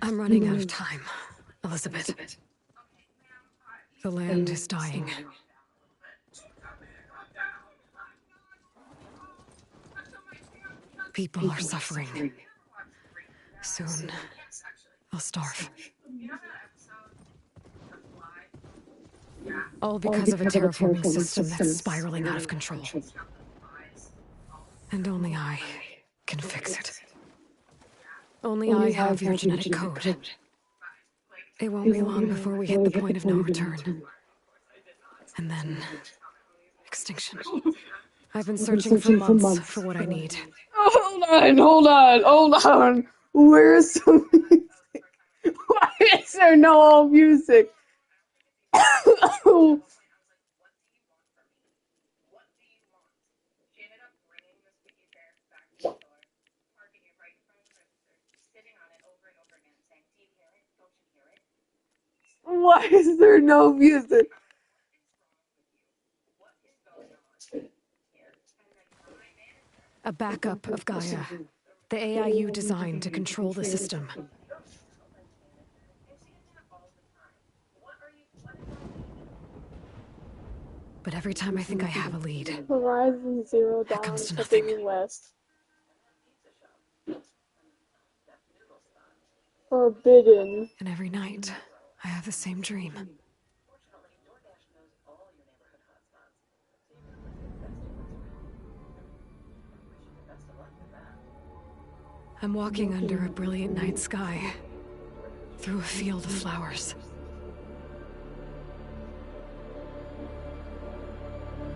I'm running out of time, Elizabeth. The land is dying. People are suffering. Soon, I'll starve. All because of a terraforming system that's spiraling out of control. And only I can fix it. Only I have your genetic code. It won't be long before we hit the point of no return. And then... extinction. I've been searching for months for what I need. Oh, hold on. Where's the music? Why is there no music? Why is there no music? A backup of Gaia. The AI you designed to control the system. But every time I think I have a lead, Horizon Zero here Dawn comes to Forbidden nothing. West. Forbidden. And every night, I have the same dream. I'm walking under a brilliant night sky, through a field of flowers.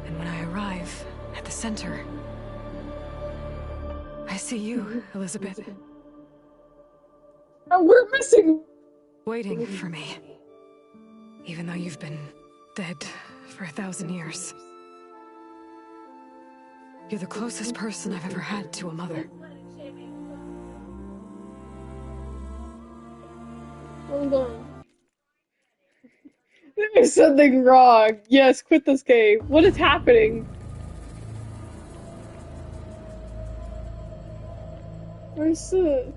And when I arrive at the center, I see you, Elizabeth. Oh, we're missing. Waiting for me. Even though you've been dead for 1,000 years. You're the closest person I've ever had to a mother. Hold on. There's something wrong. Yes, quit this game. What is happening? Where's the...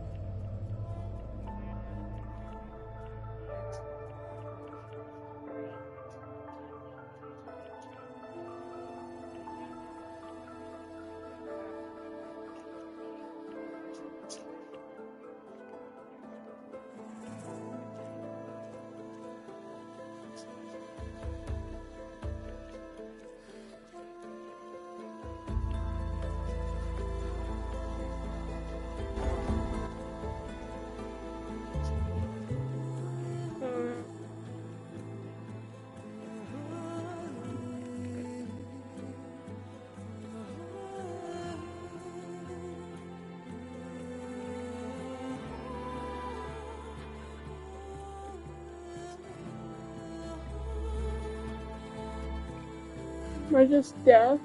We're just deaf.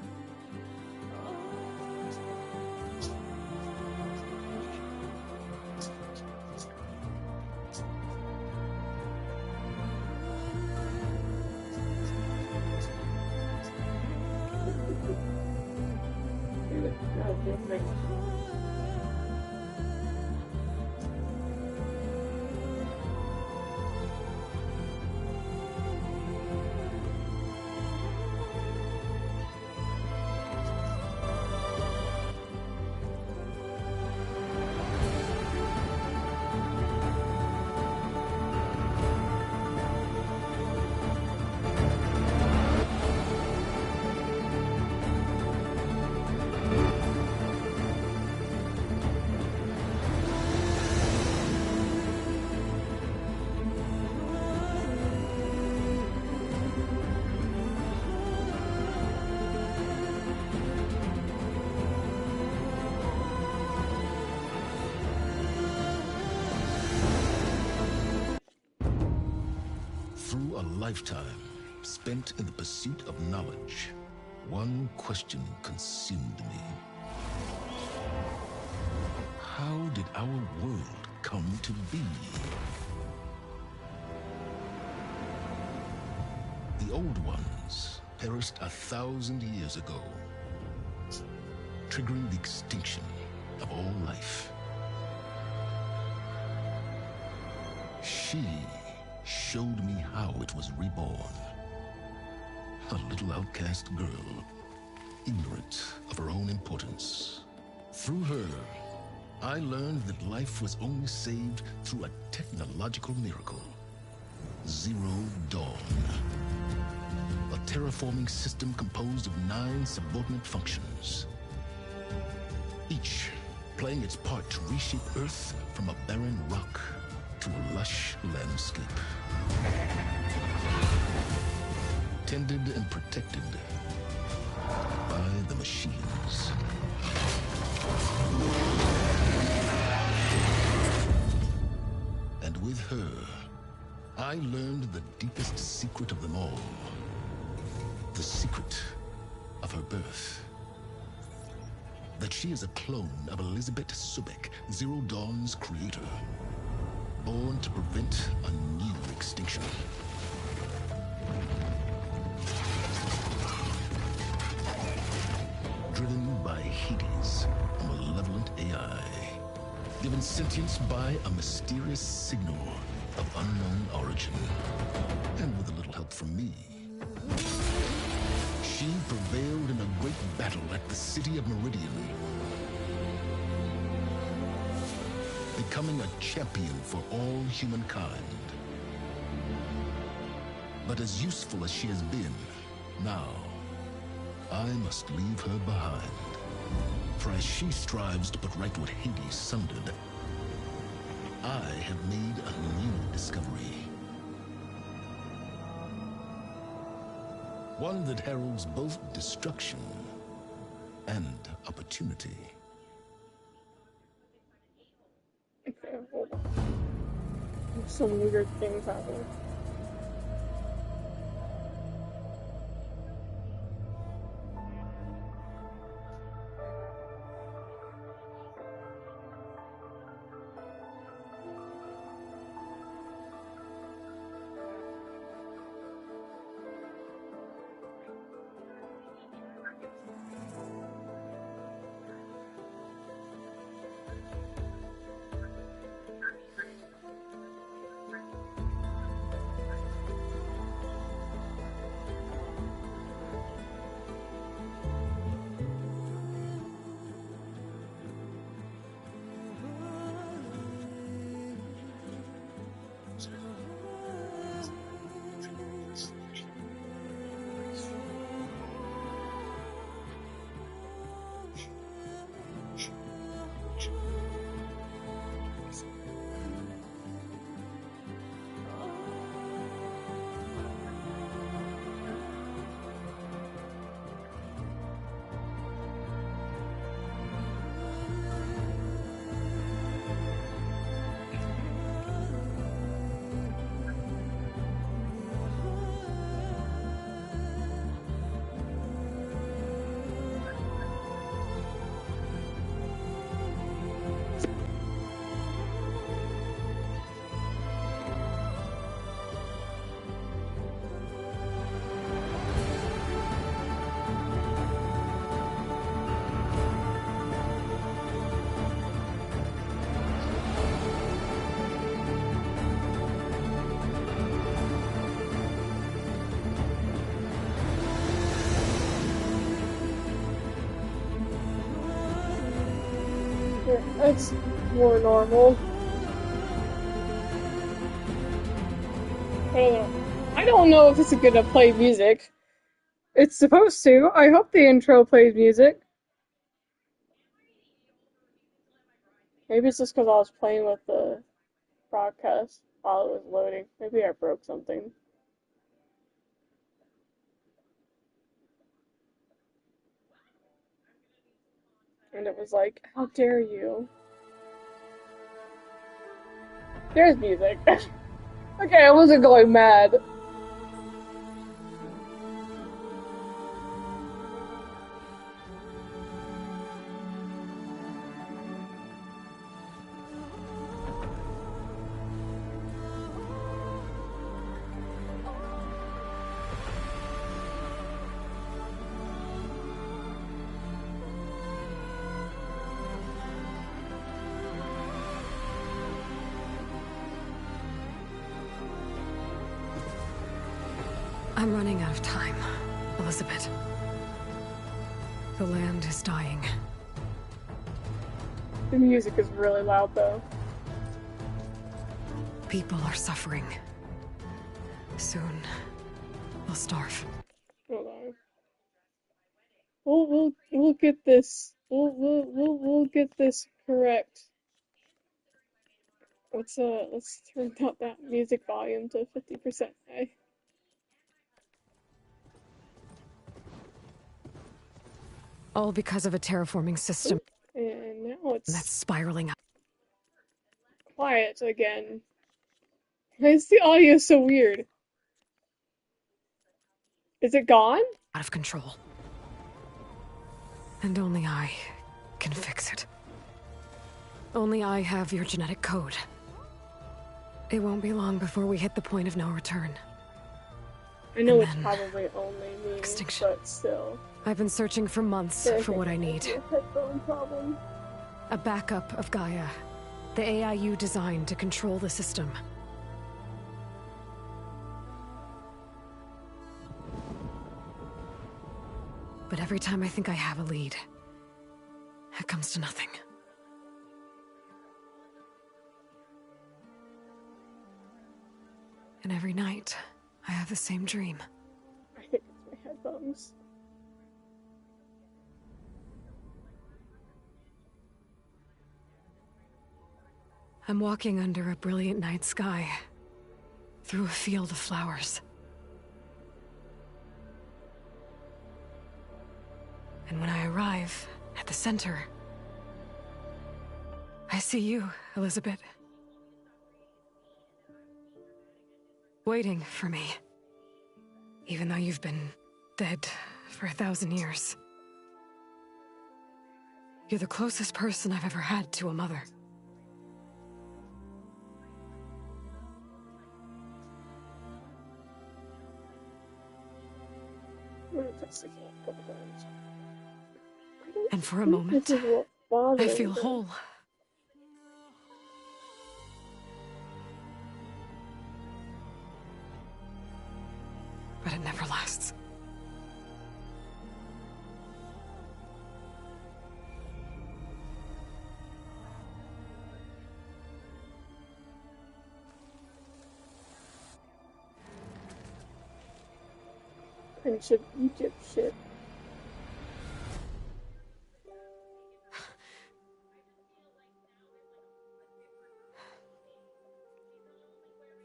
Through a lifetime spent in the pursuit of knowledge, one question consumed me. How did our world come to be? The old ones perished 1,000 years ago, triggering the extinction of all life. She showed me how it was reborn. A little outcast girl, ignorant of her own importance. Through her, I learned that life was only saved through a technological miracle. Zero Dawn. A terraforming system composed of 9 subordinate functions. Each playing its part to reshape Earth from a barren rock to a lush landscape. Tended and protected by the machines. And with her, I learned the deepest secret of them all. The secret of her birth. That she is a clone of Elizabeth Subek, Zero Dawn's creator. Born to prevent a new extinction. Driven by Hades, a malevolent AI. Given sentience by a mysterious signal of unknown origin. And with a little help from me. She prevailed in a great battle at the city of Meridian. Becoming a champion for all humankind. But as useful as she has been, now, I must leave her behind. For as she strives to put right what Hades sundered, I have made a new discovery. One that heralds both destruction and opportunity. Okay, hold on. Some weird things happening. It's more normal. I don't know if it's good to play music. It's supposed to. I hope the intro plays music. Maybe it's just because I was playing with the broadcast while it was loading. Maybe I broke something. And it was like, how dare you? There's music. Okay, I wasn't going mad. I'm running out of time, Elizabeth. The land is dying. The music is really loud, though. People are suffering. Soon, we'll starve. Hold on. We'll get this. We'll get this correct. Let's turn up that music volume to 50%. Eh? All because of a terraforming system And now it's that's spiraling up. quiet again. Why is the audio so weird? Is it gone? Out of control. And only I can fix it. Only I have your genetic code. It won't be long before we hit the point of no return. I know And it's then probably only me, extinction. but still. I've been searching for months for what I need. Headphone problem. A backup of Gaia. The AI you designed to control the system. But every time I think I have a lead, it comes to nothing. And every night, I have the same dream. I think it's my headphones. I'm walking under a brilliant night sky, through a field of flowers. And when I arrive at the center, I see you, Elizabeth. Waiting for me. Even though you've been dead for 1,000 years. You're the closest person I've ever had to a mother. And for a moment, I feel whole. But it never lasts. Prince of Egypt shit.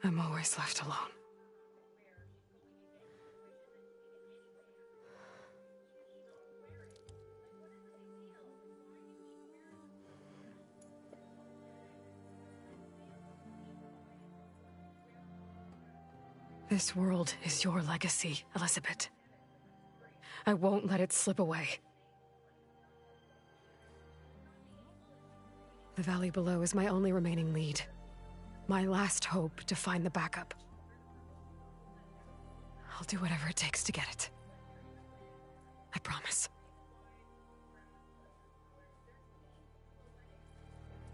I'm always left alone. This world is your legacy, Elizabeth. I won't let it slip away. The valley below is my only remaining lead. My last hope to find the backup. I'll do whatever it takes to get it. I promise.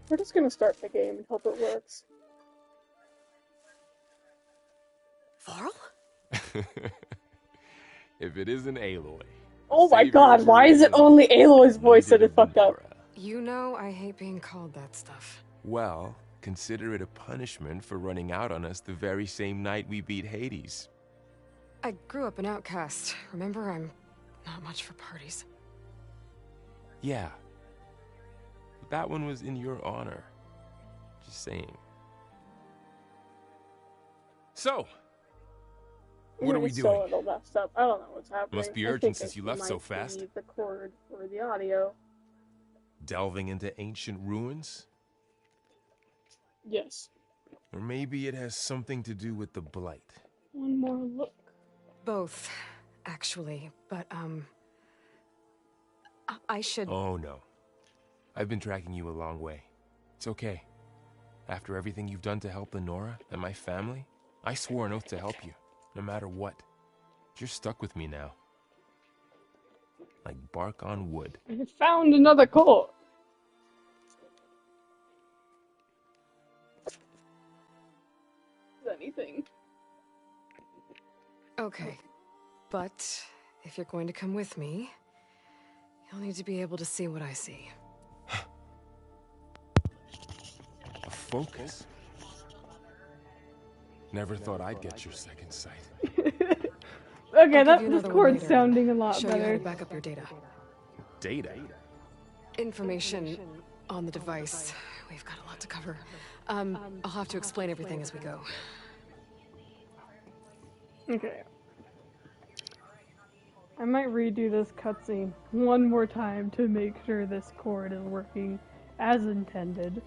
We're just gonna start the game and hope it works. Varl? If it isn't Aloy. Oh my Savior god, of why is it original, only Aloy's voice that needed it fucked up? Nora. You know I hate being called that stuff. Well, consider it a punishment for running out on us the very same night we beat Hades. I grew up an outcast. Remember, I'm not much for parties. Yeah. But that one was in your honor. Just saying. So, what are we It's doing? so a little messed up. I don't know what's happening. Must be I urgent think since it you left so might fast. be the cord or the audio. Delving into ancient ruins? Yes. Or maybe it has something to do with the Blight. One more look. Both, actually, but, I should... Oh no. I've been tracking you a long way. It's okay. After everything you've done to help Lenora and my family, I swore an oath to help you, no matter what. You're stuck with me now. Like bark on wood. I found another cord. Anything. Okay, But if you're going to come with me, you'll need to be able to see what I see. A focus? Never thought I'd get your second sight. Okay, this chord's sounding a lot Show you how better. to back up your data. Data? Information on the device. We've got a lot to cover. I'll have to explain everything as we go. Okay. I might redo this cutscene one more time to make sure this chord is working as intended.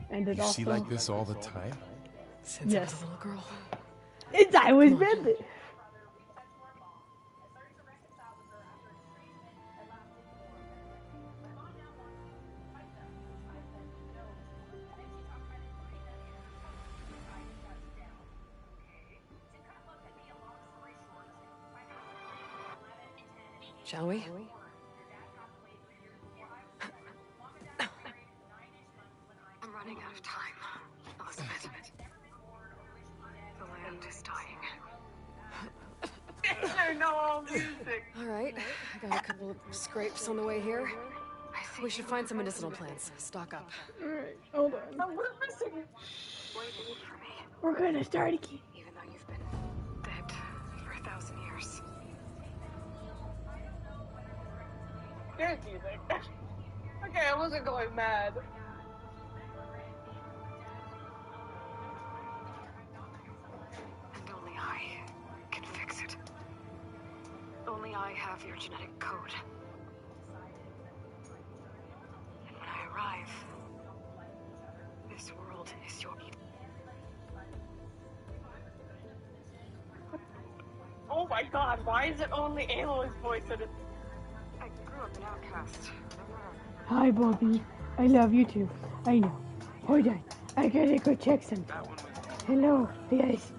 And it You also... see like this all the time? Since I was Yes. a little girl. It's always been this. Shall we? I'm running out of time, Elizabeth. The land is dying. No music. All right, I got a couple of scrapes on the way here. We should find some medicinal plants. Stock up. Alright, hold on. Waiting for me, We're gonna start again. even though you've been dead for 1,000 years. There's music. Okay, I wasn't going mad. And only I can fix it. Only I have your genetic code. And when I arrive, this world is your... Oh my god, why is it only Aloy's voice in it? I grew up an outcast. Hi, Bobby. I love you too. I know. Hold on. I gotta go check something. Hello. Yes.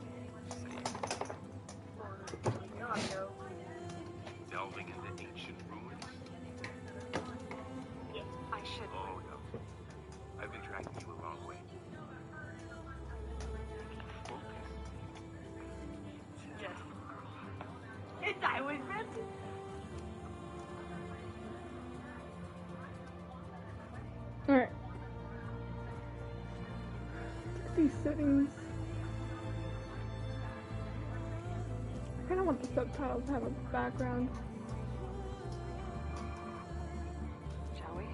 Delving into ancient ruins? I should... Oh no. I've been tracking you a long way. Focus. Yes. It's always been. Alright. These settings. I kinda want the subtitles to have a background. Shall we?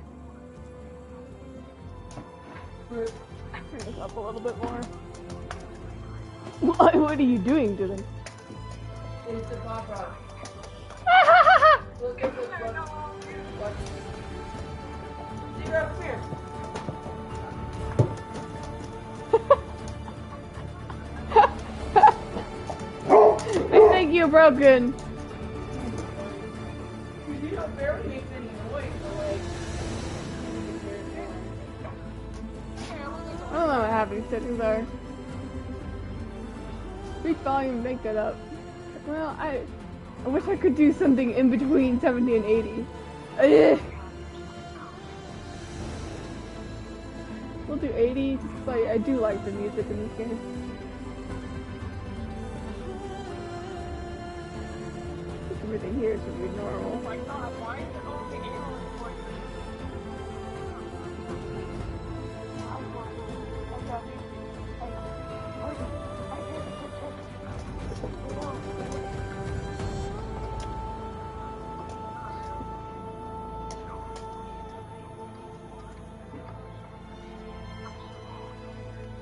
Turn this up a little bit more. What are you doing to them? It's the pop rock. Look at this one. Zero, come here. I think you're broken. You don't barely make any noise, so like. I don't know what half these settings are. Speech volume, make that up. Well, I wish I could do something in between 70 and 80. Ugh. We'll do 80, just 'cause I do like the music in this game. Everything here should be normal. Oh my god, why is it only Aloy's voice?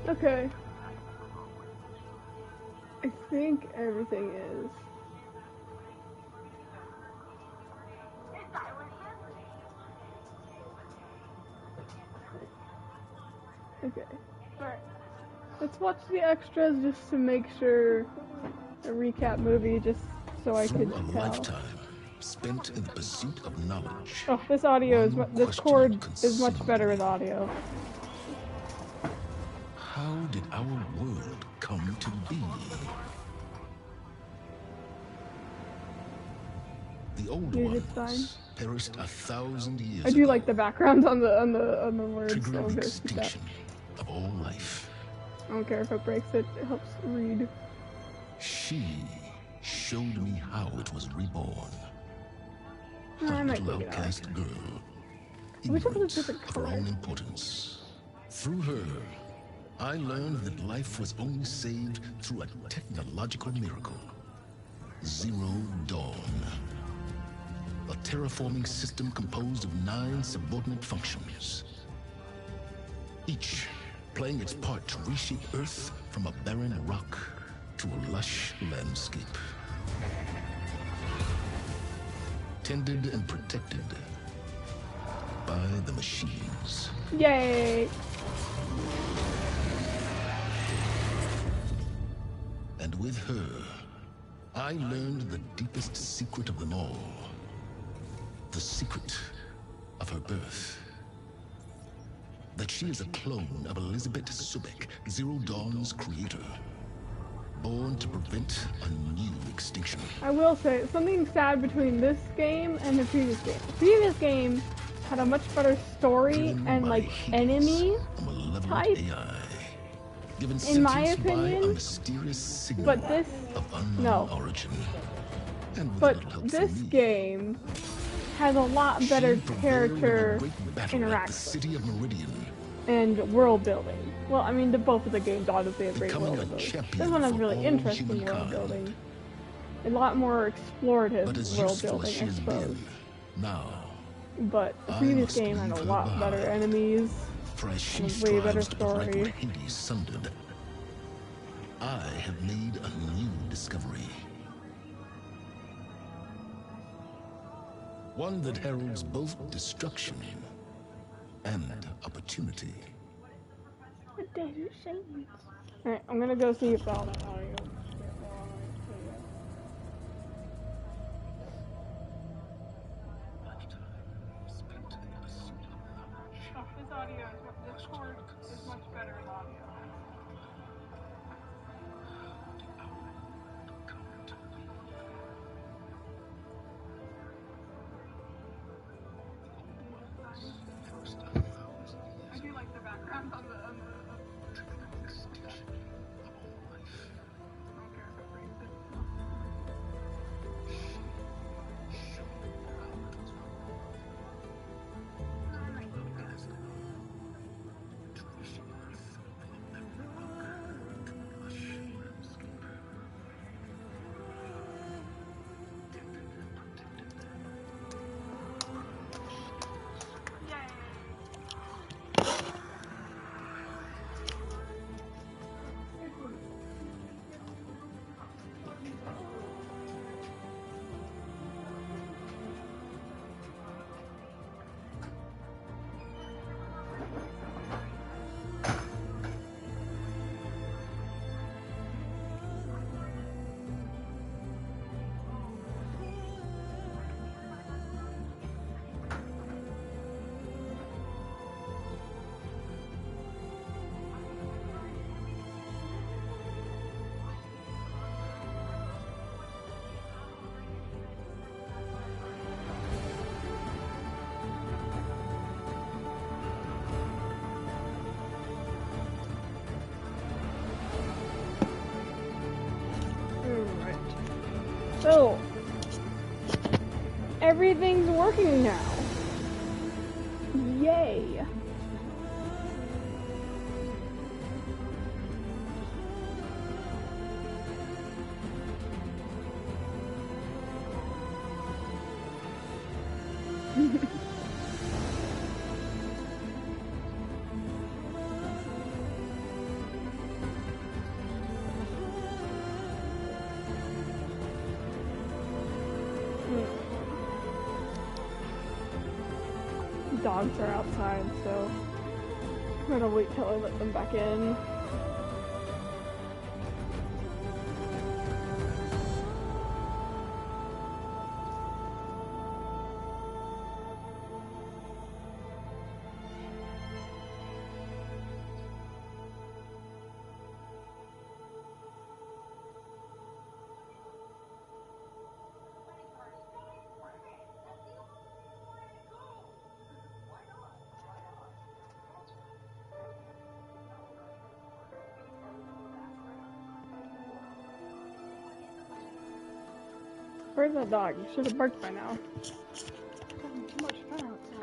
Okay. I think everything is. Okay. Alright. Let's watch the extras just to make sure a recap movie just so I Through could a tell. lifetime spent in the pursuit of knowledge, Oh, this audio is this chord is much Consumed. better with audio. how did our world come to be? The old Music's ones perished 1,000 years I do ago, like the background on the words, so triggering I'm the gonna keep that. extinction of all life. I don't care if it breaks it, it helps read. She showed me how it was reborn. I A might little take it out. outcast girl, I wish it was a ignorant different of her color. own importance. Through her, I learned that life was only saved through a technological miracle. Zero Dawn. A terraforming system composed of 9 subordinate functions, each playing its part to reshape Earth from a barren rock to a lush landscape. Tended and protected by the machines. Yay! And with her, I learned the deepest secret of them all. The secret of her birth. That she is a clone of Elizabeth Subek, Zero Dawn's creator. Born to prevent a new extinction. I will say, something sad between this game and the previous game. The previous game had a much better story Driven and by like Hades, enemy a malevolent type, AI, given in my sentience by a opinion, mysterious signal but this, of unknown no. origin. And with a But little help this from me, game has a lot she better prevailed in character a great battle at the interaction city of Meridian, and world building. Well, I mean, both of the games obviously have great becoming world a building. champion This one has for really all interesting world humankind. building. A lot more explorative but as world useful building, as she I has suppose. been, now, But the I previous must game had a leave her lot better behind. enemies. for as she And a way better strives to prevent story. what Hades sundered, I have made a new discovery. One that heralds both destruction and opportunity. The desert sands. Alright, I'm gonna go see if I'll. This audio is this chord is much better in audio. I do like the background on the I don't care if it breaks it. Alright. So, everything's working now. Yay. Dogs are outside, so I'm gonna wait till I let them back in. Where's that dog? You should have barked by now. Too much fun outside.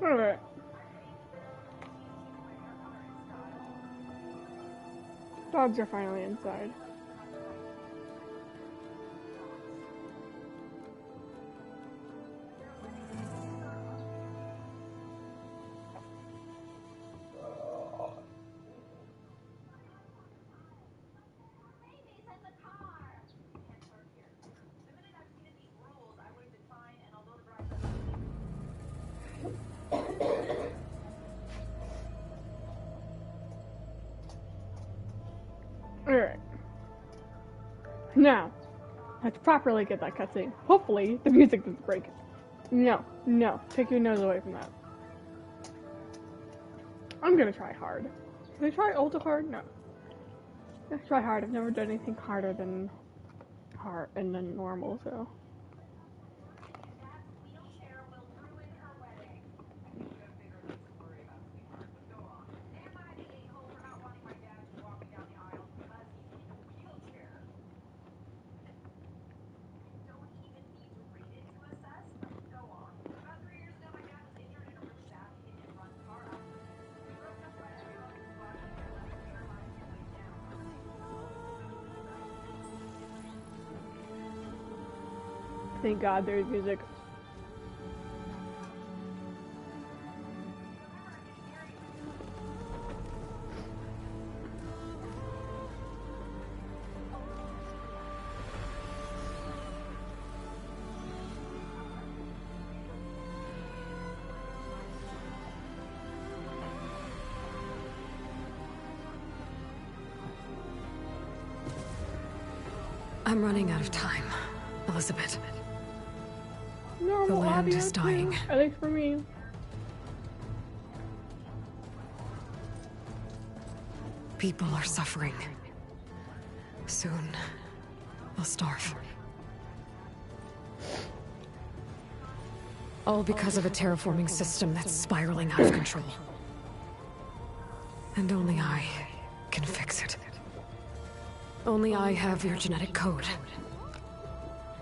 Alright. Dogs are finally inside. Alright. Now, let's properly get that cutscene. Hopefully, the music doesn't break it. No, no. Take your nose away from that. I'm gonna try hard. Can I try ultra hard? No. Let's try hard. I've never done anything harder than hard and then normal, so. Thank God there's music. I'm running out of time, Elizabeth. Normal The land audio is dying. too, at least for me. People are suffering. Soon, they'll starve. All because of a terraforming system that's spiraling out of control. And only I can fix it. Only I have your genetic code.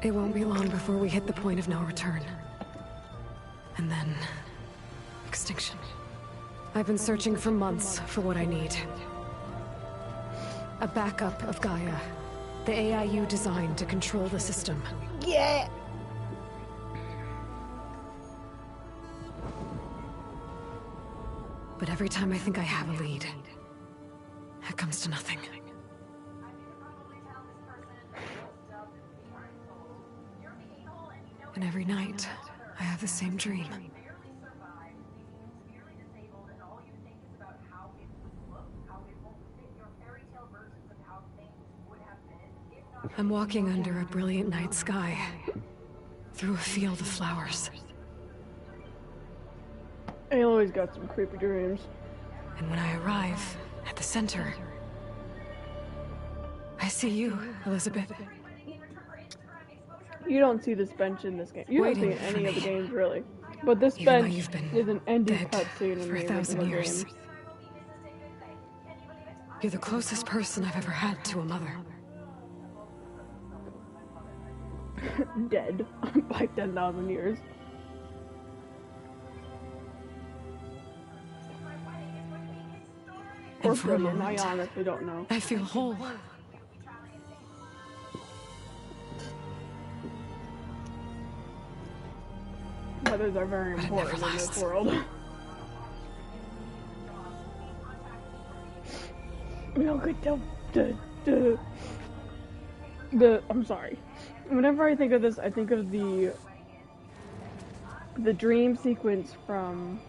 It won't be long before we hit the point of no return. And then... extinction. I've been searching for months for what I need. A backup of Gaia. The AIU designed to control the system. Yeah! But every time I think I have a lead, it comes to nothing. And every night, I have the same dream. I'm walking under a brilliant night sky, through a field of flowers. I always got some creepy dreams. And when I arrive at the center, I see you, Elizabeth. You don't see this bench in this game. You don't see it in any of the games, really. But this Even though bench you've been is an ending dead cutscene in for the 1,000 original years. games. You're the closest person I've ever had to a mother. Dead by 10,000 years. Or And for a billion, I moment, honestly don't know. I feel whole. Mothers are very But it important never in this lasts. world. No good I'm sorry. Whenever I think of this, I think of the dream sequence from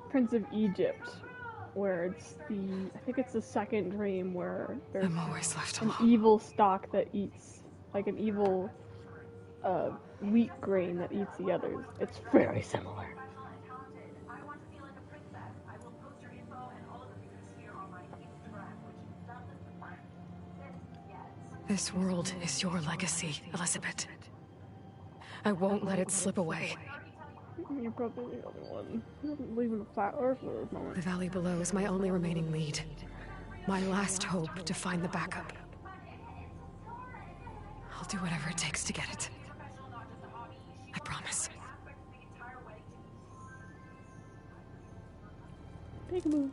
Prince of Egypt, where it's I think it's the second dream where there's I'm always left an alone. evil stock that eats, like an evil wheat grain that eats the others. It's very similar. This world is your legacy, Elizabeth. I won't let it slip away. You're probably the only one leaving the flat earth for this moment. The valley below is my only remaining lead. My last hope to find the backup. I'll do whatever it takes to get it. I promise. Take a move.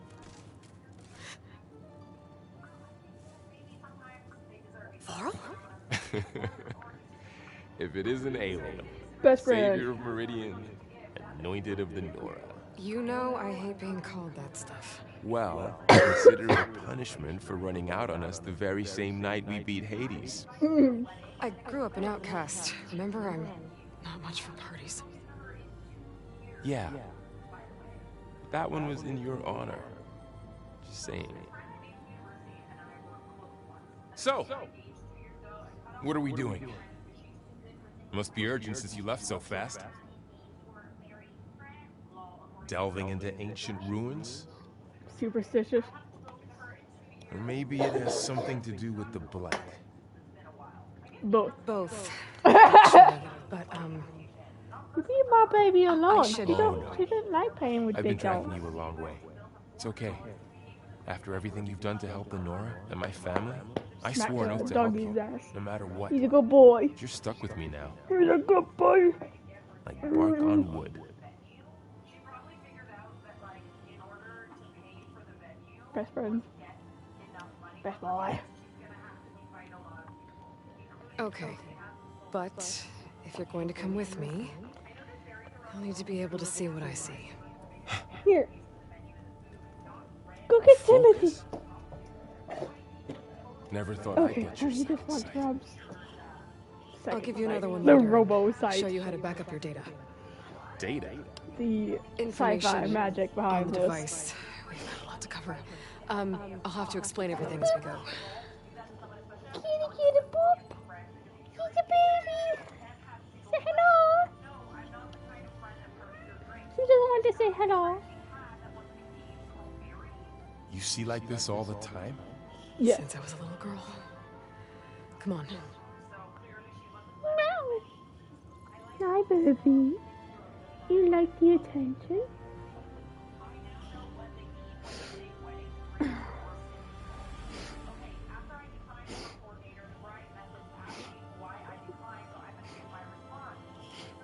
Laurel? If it isn't Aloy, Best friend. savior of Meridian, anointed of the Nora. You know I hate being called that stuff. Well, consider it punishment for running out on us the very same night we beat Hades. I grew up an outcast. Remember, I'm not much for parties. Yeah. That one was in your honor. Just saying. So, what are we doing? Must be urgent since you left so fast. Delving into ancient ruins? Superstitious. Or maybe it has something to do with the Blight. Both. Both. Actually, but, Leave my baby alone. should- She Oh, no. doesn't like playing with I've been big tracking dogs. you a long way. It's okay. After everything you've done to help the Nora and my family, I Smack swore an the oath to help doggy's you, ass. no matter what. He's a good boy. You're stuck with me now, He's a good boy. like bark on wood. Best friend. Best boy. okay. But if you're going to come with me, I'll need to be able to see what I see. Here. Go get Timothy. Focus. Never thought I'd Okay, get so your he just wants sight. Rob's. I'll give you another one The later. robo sight. Show you how to back up your data. Data. The Information sci-fi magic on behind the this. device. We've got a lot to cover. I'll have to explain everything as we go. Kitty boop. He's a baby. Say hello. He doesn't want to say hello. You see like this all the time? Yeah. Since I was a little girl. Come on. No. Hi, baby. You like the attention?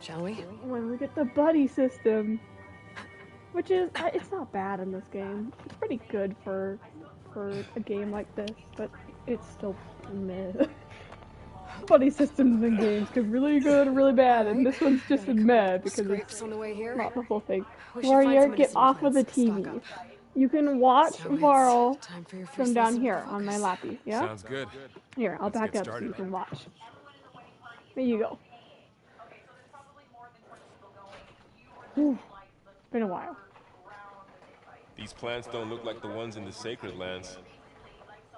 Shall we? When we get the buddy system, which is it's not bad in this game. It's pretty good for a game like this, but it's still meh. Buddy systems in games could be really good or really bad, and this one's just a meh because it's on the way here. not the whole thing. We should find Warrior, some get medicine off of the plants to stock TV. up. You can watch So it's Varl time for your from first down lesson here of on my focus. lappy. Yeah. Sounds good. Here, I'll Let's back get up so you started. can watch. There you go. Whew. Been a while. These plants don't look like the ones in the sacred lands.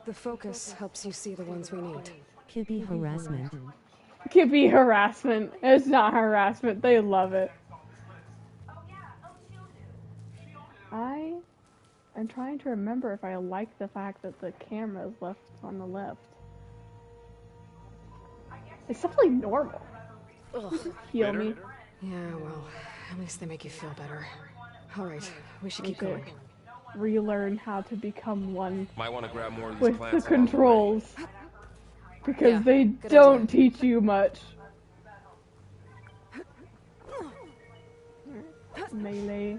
The focus helps you see the ones we need. Could be harassment. Could be harassment. It's not harassment. They love it. I am trying to remember if I like the fact that the camera is left on the left. It's definitely normal. Ugh. Heal me. Yeah, well, at least they make you feel better. All right, we should keep Okay. going. Relearn how to become one Might want to grab more of these with the plants. along way. controls. Because Yeah, they good don't idea. teach you much. Melee.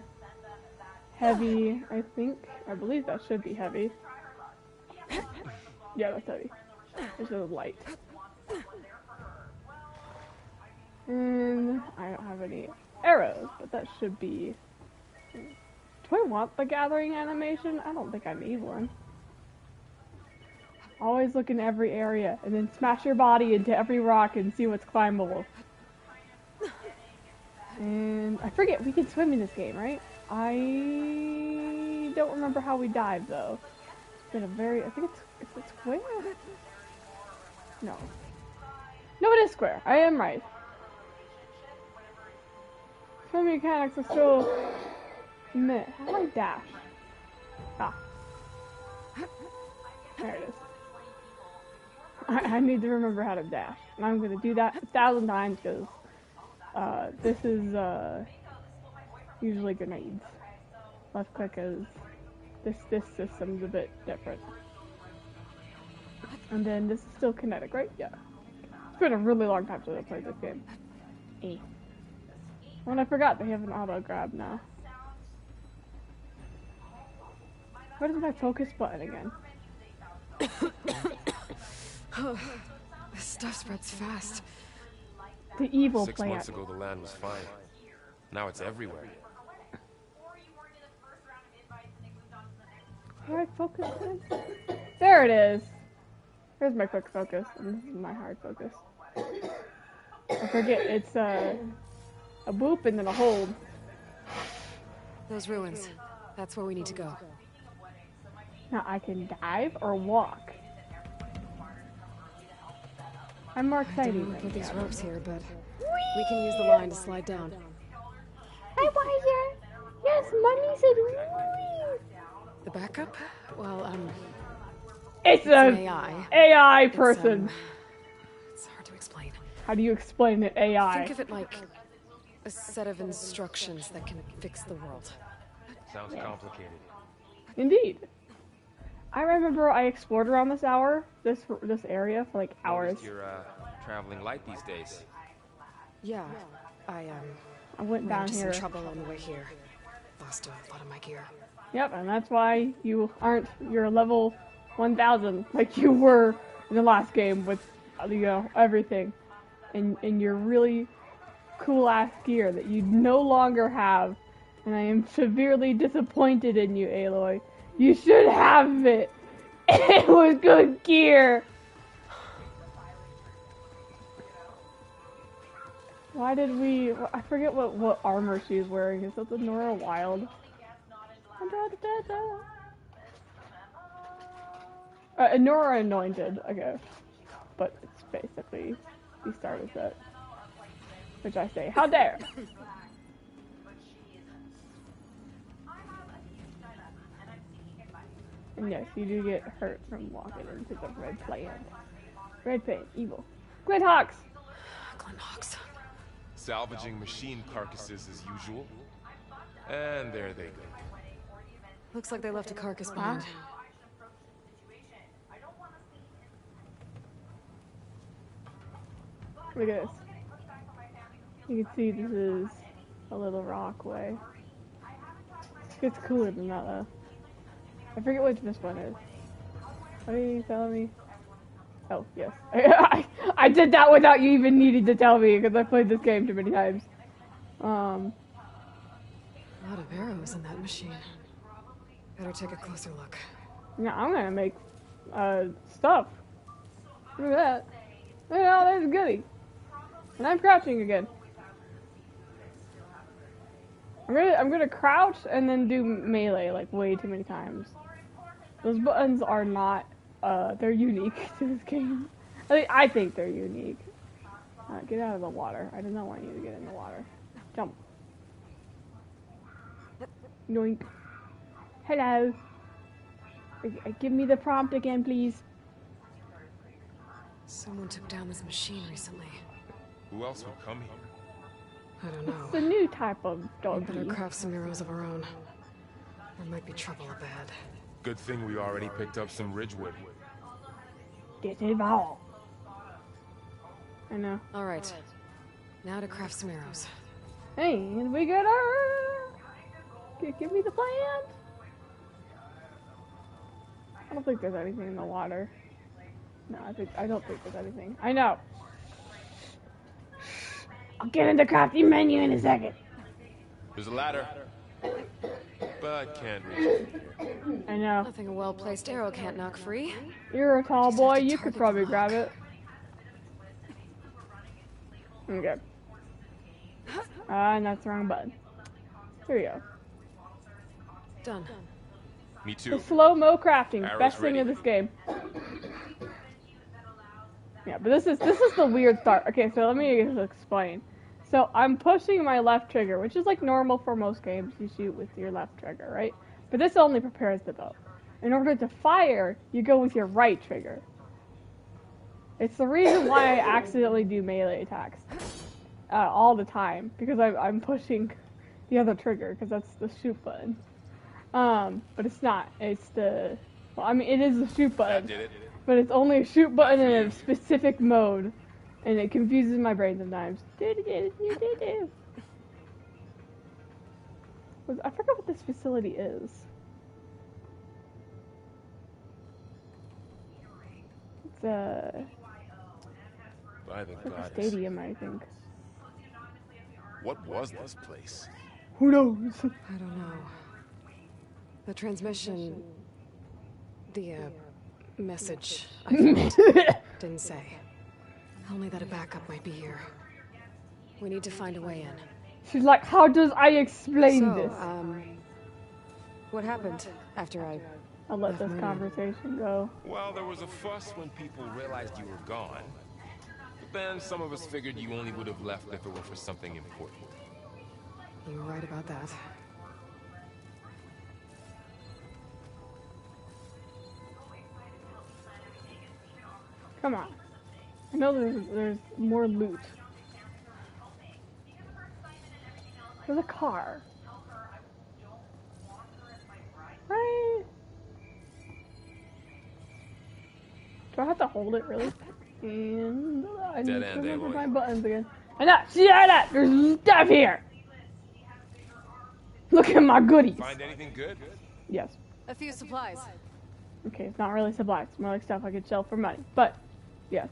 Heavy, I believe that should be heavy. Yeah, that's heavy. This is light. And I don't have any arrows, but that should be... Do I want the gathering animation? I don't think I need one. Always look in every area, and then smash your body into every rock and see what's climbable. And I forget, we can swim in this game, right? I don't remember how we dive, though. It's been a very... I think it's square? No. No, it is square. I am right. Swim mechanics are still... Meh. How do I dash? Ah. There it is. I need to remember how to dash. And I'm gonna do that 1,000 times because this is usually grenades. Left click is this system's a bit different. And then this is still kinetic, right? Yeah. It's been a really long time since I played this game. Eh. When I forgot they have an auto grab now. What is my focus button again? This stuff spreads fast. The evil 6 plant. months ago, the land was fine. Now it's everywhere. How do I focus this? There it is. Here's my quick focus, and this is my hard focus. I forget, it's a boop and then a hold. Those ruins. That's where we need to go. Now I can dive or walk. I'm more I excited. don't look at these ropes here, but we can use the line to slide down. Hi, Wire. Yes, Mommy said wee. The backup? Well, It's an an AI. AI person. It's hard to explain. How do you explain it, AI? Think of it like a set of instructions that can fix the world. Sounds complicated. Indeed. I remember I explored around this area for like hours. Noticed you're traveling light these days. Yeah, I went ran down into here. some trouble on the way here. Lost a lot of my gear. Yep, and that's why you're level 1000 like you were in the last game with, everything. And your really cool ass gear that you no longer have. And I am severely disappointed in you, Aloy. You should have it. It was good gear. Why did we... I forget what armor she's wearing. Is that the Nora Wild? Nora anointed, okay. But it's basically the starter set. Which I say, how dare! And yes, you do get hurt from walking into the red plant. Red paint, evil. Glidhawks! Glenhawks. Salvaging machine carcasses as usual. And there they go. Looks like they left a carcass behind. Look at this. You can see this is a little rock way. It's cooler than that though. I forget which this one is. What are you telling me? Oh, yes. I did that without you even needing to tell me because I played this game too many times. A lot of arrows in that machine. Better take a closer look. Yeah, I'm gonna make stuff. Look at that. Oh, there's Goody. And I'm crouching again. I'm gonna crouch and then do melee like way too many times. Those buttons are not they're unique to this game. I think they're unique. Get out of the water. I do not want you to get in the water. Jump. Yoink. Hello. Give me the prompt again, please. Someone took down this machine recently. Who else would come here? I don't know. It's a new type of We doggy. better craft some arrows of our own. There might be trouble ahead. Good thing we already picked up some ridgewood. Get it all. I know. All right. Now to craft some arrows. Hey, and we got our... Give me the plant. I don't think there's anything in the water. No, I don't think there's anything. I know. I'll get in the crafting menu in a second. There's a ladder, but can't reach it. I know. Nothing a well-placed arrow can't knock free. You're a tall Just boy. have to You could target probably the grab lock. it. Okay. And that's the wrong button. Here we go. Done. Me The too. slow-mo crafting, Arrows best thing ready. of this game. Yeah, but this is the weird start. Okay, so let me just explain. So I'm pushing my left trigger, which is like normal for most games. You shoot with your left trigger, right? But this only prepares the bow. In order to fire, you go with your right trigger. It's the reason why I accidentally do melee attacks all the time, because I'm pushing the other trigger, because that's the shoot button. But it's not. It's the... Well, I mean, it is the shoot button. That did it. But it's only a shoot button in a specific mode. And it confuses my brain sometimes. I forgot what this facility is. It's By the like a goddess. stadium, I think. What was this place? Who knows? I don't know. The transmission... The, message I found didn't say. Only that a backup might be here. We need to find a way in. She's like, how does I explain So, this? what happened after I... I'll let this Myrna. conversation go. Well, there was a fuss when people realized you were gone. But then some of us figured you only would have left if it were for something important. You were right about that. Come on. I know there's more loot. There's a car. Right? Do I have to hold it really? And I need Dead to end, remember Aloy. my buttons again. And that, see that? There's stuff here. Look at my goodies. Find anything good? Yes. A few supplies. Okay, it's not really supplies. It's more like stuff I could sell for money. But, yes.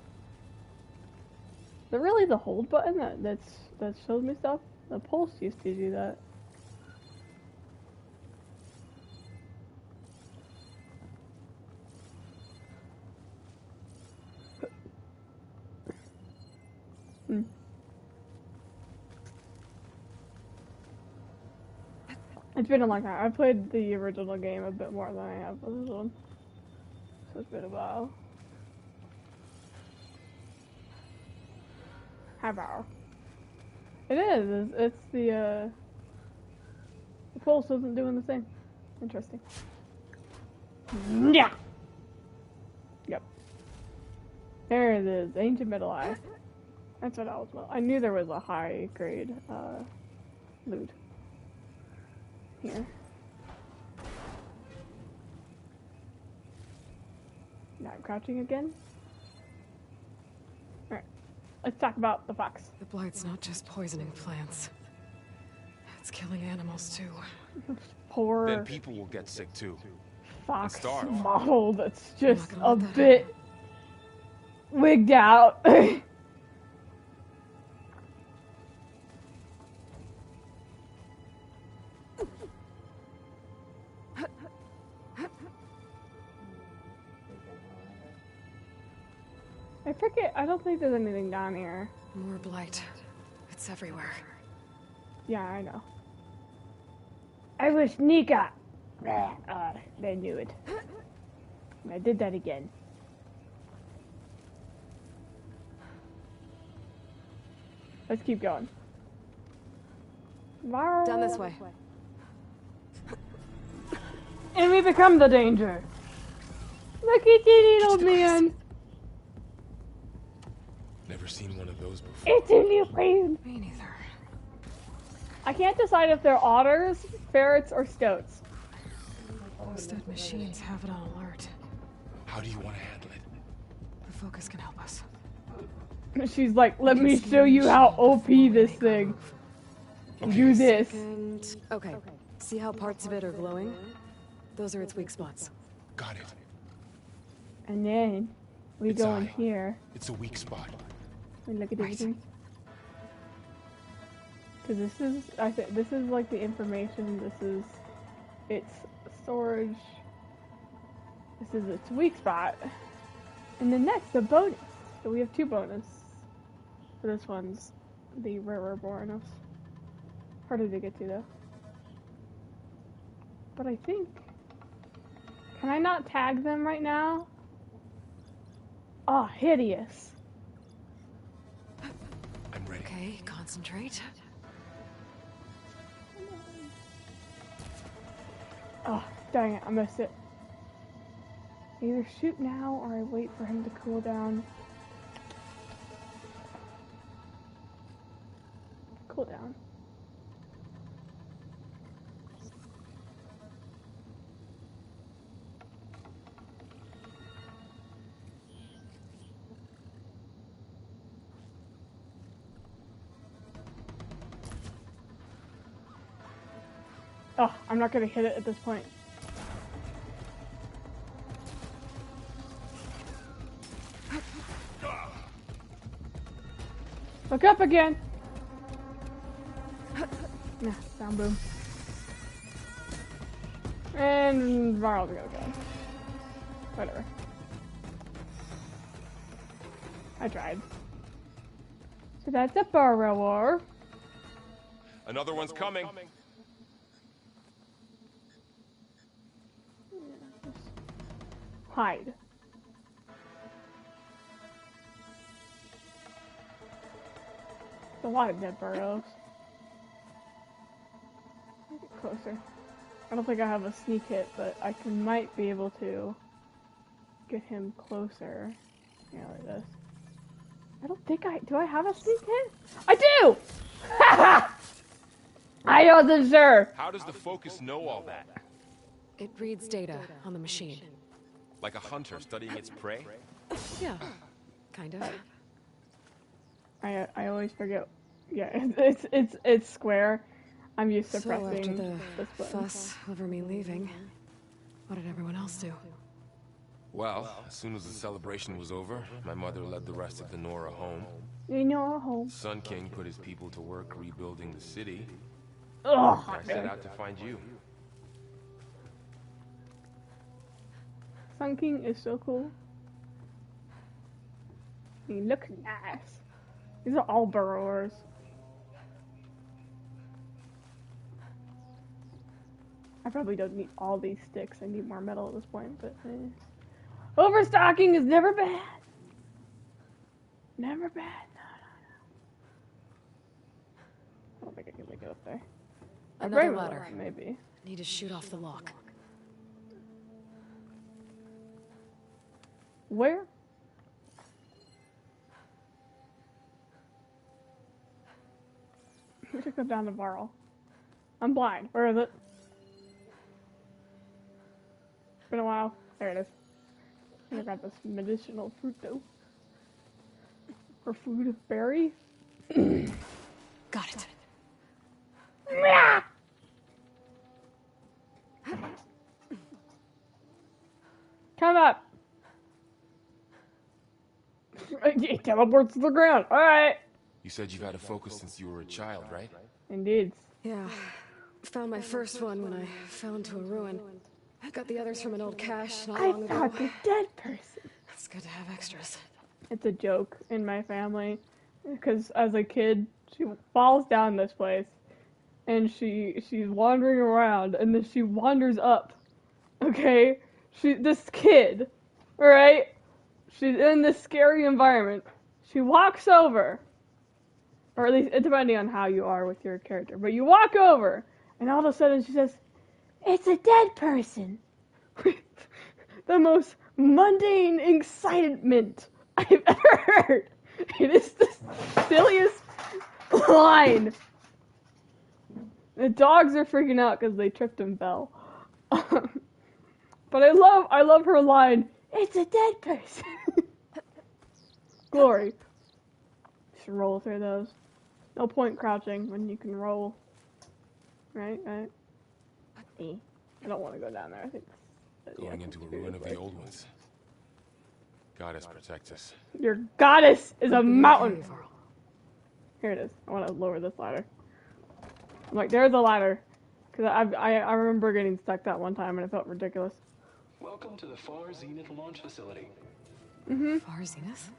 Is it really the hold button that shows me stuff? The pulse used to do that. It's been a long time. I played the original game a bit more than I have this one. So It's been a while. Half hour. It is. It's the pulse isn't doing the same. Interesting. Yeah. Yep. There it is. Ancient Middle Eye. That's what I was. I knew there was a high grade loot here. Now I'm crouching again. Alright. Let's talk about the fox. The blight's not just poisoning plants. It's killing animals too. Poor Then people will get sick too. fox starve. model that's just I'm not a gonna let that bit wigged out. I forget, I don't think there's anything down here. More blight. It's everywhere. Yeah, I know. I was Nika. They knew it. I did that again. Let's keep going. Down this way. And we become the danger. Look at you, little man. Never seen one of those before. It's a new plane. Me neither. I can't decide if they're otters, ferrets, or stoats. Those dead machines have it on alert. How do you want to handle it? The focus can help us. She's like, let me show you how OP this thing. Do this. And okay. See how parts of it are glowing? Those are its weak spots. Got it. And then we It's go in eye. here It's a weak spot. and look at Right. everything. Because this is, I think, this is like the information. This is its storage. This is its weak spot. And then next, the bonus. So we have 2 bonus. So this one's the rarer bonus. Harder to get to though. But I think, can I not tag them right now? Oh, hideous. I'm ready. Okay, concentrate. Oh, dang it, I missed it. Either shoot now or I wait for him to cool down. Cool down. Oh, I'm not gonna hit it at this point. Look up again! Nah, sound boom. And Varl's gonna go. Whatever. I tried. So that's a burrower. Another one's coming. Hide. There's a lot of dead burrows. Get closer. I don't think I have a sneak hit, but I might be able to get him closer. Yeah, like this. I don't think do I have a sneak hit? I do! I wasn't sure! How does the focus know all that? It reads data on the machine. Like a hunter studying its prey? Yeah, kind of. I always forget. Yeah, it's square. I'm used to So pressing after the this button. fuss over me leaving, what did everyone else do? Well, as soon as the celebration was over, my mother led the rest of the Nora home. You know, home. Sun King put his people to work rebuilding the city. Ugh. I set out to find you. Sun King is so cool. He looks nice. These are all burrowers. I probably don't need all these sticks. I need more metal at this point, but Overstocking is never bad. Never bad. No. I don't think I can make it up there. Another ladder. Maybe. I need to shoot off the lock. Where? We should go down the barrel. I'm blind. Where is it? It's been a while. There it is. I'm gonna grab this medicinal fruit though. Or food berry. Got it. Come up. He teleports to the ground. All right. You said you've had a focus since you were a child, right? Indeed. Yeah. Found my first one when I fell into a ruin. I got the others from an old cache not long ago. I found a dead person. It's good to have extras. It's a joke in my family. Because as a kid, she falls down this place. And she's wandering around. And then she wanders up. Okay? This kid. Alright? She's in this scary environment. She walks over. Or at least, depending on how you are with your character. But you walk over. And all of a sudden she says, "It's a dead person." The most mundane excitement I've ever heard. It is the silliest line. The dogs are freaking out because they tripped and fell. But I love her line. "It's a dead person." Glory. Just roll through those. No point crouching when you can roll. Right? I don't want to go down there. I think Going into a ruin of the old ones. Goddess protect us. Your goddess is a mountain. Here it is. I want to lower this ladder. I'm like, there's a ladder. Because I remember getting stuck that one time and it felt ridiculous. Welcome to the Far Zenith launch facility. Far Zenith?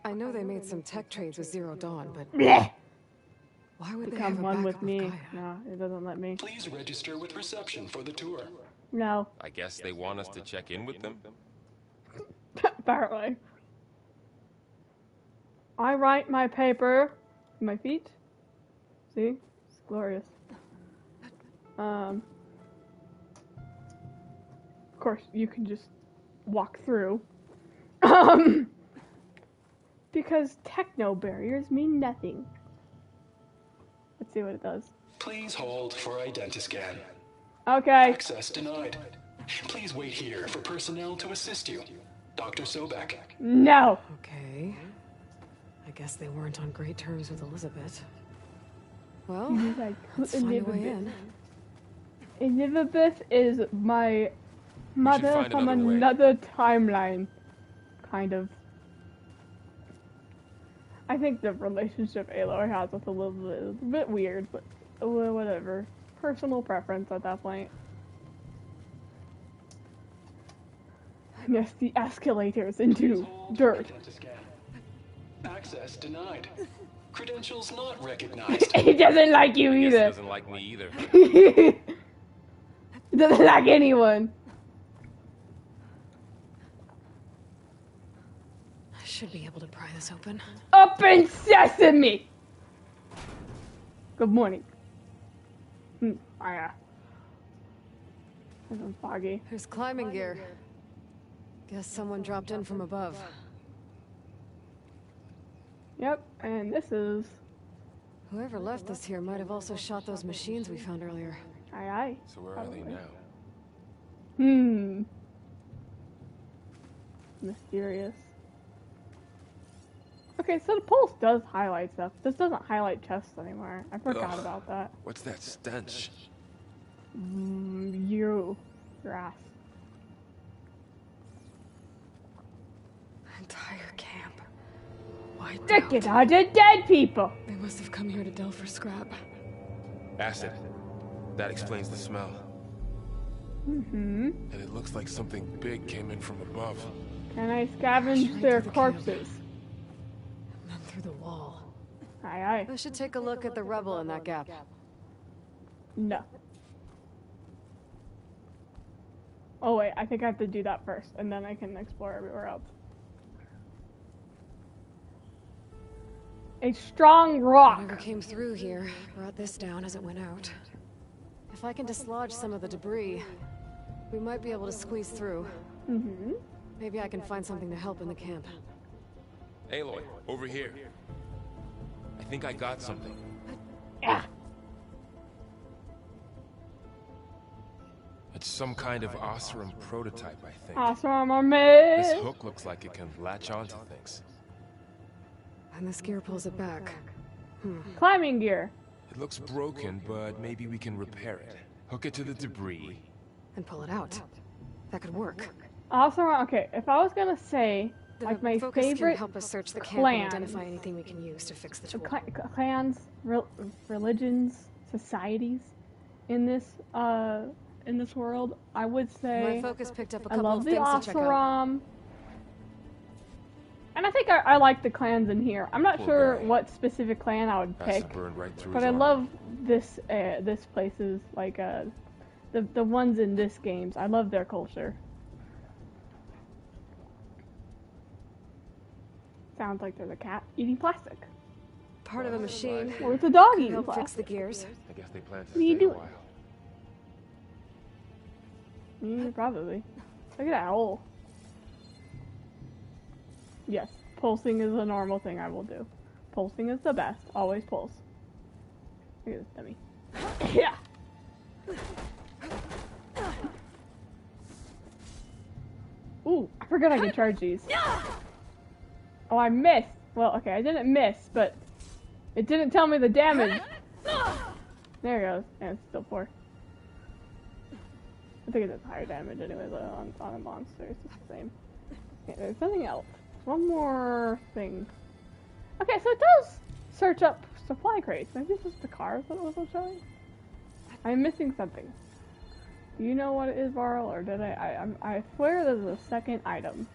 I know they made some tech trades with Zero Dawn, but Blech! why would they have Come a one backup with of me. Gaia? No, it doesn't let me. Please register with reception for the tour. No. I guess they want us to check in with them? Apparently. I write my paper with my feet. See? It's glorious. Of course, you can just walk through. Because techno barriers mean nothing. Let's see what it does. Please hold for identiscan. Okay. Access denied. Please wait here for personnel to assist you. Dr. Sobek. No. Okay. I guess they weren't on great terms with Elizabeth. Well, He's like, let's find a way in. Elizabeth is my mother find from another way. another timeline. Kind of. I think the relationship Aloy has with Elizabeth is a bit weird, but whatever. Personal preference at that point. Yes, the escalators into dirt. Identiscan. Access denied. Credentials not recognized. He doesn't like you Guess he either. doesn't like me either. He doesn't like anyone. I should be able to pry this open. Open sesame! Good morning. Yeah. It's foggy. There's climbing gear. Guess someone dropped in from above. Yep, and this is... Whoever left this here might have also shot those machines we found earlier. Aye aye. So where are they now? Mysterious. Okay, so the pulse does highlight stuff. This doesn't highlight chests anymore. I forgot Ugh. about that. What's that stench? Your ass. Entire camp. Wiped Look out. at all the dead people! They must have come here to delve for scrap. Acid. That explains the smell. Mm-hmm. And it looks like something big came in from above. Can I scavenge Right their through the camp. corpses? And then through the wall. Aye aye. I should take a look at the rebel in that gap. No. Oh wait, I think I have to do that first, and then I can explore everywhere else. A strong rock. Whatever came through here brought this down as it went out. If I can dislodge some of the debris, we might be able to squeeze through. Mm-hmm. Maybe I can find something to help in the camp. Aloy, over here. I think I got something. Yeah. It's some kind of Oseram prototype, I think. Awesome, my man. This hook looks like it can latch onto things. And this gear pulls it back. Climbing gear. It looks broken, but maybe we can repair it. Hook it to the debris. And pull it out. That could work. Awesome. Okay, if I was gonna say, like, my focus can favorite help us search the camp clan, and identify anything we can use to fix the tool. clans, religions, societies in this world, I would say My focus picked up a I couple love of the things to check out. Oseram. And I think I like the clans in here. I'm not Poor sure guy. what specific clan I would Acid pick, burned right through but his I arm. love this place's, like, the ones in this games. I love their culture. Sounds like there's a cat eating plastic. Part of a machine. Or it's a dog Could eating help fix plastic. the gears. I guess they plan to What are you stay a doing? while. Probably. Look at that hole. Yes, pulsing is a normal thing I will do. Pulsing is the best. Always pulse. Look at this dummy. Yeah! Ooh, I forgot I could charge these. Oh, I missed. Well, okay, I didn't miss, but it didn't tell me the damage. There it goes. And it's still 4. I think it does higher damage anyways on a monster. It's just the same. Okay, there's something else. One more thing. Okay, so it does search up supply crates. Maybe it's just the cars that it wasn't showing? I'm missing something. Do you know what it is, Varl, or did I swear there's a second item.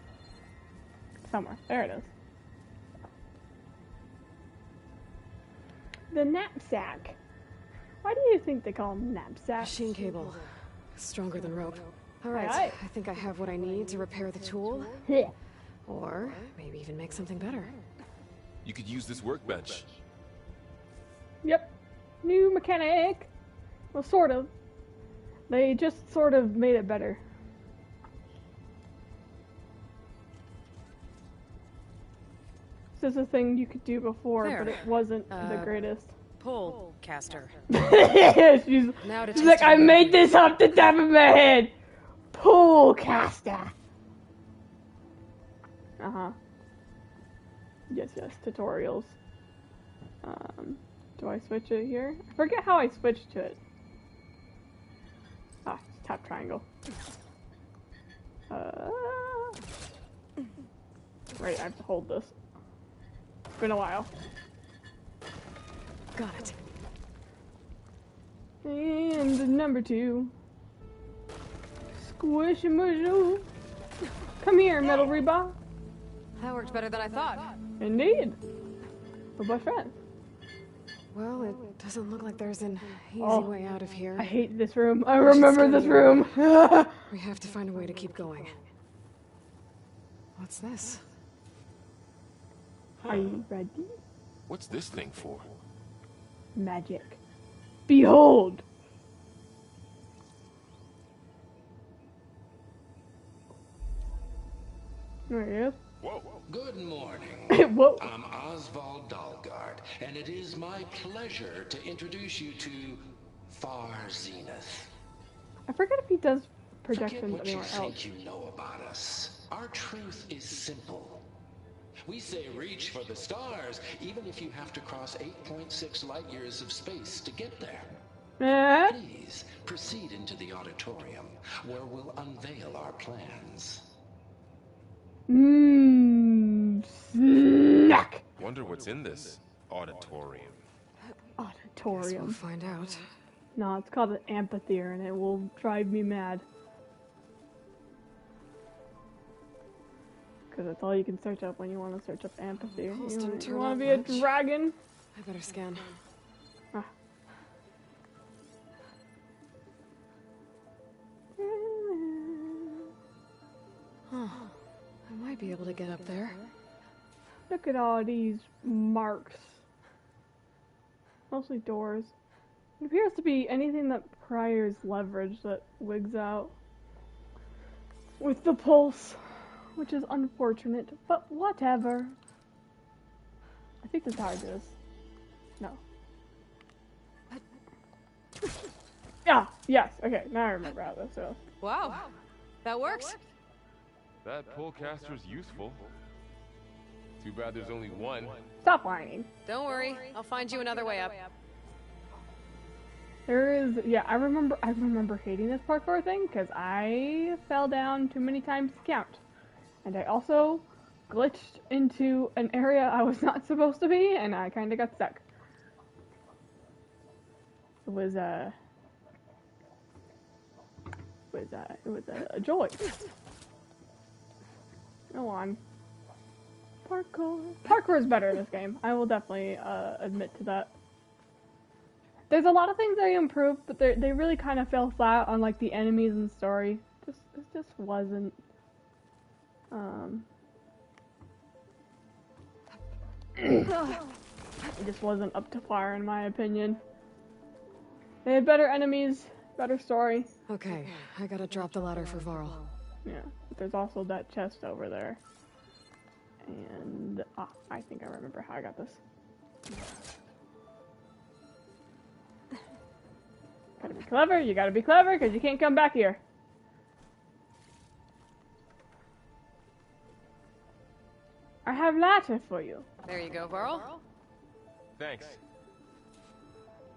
Somewhere. There it is. The knapsack. Why do you think they call them knapsacks? Machine cable. Stronger than rope. Alright, Aye. I think I have what I need to repair the tool. Yeah. Or maybe even make something better. You could use this workbench. Yep. New mechanic. Well, sort of. They just sort of made it better. This is a thing you could do before, There. but it wasn't the greatest. Pull caster. she's Now to she's test like, it I out. made this off the top of my head. Pull caster. Uh-huh. Yes, tutorials. Do I switch it here? I forget how I switched to it. Ah, tap triangle. Right, I have to hold this. It's been a while. Got it. And number 2. Squish and mush. Come here, metal rebar. That worked better than I thought. Indeed. We're best friends. Well, it doesn't look like there's an easy Oh, way out of here. I hate this room. I remember this room. We have to find a way to keep going. What's this? Are you ready? What's this thing for? Magic. Behold! There he is. Good morning. Whoa. I'm Oswald Dalgard, and it is my pleasure to introduce you to Far Zenith. I forget if he does Forget projections what you anywhere else. think you know about us. Our truth is simple. We say reach for the stars, even if you have to cross 8.6 light years of space to get there. Please proceed into the auditorium, where we'll unveil our plans. Snack! Wonder what's in this auditorium. Guess we'll Auditorium. find out. No, it's called an amphitheater, and it will drive me mad. Because that's all you can search up when you want to search up amphitheater. Pulse You didn't want turn to on be a much. dragon? I better scan. Ah. be able to get up there. Look at all these marks. Mostly doors. It appears to be anything that priors leverage that wigs out with the pulse, which is unfortunate, but whatever. I think the tower does. No. Yeah, yes, okay, now I remember how this goes. Wow, that works. That pullcaster's useful. Too bad there's only one. Stop whining. Don't worry, I'll find you another way up. There is, yeah, I remember hating this parkour thing because I fell down too many times to count. And I also glitched into an area I was not supposed to be, and I kind of got stuck. It was a joy. Go on. Parkour. Parkour is better in this game. I will definitely admit to that. There's a lot of things they improved, but they really kind of fell flat on like the enemies and story. It just wasn't. It just wasn't up to par in my opinion. They had better enemies, better story. Okay, I gotta drop the ladder for Varl. Yeah, but there's also that chest over there. And I think I remember how I got this. Gotta be clever, you gotta be clever, because you can't come back here. I have ladder for you. There you go, Varl. Thanks.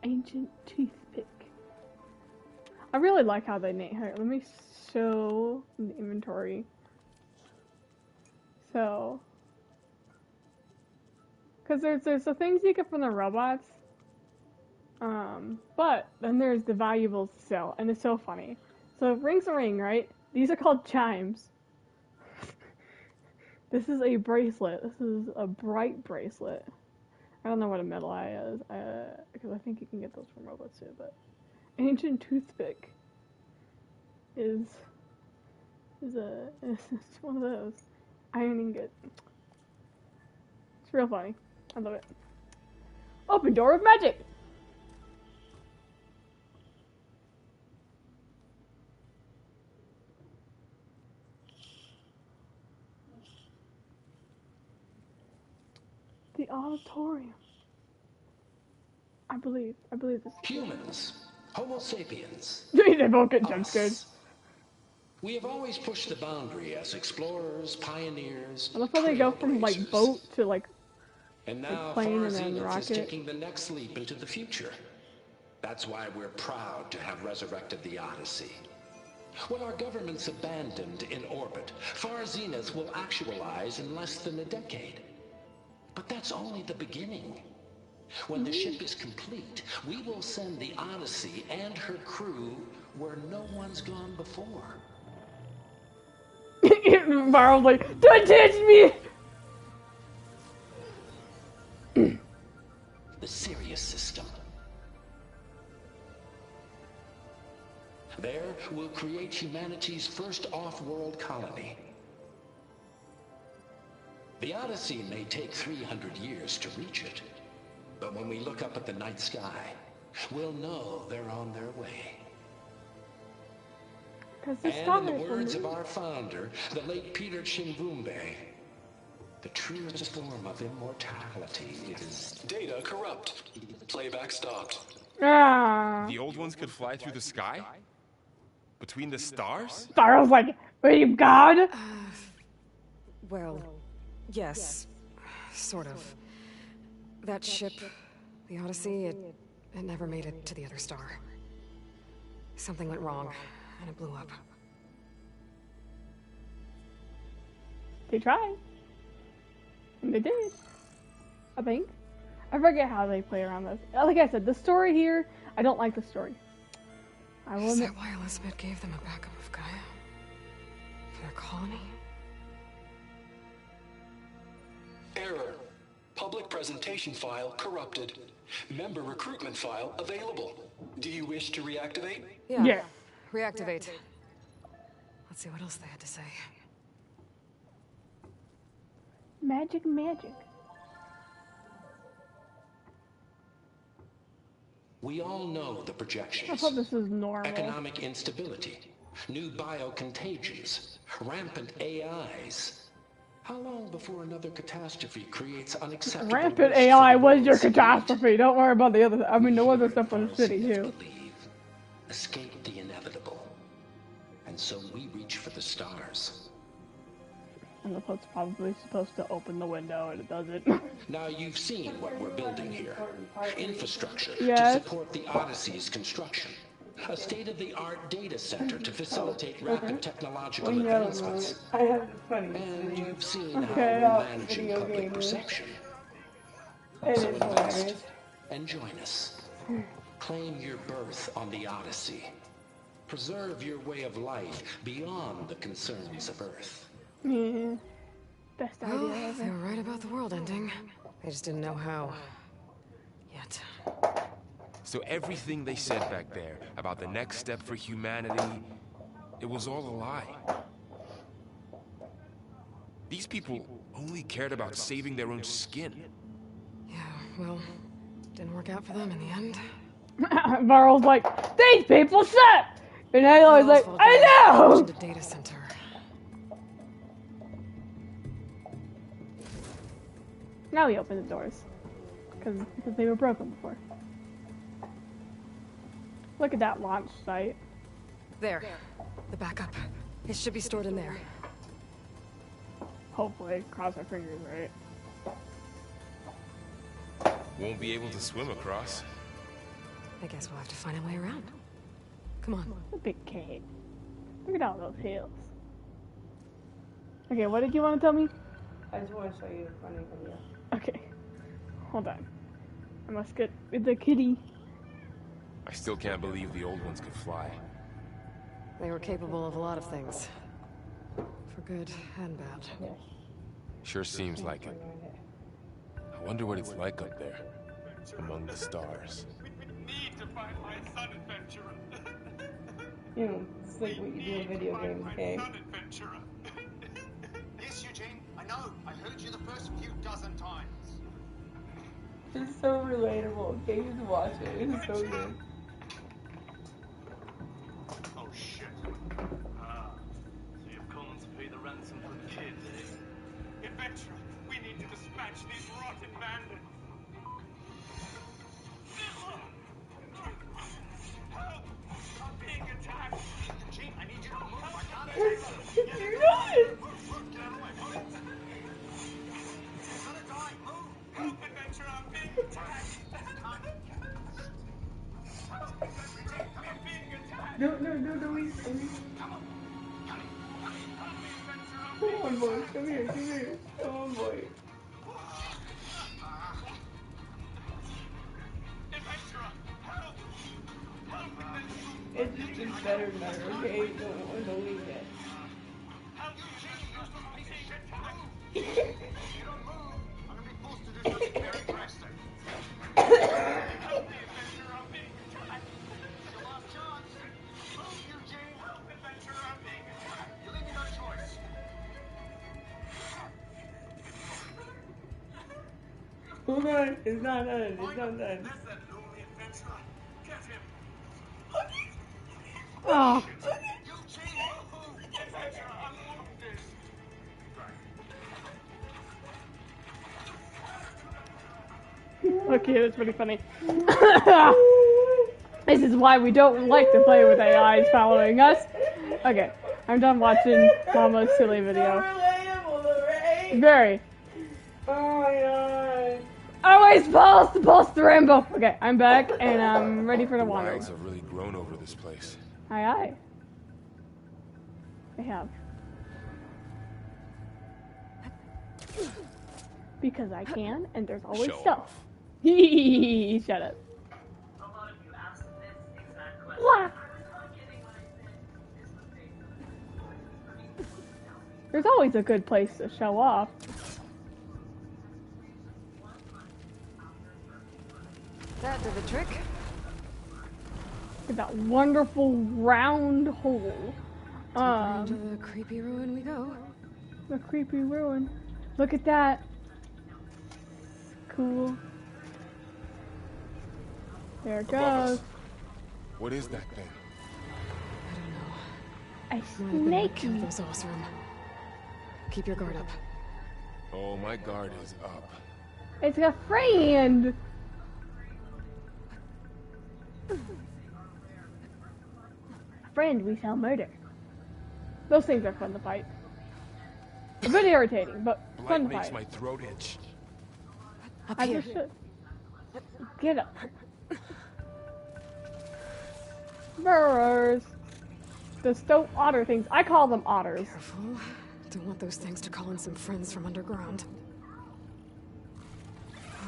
Ancient toothpick. I really like how they name her. Let me show the inventory. So, because there's the things you get from the robots, but then there's the valuables to sell, and it's so funny. So rings a ring, right? These are called chimes. This is a bracelet. This is a bright bracelet. I don't know what a metal eye is, because I think you can get those from robots too, but ancient toothpick is it's one of those. Iron ingot. It's real funny. I love it. Open door of magic! The auditorium. I believe this is Humans, Homo sapiens. they both get jump scared. We have always pushed the boundary as explorers, pioneers. I love how they go from like trailblazers. boat to like And now plane Far and then Zenith is rocket. taking the next leap into the future. That's why we're proud to have resurrected the Odyssey. When our government's abandoned in orbit, Far Zenith will actualize in less than a decade. But that's only the beginning. When the ship is complete, we will send the Odyssey and her crew where no one's gone before. Varl's like, don't touch me! The Sirius system. There, we'll create humanity's first off-world colony. The Odyssey may take 300 years to reach it, but when we look up at the night sky, we'll know they're on their way. The And in the words of our founder, the late Peter Chimbumbe, the truest form of immortality is Data corrupt. Playback stopped. The old ones could fly through the sky? Between the stars? Varl's like, are you God? Well, yes, sort of. That ship, the Odyssey, it never made it to the other star. Something went wrong, and it blew up. They tried. And they did. I think. I forget how they play around this. Like I said, the story here, I don't like the story. I will Is admit. that why Elizabeth gave them a backup of Gaia? For their colony? Error. Public presentation file corrupted. Member recruitment file available. Do you wish to reactivate? Yeah. Reactivate. Let's see what else they had to say. Magic. We all know the projections. I thought this was normal. Economic instability, new biocontagions, rampant AIs. How long before another catastrophe creates unacceptable Rampant risks AI for the was your world's catastrophe. Don't worry about the other. I mean, the other stuff was Heroes shitty yet too. believe, escape the inevitable, and so we reach for the stars. And the foot's probably supposed to open the window, and it doesn't. Now you've seen what we're building here. Infrastructure Yes. to support the Odyssey's construction. A state-of-the-art data center to facilitate rapid technological advancements. I have the funny. And you've seen Okay. how we're managing public perception. So invest and join us. Claim your berth on the Odyssey. Preserve your way of life beyond the concerns of Earth. Yeah. Best Well, idea they ever. were right about the world ending. They just didn't know how. Yet. So everything they said back there about the next step for humanity, it was all a lie. These people only cared about saving their own skin. Yeah, well, didn't work out for them in the end. Varl's like, these people suck! And Halo's like, Oswald I got know! the data center. Now we open the doors. Because they were broken before. Look at that launch site. There. The backup. It should be stored in there. Hopefully, cross our fingers, right? Won't be able to swim across. I guess we'll have to find a way around. Come on. A big cave. Look at all those hills. Okay, what did you want to tell me? I just want to show you a funny video. Okay. Hold on. I must get with the kitty. I still can't believe the old ones could fly. They were capable of a lot of things. For good and bad. Sure seems like it. I wonder what it's like up there, among the stars. We need to find my son, adventurer. You know, it's like what you do in video games, okay? Yes, Eugene, I know. I heard you the first few dozen times. It's so relatable, okay? You just watch it. It's so good. Oh, shit. So you've come to pay the ransom for the kids, eh? Adventurer, we need to dispatch these rotten bandits. Help! I'm being attacked. Eugene, I need you to move. I can't You know it! Get out of the way. Move. You're gonna die. Move. Help, adventurer, I'm being attacked. I'm being attacked. No, wait. Come on, boy. Come here. Come on, boy. Adventurer, help! Help, adventurer. It's just gets better and better, okay? Don't believe it. Help, Eugene, you're supposed to be attacked. If you don't move, I'm gonna be forced to do something very drastic. Help me, adventurer, I'm being attacked. It's your last chance. Move, Eugene. Help, adventurer, I'm being attacked. You leave me no choice. Hold on. It's not done. It's not done. That's that lonely adventurer. Get him. Oh. Eugene, move! Adventurer, I'm wounded. Okay, that's pretty funny. This is why we don't like to play with AIs following us. Okay, I'm done watching Mama's silly video. Relatable, right? Very. Oh my god. Always pulse the rainbow. Okay, I'm back and I'm ready for the The wander. wilds have really grown over this place. Aye. They have. Because I can, and there's always Show stuff. off. Shut up. What? There's always a good place to show off. That did the trick. Look at that wonderful round hole. Into the creepy ruin we go. The creepy ruin. Look at that. Cool. There it Above goes. us. What is that thing? A Might have been like snakey. those Osram. Keep your guard up. Oh, my guard is up. It's a friend. Friend we shall murder. Those things are fun to fight. A bit irritating, but Blight fun to makes fight. my throat itch. Up I here. just should. Get up. Burrowers. The stoat otter things. I call them otters. Careful. Don't want those things to call in some friends from underground.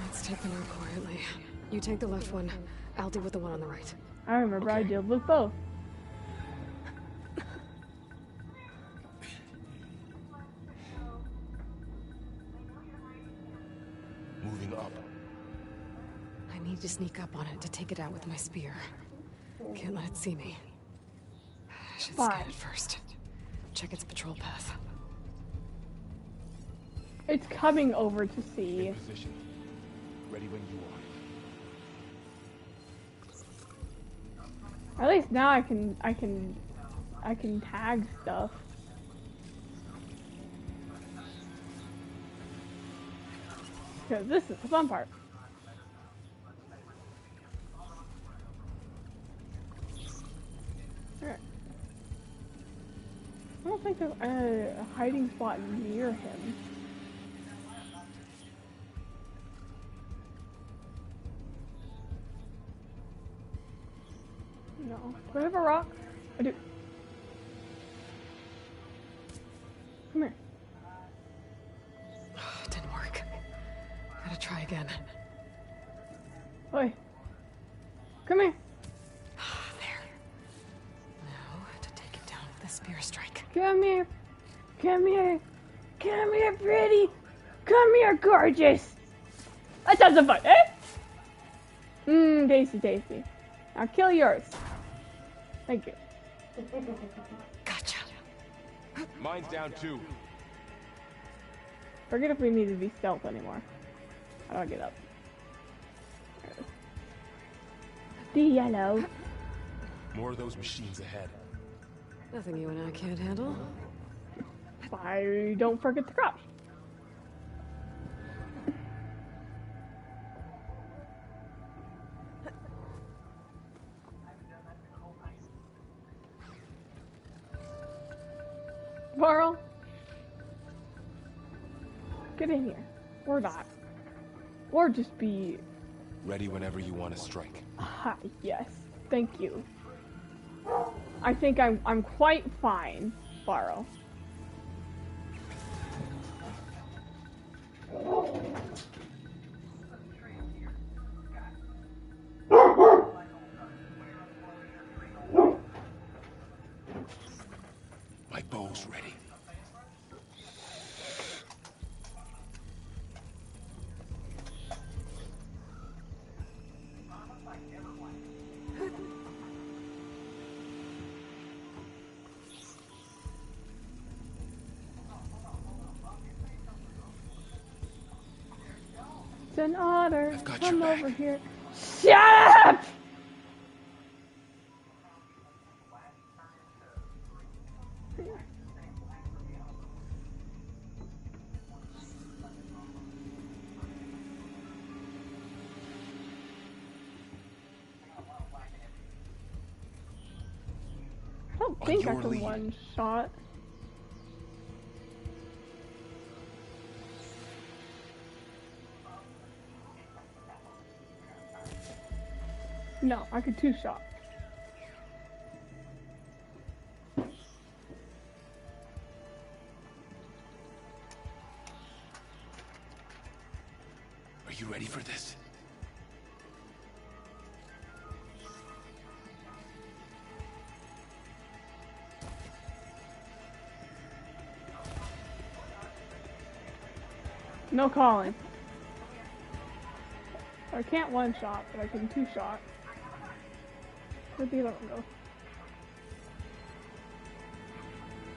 Let's take them out quietly. You take the left one. I'll deal with the one on the right. I remember I Okay. dealt with both. Moving up. I need to sneak up on it to take it out with my spear. Can't let it see me. I should Fine. scan it first. Check its patrol path. It's coming over to see. In position. Ready when you are. At least now I can tag stuff. Because this is the fun part. Alright. I don't think there's a hiding spot near him. No. Do I have a rock? I do. Come here. It didn't work. Gotta try again. Oi. Come here. There. Now to take it down with a spear strike. Come here. Come here. Come here, pretty. Come here, gorgeous. That doesn't fun, eh? Mmm, tasty, tasty. I'll kill yours. Thank you. Gotcha. Mine's down too. Forget if we need to be stealth anymore. How do I get up? There it is. The yellow. More of those machines ahead. Nothing you and I can't handle. I don't forget to crouch. Varl, get in here. Or not. Or just be... Ready whenever you want to strike. Hi, yes. Thank you. I think I'm quite fine, Varl. My bow's ready. It's an otter. I've got Come your over back. here. Shut up! I don't think I your can lead. one shot. No, I could two shot. Are you ready for this? No calling. I can't one shot, but I can two shot. Where'd the other one go?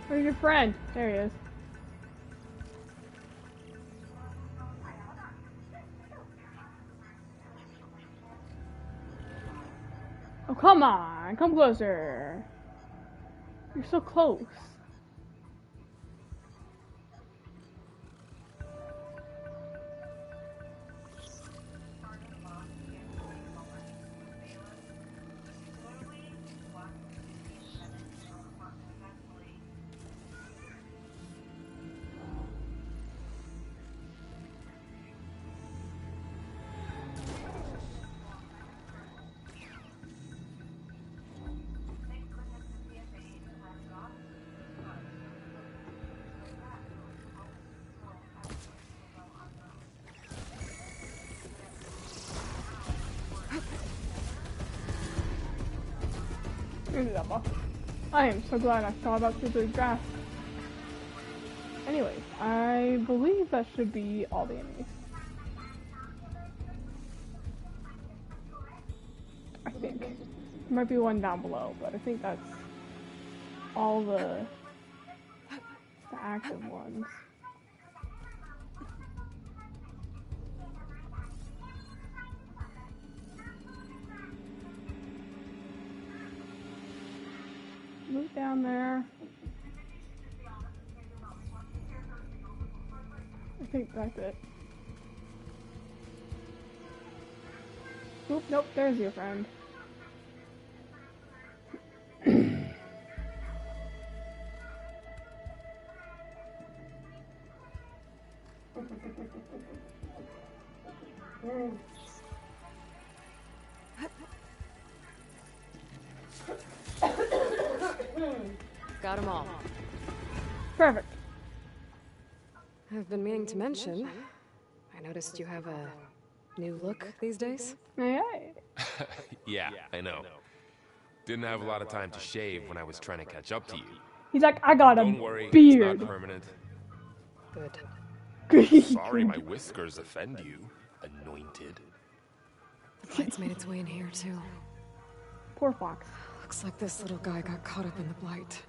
Where's your friend? There he is. come on, come closer. You're so close. I am so glad I saw that through the grass. Anyways, I believe that should be all the enemies. I think. There might be one down below, but I think that's all the active ones. Move down there. I think that's it. Oop, nope, there's your friend. Got them all. Perfect. I've been meaning to mention, I noticed you have a new look these days. Yeah. Yeah, I know. Didn't have a lot of time to shave when I was trying to catch up to you. He's like, I got a Don't worry, beard. it's not permanent. Good. Sorry my whiskers offend you, anointed. The blight's made its way in here too. Poor fox. Looks like this little guy got caught up in the blight.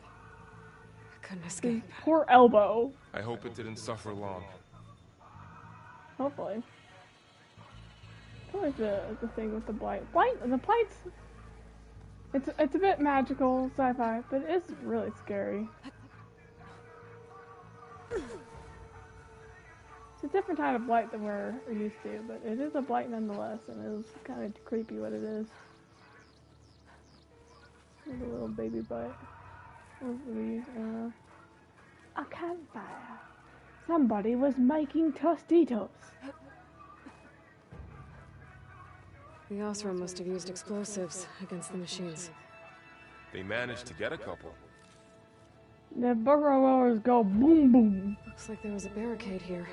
I couldn't escape. Poor elbow. I hope it didn't suffer long. Hopefully. I feel like the thing with the blight. The blight's... It's a bit magical, sci-fi, but it's really scary. It's a different kind of blight than we're used to, but it is a blight nonetheless, and it is kind of creepy what it is. There's a little baby blight. What are these? A campfire. Somebody was making Tostitos. The Osram must have used explosives against the machines. They managed to get a couple. The burrowers go boom boom. Looks like there was a barricade here.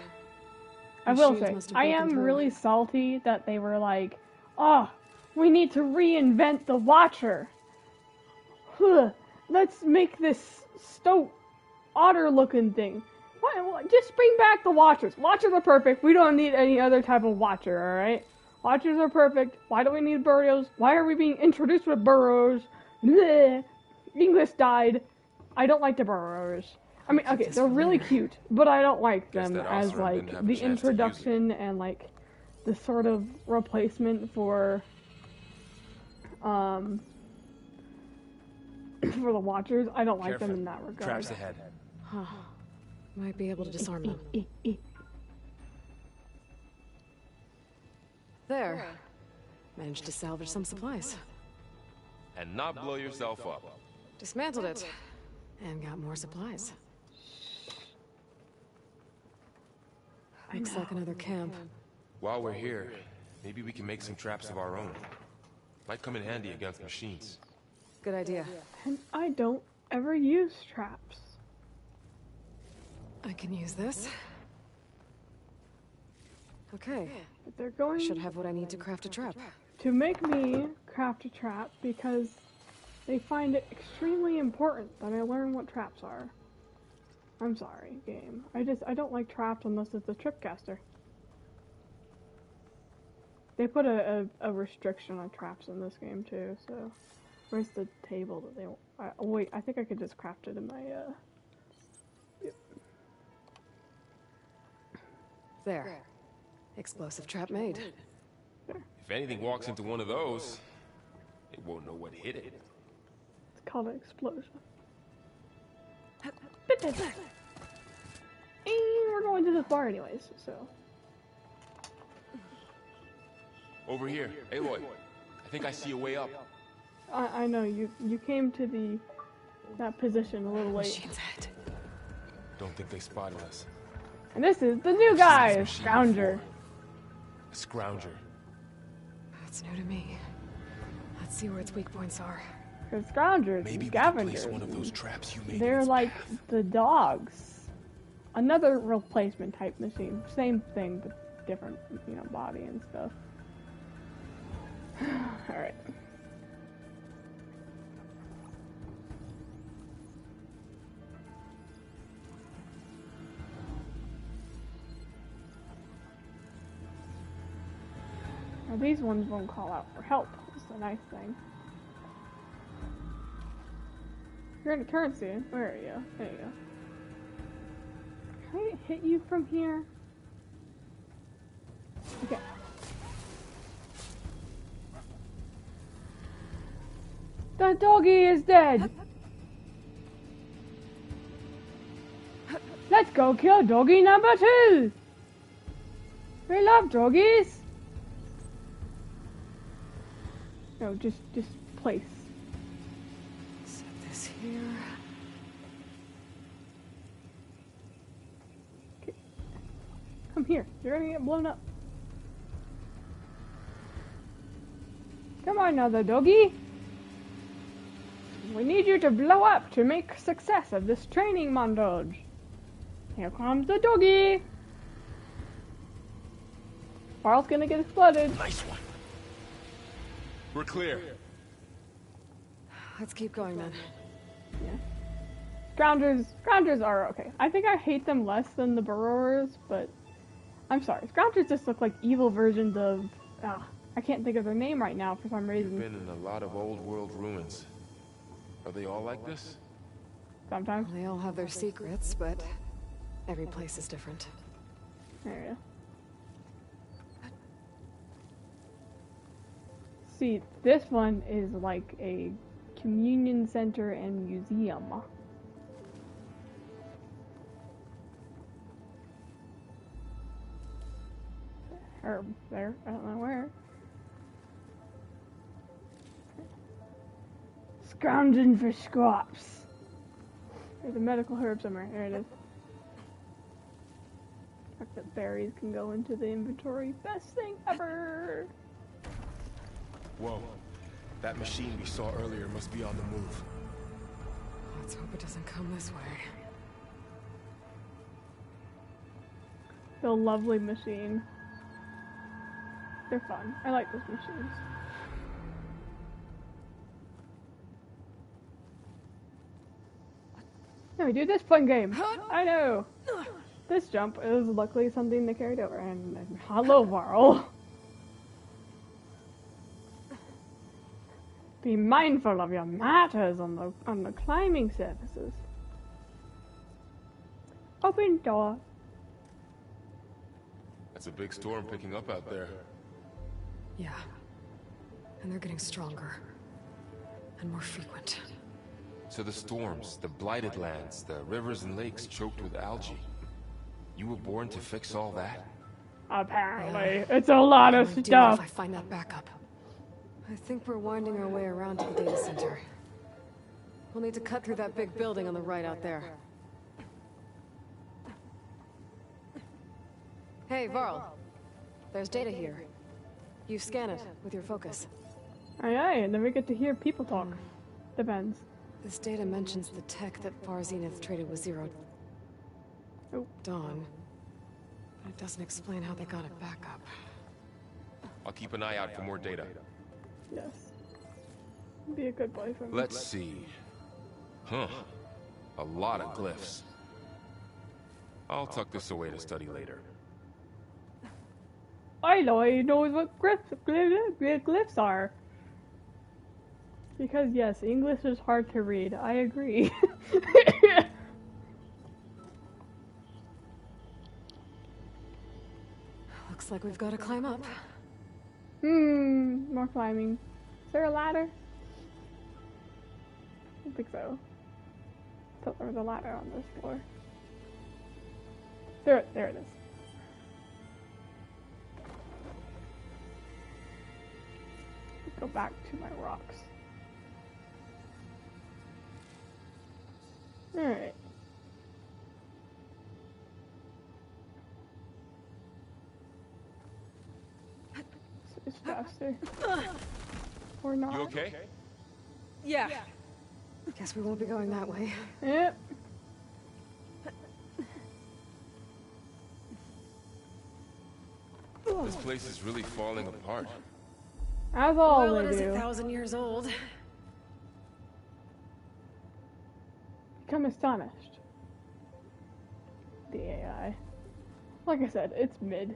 I will say, I am really salty that they were like, oh, we need to reinvent the Watcher. Huh, let's make this otter looking thing. What? Just bring back the Watchers. Watchers are perfect. We don't need any other type of Watcher, alright? Watchers are perfect. Why do we need burrows? Why are we being introduced with burrows? Bleh. English died. I don't like the burrows. I mean, okay, they're really cute, but I don't like them as, like, the introduction and, like, the sort of replacement for the Watchers. I don't like them in that regard. Traps ahead. Huh. Might be able to disarm them. There. Managed to salvage some supplies. And not blow yourself up. Dismantled it. And got more supplies. Looks like another camp. While we're here, maybe we can make some traps of our own. Might come in handy against machines. Good idea. And I don't ever use traps. I can use this. Okay. But they're going Should have what I need to craft a trap. to make me craft a trap because they find it extremely important that I learn what traps are. I'm sorry, game. I don't like traps unless it's a tripcaster. They put a restriction on traps in this game too, so... Where's the table that they... oh wait, I think I could just craft it in my, Yep. There. Explosive trap made. If anything walks into one of those, It won't know what hit it. It's called an explosion. We're going to this bar anyways, so. Over here, Aloy. I think I see a way up. I know you came to that position a little late. Machine's head. Don't think they spotted us. And this is the new guy, Scrounger. A Scrounger. That's new to me. Let's see where its weak points are. Because Scroungers and Scavengers, one of those traps you made they're like the dogs. Another replacement type machine. Same thing, but different, body and stuff. Alright. Now these ones won't call out for help. That's the nice thing. You're in a currency. Where are you? There you go. Can I hit you from here? Okay. The doggy is dead! Let's go kill doggy number 2! We love doggies! No, just place. Set this here. Okay. Come here. You're gonna get blown up. Come on now, the doggy. We need you to blow up to make success of this training montage. Here comes the doggy. Barl's gonna get exploded. Nice one. We're clear. Let's keep going then. Yeah. Scroungers are okay. I think I hate them less than the Burrowers, but I'm sorry. Scroungers just look like evil versions of. I can't think of their name right now for some reason. You've been in a lot of old world ruins. Are they all like this? Sometimes. They all have their secrets, but every place is different. There you go. See, this one is like a communion center and museum. Herb there, I don't know where. Scrounging for scraps. There's a medical herb somewhere. There it is. The fact that berries can go into the inventory. Best thing ever! Whoa. That machine we saw earlier must be on the move. Let's hope it doesn't come this way. The lovely machine. They're fun. I like those machines. Yeah, we do this fun game. I know. This jump is luckily something they carried over. And hello, Varl. Be mindful of your matters on the climbing surfaces. Open door. That's a big storm picking up out there. Yeah. And they're getting stronger. And more frequent. So the storms, the blighted lands, the rivers and lakes choked with algae. You were born to fix all that? Apparently. It's a lot of stuff. If I find that backup. I think we're winding our way around to the data center. We'll need to cut through that big building on the right out there. Hey, Varl. There's data here. You scan it with your focus. Aye, aye, and then we get to hear people talk. Depends. This data mentions the tech that Far Zenith traded with Zero Dawn. But it doesn't explain how they got it back up. I'll keep an eye out for more data. Yes. Be a good boyfriend. Let's see. Huh. A lot of glyphs. I'll tuck this away to study later. Aloy knows what glyphs are. Because yes, English is hard to read. I agree. Looks like we've got to climb up. More climbing. there a ladder? I don't think so. I thought there was a ladder on this floor. There it is. Let's go back to my rocks. Alright. It's faster. Or not. You okay? Yeah. Guess we won't be going that way. Yep. This place is really falling apart. As all Well, they it is do. 1,000 years old. Become astonished. The AI. Like I said, it's mid.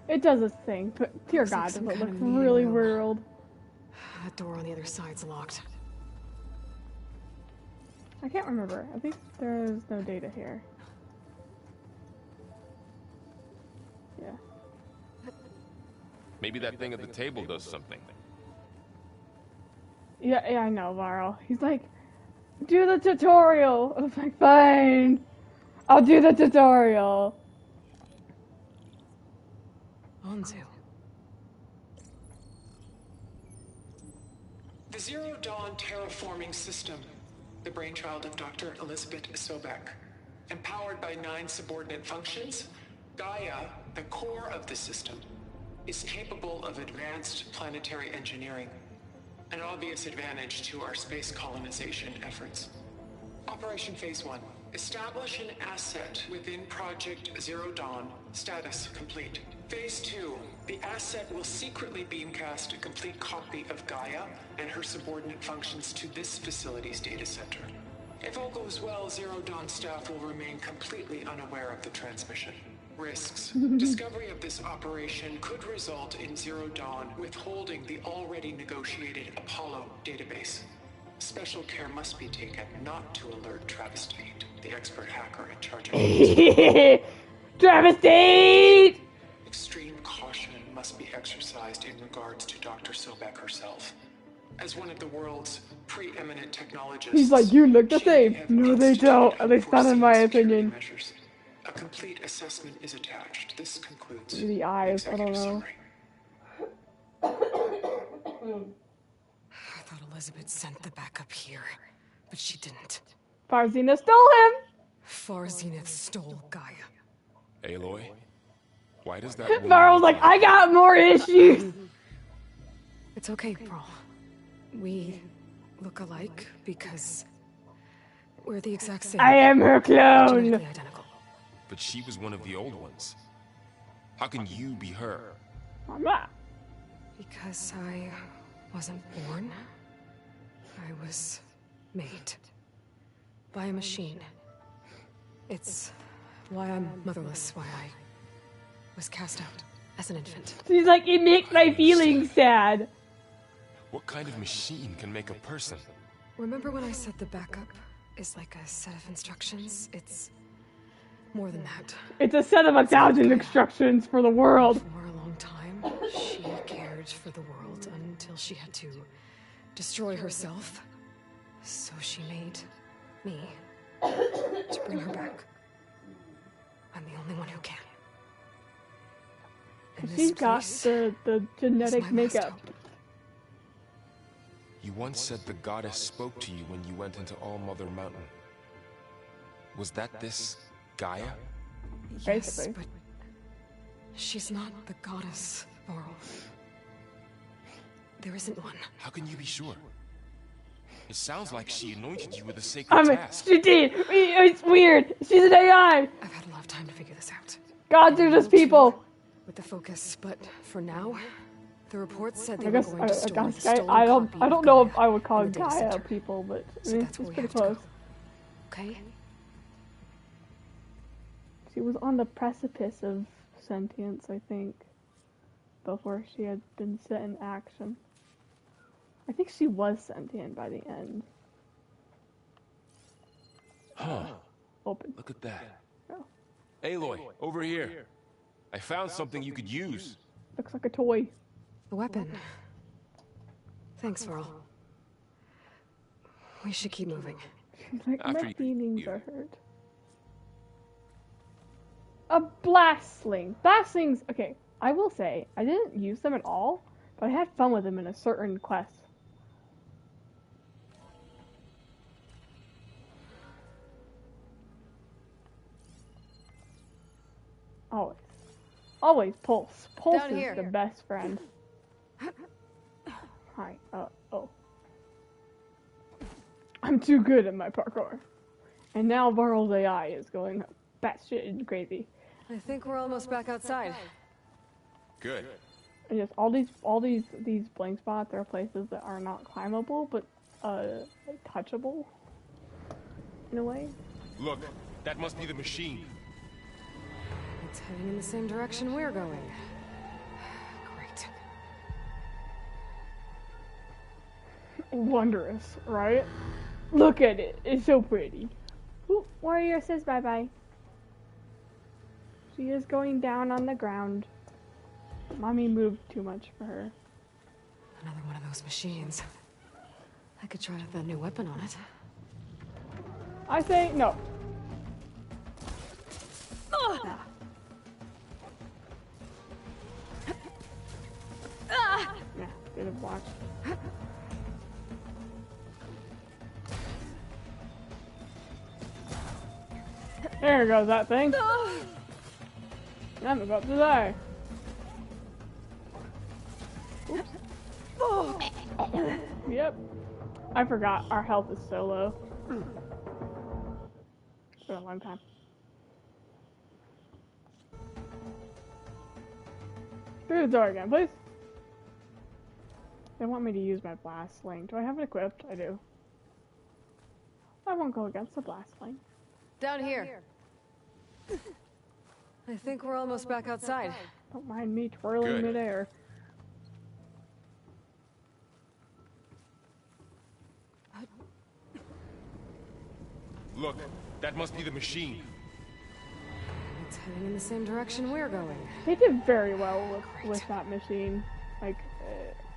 It does its thing, but dear Looks like God, some does it kind look of meeting really room. world. That door on the other side's locked. I can't remember. I think there's no data here. Yeah. Maybe that thing at the table does something. Yeah, I know, Varl. He's like, do the tutorial. I was like, fine. I'll do the tutorial. Anzu. The Zero Dawn terraforming system, the brainchild of Dr. Elizabeth Sobek. Empowered by 9 subordinate functions, Gaia, the core of the system, is capable of advanced planetary engineering, an obvious advantage to our space colonization efforts. Operation Phase 1. Establish an asset within Project Zero Dawn. Status complete. Phase 2. The asset will secretly beamcast a complete copy of Gaia and her subordinate functions to this facility's data center. If all goes well, Zero Dawn staff will remain completely unaware of the transmission. Risks. Discovery of this operation could result in Zero Dawn withholding the already negotiated Apollo database. Special care must be taken not to alert Travis Tate, the expert hacker in charge of Travis Tate! Extreme caution must be exercised in regards to Dr. Sobek herself. As one of the world's preeminent technologists, He's like, you look the she same. have No, they instituted don't. At least not in my unforeseen security opinion. measures. A complete assessment is attached. This concludes The eyes, I don't executive know. summary. I thought Elizabeth sent the backup here, but she didn't. Farzina stole him! Far Zenith stole Gaia. Aloy? Why does that woman Varl's look like, I got more issues! It's okay, Pearl. We look alike because we're the exact same. I am her clone! Genetically identical. But she was one of the old ones. How can you be her? I'm not. Because I wasn't born. I was made. By a machine. It's why I'm motherless, why I was cast out as an infant. She's like, it makes my feelings sad. What kind of machine can make a person? Remember when I said the backup is like a set of instructions? It's more than that. It's a set of 1,000 instructions for the world. For a long time, she cared for the world until she had to destroy herself. So she made me to bring her back. I'm the only one who can. And She's this got place the is genetic my last makeup. hope. You once said the goddess spoke to you when you went into All-Mother Mountain. Was that this Gaia? Yes, Basically. but she's not the goddess, Varl. There isn't one. How can you be sure? It sounds like she anointed you with a sacred task. She did. It's weird. She's an AI. I've had a lot of time to figure this out. Gods are just people. With the focus, but for now, the report said they I were guess going to store the I stolen don't copy of know if Gaia I would call in the data Gaia center. people, but I So mean, that's where it's we pretty have to go. close. Okay? She was on the precipice of sentience, I think, before she had been set in action. I think she was sentient by the end. Huh. Open. Look at that. Oh. Aloy, over here. I found something you could use. Looks like a toy. The weapon. Thanks, Varl. We should keep moving. Like, After my you- feelings are hurt. A blast sling. Blast slings, okay, I will say, I didn't use them at all, but I had fun with them in a certain quest. Always. Always Pulse. Pulse Down is here. the best friend. Hi. Oh. I'm too good at my parkour. And now Varl's AI is going batshit and crazy. I think we're almost back outside. Good. And just all these blank spots are places that are not climbable, but touchable in a way. Look, that must be the machine. It's heading in the same direction we're going. Great. Wondrous, right? Look at it. It's so pretty. Ooh, Warrior says bye-bye. She is going down on the ground. Mommy moved too much for her. Another one of those machines. I could try out that new weapon on it. I say no. Yeah, good of watch. There goes that thing. I'm about to die. Oops. Yep. I forgot our health is so low. It's been a long time. Through the door again, please. They want me to use my blast sling. Do I have it equipped? I do. I won't go against the blast sling. Down here. I think we're almost back outside. Don't mind me twirling midair. Look, that must be the machine. It's heading in the same direction we're going. They did very well with that machine, like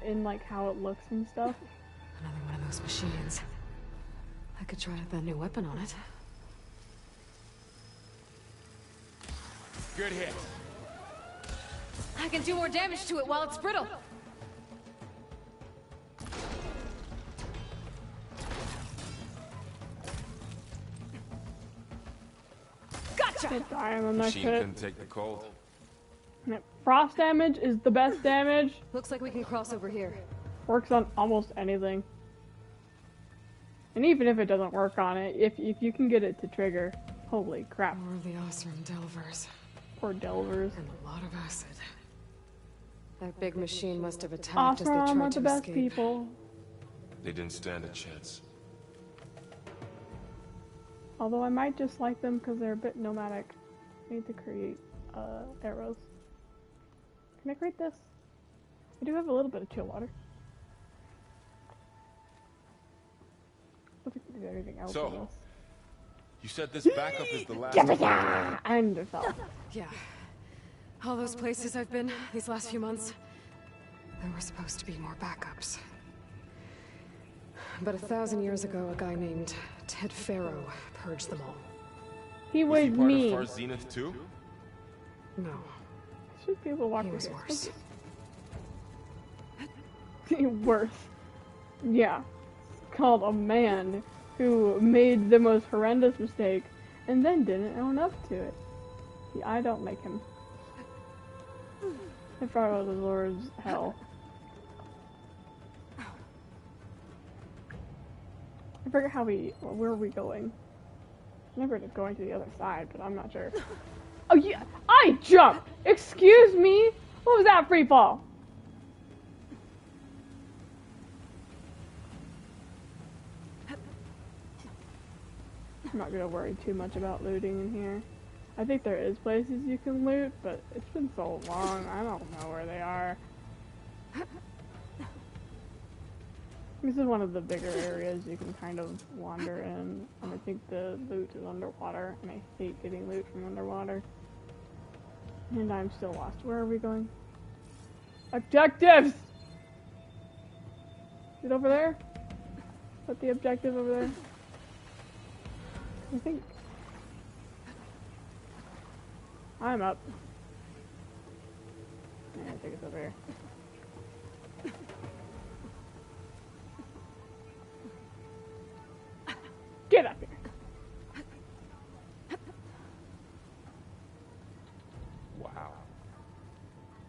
in like how it looks and stuff. Another one of those machines. I could try out that new weapon on it. Good hit. I can do more damage to it while it's brittle. Gotcha! Die on the next Machine hit. couldn't take the cold. Yep. Frost damage is the best damage. Looks like we can cross over here. Works on almost anything. And even if it doesn't work on it, if you can get it to trigger, holy crap. More of the Osram Delvers. Or Delvers. And a lot of acid. That big machine must have attacked as they Osram are tried the to best escape. people. They didn't stand a chance. Although I might just like them because they're a bit nomadic. I need to create arrows. Can I create this? I do have a little bit of chill water. I think we do anything else in this. You said this backup is the last. And it fell. Yeah. All those places I've been these last few months, there were supposed to be more backups. But 1,000 years ago, a guy named Ted Farrow purged them all. He was he part mean. of Far Zenith too? No. Should people walk He was here? worse. Worse. Yeah. It's called a man who made the most horrendous mistake and then didn't own up to it. See, I don't like him. If I was the Lord's hell. I forget where are we going? I remember going to the other side, but I'm not sure. Oh yeah, I jumped! Excuse me? What was that free fall? I'm not gonna worry too much about looting in here. I think there is places you can loot, but it's been so long, I don't know where they are. This is one of the bigger areas you can kind of wander in, and I think the loot is underwater, and I hate getting loot from underwater. And I'm still lost. Where are we going? Objectives! it over there? Is that the objective over there? I think I'm up. Yeah, I think it's over here. Get up here. Wow.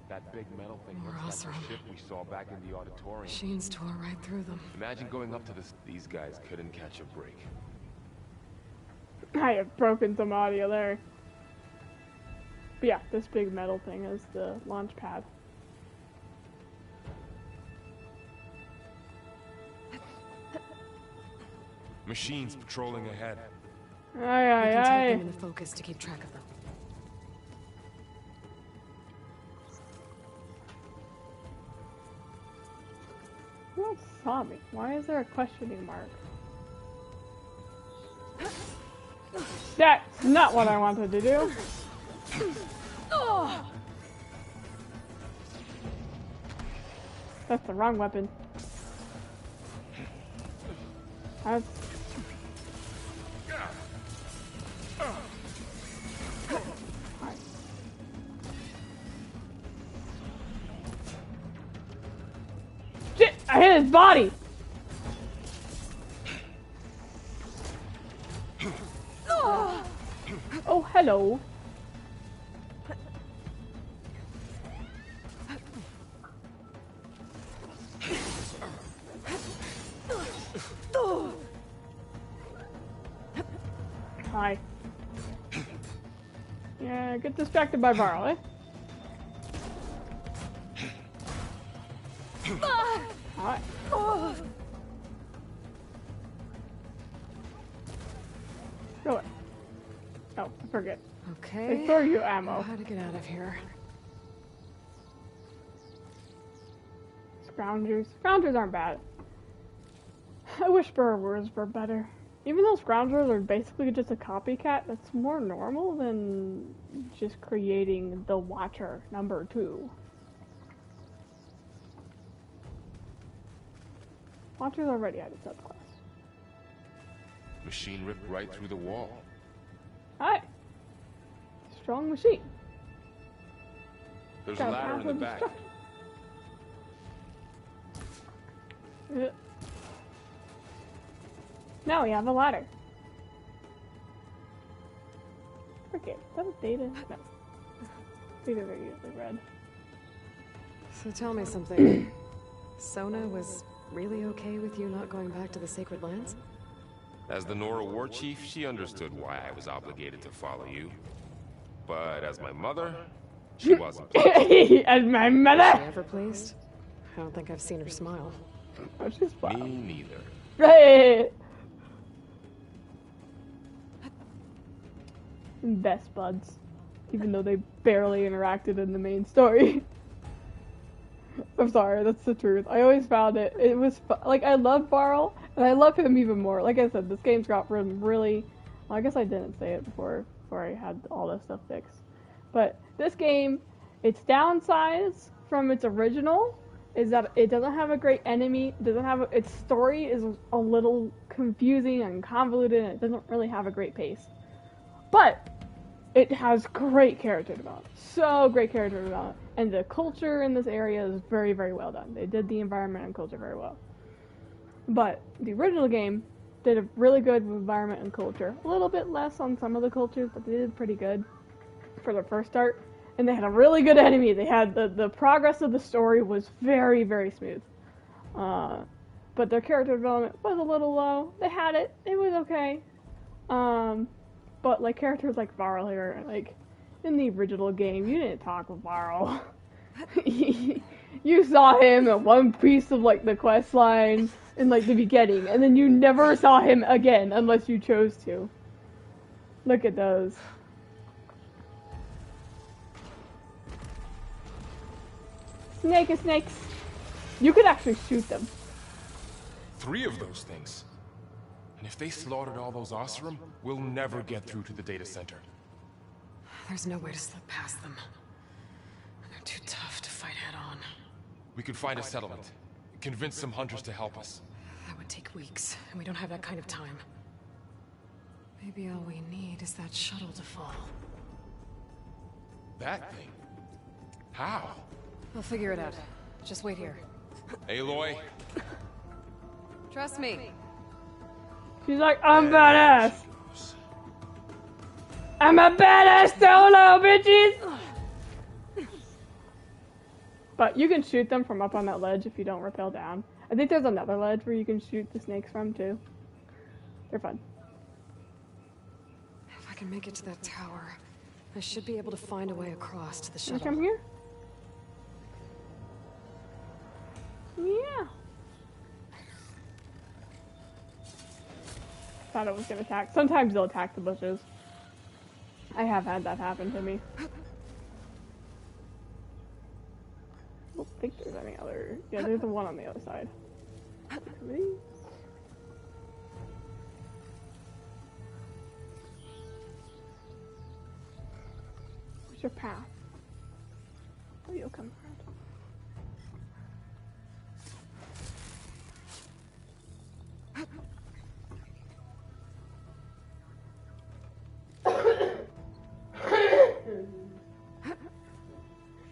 That big metal thing More looks like awesome. the ship we saw back in the auditorium. Machines tore right through them. Imagine going up to this. These guys couldn't catch a break. I have broken some audio there. But yeah, this big metal thing is the launch pad. Machines patrolling ahead. Aye, We aye, can tap aye. them in the focus to keep track of them. Who else saw me? Why is there a questioning mark? That's not what I wanted to do. That's the wrong weapon. That's... Shit! I hit his body! Oh, hello. Hi. Yeah, get distracted by Varl, eh? Hi. Go away. Oh, I forget. Okay. They throw you ammo. How to get out of here? Scroungers. Scroungers aren't bad. I wish burrowers were better. Even though scroungers are basically just a copycat, that's more normal than just creating the Watcher #2. Watcher's already had a subclass. Machine ripped right through the wall. Hi. Strong machine. There's Got a ladder in the back. destruction. Yeah. Now we have a ladder. Okay, is that a data? No. Data are usually red. So tell me something. Sona was really okay with you not going back to the Sacred Lands? As the Nora war chief, she understood why I was obligated to follow you. But as my mother, she wasn't. As my mother? Was she ever pleased? I don't think I've seen her smile. Oh, she's fine. Me neither. Right. Best buds. Even though they barely interacted in the main story. I'm sorry, that's the truth. I always found it was like, I love Varl, and I love him even more. Like I said, this game's got really, well, I guess I didn't say it before I had all this stuff fixed. But this game, its downside from its original is that it doesn't have a great enemy, its story is a little confusing and convoluted, and it doesn't really have a great pace. But it has great character development. So great character development. And the culture in this area is very, very well done. They did the environment and culture very well. But the original game did a really good environment and culture. A little bit less on some of the cultures, but they did pretty good for the first start. And they had a really good enemy. They had the progress of the story was very, very smooth. But their character development was a little low. They had it. It was okay. But like characters like Varl here, like in the original game, you didn't talk with Varl. You saw him at one piece of like the quest line in like the beginning, and then you never saw him again unless you chose to. Look at those. Snakes. You could actually shoot them. 3 of those things. And if they slaughtered all those Oseram, we'll never get through to the data center. There's no way to slip past them. They're too tough to fight head on. We could find a settlement. Convince some hunters to help us. That would take weeks, and we don't have that kind of time. Maybe all we need is that shuttle to fall. That thing? How? I'll figure it out. Just wait here. Aloy? Trust me. She's like, I'm badass. I'm a badass solo, bitches! But you can shoot them from up on that ledge if you don't rappel down. I think there's another ledge where you can shoot the snakes from, too. They're fun. If I can make it to that tower, I should be able to find a way across to the shuttle. Can I come here? Yeah. Thought it was gonna attack. Sometimes they'll attack the bushes. I have had that happen to me. I don't think there's any other... Yeah, there's the one on the other side. Really? Where's your path? Oh, you'll come around.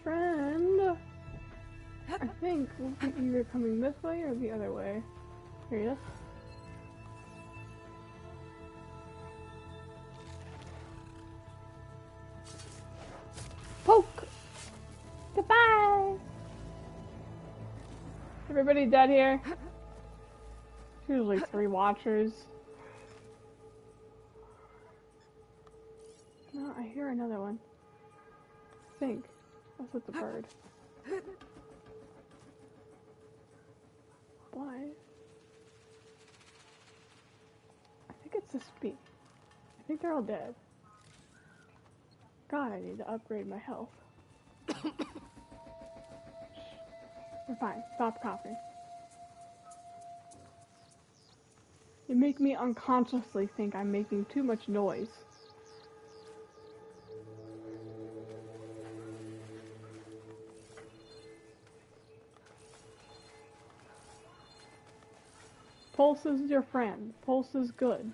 Friend, I think we'll be either coming this way or the other way. Here he is. Poke! Goodbye! Everybody dead here? Usually 3 watchers. No, I hear another one. I think. That's with the bird. Why? I think it's the speed. I think they're all dead. God, I need to upgrade my health. We're fine. Stop coughing. You make me unconsciously think I'm making too much noise. Pulse is your friend. Pulse is good.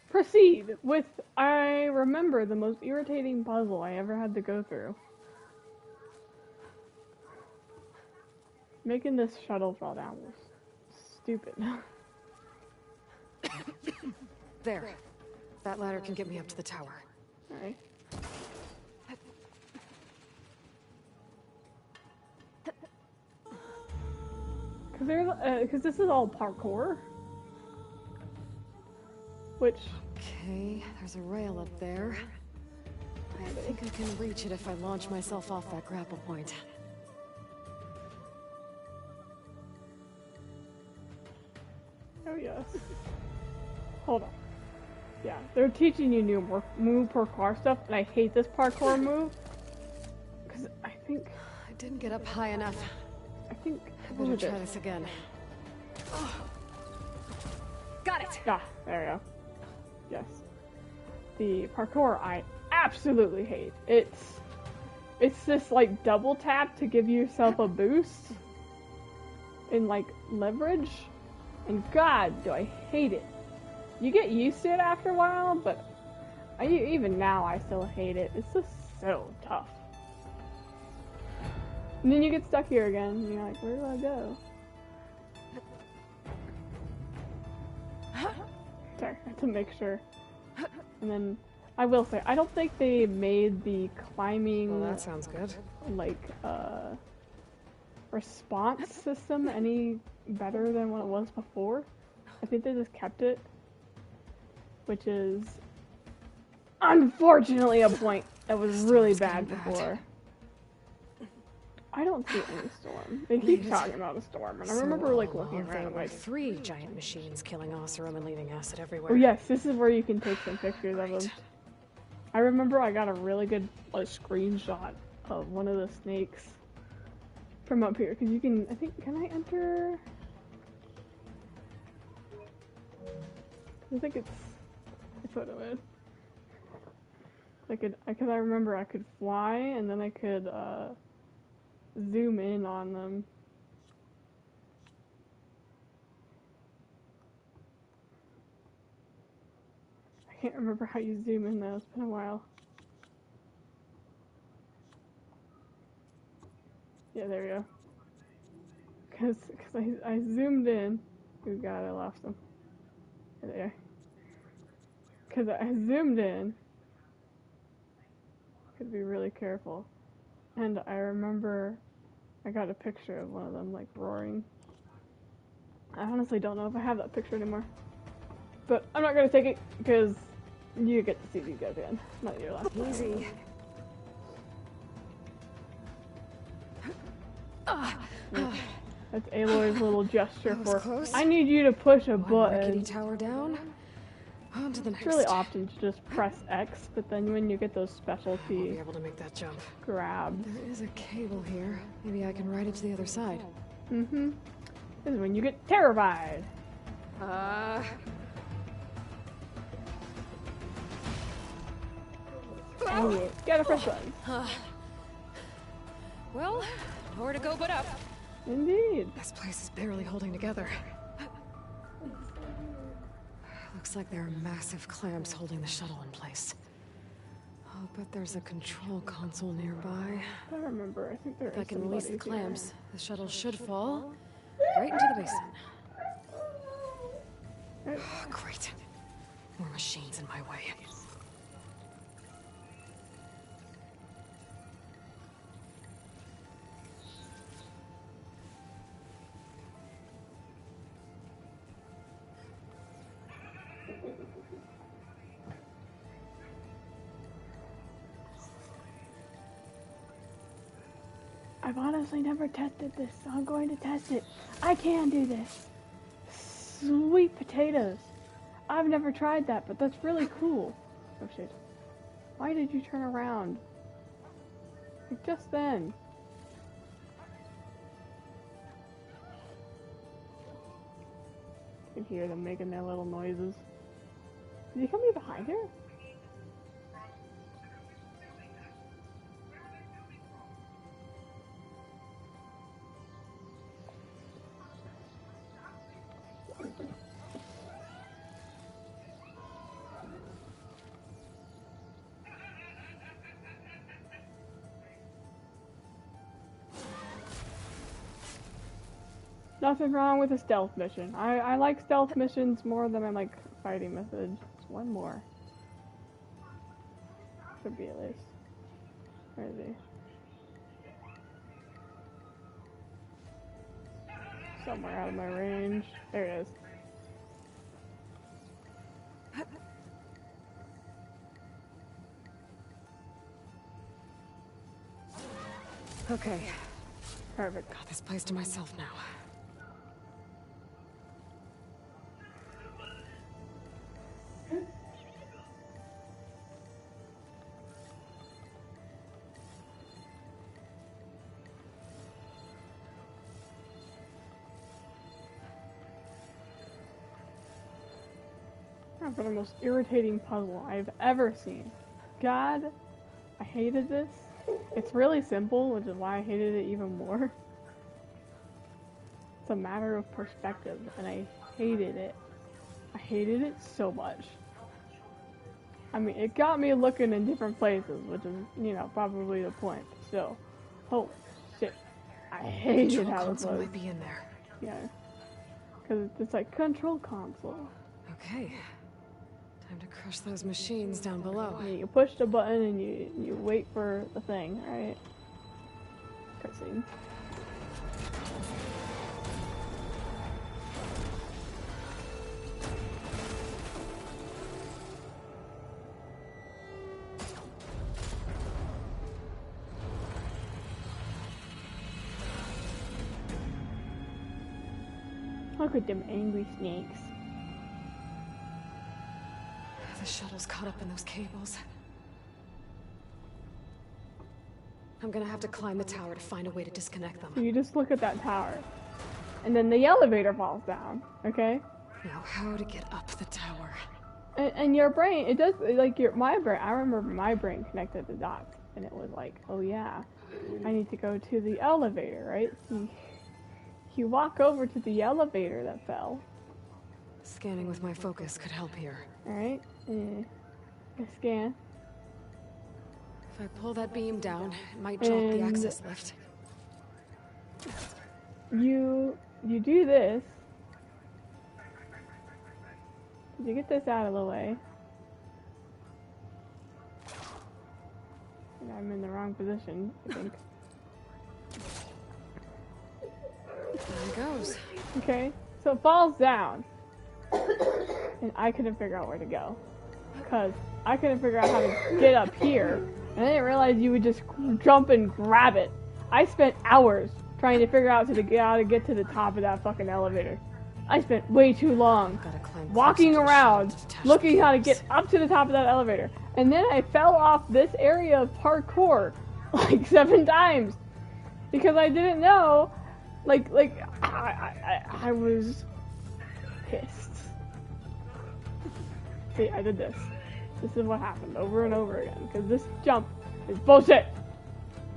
Proceed with, I remember, the most irritating puzzle I ever had to go through. Making this shuttle fall down was stupid. There. That ladder can get me up to the tower. Alright. Cause this is all parkour. Which... Okay, there's a rail up there. I think I can reach it if I launch myself off that grapple point. Oh yes. Hold on. Yeah, they're teaching you new move parkour stuff, and I hate this parkour move. Because I think... I didn't get up high enough. I think... I better try this again. Oh. Got it! Ah, there we go. Yes. The parkour I absolutely hate. It's this like double tap to give yourself a boost in like leverage, and God, do I hate it. You get used to it after a while, but even now I still hate it. It's just so tough. And then you get stuck here again, and you're like, where do I go? Sorry, I have to make sure. And then, I will say, I don't think they made the climbing... Well, that sounds good. Like, response system any better than what it was before. I think they just kept it. Which is, unfortunately, a point that was really bad before. I don't see any storm. They keep talking about a storm, and I remember like looking around like 3 giant machines killing Oseram and leaving acid everywhere. Oh yes, this is where you can take some pictures of them. I remember I got a really good screenshot of one of the snakes from up here, because you can, I think, can I enter? I think it's... I put them in. Because I remember I could fly, and then I could, zoom in on them. I can't remember how you zoom in though, it's been a while. Yeah, there we go. Because I zoomed in. Oh god, I lost them. There they are. Because I zoomed in. Could be really careful. And I remember I got a picture of one of them like roaring. I honestly don't know if I have that picture anymore. But I'm not gonna take it because you get to see these guys again. Not your last time. Easy. That's Aloy's little gesture for close. I need you to push a One button. rickety tower down. On to the next. It's really often to just press X, but then when you get those I'll specialty be able to make that jump. grabs. There is a cable here. Maybe I can ride it to the other side. Mm-hmm. This is when you get terrified. Oh, And you gotta press buttons. well, nowhere to go but up. Indeed. This place is barely holding together. Looks like there are massive clamps holding the shuttle in place. I'll bet there's a control console nearby. I remember, I think there If I is can release the somebody here. clamps, the shuttle should fall right into the basin. Oh, great. More machines in my way. I've honestly never tested this, so I'm going to test it. I can do this. Sweet potatoes. I've never tried that, but that's really cool. Oh shit. Why did you turn around? Like just then. You can hear them making their little noises. Did he come in behind her? Nothing wrong with a stealth mission. I like stealth missions more than I like fighting methods. It's one more. Should be at least. Where is he? Somewhere out of my range. There it is. Okay. Perfect. Got this place to myself now. For the most irritating puzzle I've ever seen. God, I hated this. It's really simple, which is why I hated it even more. It's a matter of perspective, and I hated it. I hated it so much. I mean, it got me looking in different places, which is, you know, probably the point. So, holy shit. I hated how it was. Might be in there. Yeah. Because it's like control console. Okay. Time to crush those machines down below. Yeah, you push the button and you wait for the thing, right? Cutscene. Look at them angry snakes. The shuttle's caught up in those cables. I'm gonna have to climb the tower to find a way to disconnect them. So you just look at that tower. And then the elevator falls down, okay? Now, how to get up the tower? And your brain, it does, like, my brain, I remember my brain connected the dots, and it was like, oh yeah, I need to go to the elevator, right? You walk over to the elevator that fell. Scanning with my focus could help here. Alright, scan. If I pull that beam down, it might jolt the access lift. You do this. Did you get this out of the way? I'm in the wrong position, I think. There it goes. Okay, so it falls down. And I couldn't figure out where to go. Because I couldn't figure out how to get up here. And I didn't realize you would just jump and grab it. I spent hours trying to figure out how to get to the top of that fucking elevator. I spent way too long walking around, looking how to get up to the top of that elevator. And then I fell off this area of parkour like 7 times. Because I didn't know, I was pissed. See, I did this. This is what happened over and over again. Because this jump is bullshit.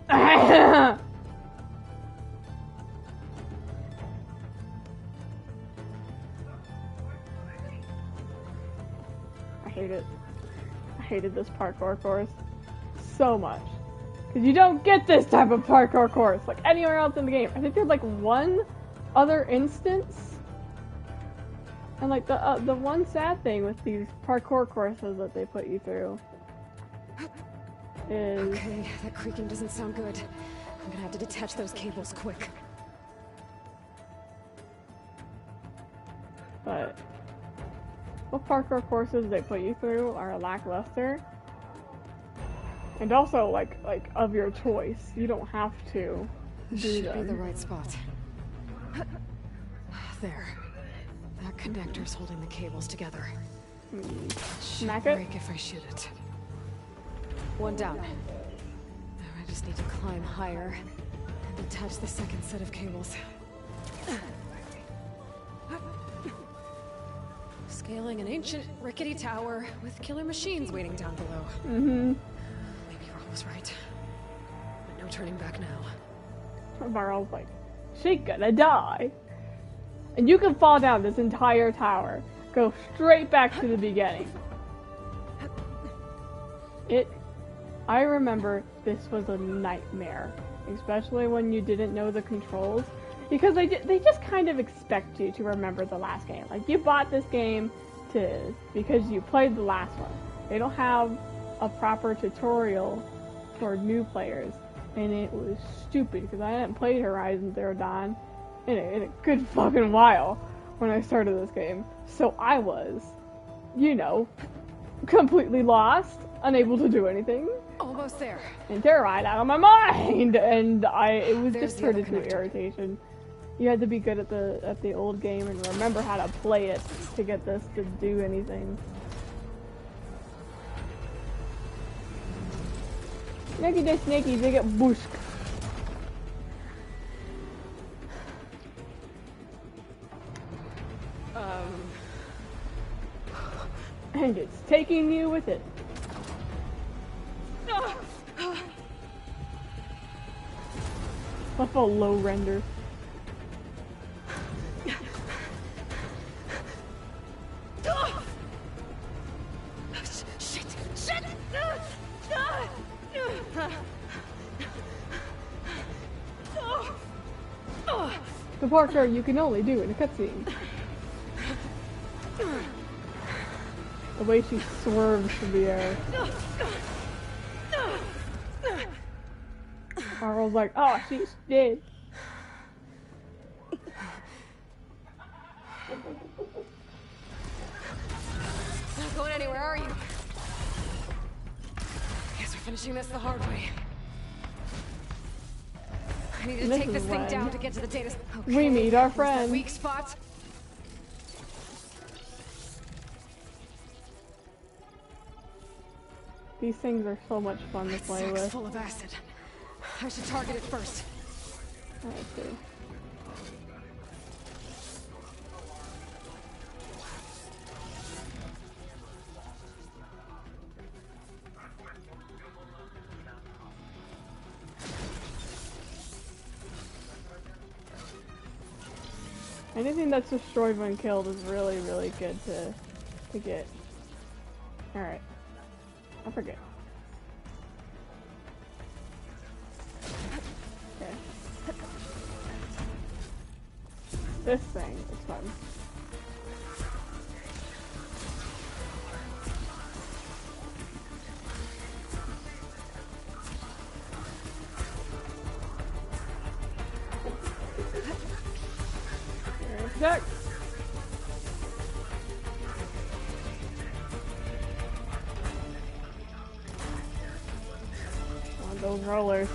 I hate it. I hated this parkour course so much. Because you don't get this type of parkour course like anywhere else in the game. I think there's like one other instance. And like the one sad thing with these parkour courses that they put you through is... Okay, that creaking doesn't sound good. I'm gonna have to detach those cables quick. But what parkour courses they put you through are lackluster. And also like of your choice. You don't have to do them. Should be the right spot. There. That connector's holding the cables together. Smack Should it. break if I shoot it. One down. Now I just need to climb higher and attach the second set of cables. Scaling an ancient, rickety tower with killer machines waiting down below. Mm-hmm. Maybe Rob was right. But no turning back now. Varl's like, she gonna die. And you can fall down this entire tower. Go straight back to the beginning. I remember this was a nightmare. Especially when you didn't know the controls. Because they just kind of expect you to remember the last game. Like, you bought this game because you played the last one. They don't have a proper tutorial for new players. And it was stupid because I hadn't played Horizon Zero Dawn in a good fucking while when I started this game. So I was, completely lost, unable to do anything. Almost there. And terrified out of my mind. And it was just turned into irritation. You had to be good at the old game and remember how to play it to get this to do anything. Snaky, they get bushk. And it's taking you with it. That's a low render. Shit! The parkour you can only do in a cutscene. The way she swerves through the air. Carl's like, oh, she's dead. Not going anywhere, are you? Guess we're finishing this the hard way. I need to take this thing down to get to the data. Okay. We meet our friend. Weak spot. These things are so much fun to play with. Full of acid. I should target it first. I see. Anything that's destroyed when killed is really, really good to get. Alright. I forget. Okay. This thing is fun. Check. On those rollers.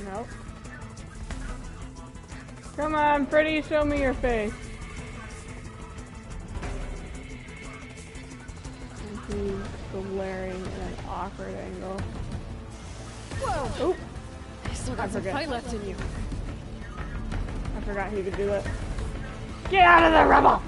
Nope. Come on, Freddy, show me your face. And he's glaring in an awkward angle. Whoa! Oop. You still got some fight left in you. I forgot he could do that. Get out of there, rebel!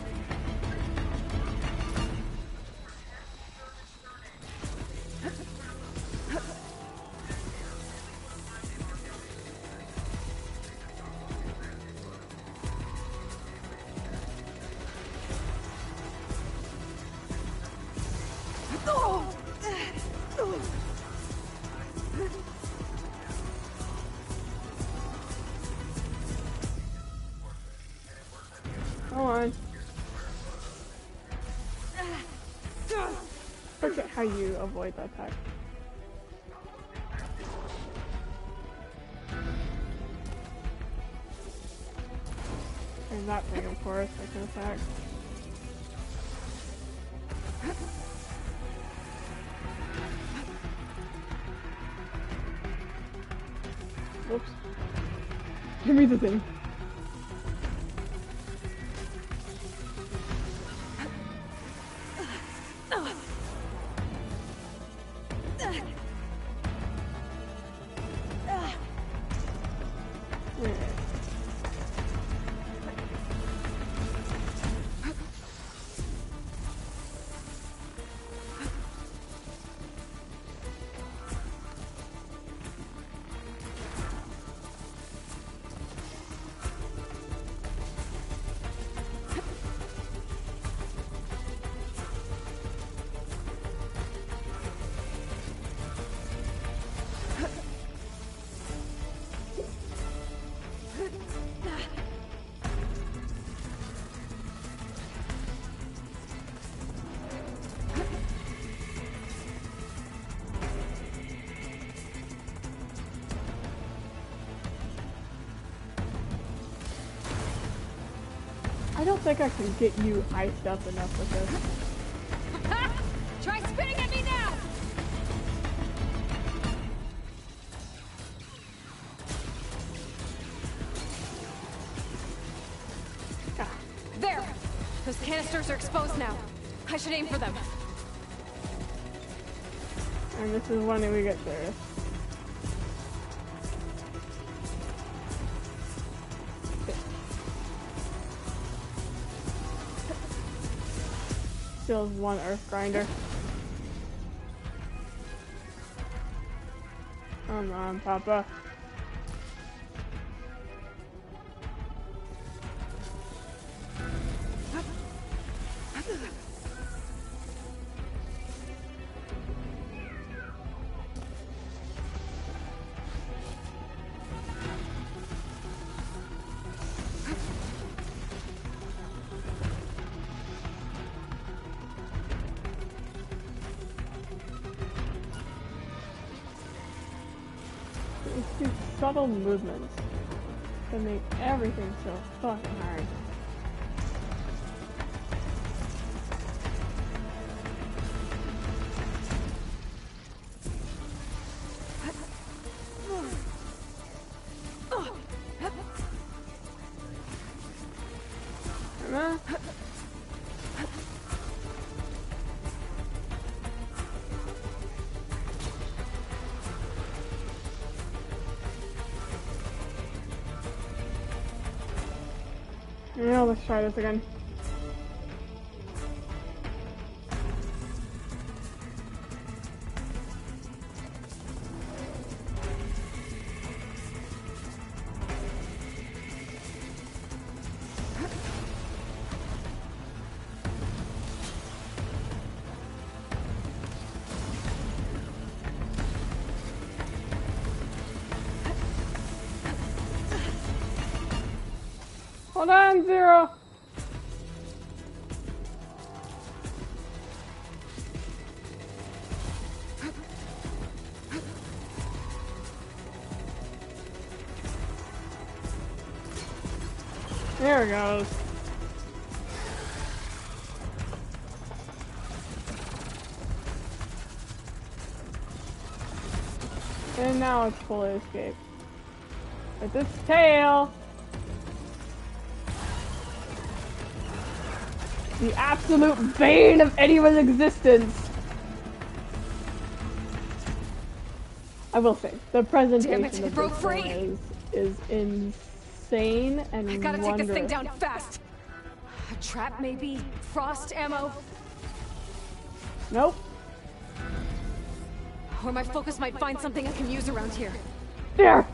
Come on. Forget how you avoid that attack. And that thing, of course, I can attack. Whoops. Give me the thing. I don't think I can get you iced up enough with this. Try spitting at me now! There! Those canisters are exposed now. I should aim for them. And this is when we get serious. Still has one earth grinder. Come on, Papa. It's these subtle movements that make everything so fucking hard. Yeah, let's try this again. Hold on, Zero. There it goes. And now it's fully escaped. With its tail. The absolute bane of anyone's existence. I will say, the presentation of this thing is insane and I gotta wondrous. take this thing down fast. A trap, maybe? Frost ammo? Nope. Or my focus might find something I can use around here. There!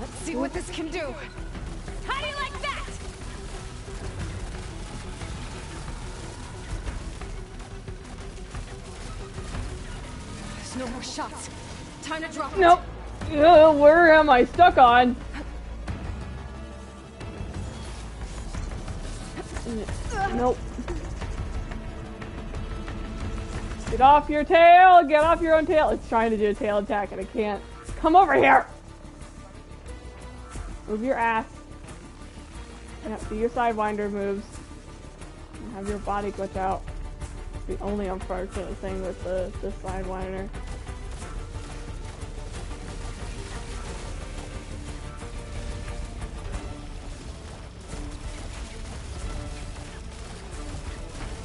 Let's see what this can do. How do you like that? There's no more shots. Time to drop it. Nope. Where am I stuck on? Nope. Get off your tail! Get off your own tail! It's trying to do a tail attack and I can't. Come over here! Move your ass. Yep, do your sidewinder moves. And have your body glitch out. The only unfortunate thing with the sidewinder.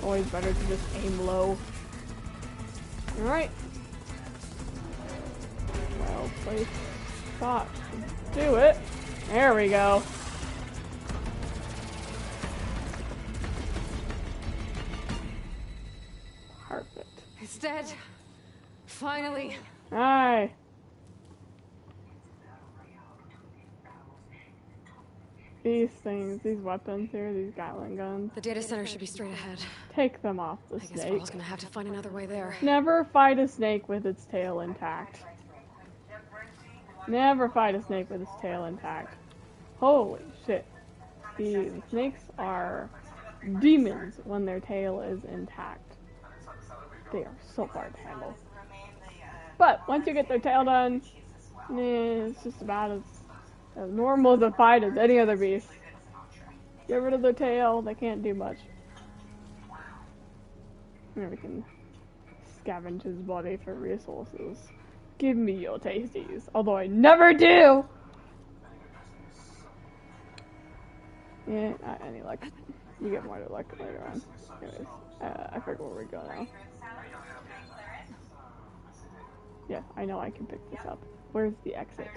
Always better to just aim low. Alright. Well placed shot. Do it. There we go. Perfect. It's dead. Finally. Aye. These things, these weapons here, these Gatling guns. The data center should be straight ahead. Take them off the I guess snake. we're always gonna have to find another way there. Never fight a snake with its tail intact. Never fight a snake with its tail intact. Holy shit. These snakes are demons when their tail is intact. They are so hard to handle. But once you get their tail done, it's just about as normal as a fight as any other beast. Get rid of their tail, they can't do much. And we can scavenge his body for resources. Give me your tasties, although I never do! Yeah, any luck. You get more luck later on. Anyways, I forget where we go now. Yeah, I know I can pick this up. Where's the exit?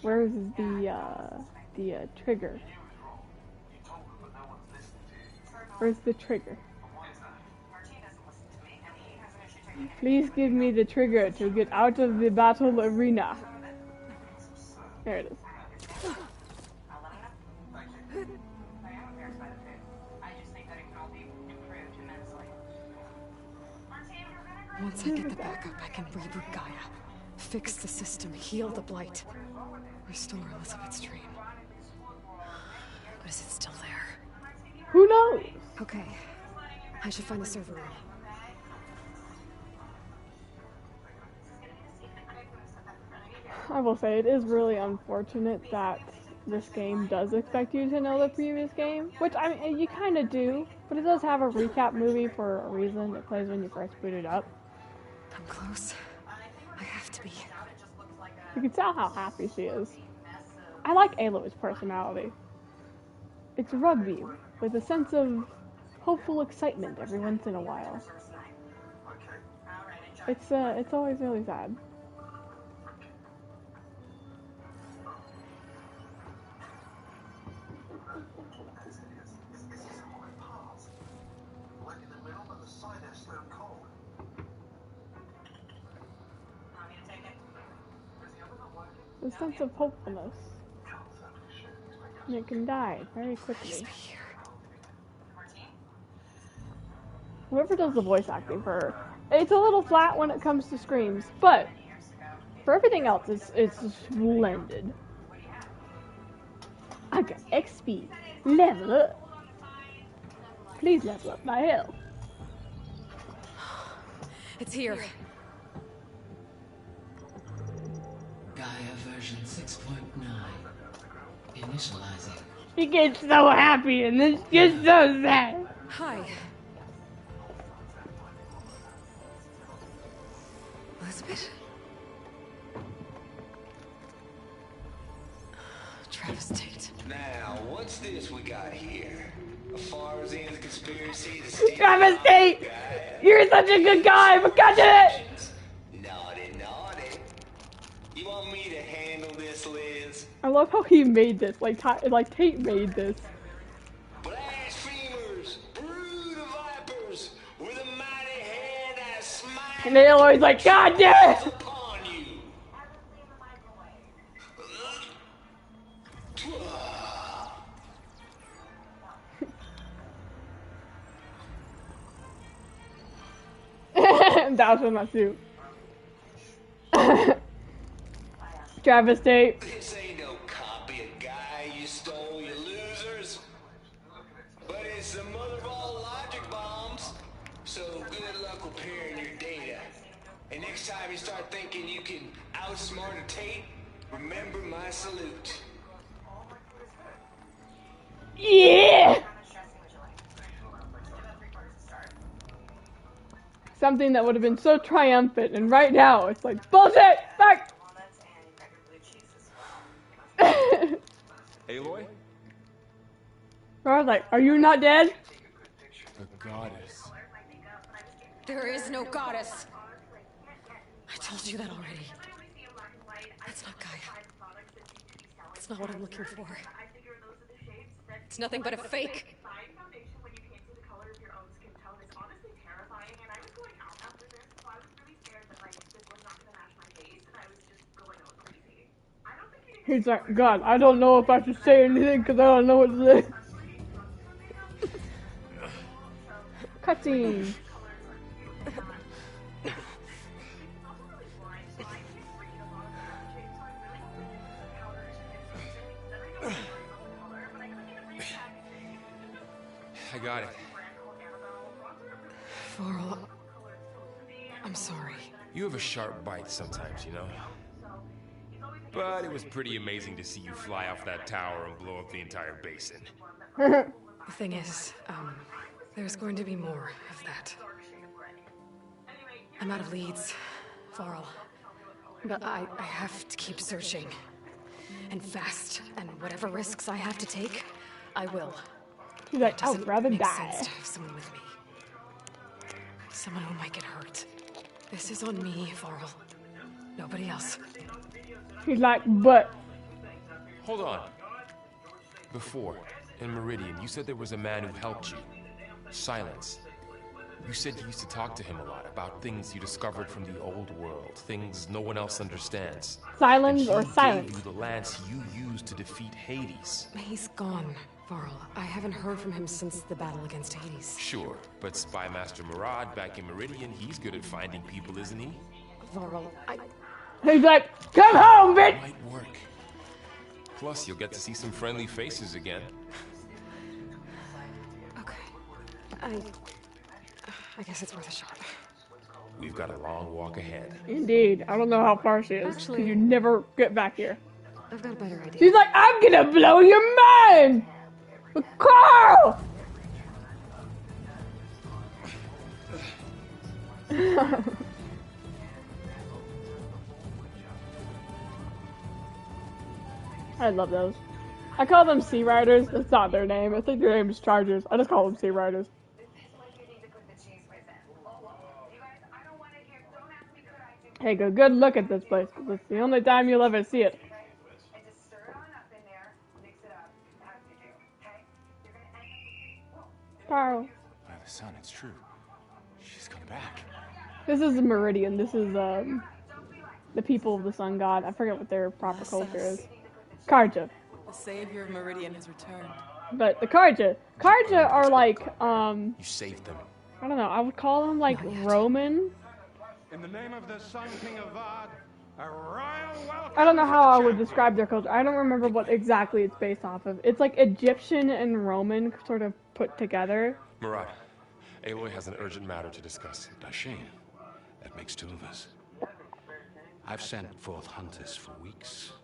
Where's the trigger? Where's the trigger? Please give me the trigger to get out of the battle arena. There it is. Once I get the backup, I can reboot Gaia. Fix the system, heal the blight. Restore Elizabeth's dream. But is it still there? Who knows? Okay. I should find the server room. I will say, it is really unfortunate that this game does expect you to know the previous game. Which, I mean, you kind of do. But it does have a recap movie for a reason. It plays when you first boot it up. I'm close. I have to be. You can tell how happy she is. I like Aloy's personality. It's rugby, with a sense of hopeful excitement every once in a while. It's always really sad. A sense of hopefulness. And it can die very quickly. Whoever does the voice acting for her, it's a little flat when it comes to screams, but for everything else, it's splendid. I got XP. Level up. Please level up my health. It's here. Gaia version 6.9. Initializing. He gets so happy and then gets so sad. Hi. Elizabeth? Travestate. Now, what's this we got here? A Farsian conspiracy to steal Travestate! You're such a good guy, but God damn it! Naughty, naughty. You want me to handle this, Liz? I love how he made this, like Tate made this. Blasphemers, brood of vipers, with a mighty hand I smite. And they always like, God damn it! Upon you. That was my suit. Travestate. This ain't no copy of Guy you stole, you losers. But it's the mother of all logic bombs. So good luck repairing your data. And next time you start thinking you can outsmart a Tate, remember my salute. Yeah! Something that would have been so triumphant, and right now it's like, bullshit! Fuck! Aloy? I was like, are you not dead? The goddess. There is no goddess. I told you that already. That's not Gaia. It's not what I'm looking for. It's nothing but a fake. He's like, God, I don't know if I should say anything because I don't know what to say. Cutscene. I got it. Varl, I'm sorry. You have a sharp bite sometimes, you know? But it was pretty amazing to see you fly off that tower and blow up the entire basin. The thing is, there's going to be more of that. I'm out of leads, Varl. But I have to keep searching. And fast. And whatever risks I have to take, I will. He's like, I would rather make die. sense to have someone with me. Someone who might get hurt. This is on me, Varl. Nobody else. He's like, but. Hold on. Before, in Meridian, you said there was a man who helped you. Silence. You said you used to talk to him a lot about things you discovered from the old world, things no one else understands. Silence or silence? He gave you the lance you used to defeat Hades. He's gone, Varl. I haven't heard from him since the battle against Hades. Sure, but Spymaster Murad back in Meridian, he's good at finding people, isn't he? Varl, He's like, come home, bitch! It might work. Plus, you'll get to see some friendly faces again. Okay. I guess it's worth a shot. We've got a long walk ahead. Indeed. I don't know how far she is. Actually, because you never get back here. I've got a better idea. She's like, I'm gonna blow your mind! But Carl! I love those. I call them Sea Riders. That's not their name. I think their name is Chargers. I just call them Sea Riders. Hey, good look at this place. It's the only time you'll ever see it. Carl. By the sun, it's true. She's coming back. This is Meridian. This is the people of the sun god. I forget what their proper culture is. Karja. The savior of Meridian has returned. But the Karja are like You saved them. I don't know, I would call him like Roman. In the name of the Sun King of Vard, a royal welcome. I don't know how I would describe their culture. I don't remember what exactly it's based off of. It's like Egyptian and Roman sort of put together. Murad, Aloy has an urgent matter to discuss. Dashane, that makes two of us. I've sent forth hunters for weeks.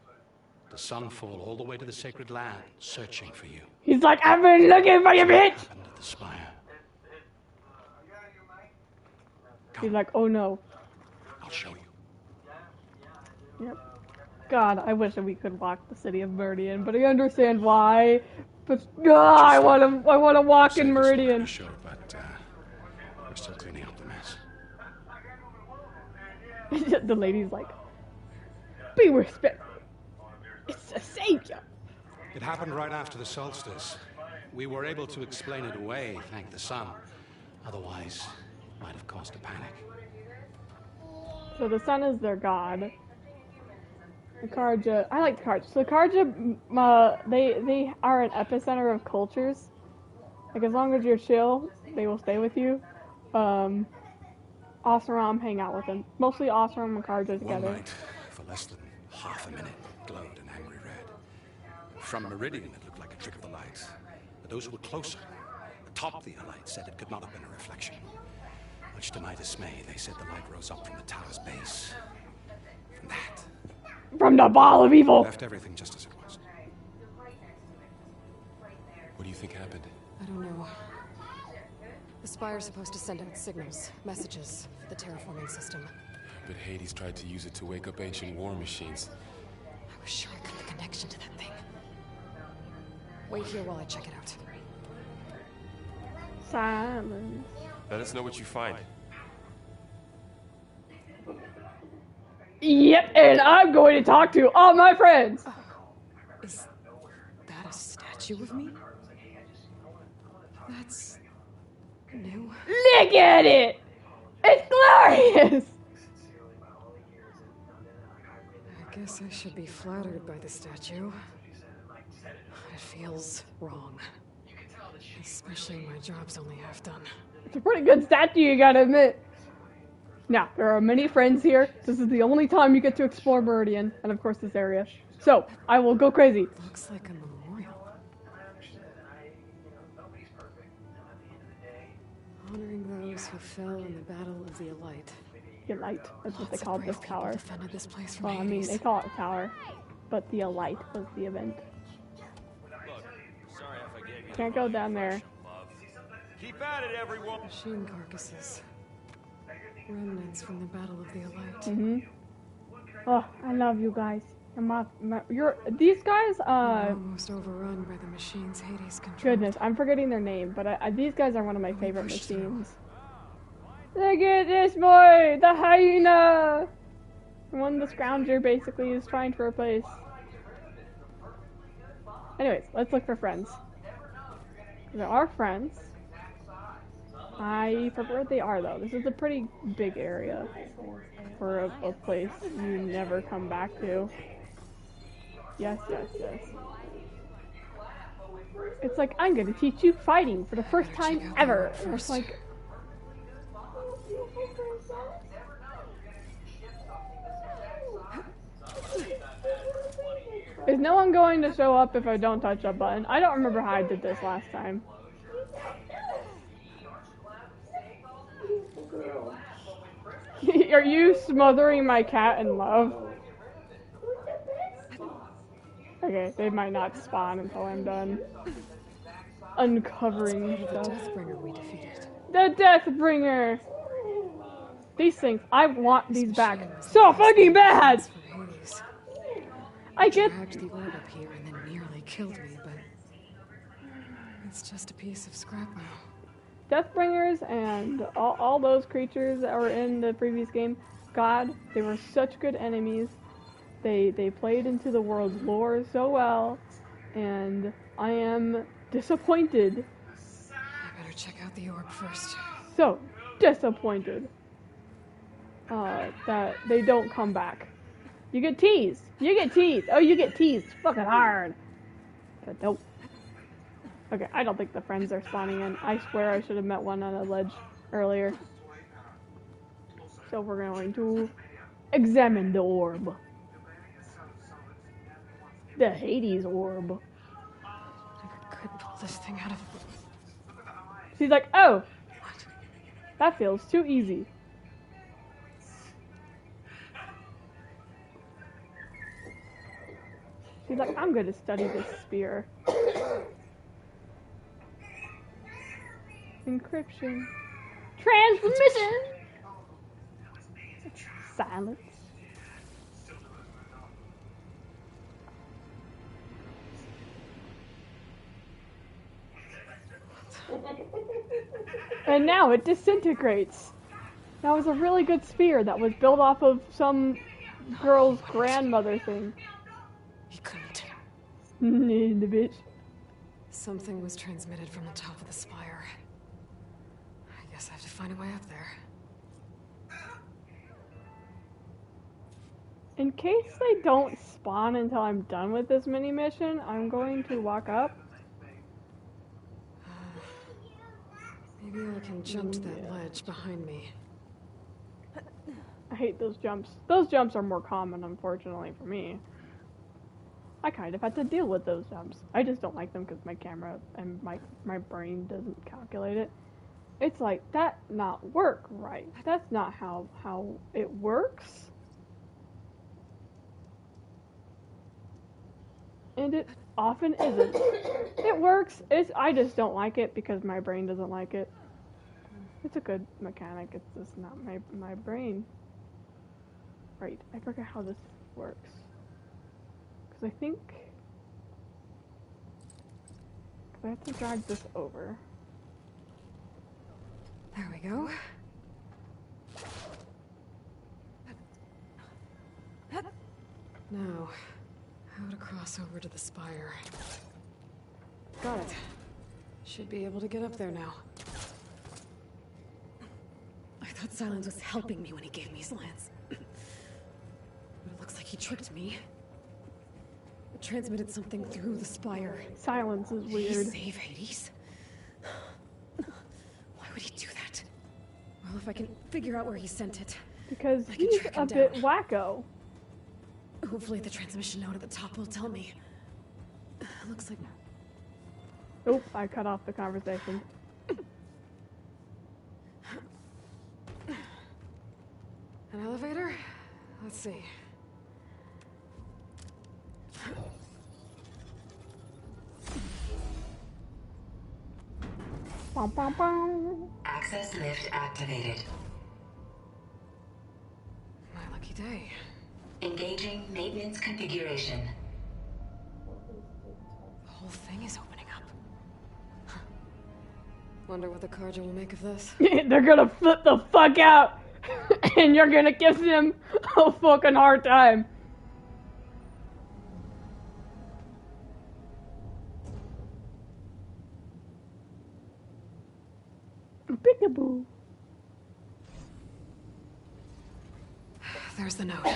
The Sunfall all the way to the Sacred Land, searching for you. He's like, I've been looking for you, bitch! What happened at the Spire? He's like, oh no. I'll show you. Yep. God, I wish that we could walk the city of Meridian, but I understand why. But I want to walk in Meridian. Sure, but we're still cleaning up the mess. The lady's like, be respectful. It's a savior. It happened right after the solstice. We were able to explain it away, thank the sun. Otherwise, it might have caused a panic. So the sun is their god. The Karja, I like the Karja. So the Karja, they are an epicenter of cultures. Like, as long as you're chill, they will stay with you. Oseram, hang out with them. Mostly Oseram and Karja together. One night, for less than half a minute, glowed an angry red. From Meridian, it looked like a trick of the light. But those who were closer, atop the light, said it could not have been a reflection. Much to my dismay, they said the light rose up from the tower's base. From that. From the ball of evil! Left everything just as it was. What do you think happened? I don't know. The Spire's supposed to send out signals, messages for the terraforming system. But Hades tried to use it to wake up ancient war machines. I was sure I got the connection to that thing. Wait here while I check it out. Silence. Let us know what you find. Yep, and I'm going to talk to all my friends! Oh, is that a statue of me? That's new. Look at it! It's glorious! I guess I should be flattered by the statue. It feels wrong. Especially when my job's only half done. It's a pretty good statue, you gotta admit. Now, there are many friends here. This is the only time you get to explore Meridian, and of course this area. So, I will go crazy. Looks like a memorial. Honoring those who fell in the Battle of the Elite. The Elite, that's what they called this tower. Defended this place from well, I mean, they call it a tower, but the Elite was the event. Can't go down there. Keep at it, everyone. Machine carcasses. Remnants from the Battle of the Elite. Mm-hmm. Oh, I love you guys. These guys, almost overrun by the machines Hades controlled. Goodness, I'm forgetting their name, but these guys are one of my favorite machines. Look at this boy! The hyena! The one the Scrounger basically is trying to replace. Anyways, let's look for friends. There are friends. I forget where they are, though. This is a pretty big area for a place you never come back to. Yes, yes, yes. It's like, I'm gonna teach you fighting for the first time ever. It's like... Is no one going to show up if I don't touch that button? I don't remember how I did this last time. Are you smothering my cat in love? Okay, they might not spawn until I'm done uncovering stuff. The Deathbringer we defeated. The Deathbringer! These things, I want these back so fucking bad! I dragged the orb up here and then nearly killed me, but it's just a piece of scrap now. Deathbringers and all those creatures that were in the previous game, God, they were such good enemies. They played into the world's lore so well, and I am disappointed. I better check out the orb first. So disappointed that they don't come back. You get teased. You get teased. Oh, you get teased fucking hard. But nope. Okay, I don't think the friends are spawning in. I swear I should have met one on a ledge. earlier. So we're going to examine the orb. The Hades orb. I could pull this thing out of... She's like, oh, that feels too easy. She's like, I'm going to study this spear. Encryption. Transmission! Silence. And now it disintegrates. That was a really good spear that was built off of some girl's grandmother thing. He couldn't. The bitch. Something was transmitted from the top of the spire. I guess I have to find a way up there. In case they don't spawn until I'm done with this mini mission, I'm going to walk up. Maybe I can jump to that ledge behind me. I hate those jumps. Those jumps are more common, unfortunately, for me. I kind of had to deal with those jumps. I just don't like them because my camera and my brain doesn't calculate it. It's like, that not work right. That's not how it works. And it often isn't. It works. I just don't like it because my brain doesn't like it. It's a good mechanic. It's just not my brain. Right. I forget how this works. Because I think I have to drag this over. There we go. Now, how to cross over to the spire. Got it. Should be able to get up there now. I thought Silence was helping me when he gave me his lance. But it looks like he tricked me. It transmitted something through the spire. Silence is weird. Did he save Hades? Why would he do that? Well, if I can figure out where he sent it. Because he's a bit wacko. Hopefully the transmission node at the top will tell me. Looks like... Oop, I cut off the conversation. An elevator? Let's see. Bum, bum, bum. Access lift activated. My lucky day. Engaging maintenance configuration. The whole thing is opening up. Huh. Wonder what the Carja will make of this. They're gonna flip the fuck out! And you're gonna give them a fucking hard time. Peekaboo. There's the note.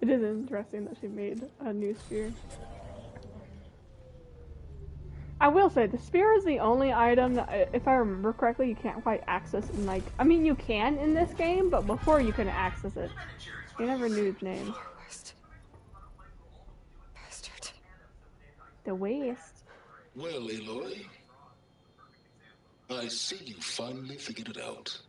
It is interesting that she made a new spear. I will say, the spear is the only item that, if I remember correctly, you can't quite access in, like... I mean, you can in this game, but before you couldn't access it. You never knew its name. Bastard. The West. Well, Aloy, I see you finally figured it out.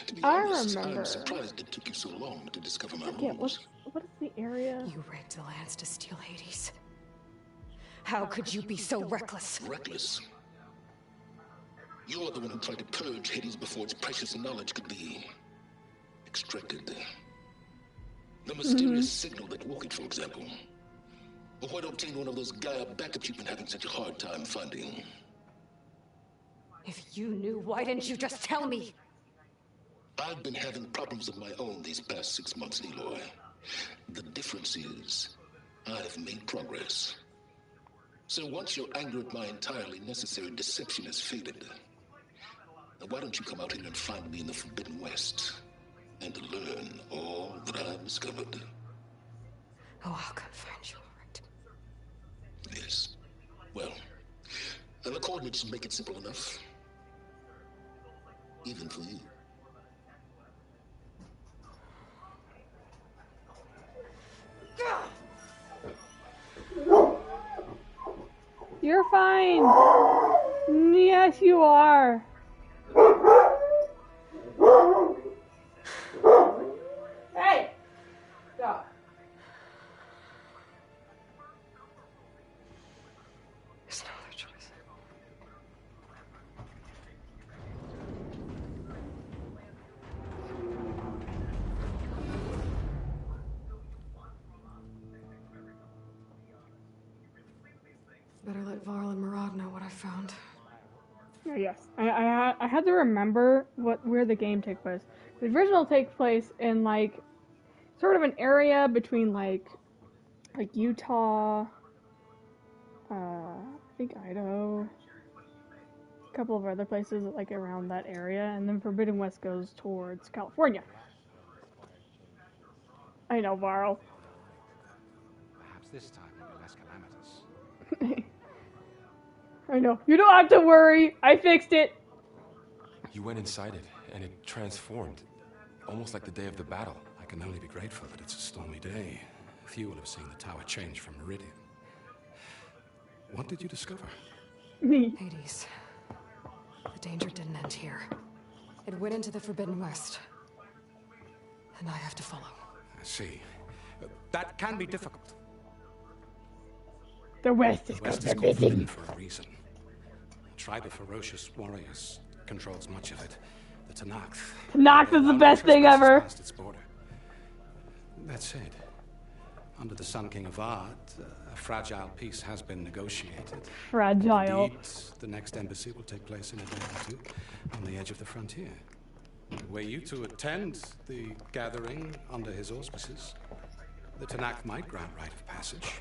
To be honest, remember. I'm surprised it took you so long to discover my Yeah, rules. what is the area? You rigged the lance to steal Hades. How could you be so reckless? Reckless? You're the one who tried to purge Hades before its precious knowledge could be extracted. The mysterious signal that woke it, for example. Or why obtain one of those Gaia backups you've been having such a hard time finding? If you knew, why didn't you just tell me? I've been having problems of my own these past 6 months, Aloy. The difference is, I've made progress. So once your anger at my entirely necessary deception has faded, why don't you come out here and find me in the Forbidden West and learn all that I've discovered? Oh, I'll come find you, all right. Yes. Well, and the coordinates make it simple enough. Even for you. You're fine. Yes, you are. Hey! Stop. There's no other choice. Better let Varl and Murad know what I found. Yes, I had to remember where the game takes place. The original takes place in like sort of an area between like Utah, I think Idaho, a couple of other places like around that area, and then Forbidden West goes towards California. I know, Varl. Perhaps this time will be less calamitous. I know. You don't have to worry. I fixed it. You went inside it, and it transformed. Almost like the day of the battle. I can only be grateful that it's a stormy day. Few will have seen the tower change from Meridian. What did you discover? Hades. The danger didn't end here. It went into the Forbidden West. And I have to follow. I see. That can be difficult. The West is called forbidden for a reason. A tribe of ferocious warriors controls much of it. The Tanakh. Tanakh is the best thing ever. Past its border. That said, under the Sun King of Ard, a fragile peace has been negotiated. Fragile. Indeed, the next embassy will take place in a day or two on the edge of the frontier. Were you to attend the gathering under his auspices, the Tanakh might grant right of passage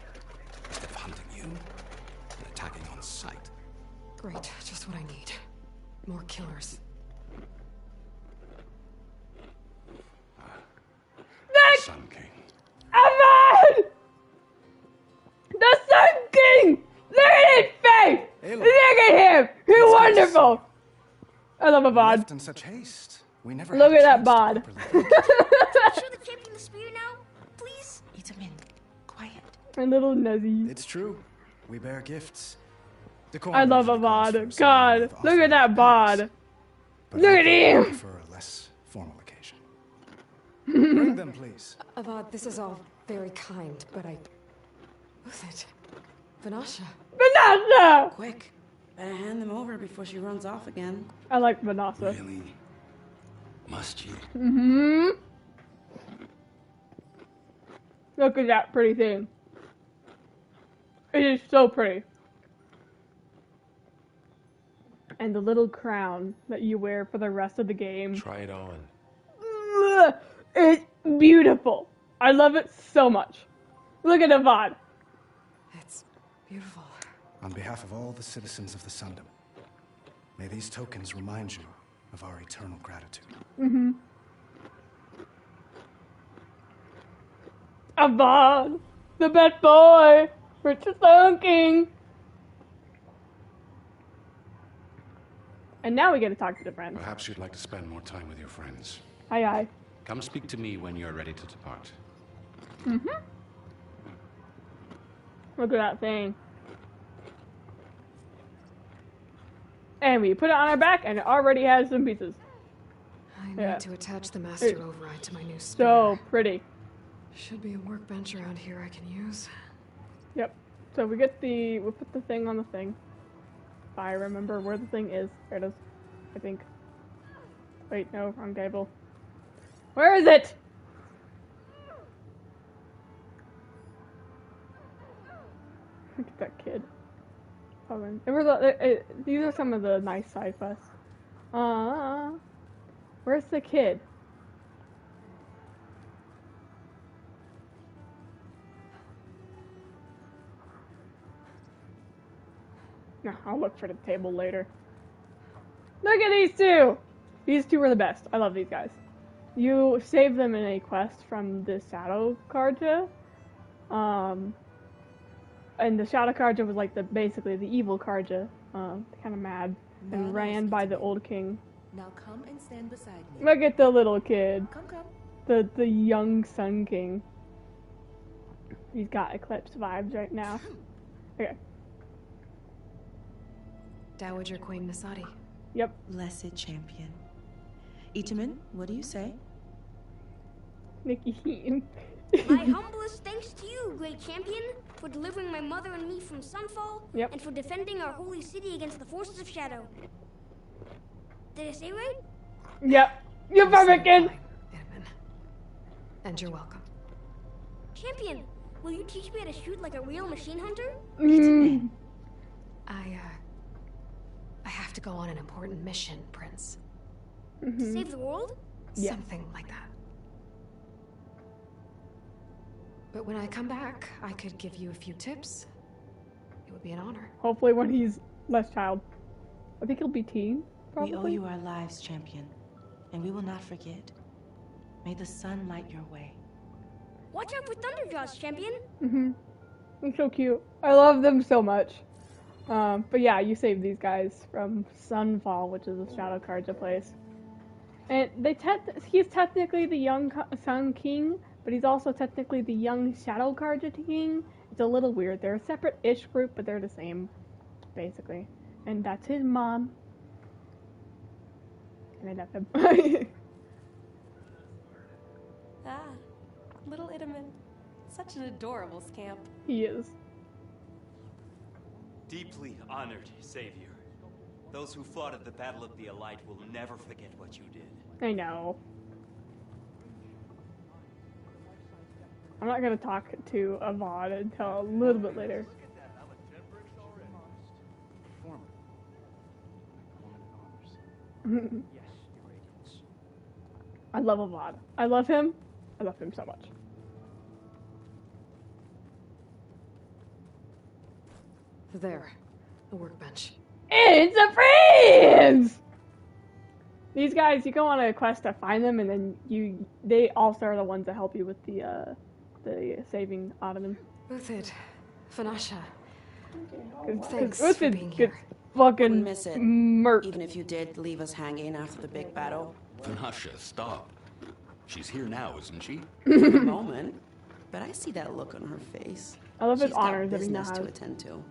instead of hunting you and attacking on sight. Great, just what I need. More killers. Sun King. Ahmad! The Sun King! Look at his face! Hey, look at him! He's wonderful! I love a bod. Left in such haste. We never look at that bod. Show the champion the spear now, please. Itamin, quiet. My little Nezzy. It's true. We bear gifts. I love a bod. God, look at that bod. Look at him! For a less formal occasion. Bring them, please. Avad, this is all very kind, but who's it? Vanasha. Vanasha! Quick. Better hand them over before she runs off again. I like Vanasha. Really? Must you? Mm-hmm. Look at that pretty thing. It is so pretty. And the little crown that you wear for the rest of the game. Try it on. It's beautiful. I love it so much. Look at Avad. It's beautiful. On behalf of all the citizens of the Sundom, may these tokens remind you of our eternal gratitude. Mm-hmm. Avad, the best boy, Richard Sun King. And now we get to talk to the friends. Perhaps you'd like to spend more time with your friends. Aye, aye. Come speak to me when you're ready to depart. Mm-hmm. Look at that thing. And we put it on our back, and it already has some pieces. I need to attach the master override to my new spear. So pretty. Should be a workbench around here I can use. Yep. So we put the thing on the thing. If I remember where the thing is. There it is. I think. Wait, no, wrong cable. Where is it? Look at that kid. These are some of the nice side quests. Where's the kid? No, I'll look for the table later. Look at these two! These two are the best. I love these guys. You save them in a quest from the Shadow Carja. and the Shadow Carja was like basically the evil Carja, kind of mad, and ran by the old king. Now come and stand beside me. Look at the little kid. Come. The young Sun King. He's got Eclipse vibes right now. Okay. Dowager Queen Nasadi. Yep. Blessed champion. Itaman, what do you say? Nikki Heaton. My humblest thanks to you, great champion, for delivering my mother and me from Sunfall, and for defending our holy city against the forces of Shadow. Did I say right? Yep. You're perfect, kid. And you're welcome. Champion, will you teach me how to shoot like a real machine hunter? I have to go on an important mission, Prince. To save the world? Something like that. But when I come back, I could give you a few tips. It would be an honor. Hopefully when he's less child. I think he'll be teen, probably. We owe you our lives, champion. And we will not forget. May the sun light your way. Watch out for Thunderjaws, champion. They're so cute. I love them so much. But yeah, you saved these guys from Sunfall, which is a Shadow Carja place. And he's technically the young Sun King, but he's also technically the young Shadow Carja King. It's a little weird. They're a separate-ish group, but they're the same, basically. And that's his mom. And I love him. Little Itaman. Such an adorable scamp. He is. Deeply honored, Savior. Those who fought at the Battle of the Elite will never forget what you did. I know. I'm not gonna talk to Avad until a little bit later. I love Avad. I love him. I love him so much. There. A workbench. It's a prince! These guys, you go on a quest to find them, and then they also are the ones that help you with the saving Ottoman. Uthid, Fanasha. Thanks for being here. Fucking miss it. Murk. Even if you did leave us hanging after the big battle. Fanasha, stop. She's here now, isn't she? For the moment. But I see that look on her face. I love his She's honors got that he now business to has. attend to.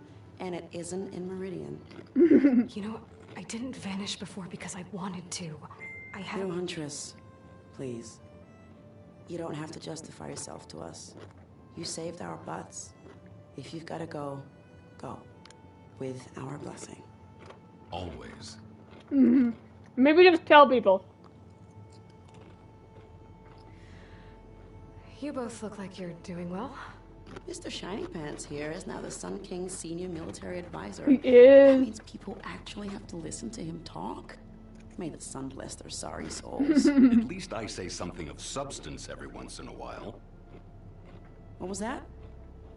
And it isn't in Meridian. You know, I didn't vanish before because I wanted to. I had... No, Huntress. Please. You don't have to justify yourself to us. You saved our butts. If you've got to go, go. With our blessing. Always. Maybe just tell people. You both look like you're doing well. Mr. Shiny Pants here is now the Sun King's senior military advisor. He is. That means people actually have to listen to him talk. May the sun bless their sorry souls. At least I say something of substance every once in a while. What was that?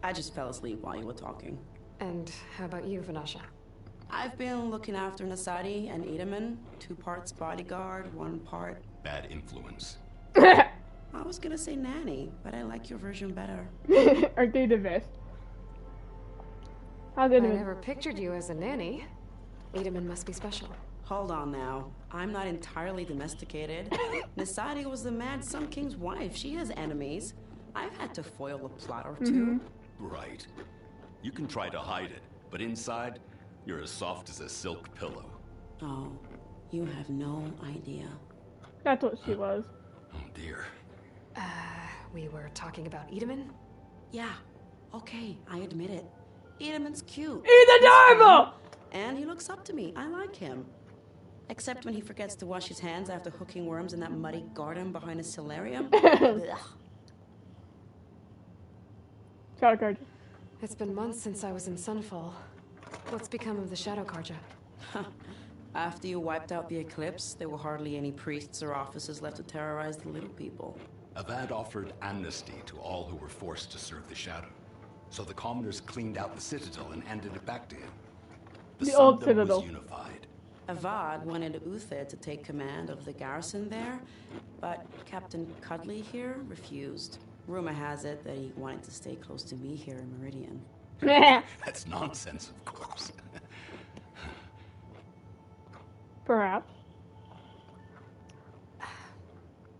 I just fell asleep while you were talking. And how about you, Vanasha? I've been looking after Nasadi and Itaman. 2 parts bodyguard, 1 part... Bad influence. I was gonna say nanny, but I like your version better. Aren't they the best? How's I it? never pictured you as a nanny. Itaman must be special. Hold on now. I'm not entirely domesticated. Nasadi was the Mad Sun King's wife. She has enemies. I've had to foil a plot or two. Right. You can try to hide it, but inside, you're as soft as a silk pillow. Oh, you have no idea. That's what she was. Oh dear. We were talking about Itaman? Yeah. Okay, I admit it. Itaman's cute. He's adorable! And he looks up to me. I like him. Except when he forgets to wash his hands after hooking worms in that muddy garden behind his solarium. Shadow Carja. It's been months since I was in Sunfall. What's become of the Shadow Carja? After you wiped out the eclipse, there were hardly any priests or officers left to terrorize the little people. Avad offered amnesty to all who were forced to serve the Shadow. So the commoners cleaned out the citadel and handed it back to him. The old Sundom citadel. was unified. Avad wanted Uthid to take command of the garrison there, but Captain Cuddly here refused. Rumor has it that he wanted to stay close to me here in Meridian. That's nonsense, of course. Perhaps.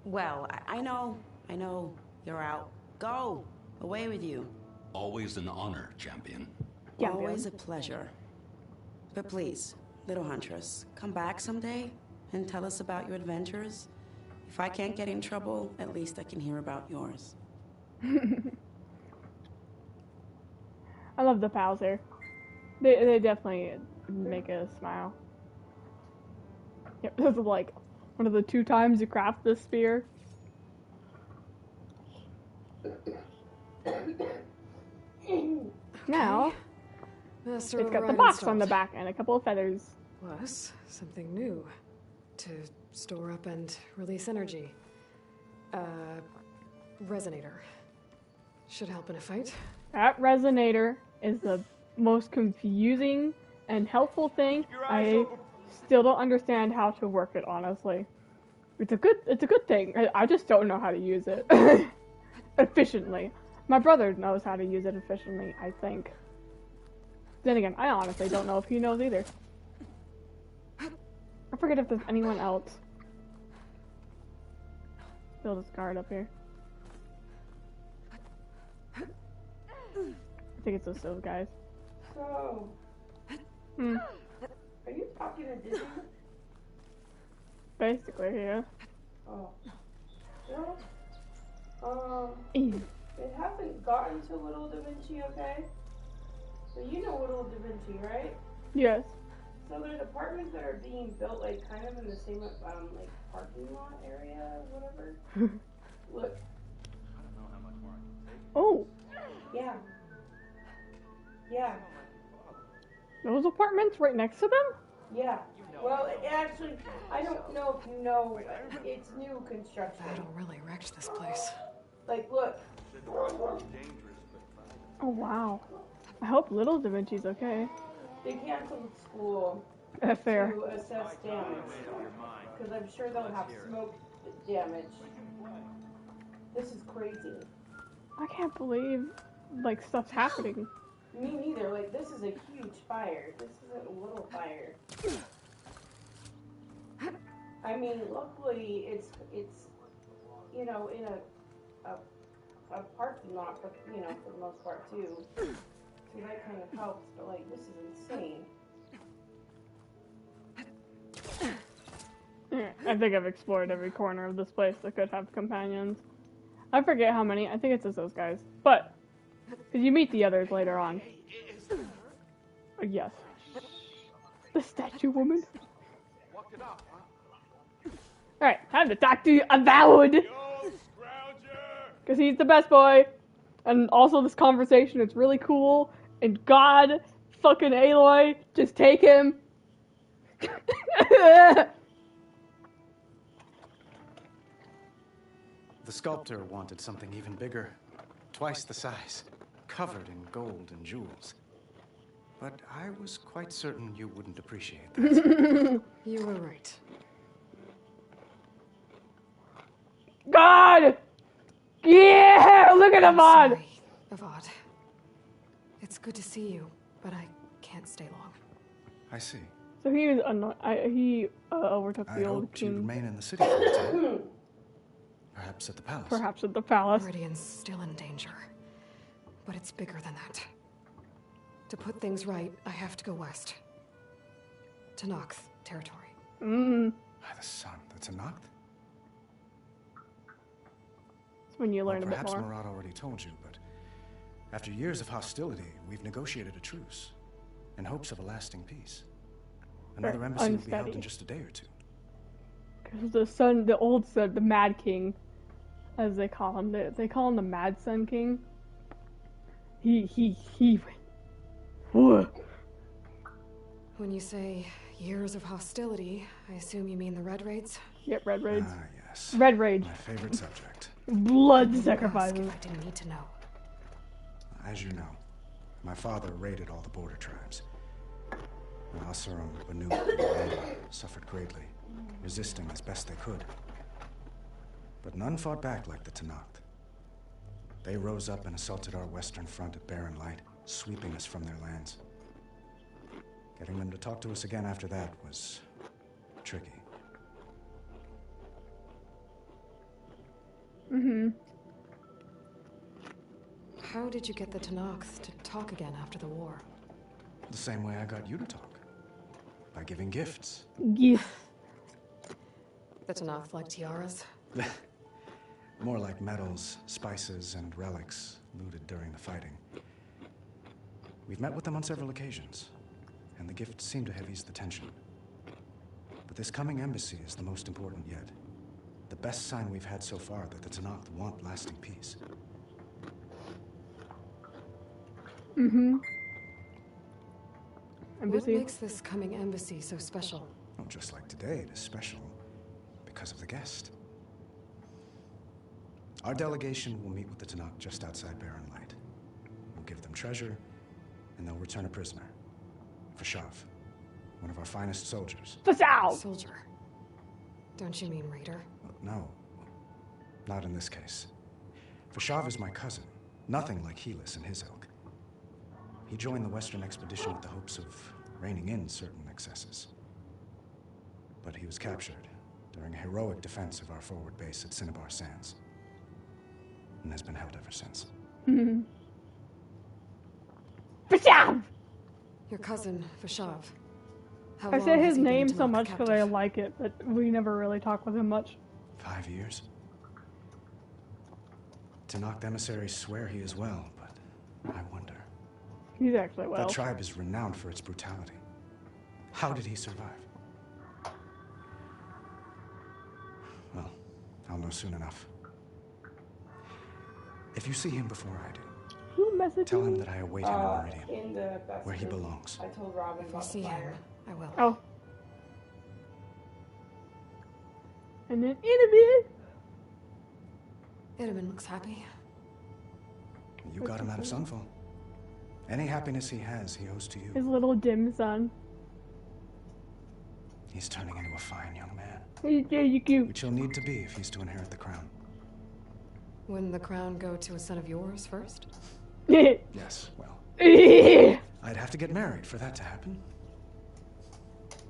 Well, I know you're out. Go! Away with you. Always an honor, champion. Always a pleasure. But please, little huntress, come back someday and tell us about your adventures. If I can't get in trouble, at least I can hear about yours. I love the pals here. They definitely make us smile. Yep, this is like one of the 2 times you craft this spear. Now, it's got the box on the back and a couple of feathers. Plus, something new to store up and release energy. Resonator. Should help in a fight. That resonator is the most confusing and helpful thing. I still don't understand how to work it, honestly. It's a good thing. I just don't know how to use it efficiently. My brother knows how to use it efficiently, I think. Then again, I honestly don't know if he knows either. I forget if there's anyone else. Build this guard up here. I think it's just those guys. So, are you talking to Disney? Basically, yeah. Oh. Well, it hasn't gotten to Little Da Vinci, okay? So you know Little Da Vinci, right? Yes. So there's apartments that are being built, like, kind of in the same, like, parking lot area, or whatever. Look. Oh. Yeah. Yeah. Those apartments right next to them? Yeah. Well, actually, I don't know if you know, it's new construction. That'll really wreck this place. Like, look. Oh, wow. I hope Little Da Vinci's okay. They canceled school Fair. to assess damage. Because I'm sure they'll have smoke damage. This is crazy. I can't believe, like, stuff's happening. Me neither. Like, this is a huge fire. This isn't a little fire. I mean, luckily, it's you know, in a parking lot, but, you know, for the most part, too. So that kind of helps, but, like, this is insane. I think I've explored every corner of this place that could have companions. I forget how many. I think it's just those guys. But, because you meet the others later on. Yes. The statue woman. Alright, time to talk to Avowed! Because he's the best boy. And also this conversation is really cool. And God, fucking Aloy, just take him. The sculptor wanted something even bigger, twice the size, covered in gold and jewels. But I was quite certain you wouldn't appreciate that. You were right. God! Yeah! Look at Avad! Avad. It's good to see you, but I can't stay long. I see. So he is he overtook the old hoped king. you'd remain in the city for a time. Perhaps at the palace. Perhaps at the palace. Meridian's still in danger, but it's bigger than that. To put things right, I have to go west. To Nox territory. Mm. By the sun, that's a Noct? That's when you learn a bit perhaps more. Murad already told you, but after years of hostility, we've negotiated a truce in hopes of a lasting peace. Another embassy will be held in just a day or two. Because the old son, the Mad King, as they call him, they call him the Mad Sun King. He When you say years of hostility, I assume you mean the Red Raids? Yep, Red Raids. Ah, yes. Red Rage. My favorite subject. Blood sacrifices. I didn't need to know. As you know, my father raided all the border tribes. Asurum, Banu, and Layla suffered greatly, resisting as best they could. But none fought back like the Tenakth. They rose up and assaulted our western front at Barren Light, sweeping us from their lands. Getting them to talk to us again after that was tricky. How did you get the Tanakhs to talk again after the war? The same way I got you to talk. By giving gifts. Gifts. The Tanakhs like tiaras? More like medals, spices, and relics looted during the fighting. We've met with them on several occasions, and the gifts seem to have eased the tension. But this coming embassy is the most important yet. The best sign we've had so far that the Tanakh want lasting peace. What makes this coming embassy so special? Oh, just like today, it is special because of the guest. Our delegation will meet with the Tanakh just outside Barren Light. We'll give them treasure, and they'll return a prisoner. Fashav, one of our finest soldiers. Fashav! Soldier? Don't you mean raider? No, not in this case. Fashav is my cousin, nothing like Helis and his ilk. He joined the Western expedition with the hopes of reining in certain excesses. But he was captured during a heroic defense of our forward base at Cinnabar Sands, and has been held ever since. Fashav! Your cousin, Fashav. I say his name so much because I like it, but we never really talk with him much. 5 years. Tanakh emissaries swear he is well, but I wonder. He's actually well. That tribe is renowned for its brutality. How did he survive? Well, I'll know soon enough. If you see him before I do, tell him that I await him in Meridian, where he belongs. I told Robin if I see him, I will. Oh. And then Itaman looks happy. You got him out of Sunfall. Any happiness he has, he owes to you. His little dim son. He's turning into a fine young man. He's very cute. Which he'll need to be if he's to inherit the crown. Wouldn't the crown go to a son of yours first? Yes, well. I'd have to get married for that to happen.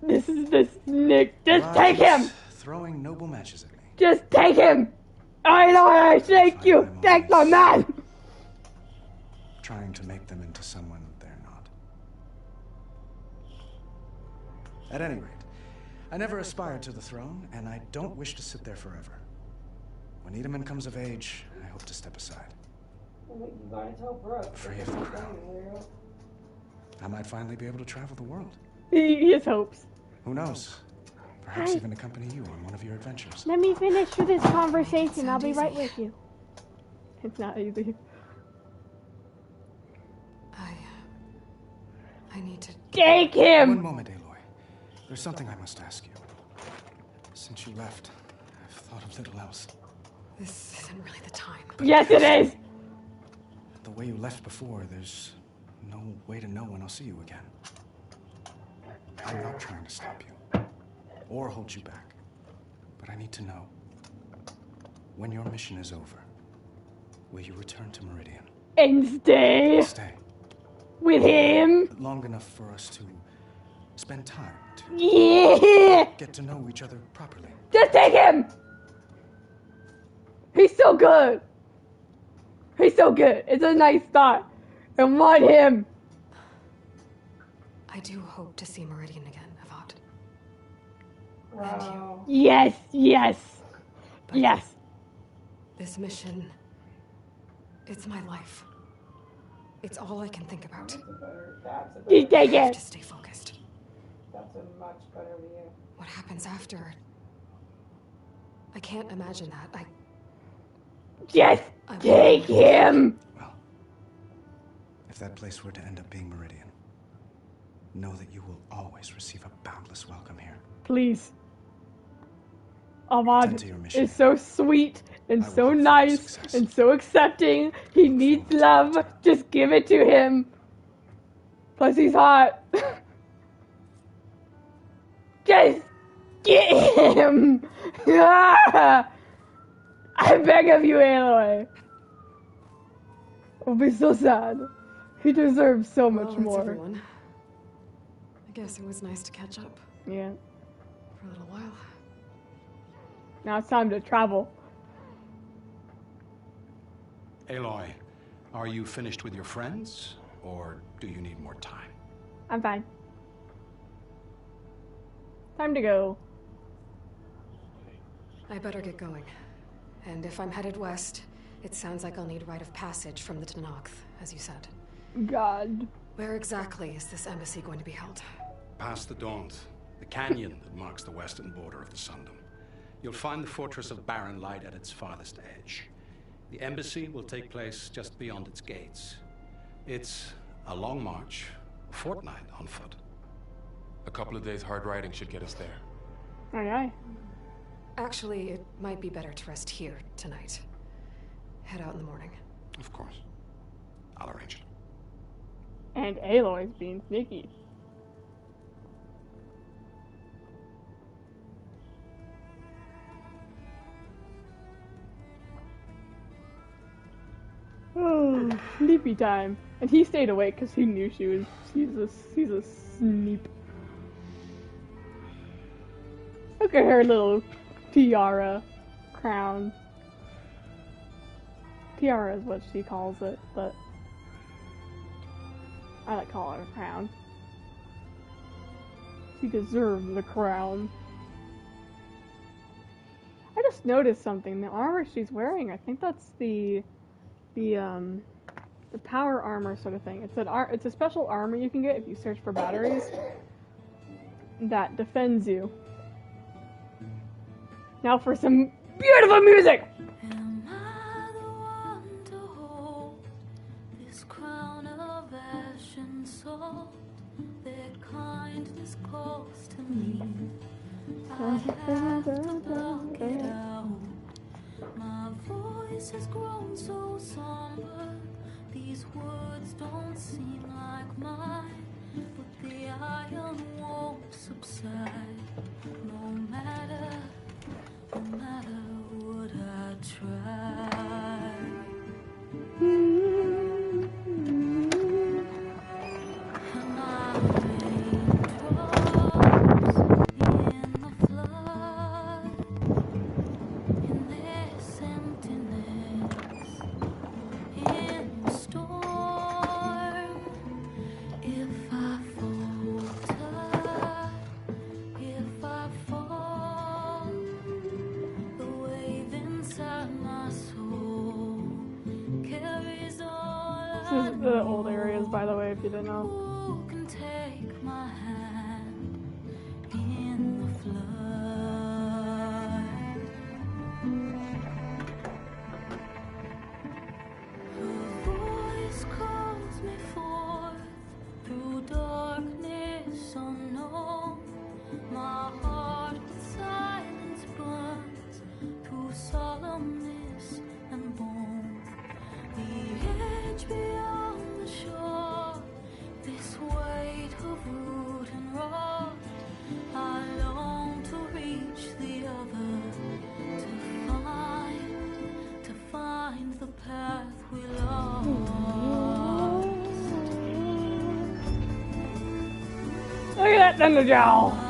This is this Nick. Just take him! Throwing noble matches at me. Just take him! I know I thank you! Take the man! Trying to make them into someone they're not. At any rate, I never aspired to the throne, and I don't wish to sit there forever. When Itaman comes of age, I hope to step aside. You gotta tell Brooke. Free of the crown. I might finally be able to travel the world. He has hopes. Who knows? Perhaps even accompany you on one of your adventures. Let me finish with this conversation. I'll be right with you. It's not easy. I need to... Take him! One moment, Aloy. There's something I must ask you. Since you left, I've thought of little else. This isn't really the time. Yes, it is! The way you left before, there's no way to know when I'll see you again. I'm not trying to stop you, or hold you back. But I need to know, when your mission is over, will you return to Meridian? And stay? Stay. With him? Long enough for us to spend time to get to know each other properly. Just take him! He's so good. He's so good. It's a nice thought. I want him. I do hope to see Meridian again, Avad. Wow. Yes, yes, yes. This mission, it's my life. It's all I can think about. You take I have it. to stay focused. That's a much better view. What happens after? I can't imagine that. Just take him! Well, if that place were to end up being Meridian, know that you will always receive a boundless welcome here. Please. Avad is so sweet and so nice and so accepting. He needs love. Just give it to him. Plus he's hot. Just get him! I beg of you, Aloy. I'll be so sad He deserves so much that's more. Everyone. I guess it was nice to catch up. Yeah. For a little while. Now it's time to travel. Aloy, are you finished with your friends, or do you need more time? I'm fine. Time to go. I better get going. And if I'm headed west, it sounds like I'll need rite of passage from the Tenakth, as you said. God. Where exactly is this embassy going to be held? Past the Daunt, the canyon that marks the western border of the Sundom. You'll find the fortress of Barren Light at its farthest edge. The embassy will take place just beyond its gates. It's a long march, a fortnight on foot. A couple of days hard riding should get us there. Aye, aye. Actually, it might be better to rest here tonight. Head out in the morning. Of course. I'll arrange it. And Aloy's being sneaky. Oh, sleepy time. And he stayed awake because he knew she's a sneep. Look at her little tiara, crown. Tiara is what she calls it, but I like calling it a crown. She deserves the crown. I just noticed something. The armor she's wearing, I think that's the power armor sort of thing. It's a special armor you can get if you search for batteries that defends you. Now for some beautiful music! Am I the one to hold this crown of ash and salt? Their kindness calls to me. I have to block it out. My voice has grown so somber. These words don't seem like mine, but the iron won't subside. No matter what I try. And I raindrops in the flood, in this emptiness, in the storm. If I falter, if I fall, the wave inside my soul carries all. This is the old areas, by the way, if you didn't know. Who can take my hand in the flood? Her voice calls me forth through darkness unknown. My heart with silence burns through solemnness and bone. The edge beyond the shore, this weight of root and rot. I long to reach the other, to find the path we lost. Look at that thunderjowl!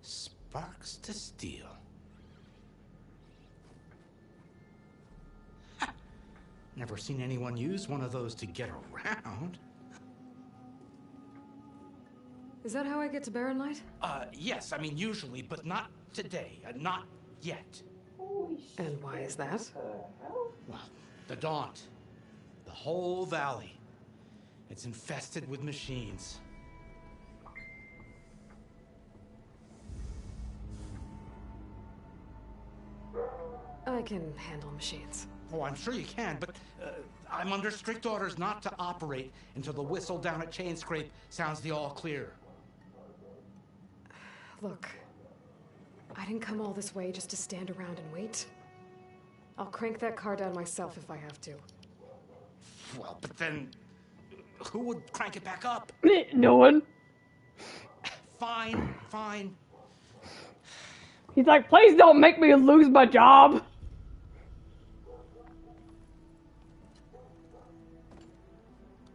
Sparks to steel. Never seen anyone use one of those to get around. Is that how I get to Barren Light? Yes, I mean usually, but not today. Not yet. And why is that? Well, the Daunt. The whole valley. It's infested with machines. I can handle machines. Oh, I'm sure you can, but I'm under strict orders not to operate until the whistle down at Chain Scrape sounds the all clear. Look, I didn't come all this way just to stand around and wait. I'll crank that car down myself if I have to. Well, but then who would crank it back up? No one. Fine, fine. He's like, please don't make me lose my job.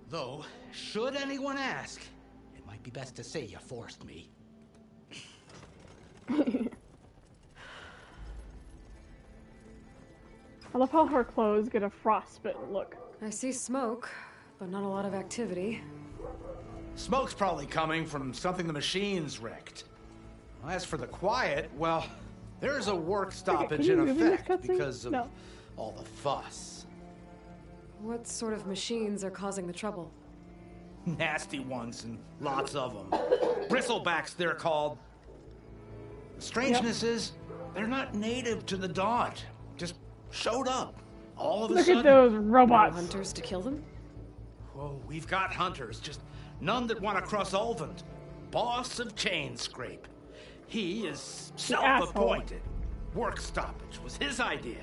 Though, should anyone ask, it might be best to say you forced me. I love how her clothes get a frostbitten look. I see smoke, but not a lot of activity. Smoke's probably coming from something the machines wrecked. As for the quiet, well, there's a work stoppage in effect because of all the fuss. What sort of machines are causing the trouble? Nasty ones, and lots of them. Bristlebacks, they're called. The strangeness is, they're not native to the Daunt. Just showed up. All of a sudden. Look at those robots. No hunters to kill them? Whoa, we've got hunters, just none that want to cross Ulvund. Boss of Chain Scrape. He is self-appointed. Work stoppage was his idea.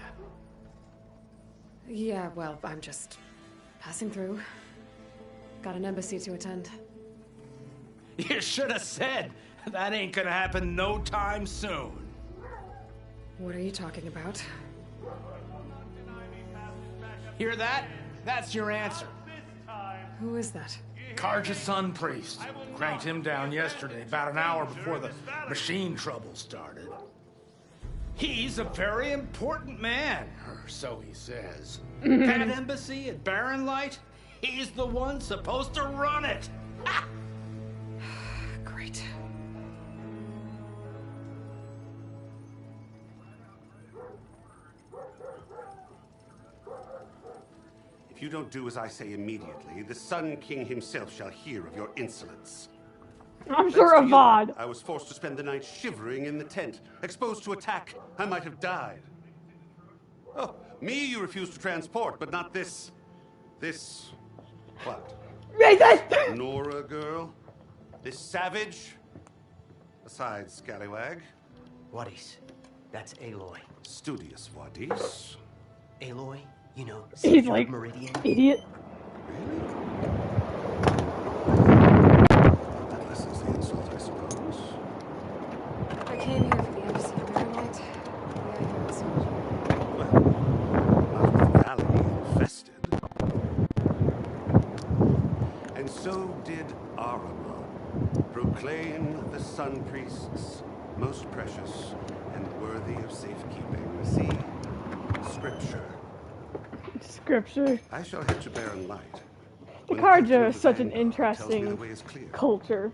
Yeah, well, I'm just passing through. Got an embassy to attend. You should have said. That ain't gonna happen no time soon. What are you talking about? Hear that? That's your answer. Who is that? Karja's son priest. Cranked him down yesterday, about an hour before the machine trouble started. He's a very important man, or so he says. That embassy at Barren Light, he's the one supposed to run it. Great. If you don't do as I say immediately, the Sun King himself shall hear of your insolence. I'm sure of Vod. I was forced to spend the night shivering in the tent. Exposed to attack, I might have died. Oh, me you refuse to transport, but not this... This... what? Racist! Nora girl? This savage? Besides, scallywag. Wadis. That's Aloy. Studious Wadis. Aloy, you know, he's like, Meridian. Idiot. That lessens the insult, I suppose. I came here for the embassy of Barren Light. Yeah, I hear it's Well, not with the valley infested. And so did Arama, proclaim the Sun Priests most precious and worthy of safekeeping. See? Scripture. Scripture. I shall head to Barren Light. Karja is such an interesting culture.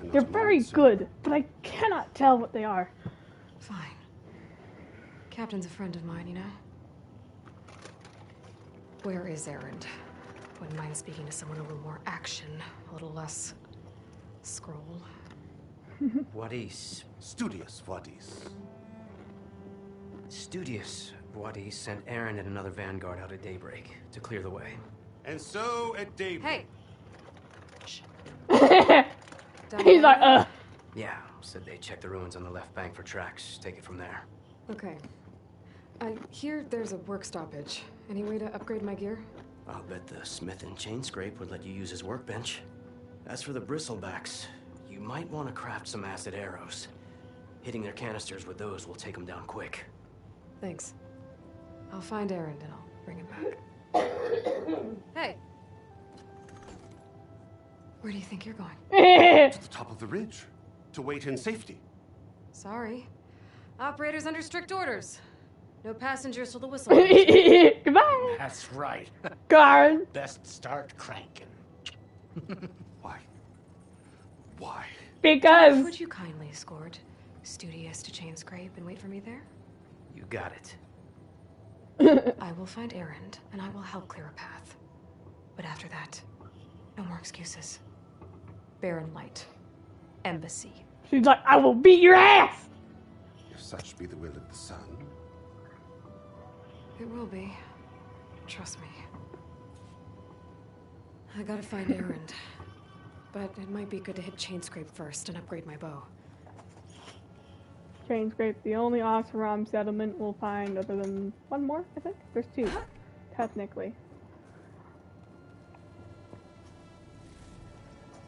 They're very good, but I cannot tell what they are. fine. Captain's a friend of mine, you know? Where is Erend? Wouldn't mind speaking to someone a little more action, a little less scroll. Wadis. Studious Wadis. Studious Wadis sent Aaron and another vanguard out at daybreak to clear the way. And so at daybreak. Hey! He's like, Yeah, said they check the ruins on the left bank for tracks. Take it from there. Okay. I hear there's a work stoppage. Any way to upgrade my gear? I'll bet the smith and chain scrape would let you use his workbench. As for the bristlebacks, you might want to craft some acid arrows. Hitting their canisters with those will take them down quick. Thanks. I'll find Erend and I'll bring him back. Hey! Where do you think you're going? To the top of the ridge. To wait in safety. Sorry. Operator's under strict orders. No passengers till the whistle. Goodbye. That's right. Guard. Best start cranking. Why? Why? Because. Would you kindly escort Studious to Chain Scrape and wait for me there? You got it. I will find Erend, and I will help clear a path. But after that, no more excuses. Barren Light. Embassy. She's like, I will beat your ass! If such be the will of the sun. It will be. Trust me. I gotta find Erend. But it might be good to hit Chain Scrape first and upgrade my bow. Chain Scrape, the only Oseram settlement we'll find other than one more, I think? There's two, technically.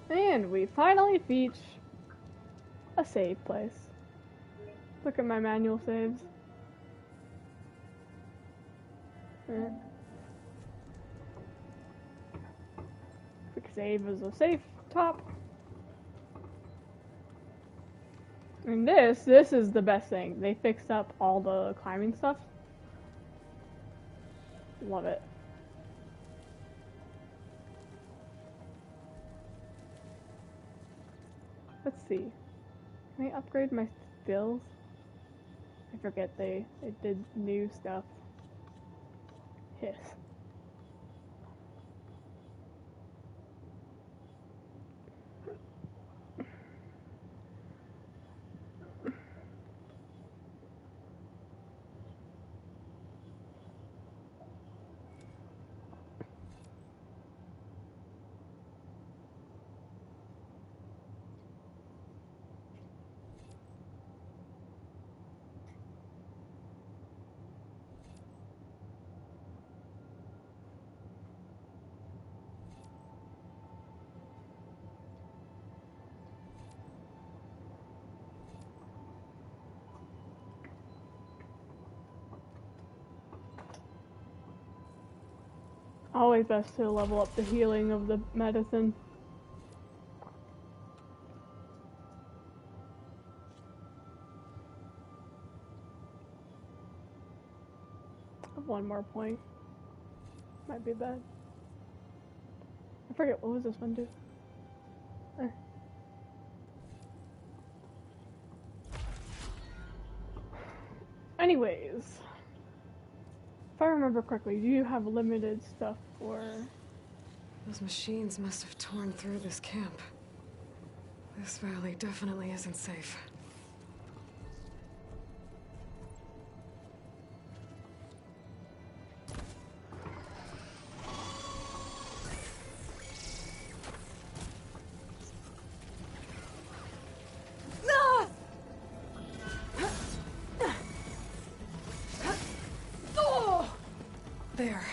And we finally reach a save place. Look at my manual saves. Quick save is a safe top. And this is the best thing. They fixed up all the climbing stuff. Love it. Let's see. Can I upgrade my skills? I forget they did new stuff. Yes. Always best to level up the healing of the medicine. One more point. Might be bad. I forget, what was this one do? Anyways. If I remember correctly, do you have limited stuff for... Those machines must have torn through this camp. This valley definitely isn't safe. There.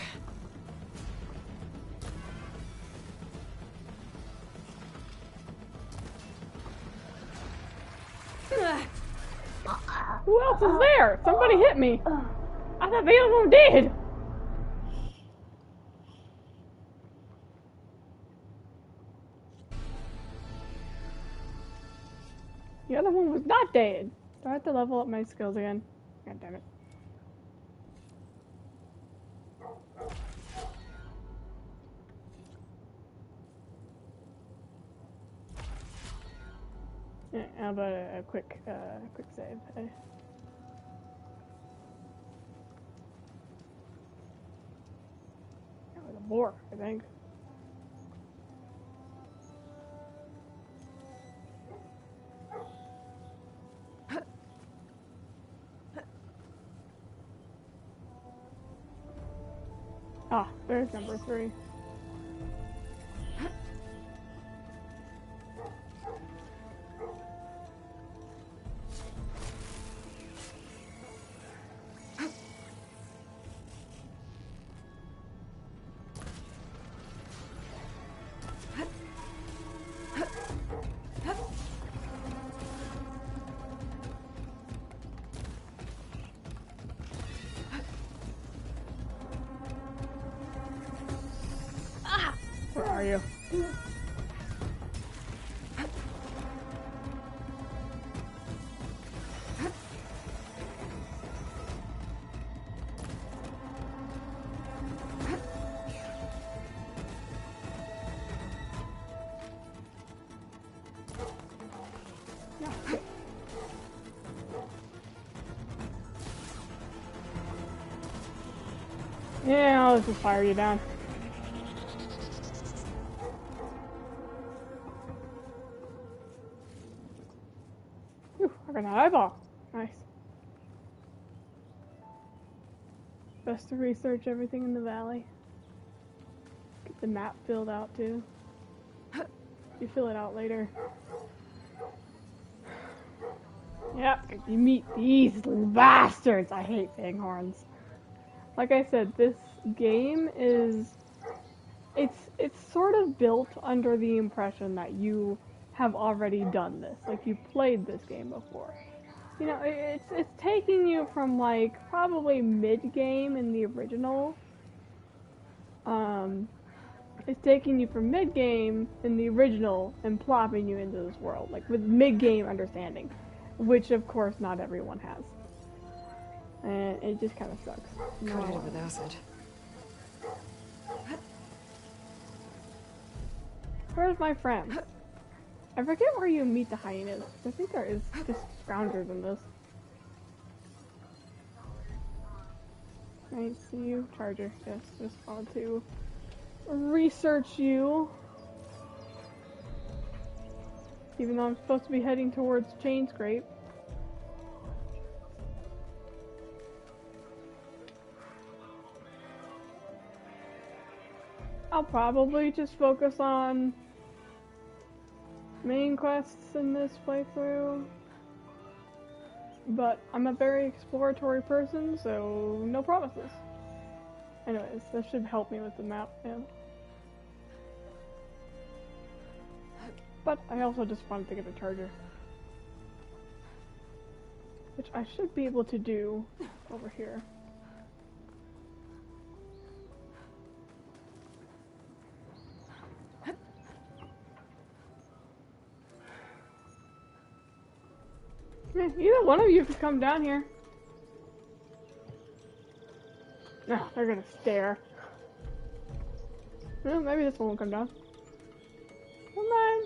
Who else is there? Somebody hit me. I thought the other one did. The other one was not dead. Do I have to level up my skills again? God damn it. Yeah, how about a quick save? Eh? That was a boar, I think. Ah, there's number 3. Where are you? Yeah, I'll just fire you down. Whew, I got an eyeball. Nice. Best to research everything in the valley. Get the map filled out too. You fill it out later. Yep, you meet these bastards. I hate Fanghorns. Like I said, this game is it's sort of built under the impression that you have already done this. Like you played this game before. You know, it's taking you from like probably mid-game in the original. It's taking you from mid-game in the original and plopping you into this world, like with mid-game understanding, which of course not everyone has. And it just kind of sucks. Coated it with acid. Where's my friend? I forget where you meet the hyenas. I think there is just scroungers in this. I see you, Charger. Yes, just wanted to research you. Even though I'm supposed to be heading towards Chain Scrape. I'll probably just focus on main quests in this playthrough. But I'm a very exploratory person, so no promises. Anyways, that should help me with the map, yeah. But I also just wanted to get a charger. Which I should be able to do over here. Either one of you could come down here. No, they're gonna stare. Well, maybe this one will come down. Come on.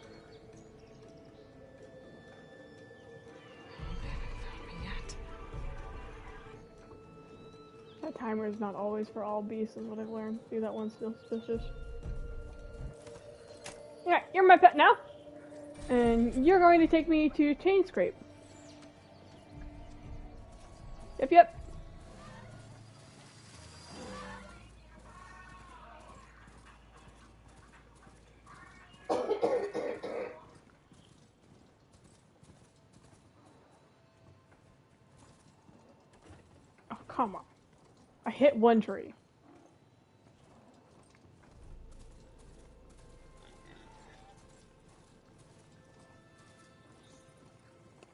That timer is not always for all beasts, is what I've learned. See, that one's still suspicious. Yeah, you're my pet now. And you're going to take me to Chain Scrape. Yep. Oh, come on. I hit one tree.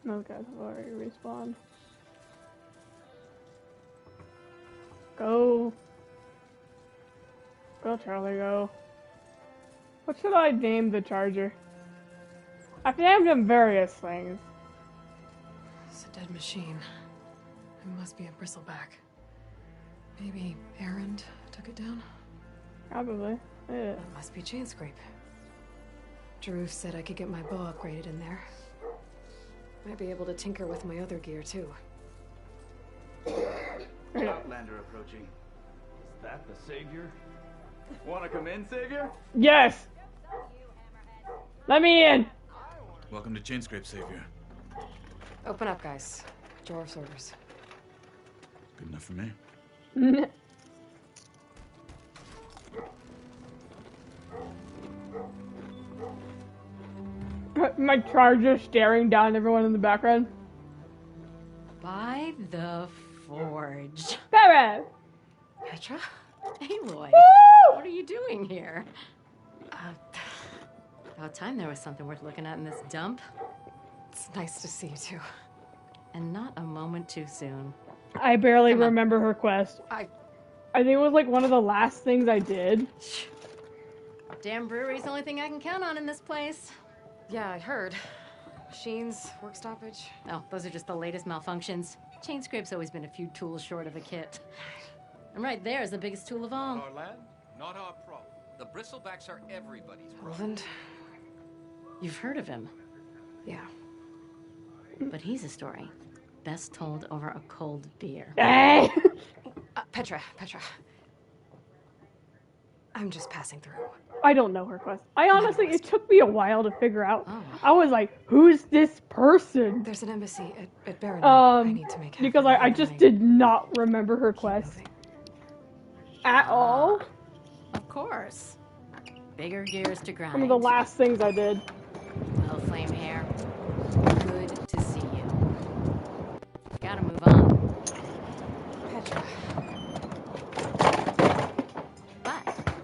Those guys have already respawned. Go. Go, Charlie, go. What should I name the charger? I've named him various things. It's a dead machine. It must be a bristleback. Maybe Errand took it down? Probably. Yeah. It must be Chain Scrape. Drew said I could get my bow upgraded in there. Might be able to tinker with my other gear, too. Outlander approaching. Is that the Savior? Want to come in, Savior? Yes! Let me in! Welcome to Chain Scrape, Savior. Open up, guys. Dwarf's orders. Good enough for me. My charger staring down everyone in the background. By the Forge. Perez! Petra? Aloy, Woo! what are you doing here? About time there was something worth looking at in this dump. It's nice to see you, too. And not a moment too soon. I barely remember her quest. I think it was like one of the last things I did. Damn brewery's the only thing I can count on in this place. Yeah, I heard. Machines, work stoppage. Oh, those are just the latest malfunctions. Chain Scrape's always been a few tools short of a kit. And right there is the biggest tool of all. Not our land, not our problem. The bristlebacks are everybody's problem. Roland? You've heard of him. Yeah. But he's a story best told over a cold beer. Petra. I'm just passing through. I don't know her quest. I honestly, it took me a while to figure out. I was like, who's this person? There's an embassy at Baron. I need to make because I just did not remember her quest at all. Of course. Bigger gears to grind. Some of the last things I did. Well, Flame Hair, good to see you. Gotta move on. Petra. But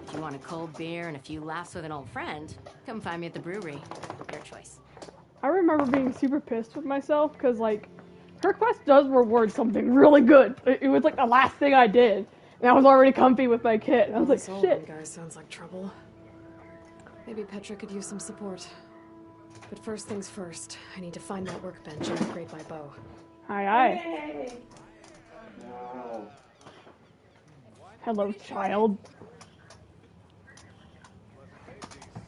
if you want a cold beer and a few laughs with an old friend, come find me at the brewery. Your choice. I remember being super pissed with myself because, like, her quest does reward something really good. It was like the last thing I did, and I was already comfy with my kit. And I was like, shit. Guy sounds like trouble. Maybe Petra could use some support. But first things first, I need to find that workbench and upgrade my bow. Aye, aye. Hey. No. Hello, child.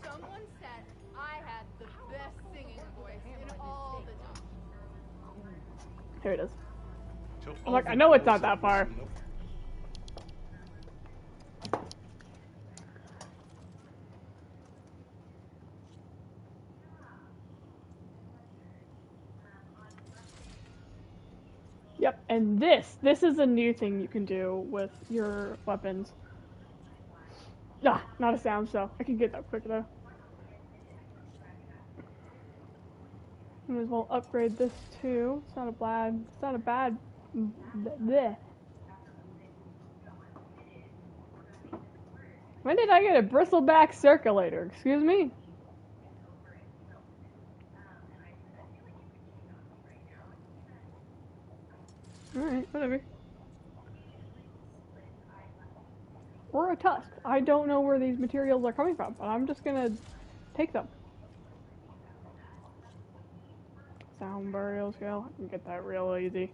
Someone said I had the best singing voice in all the time. Here it is. I'm like, I know it's not that far. Yep, and this is a new thing you can do with your weapons. Ah, not a sound cell. I can get that quick though. Might as well upgrade this too. It's not a bad. Bleh. When did I get a bristleback circulator? Excuse me? Alright, whatever. Or a tusk. I don't know where these materials are coming from, but I'm just gonna take them. Sound burial scale. I can get that real easy.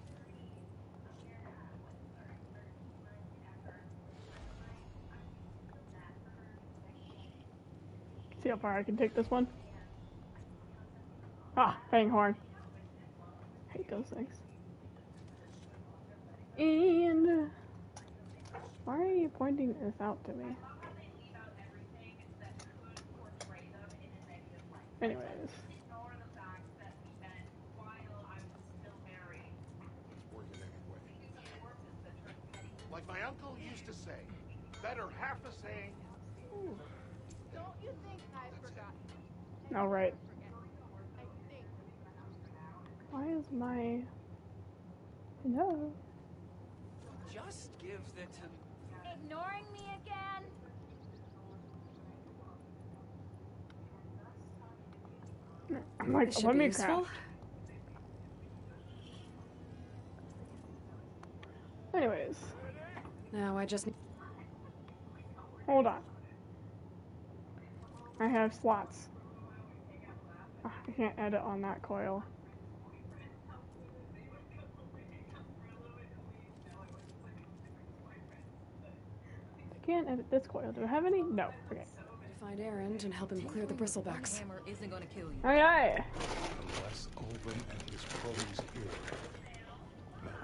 See how far I can take this one. Ah, fang horn. Hate those things. And why are you pointing this out to me? Anyways. Like my uncle used to say, better half a saying. Don't you think I forgot? All right. Why is my... Hello? Just give the Ignoring me again? I'm like, let me craft. Anyways. Now I just need... Hold on. I have slots. Oh, I can't edit on that coil. I can't edit this coil. Do I have any? No. Okay. Find Erend and help him clear the bristlebacks. isn't gonna kill you. Aye, aye. Unless Oben and his cronies here.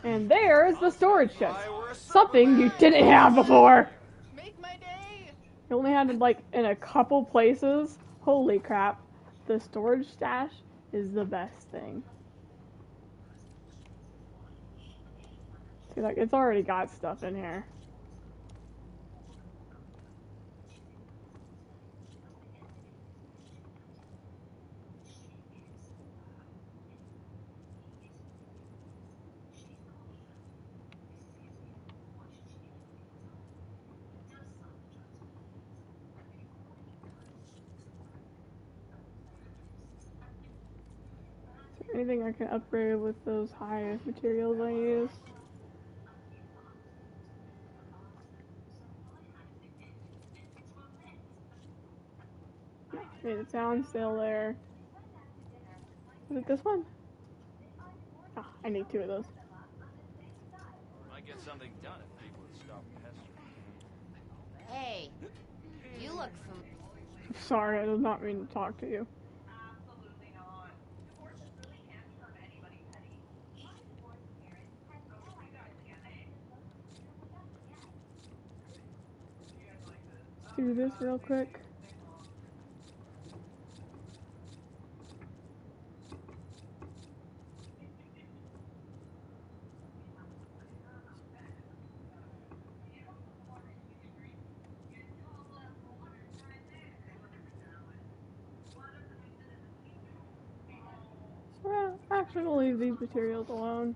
And there's the storage chest. Something you didn't have before. Make my day. You only had it like in a couple places. Holy crap. The storage stash is the best thing. See, like, it's already got stuff in here. Anything I can upgrade with those high materials I use? Okay, the sound's still there. Is it this one? Ah, I need 2 of those. Might get something done if people would stop pestering. Hey, you look Sorry, I did not mean to talk to you. through this real quick. Well, actually, we'll leave these materials alone.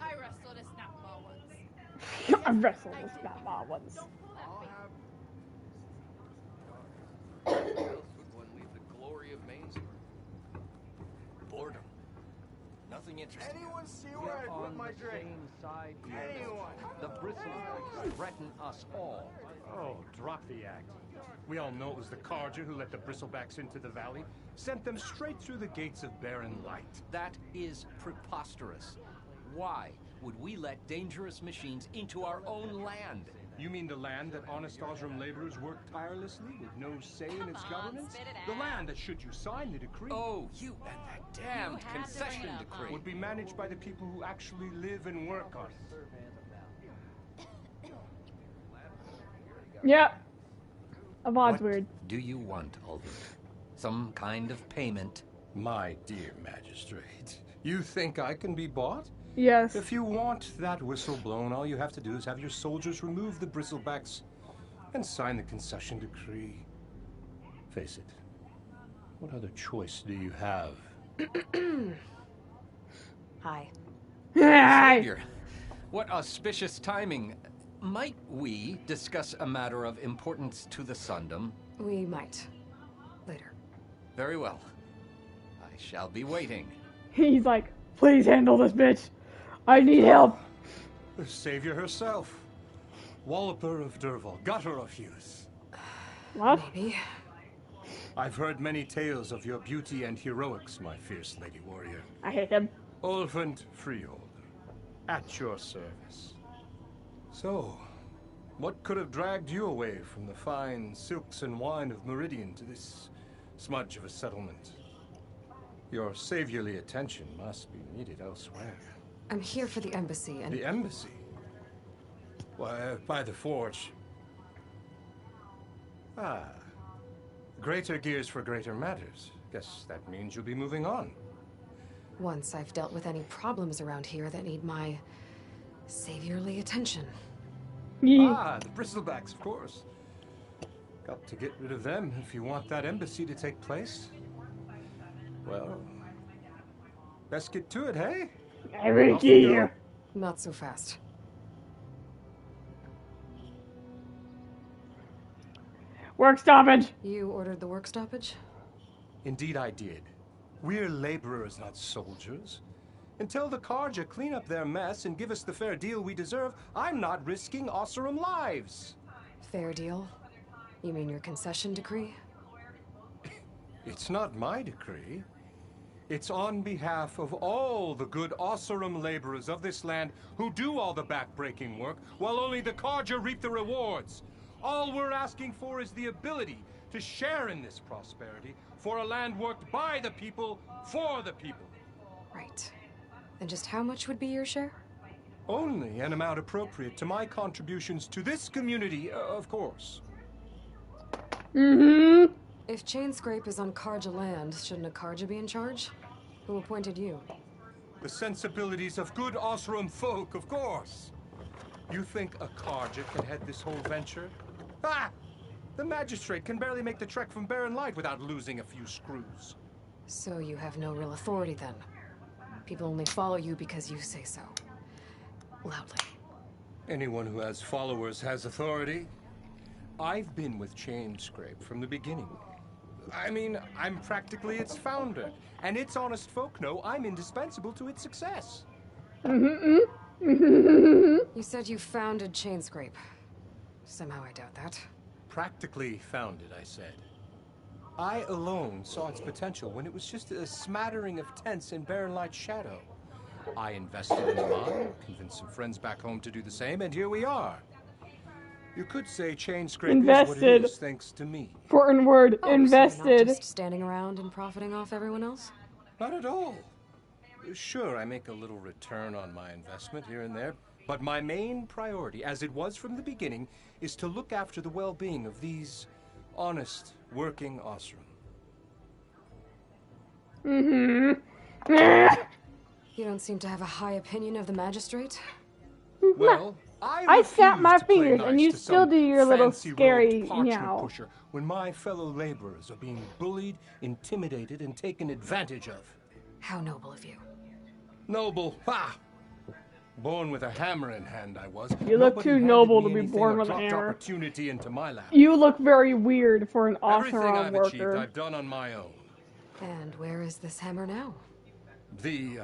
I wrestled a snap ball once. I wrestled a snap ball once. Where else would one leave the glory of Mainsburg? Boredom. Nothing interesting. Anyone see where I put my drink? Side Anyone? The bristles threaten us all. Oh, drop the act. We all know it was the Carja who let the bristlebacks into the valley, sent them straight through the gates of Barren Light. That is preposterous. Why would we let dangerous machines into our own land? You mean the land that honest Osram laborers work tirelessly with no say in its governance? The land that, should you sign the decree... Oh, you and that damned concession decree. ...would be managed by the people who actually live and work on it. Yeah. Avad's What weird. do you want, Alden? Some kind of payment? My dear magistrate, you think I can be bought? Yes. If you want that whistle blown, all you have to do is have your soldiers remove the bristlebacks and sign the concession decree. Face it, what other choice do you have? Hi. Savior, what auspicious timing. Might we discuss a matter of importance to the Sundom? We might. Later. Very well. I shall be waiting. He's like, please handle this bitch. I need help. The savior herself. Walloper of Derval, gutter of Hughes. What? Maybe. I've heard many tales of your beauty and heroics, my fierce lady warrior. I hate him. Ulfund Freehold, at your service. So, what could have dragged you away from the fine silks and wine of Meridian to this smudge of a settlement? Your saviorly attention must be needed elsewhere. I'm here for the embassy and... The embassy? Why, by the forge. Ah. Greater gears for greater matters. Guess that means you'll be moving on. Once I've dealt with any problems around here that need my saviorly attention. Ah, the bristlebacks, of course. Got to get rid of them if you want that embassy to take place. Well, best get to it, hey? Not so fast. Work stoppage. You ordered the work stoppage? Indeed I did. We're laborers, not soldiers. Until the Carja clean up their mess and give us the fair deal we deserve, I'm not risking Osram lives. Fair deal? You mean your concession decree? It's not my decree. It's on behalf of all the good Osram laborers of this land who do all the back-breaking work, while only the Carja reap the rewards. All we're asking for is the ability to share in this prosperity for a land worked by the people, for the people. Right. And just how much would be your share? Only an amount appropriate to my contributions to this community, of course. Mm-hmm. If Chainscrape is on Carja land, shouldn't a Carja be in charge? Who appointed you? The sensibilities of good Osram folk, of course. You think a Carja can head this whole venture? Ah! The magistrate can barely make the trek from Barren Light without losing a few screws. So you have no real authority then? People only follow you because you say so. Loudly. Anyone who has followers has authority. I've been with Chainscrape from the beginning. I mean, I'm practically its founder, and its honest folk know I'm indispensable to its success. You said you founded Chainscrape. Somehow I doubt that. Practically founded, I said. I alone saw its potential when it was just a smattering of tents in Barren Light's shadow. I invested in mine, convinced some friends back home to do the same, and here we are. You could say Chainscrape is what it Invested. is thanks to me. Important word, Oh, so you're invested. not just standing around and profiting off everyone else? Not at all. Sure, I make a little return on my investment here and there, but my main priority, as it was from the beginning, is to look after the well-being of these honest, working Osram. Mm-hmm. You don't seem to have a high opinion of the magistrate? Well, I snap my refuse to play fingers nice and you to still some do your little fancy-robed scary parchment meow. pusher when my fellow laborers are being bullied, intimidated, and taken advantage of. How noble of you. Noble, ha! Born with a hammer in hand, I was. You look Nobody too handed noble me to be anything born or with a dropped hammer. opportunity into my lap. You look very weird for an Everything Osram I've achieved, worker. I've done on my own. And where is this hammer now? The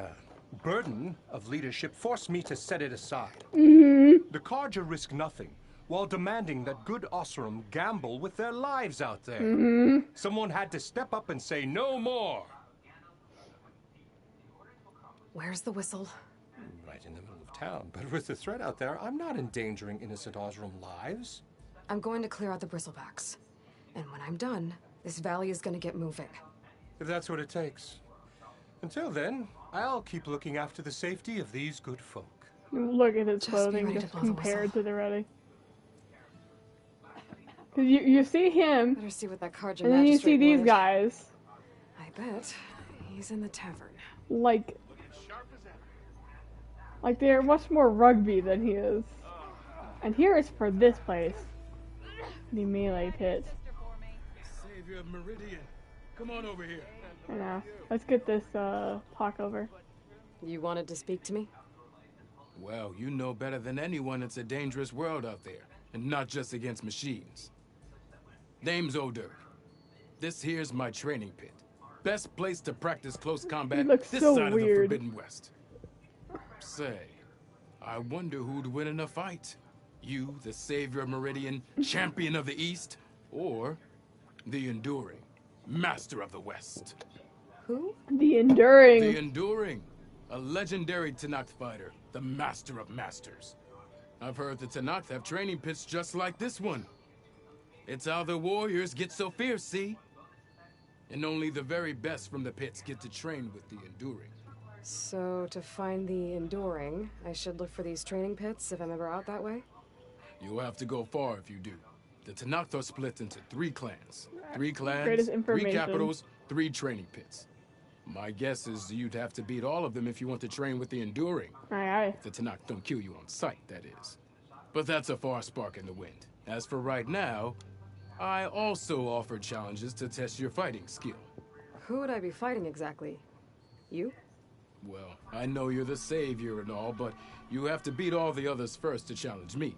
burden of leadership forced me to set it aside. Mm-hmm. The Carja risk nothing, while demanding that good Osram gamble with their lives out there. Mm-hmm. Someone had to step up and say no more. Where's the whistle? Right in the middle of town, but with the threat out there, I'm not endangering innocent Osram lives. I'm going to clear out the bristlebacks. And when I'm done, this valley is going to get moving. If that's what it takes. Until then, I'll keep looking after the safety of these good folk. Look at his Just be clothing ready just to blow the compared whistle. to the ready. Cause you see him, Better see what that Carja and then you see magistrate these wanted. guys. I bet he's in the tavern. Like they're much more rugby than he is. And here is for this place. The melee pit. Savior of Meridian, come on over here. I know. Let's get this talk over. You wanted to speak to me? Well, you know better than anyone it's a dangerous world out there, and not just against machines. Name's O'Dirk. This here's my training pit. Best place to practice close combat looks this so side weird. of the Forbidden West. Say, I wonder who'd win in a fight. You, the savior of Meridian, champion of the East, or the Enduring, master of the West. Who? The Enduring. The Enduring, a legendary Tenakth fighter, the master of masters. I've heard the Tenakth have training pits just like this one. It's how the warriors get so fierce, see? And only the very best from the pits get to train with the Enduring. So, to find the Enduring, I should look for these training pits if I'm ever out that way? You'll have to go far if you do. The Tenakth are split into 3 clans. 3 clans, Greatest 3 information. capitals, 3 training pits. My guess is you'd have to beat all of them if you want to train with the Enduring. Aye, aye. If the Tenakth don't kill you on sight, that is. But that's a far spark in the wind. As for right now, I also offer challenges to test your fighting skill. Who would I be fighting exactly? You? Well, I know you're the savior and all, but you have to beat all the others first to challenge me.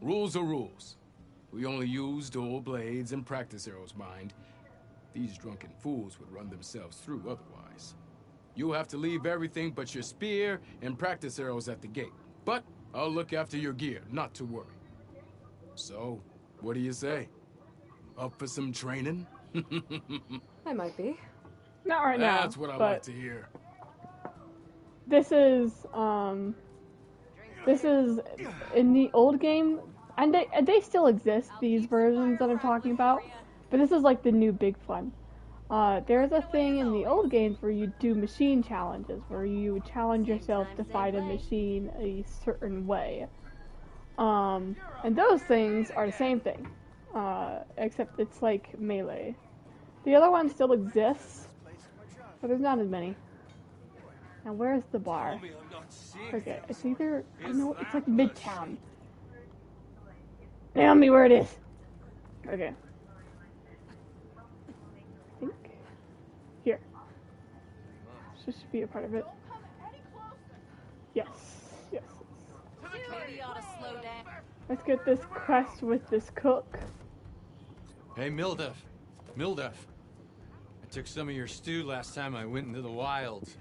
Rules are rules. We only use dual blades and practice arrows, mind. These drunken fools would run themselves through otherwise. You'll have to leave everything but your spear and practice arrows at the gate. But I'll look after your gear, not to worry. So, what do you say? Up for some training? I might be. Not right now. That's what I but like to hear. This is in the old game, and they still exist, these versions that I'm talking about, but this is like the new big fun. There's a thing in the old games where you do machine challenges, where you challenge yourself to fight a machine a certain way. And those things are the same thing, except it's like melee. The other one still exists, but there's not as many. Now where's the bar? Okay, it's either, I know, it's like Midtown. Tell me where it is. Okay. I think. Here. This should be a part of it. Yes. Yes. Maybe you ought to slow down. Let's get this quest with this cook. Hey, Mildef. Mildef. I took some of your stew last time I went into the wilds.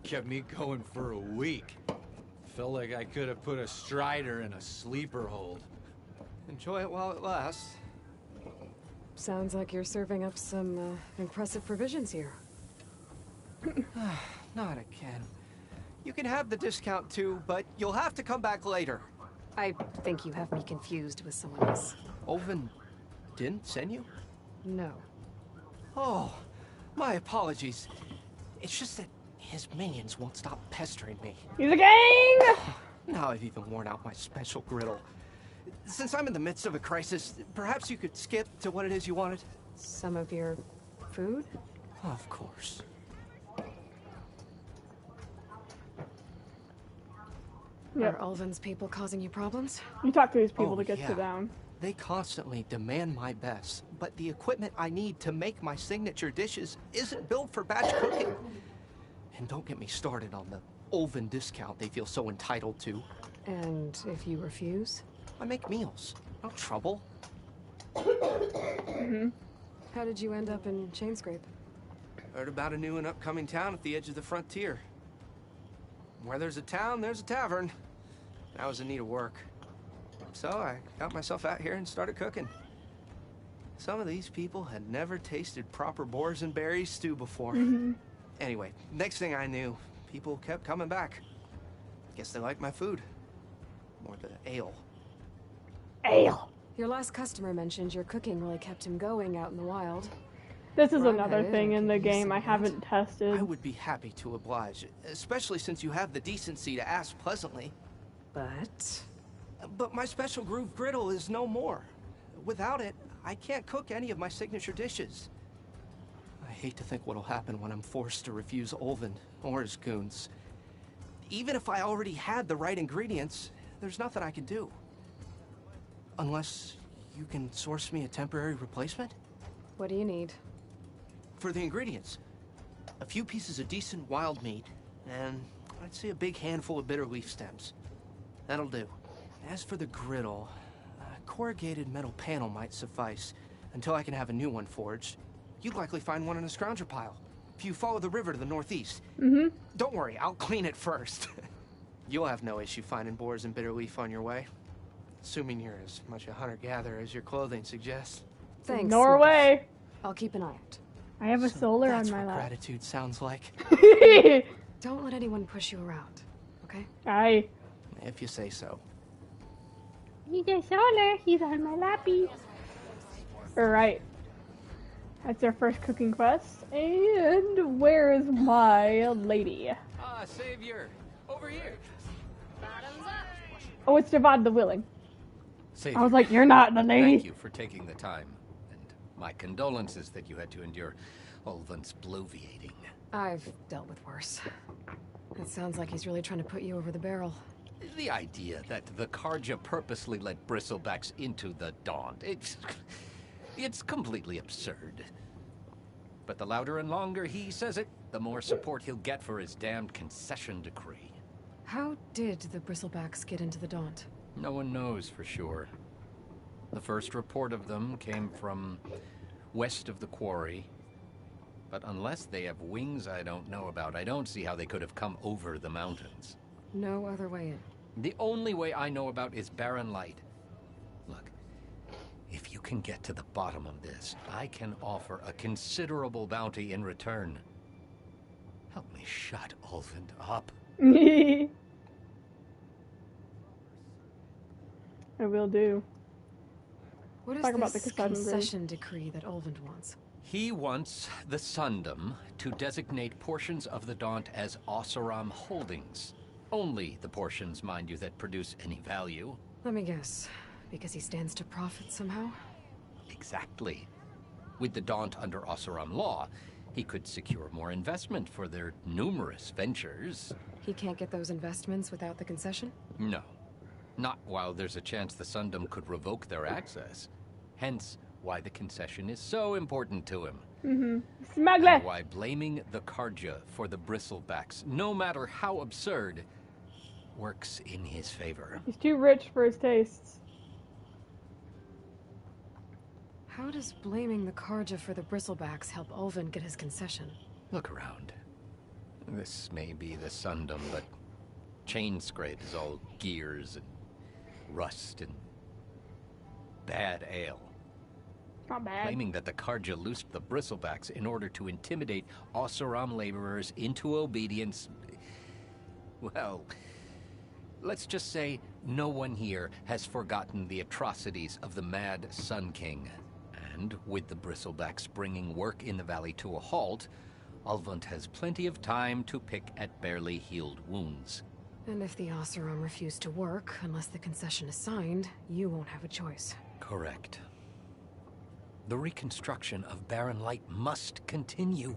Kept me going for a week. Felt like I could have put a strider in a sleeper hold. Enjoy it while it lasts. Sounds like you're serving up some impressive provisions here. Not again. You can have the discount too, but you'll have to come back later. I think you have me confused with someone else. Olvin didn't send you? No. Oh, my apologies. It's just that his minions won't stop pestering me. He's a gang! Now I've even worn out my special griddle. Since I'm in the midst of a crisis, perhaps you could skip to what it is you wanted? Some of your food? Of course. Are Ulvin's people causing you problems? You talk to these people to get yeah. sit down. They constantly demand my best, but the equipment I need to make my signature dishes isn't built for batch cooking. And don't get me started on the Ulvin discount they feel so entitled to. And if you refuse? I make meals. No trouble. How did you end up in Chainscrape? Heard about a new and upcoming town at the edge of the frontier. Where there's a town, there's a tavern. I was in need of work. So I got myself out here and started cooking. Some of these people had never tasted proper boars and berries stew before. Anyway, next thing I knew, people kept coming back. Guess they liked my food. More the ale. Ale. Your last customer mentioned your cooking really kept him going out in the wild. This is another thing in the game I haven't tested. I would be happy to oblige, especially since you have the decency to ask pleasantly. But my special groove griddle is no more. Without it, I can't cook any of my signature dishes. I hate to think what'll happen when I'm forced to refuse Ulvin or his goons. Even if I already had the right ingredients, there's nothing I can do. Unless you can source me a temporary replacement? What do you need? For the ingredients, a few pieces of decent wild meat, and I'd say a big handful of bitter leaf stems. That'll do. As for the griddle, a corrugated metal panel might suffice until I can have a new one forged. You'd likely find one in a scrounger pile if you follow the river to the northeast. Don't worry, I'll clean it first. You'll have no issue finding boars and bitter leaf on your way, assuming you're as much a hunter-gatherer as your clothing suggests. Thanks. Norway. I'll keep an eye out. I have a solar on That's my what lap. gratitude sounds like. Don't let anyone push you around, okay? Aye. If you say so. He's a solar. He's on my lappy. Alright. That's our first cooking quest. And where is my lady? Savior! Over here! Oh, it's Javad the Willing. Savior, I was like, you're not the lady. Thank you for taking the time. And my condolences that you had to endure Ulvin's bloviating. I've dealt with worse. It sounds like he's really trying to put you over the barrel. The idea that the Karja purposely let bristlebacks into the Daunt, it's completely absurd. But the louder and longer he says it, the more support he'll get for his damned concession decree. How did the bristlebacks get into the Daunt? No one knows for sure. The first report of them came from west of the quarry. But unless they have wings I don't know about, I don't see how they could have come over the mountains. No other way in. The only way I know about is barren light. Look, if you can get to the bottom of this, I can offer a considerable bounty in return. Help me shut Ulvin up. I will do. What is Talk about this the concession decree that Ulvin wants? He wants the Sundom to designate portions of the Daunt as Oseram holdings. Only the portions, mind you, that produce any value. Let me guess. Because he stands to profit somehow? Exactly. With the Daunt under Oseram law, he could secure more investment for their numerous ventures. He can't get those investments without the concession? No. Not while there's a chance the Sundom could revoke their access. Hence, why the concession is so important to him. Smuggler! And why blaming the Karja for the bristlebacks, no matter how absurd, works in his favor. He's too rich for his tastes. How does blaming the Karja for the bristlebacks help Ulvin get his concession? Look around. This may be the Sundom, but Chainscrape is all gears and rust and bad ale. Not bad. Claiming that the Karja loosed the bristlebacks in order to intimidate Oseram laborers into obedience. Well, let's just say no one here has forgotten the atrocities of the Mad Sun King. And with the bristlebacks bringing work in the valley to a halt, Ulvund has plenty of time to pick at barely healed wounds. And if the Oseram refuse to work, unless the concession is signed, you won't have a choice. Correct. The reconstruction of Barren Light must continue.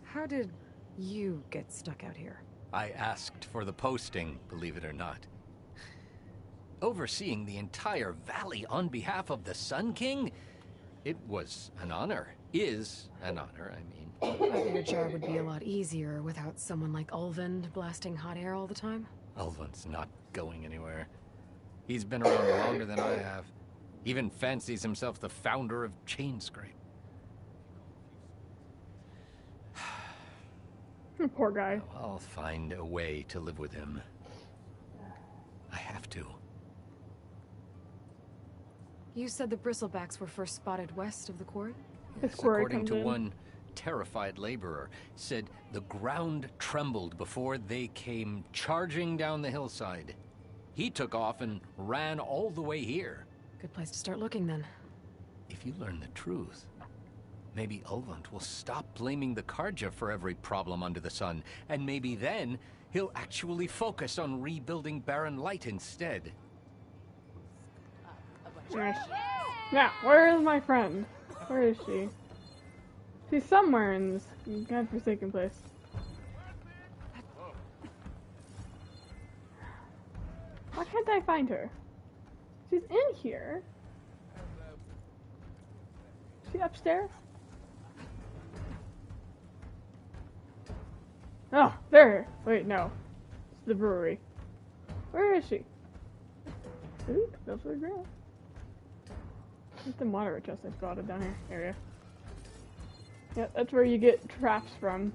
How did you get stuck out here? I asked for the posting, believe it or not. Overseeing the entire valley on behalf of the Sun King? It was an honor. Is an honor, I mean. I think your job would be a lot easier without someone like Ulvund blasting hot air all the time. Ulvund's not going anywhere. He's been around longer than I have. Even fancies himself the founder of Chainscrape. Poor guy. I'll find a way to live with him. I have to. You said the bristlebacks were first spotted west of the quarry? Yes, according to one terrified laborer, said the ground trembled before they came charging down the hillside. He took off and ran all the way here. Good place to start looking, then. If you learn the truth, maybe Ulvund will stop blaming the Karja for every problem under the sun, and maybe then he'll actually focus on rebuilding Barren Light instead. Yes. Yeah, where is my friend? Where is she? She's somewhere in this godforsaken place. Why can't I find her? She's in here. Is she upstairs? Oh, there. Wait, no. It's the brewery. Where is she? Ooh, fell to the ground. Where's the moderate chest I spotted down here? Area. Yep, that's where you get traps from.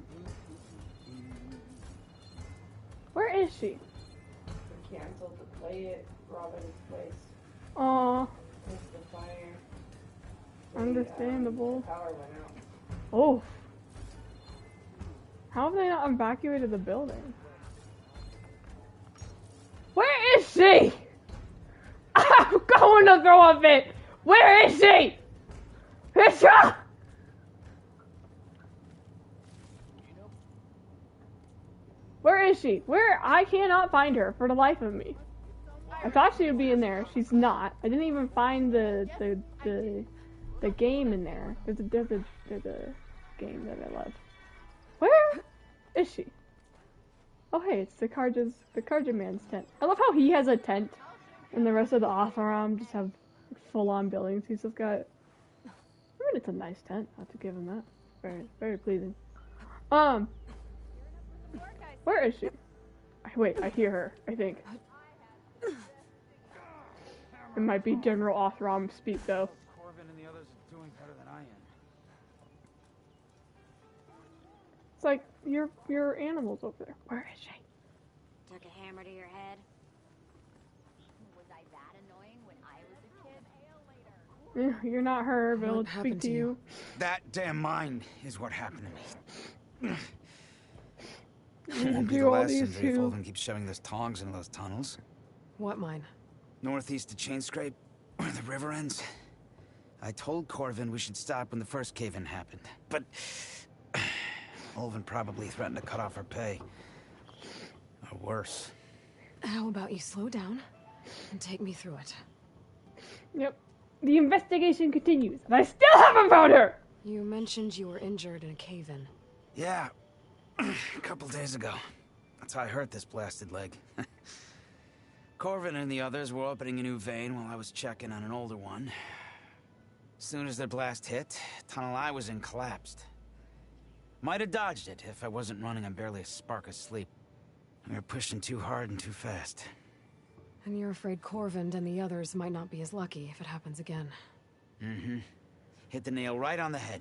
Where is she? We canceled to play at Robin's place. Aww. It's the fire. Understandable. The power went out. Oh. How have they not evacuated the building? Where is she? I'm going to throw a fit. Where is she? Fisher! Where is she? Where? I cannot find her for the life of me. I thought she would be in there. She's not. I didn't even find the game in there. There's a game that I love. Where is she? Oh hey, it's the Karja man's tent. I love how he has a tent, and the rest of the Oseram just have full-on buildings. He's just got. I mean, it's a nice tent. I have to give him that. Very, very pleasing. Where is she? Wait, I hear her. I think. It might be General Oseram speak though. Corvin and the others are doing better than I am. It's like your animals over there. Where is she? Took a hammer to your head. Was I that annoying when I was a kid? You're not her, but What I'll speak to you. That damn mine is what happened to me. You Won't be do the all last these injury if too. Ulvin keeps shoving those tongs into those tunnels. What mine? Northeast of Chainscrape, where the river ends. I told Corvin we should stop when the first cave-in happened, but Ulvin probably threatened to cut off our pay. Or worse. How about you slow down and take me through it? Yep. The investigation continues, and I still haven't found her! You mentioned you were injured in a cave-in. Yeah, a couple days ago. That's how I hurt this blasted leg. Corvin and the others were opening a new vein while I was checking on an older one. As soon as their blast hit, tunnel I was in collapsed. Might have dodged it if I wasn't running on barely a spark of sleep. We were pushing too hard and too fast. And you're afraid Corvin and the others might not be as lucky if it happens again. Mm-hmm. Hit the nail right on the head.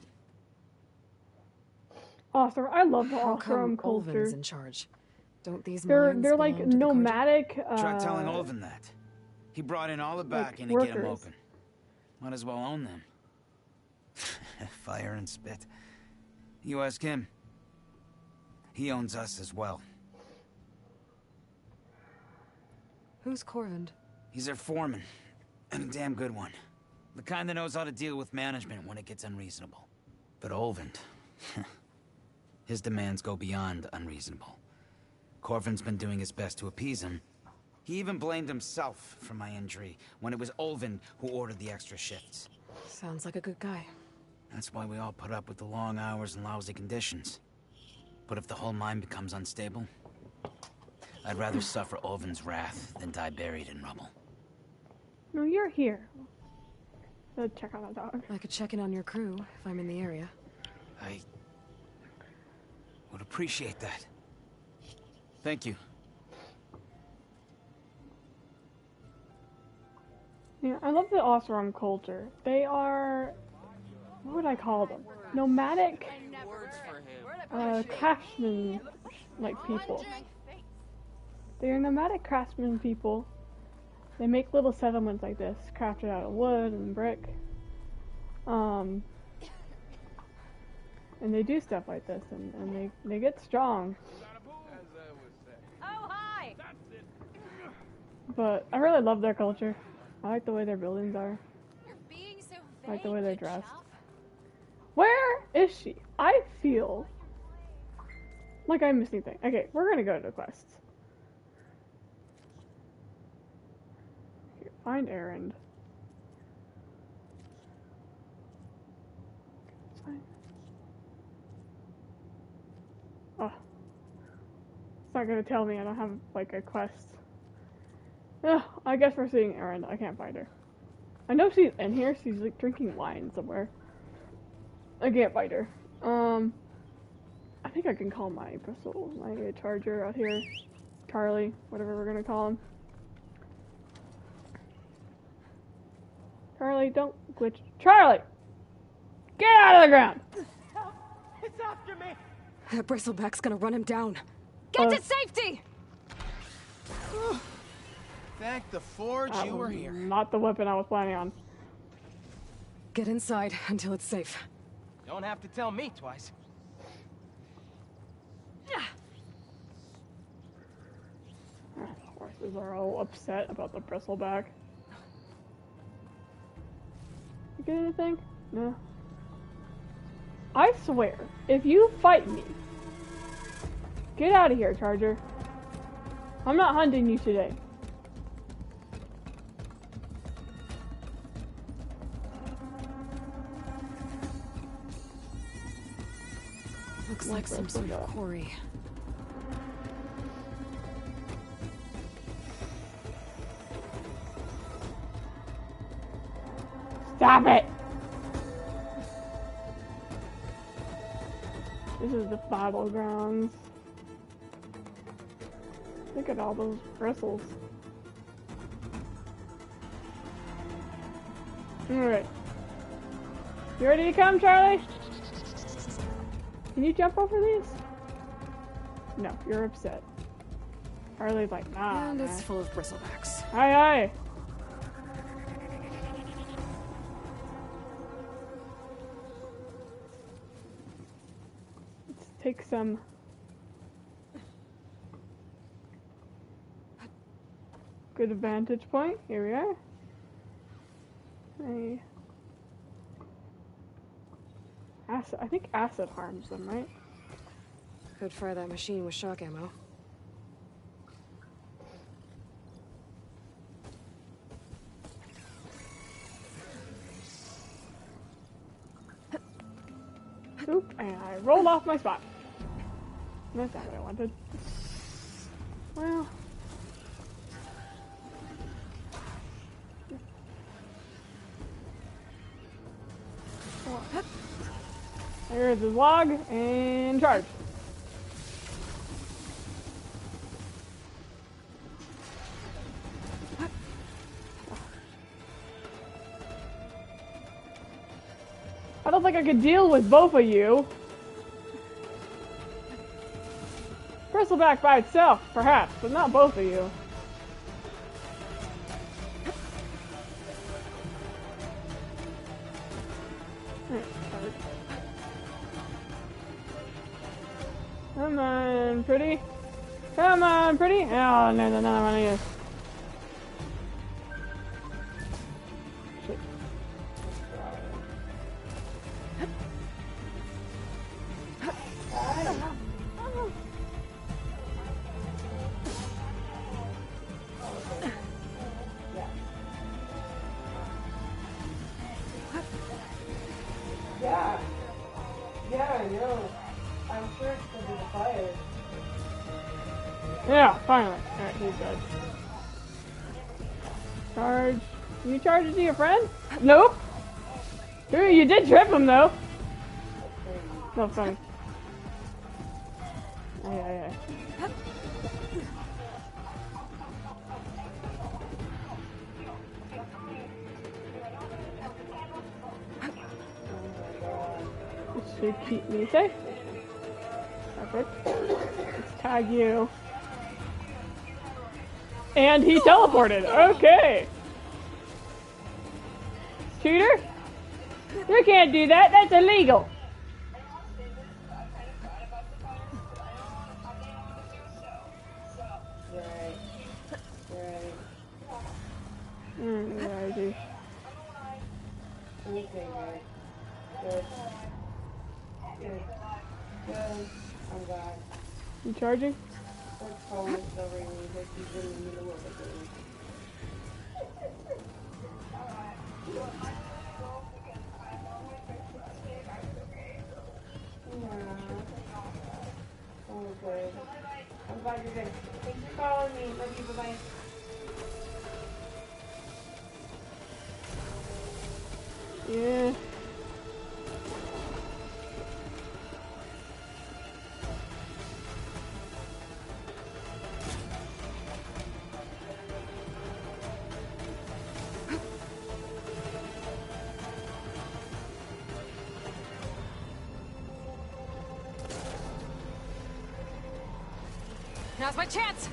Awesome. I love the How come Oseram culture. Ulvin's in charge? Don't these They're mines like belong to the Karja? nomadic. Try telling Ulvin that. He brought in all the backing to get them open. Might as well own them. Fire and spit. You ask him. He owns us as well. Who's Corvind? He's their foreman, and a damn good one. The kind that knows how to deal with management when it gets unreasonable. But Olvind, his demands go beyond unreasonable. Corvin's been doing his best to appease him. He even blamed himself for my injury, when it was Olvind who ordered the extra shifts. Sounds like a good guy. That's why we all put up with the long hours and lousy conditions. But if the whole mine becomes unstable, I'd rather suffer Olvin's wrath than die buried in rubble. No, you're here. Let's check on the dog. I could check in on your crew if I'm in the area. I would appreciate that. Thank you. Yeah, I love the Oseram culture. They are... what would I call them? Nomadic... craftsmen, like, people. They are nomadic craftsmen people. They make little settlements like this, crafted out of wood and brick. And they do stuff like this, and they get strong. Oh, hi! But I really love their culture. I like the way their buildings are. You're being so I like the way they're dressed. Where is she? I feel like I'm missing things. Okay, we're gonna go to the quests. Okay, find errand. It's fine. Oh. It's not gonna tell me I don't have, like, a quest. Ugh, I guess we're seeing errand. I can't find her. I know she's in here. She's, like, drinking wine somewhere. I can't find her. I think I can call my Bristol, my charger out here. Charlie, whatever we're gonna call him. Charlie, don't glitch. Charlie! Get out of the ground! It's after me! That bristleback's gonna run him down. Get to safety! Thank the Forge you were here. Not the weapon I was planning on. Get inside until it's safe. Don't have to tell me twice. Horses are all upset about the bristleback. You get anything? No. I swear, if you fight me, get out of here, Charger. I'm not hunting you today. Looks like some sort of quarry. Stop it! This is the battlegrounds. Look at all those bristles. Alright. You ready to come, Charlie? Can you jump over these? No, you're upset. Charlie's like, nah. And it's full of bristlebacks. Aye, aye. Let's take some. Good vantage point. Here we are. Acid. I think acid harms them, right? Could fry that machine with shock ammo. Oop, and I rolled off my spot. That's not what I wanted. Well. There's his log, and charge. I don't think I could deal with both of you. Bristleback by itself, perhaps, but not both of you. Come on, pretty. Come on, pretty. Oh, no, no, no, one of you. Shit. Yeah. Yeah, I know. I'm sure it's because of the fire. Yeah, finally. Alright, he's dead. Charge. Can you charge it to your friend? Nope. Ooh, you did trip him though. No, funny. Yeah. This should keep me safe. Perfect. Let's tag you. And he teleported. Okay. Cheater? You can't do that. That's illegal. You're right. You're right. Where is he? Okay, good. Good. Good. Good. I'm back. You charging? Let's call this over and because he's in the middle of the game. Oh, good. I'm glad you're good. Thanks for calling me. Love you. Bye-bye. Yeah. Now's my chance!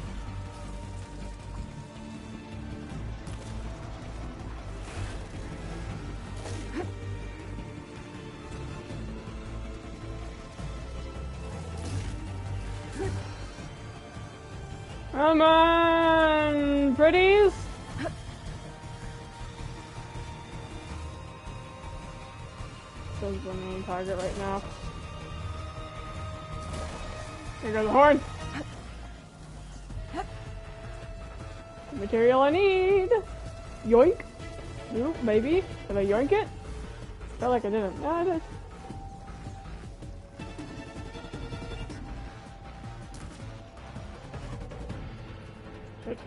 Come on, pretties! This is the main target right now. Here goes the horn! The material I need! Yoink! Nope, maybe. Did I yoink it? Felt like I didn't. No, I did. Shit.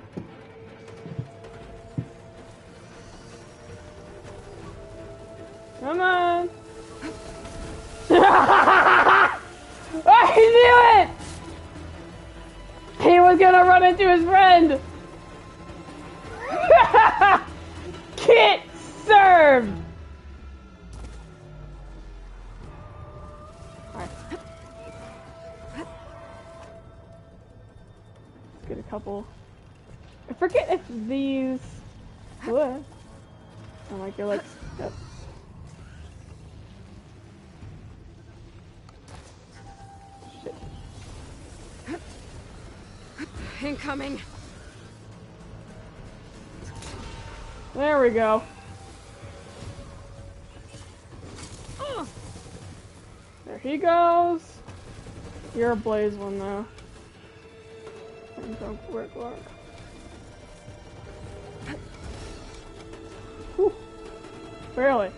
Come on! I knew it! He was gonna run into his friend! Kit served! Alright. Let's get a couple. I forget if these. What? I like your legs. Yep. Shit. Incoming. There we go. There he goes. You're a blaze one though. Don't work. Whew. Barely.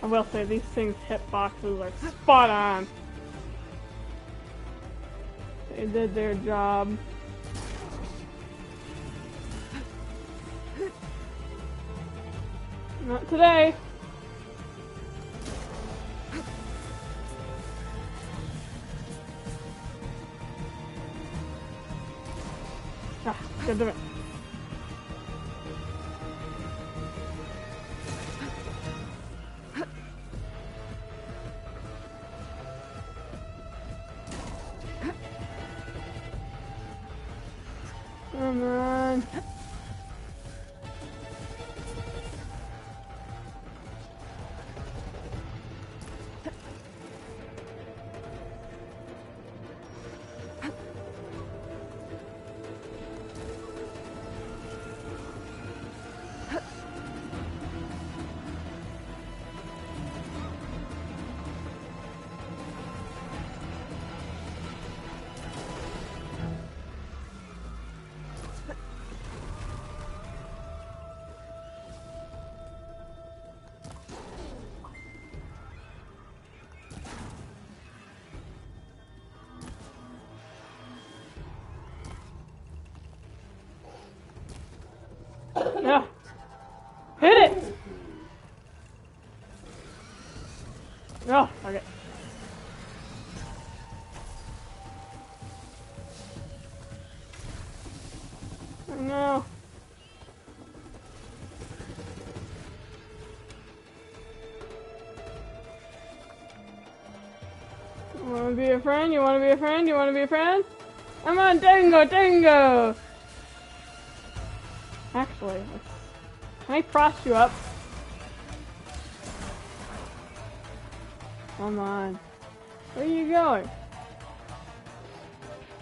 I will say these things' hitboxes are spot on. They did their job. Not today. Ah, good to it. Oh, okay. Oh, no. You wanna be a friend? You wanna be a friend? You wanna be a friend? Come on, tango, tango! Actually, can I frost you up? Come on. Where are you going?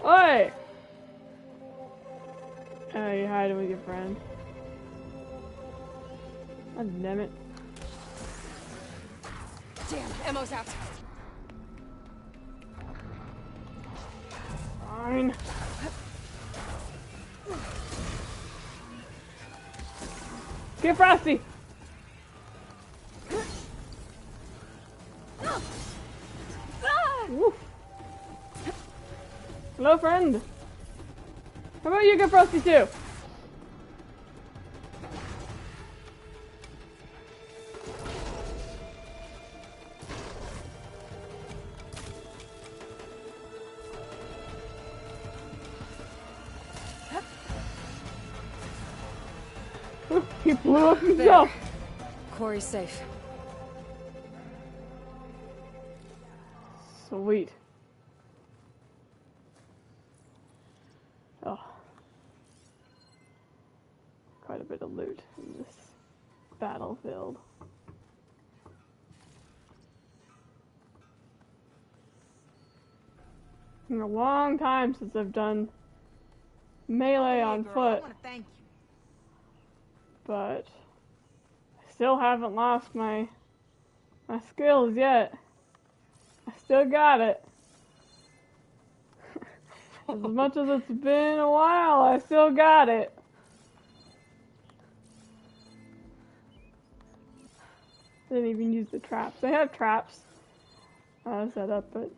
Oi! Oh, you're hiding with your friend. God damn it. Damn, ammo's out. Fine. Get Frosty! Woo. Hello, friend. How about you get Frosty too? He blew up himself. Quarry's safe. Sweet. Oh. Quite a bit of loot in this battlefield. It's been a long time since I've done melee on foot. But I still haven't lost my skills yet. I still got it. As much as it's been a while, I still got it. Didn't even use the traps. I have traps set up, but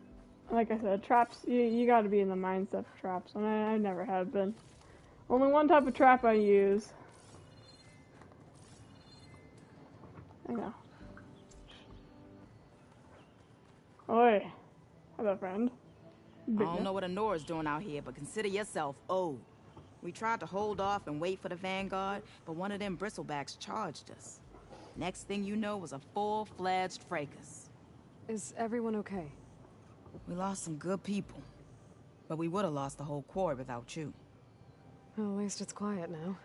like I said, traps, you gotta be in the mindset for traps, and I never have been. Only one type of trap I use. I know. Oi. Hello, friend. I don't know what Honora's doing out here, but consider yourself owed. We tried to hold off and wait for the Vanguard, but one of them bristlebacks charged us. Next thing you know was a full-fledged fracas. Is everyone okay? We lost some good people, but we would have lost the whole quarry without you. Well, at least it's quiet now.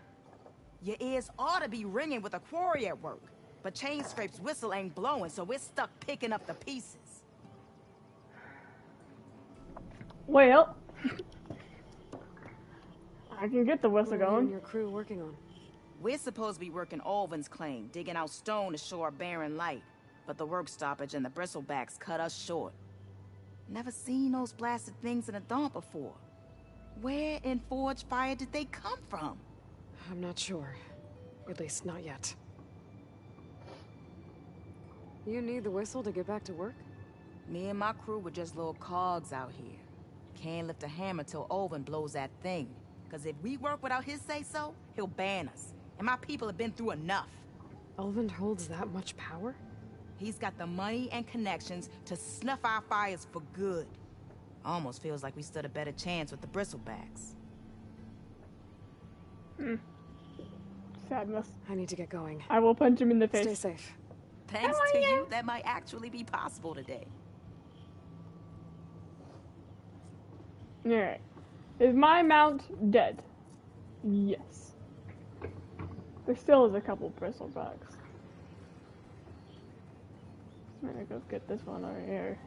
Your ears ought to be ringing with a quarry at work, but Chainscrape's whistle ain't blowing, so we're stuck picking up the pieces. Well, I can get the whistle What are you going. and your crew working on? We're supposed to be working Alvin's claim, digging out stone to show our barren light, but the work stoppage and the bristlebacks cut us short. Never seen those blasted things in a dump before. Where in Forge Fire did they come from? I'm not sure. At least not yet. You need the whistle to get back to work? Me and my crew were just little cogs out here. Can't lift a hammer till Olvin blows that thing. Cause if we work without his say-so, he'll ban us. And my people have been through enough. Olvin holds that much power? He's got the money and connections to snuff our fires for good. Almost feels like we stood a better chance with the bristlebacks. Sadness. I need to get going. I will punch him in the face. Stay safe. Thanks to you, that might actually be possible today. Alright. Is my mount dead? Yes. There still is a couple bristlebacks. I'm gonna go get this one over here.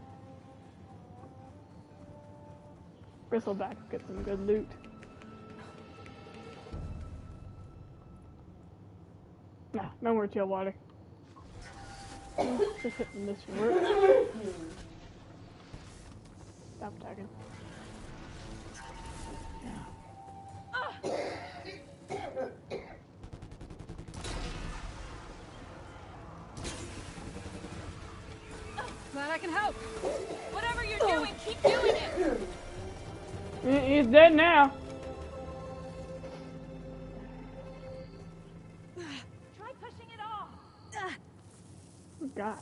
Bristleback, get some good loot. Nah, no more chill water. Just hitting this work. Stop attacking. Glad I can help. Whatever you're doing, keep doing it. He's dead now. Try pushing it off. Oh, God.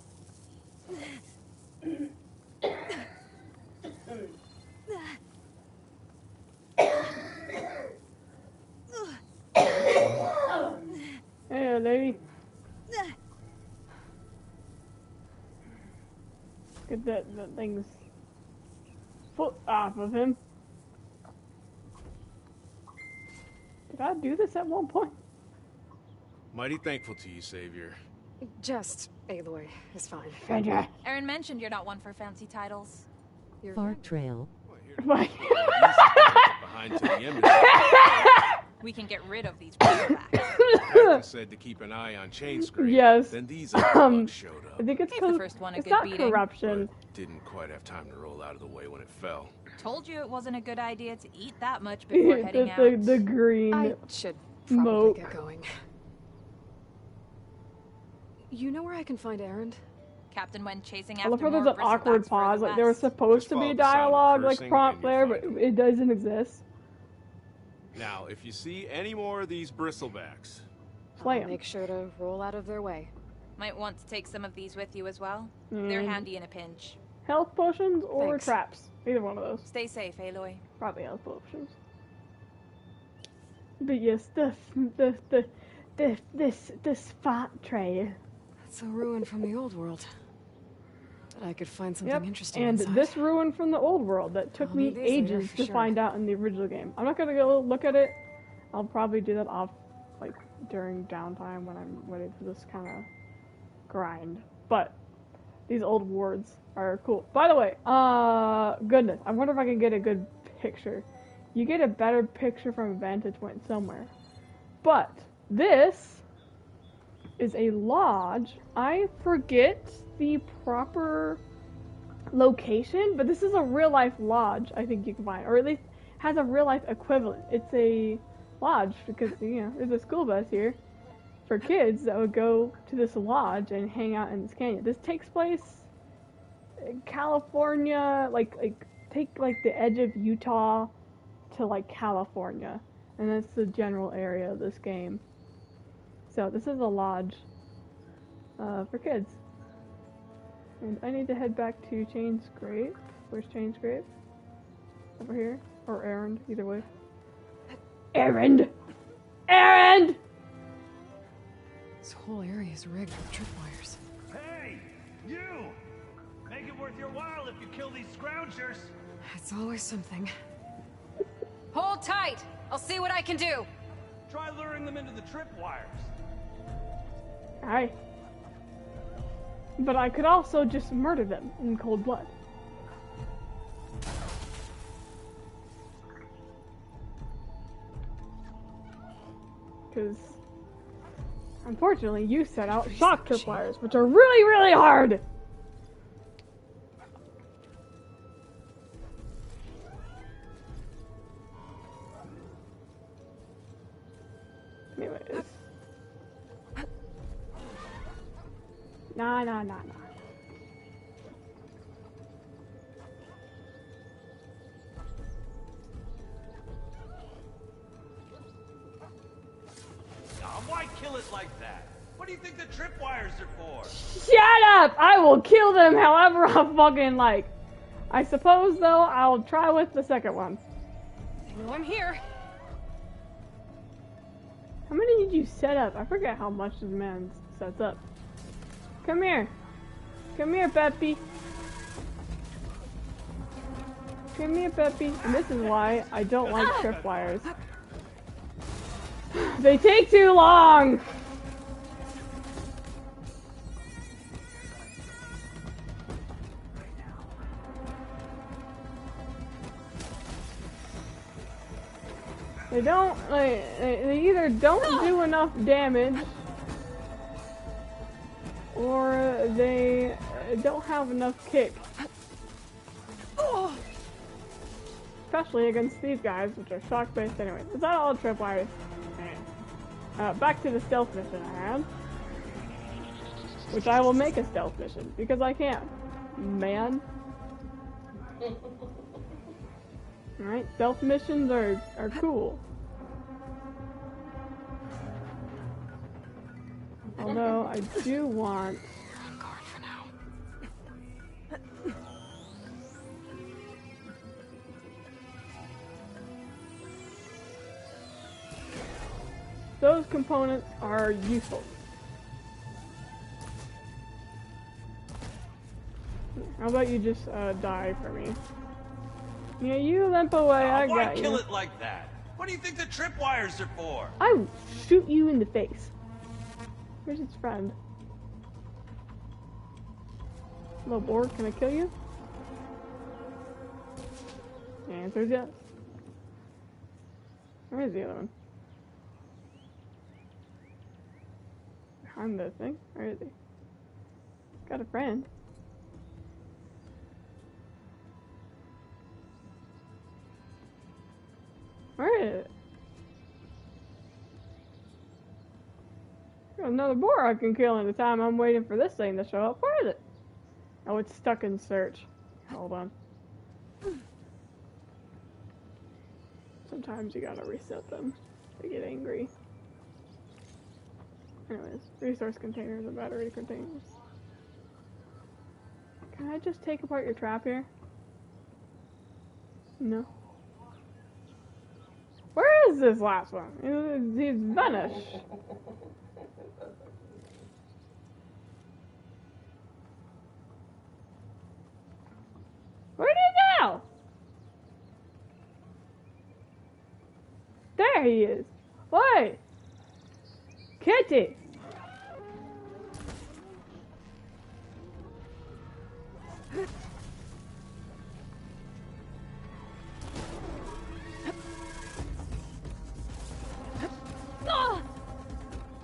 Get that thing's foot off of him. Did I do this at one point? Mighty thankful to you, Savior. Just Aloy is fine. Aaron mentioned you're not one for fancy titles. Far Trail. Behind to the embassy. We can get rid of these bristleback. Captain said to keep an eye on chain scrape. Yes. Then these bugs showed up. I think it's Gave because the first one a it's good not beating. corruption. Didn't quite have time to roll out of the way when it fell. Told you it wasn't a good idea to eat that much before heading out. the green I should probably smoke. get going. You know where I can find Aaron? Captain went chasing I after love how more there's an awkward bristlebacks pause. further Like there was west. supposed to be follow the sound of dialogue, like cursing prompt and there, you'll but it doesn't exist. Now, if you see any more of these bristlebacks, Play I'll 'em. make sure to roll out of their way. Might want to take some of these with you as well. They're Mm. handy in a pinch. Health potions or Thanks. traps. Either one of those. Stay safe, Aloy. Probably health potions. But yes, this fat tray. That's a ruin from the old world. But I could find something Yep, interesting and inside. this ruin from the old world that took I'll me need these later ages for to sure. find out in the original game. I'm not gonna go look at it. I'll probably do that off, like, during downtime when I'm ready for this kind of grind. But these old wards are cool. By the way, goodness, I wonder if I can get a good picture. You get a better picture from a vantage point somewhere. But this is a lodge. I forget the proper location, but this is a real life lodge I think you can find, or at least has a real life equivalent. It's a lodge because, you know, there's a school bus here for kids that would go to this lodge and hang out in this canyon. This takes place in California, take like the edge of Utah to like California, and that's the general area of this game. So this is a lodge for kids. And I need to head back to Chain Scrape. Where's Chain Scrape? Over here? Or Errand, either way. Errand! Errand! This whole area is rigged with tripwires. Hey, you! Make it worth your while if you kill these scroungers. It's always something. Hold tight! I'll see what I can do! Try luring them into the tripwires. Aye. But I could also just murder them in cold blood. Because, unfortunately, you set out shock tripwires, which are really, really hard! Anyways. Nah. Why kill it like that? What do you think the tripwires are for? Shut up! I will kill them however I fucking like. I suppose, though, I'll try with the second one. I know I'm here. How many did you set up? I forget how much this man sets up. Come here. Come here, Peppy. Come here, Peppy. And this is why I don't like tripwires. They take too long! They don't, like, they either don't do enough damage, or they don't have enough kick. Especially against these guys, which are shock-based anyway. Is that all tripwires? Back to the stealth mission I had. Which I will make a stealth mission, because I can. Man. Alright, stealth missions are cool. Although, I do want... On guard for now. Those components are useful. How about you just die for me? Yeah, you limp away. I Why got kill you. it like that? What do you think the tripwires are for? I will shoot you in the face. Where's its friend? Little boar, can I kill you? The answer is yes. Where is the other one? Behind the thing? Where is he? Got a friend. Where is it? Got another boar I can kill in the time I'm waiting for this thing to show up. Where is it? Oh, it's stuck in search. Hold on. Sometimes you gotta reset them. They get angry. Anyways, resource containers and battery containers. Can I just take apart your trap here? No. Where is this last one? He's vanished. Where did he go? There he is. Wait. Kitty.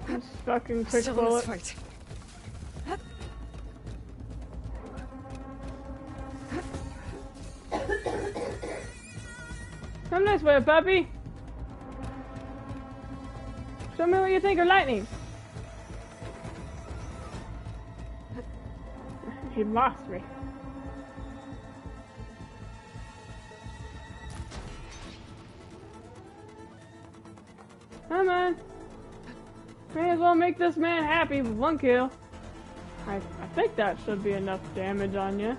This fucking quick Still in bullet. this fight. Come this way, puppy. Show me what you think of lightning. He lost me. Come on. May as well make this man happy with one kill. I think that should be enough damage on you.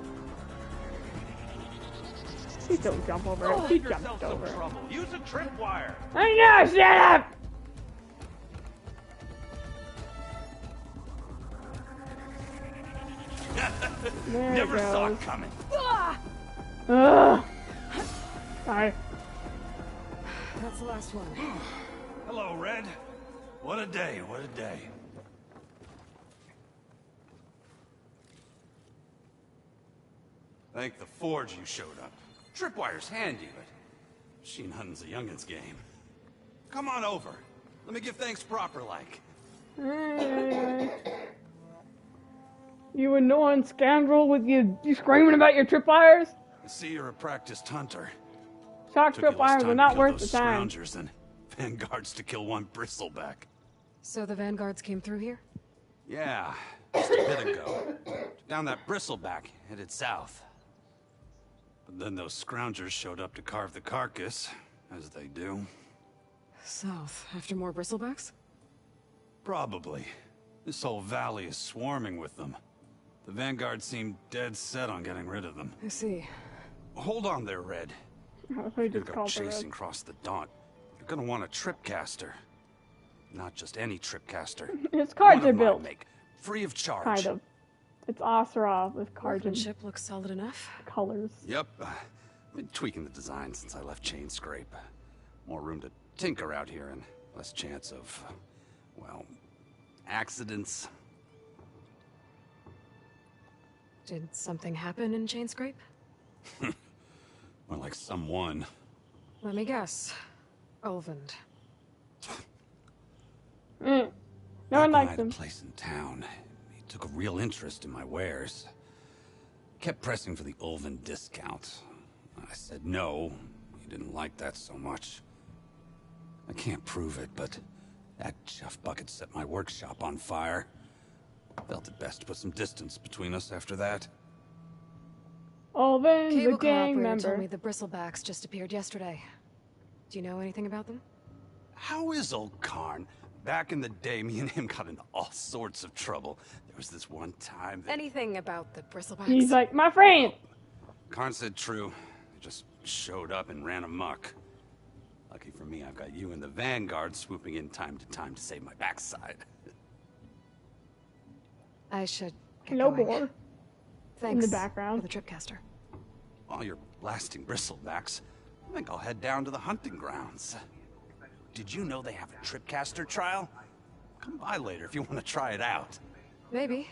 Please don't jump over it. He jumped over it. Use a tripwire. I know, shut up! There Never it saw goes. it coming. Ugh. Sorry. That's the last one. Hello, Red. What a day, what a day. Thank the Forge you showed up. Tripwire's handy, but machine hunting's a youngin's game. Come on over. Let me give thanks proper like. You annoying scoundrel with you screaming about your tripwires? I see you're a practiced hunter. Shock Took you less tripwires time are to not kill worth the those time. scroungers than vanguards to kill one bristleback. So the vanguards came through here? Yeah, just a bit ago. Down that bristleback, headed south. But then those scroungers showed up to carve the carcass, as they do. South, after more bristlebacks? Probably. This whole valley is swarming with them. The vanguard seemed dead set on getting rid of them. I see. Hold on there, Red. You're You're gonna go chasing across the Daunt. You're gonna want a tripcaster. Not just any tripcaster. Its cards One are of mine built. make, free of charge. Kind of. It's Asura with cards and Workmanship looks solid enough. colors. Yep. Been tweaking the design since I left Chain Scrape. More room to tinker out here and less chance of, well, accidents. Did something happen in Chain Scrape? More like someone. Let me guess. Olvend. No Back one when I likes had a him. place in town. He took a real interest in my wares. Kept pressing for the Ulven discount. I said no. He didn't like that so much. I can't prove it, but that chuff bucket set my workshop on fire. Felt it best to put some distance between us after that. Olven's a Cable gang operator told member. me the bristlebacks just appeared yesterday. Do you know anything about them? How is old Karn? Back in the day, me and him got into all sorts of trouble. There was this one time that... Anything about the bristlebacks? He's like, my friend! Karn said true. They just showed up and ran amok. Lucky for me, I've got you and the Vanguard swooping in time to time to save my backside. I should get Hello, going. boy. in the Thanks background. for the tripcaster. While you're blasting bristlebacks, I think I'll head down to the hunting grounds. Did you know they have a tripcaster trial? Come by later if you want to try it out. Maybe.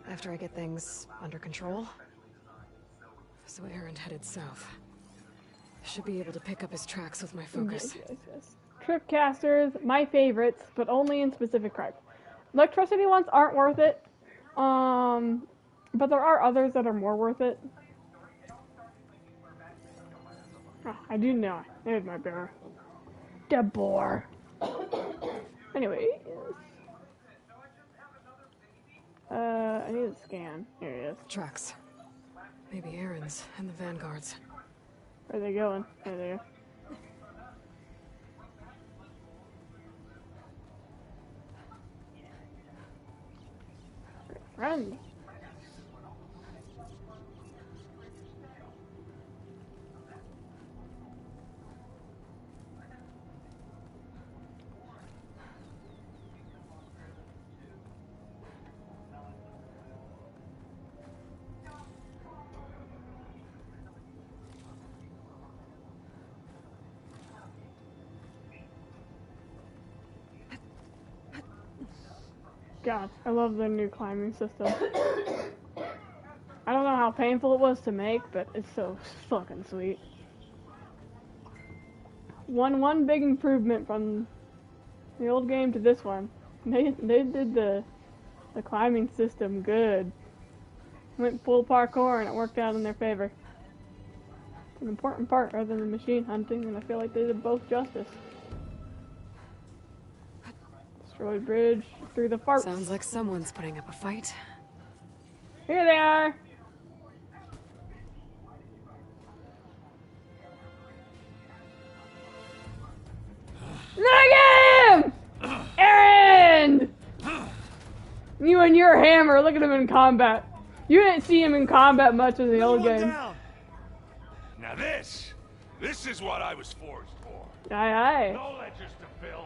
After I get things under control. So Aaron headed south. Should be able to pick up his tracks with my focus. Yes. Tripcasters, my favorites, but only in specific tribes. Electricity ones aren't worth it. But there are others that are more worth it. Oh, I do know. There's my bear. The boar. Anyway. I need to scan. Here it is. Tracks. Maybe Aaron's and the Vanguard's. Where are they going? There they are. Friend. God, I love their new climbing system. I don't know how painful it was to make, but it's so fucking sweet. One big improvement from the old game to this one. They did the climbing system good. Went full parkour and it worked out in their favor. It's an important part rather than machine hunting, and I feel like they did both justice. Destroyed bridge through the farts. Sounds like someone's putting up a fight. Here they are! Look at him! Aaron! You and your hammer, look at him in combat. You didn't see him in combat much in the old game. Now this is what I was forged for. Aye, aye. No ledgers to fill.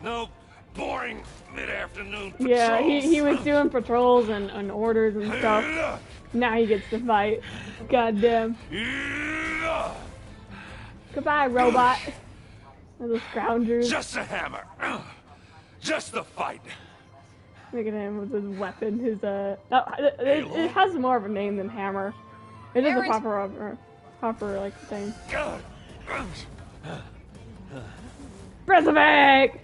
No boring mid-afternoon patrols. Yeah, he was doing patrols and orders and stuff. Now he gets to fight. Goddamn. Goodbye, robot. Little scroungers. Just a hammer. Just the fight. Look at him with his weapon. It has more of a name than hammer. It is a proper like thing. Bristleback!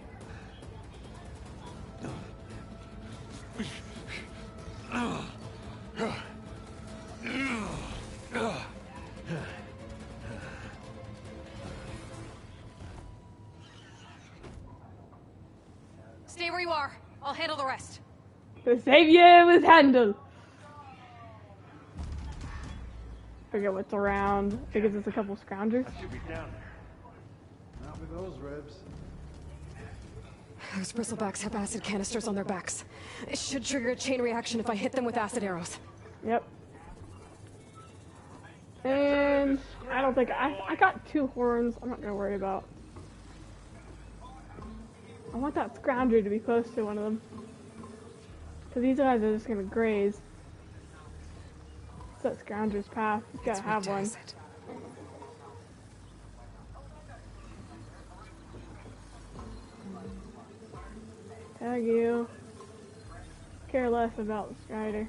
Stay where you are. I'll handle the rest. The savior was handled. Forget what's around. I think it's just a couple scroungers. Should be down there. Not with those ribs. Those bristlebacks have acid canisters on their backs. It should trigger a chain reaction if I hit them with acid arrows. Yep. And I don't think I got 2 horns. I'm not gonna worry about. I want that scrounger to be close to one of them. Cause these guys are just gonna graze. It's that scrounger's path. You gotta have one. Tag you. Care less about the strider.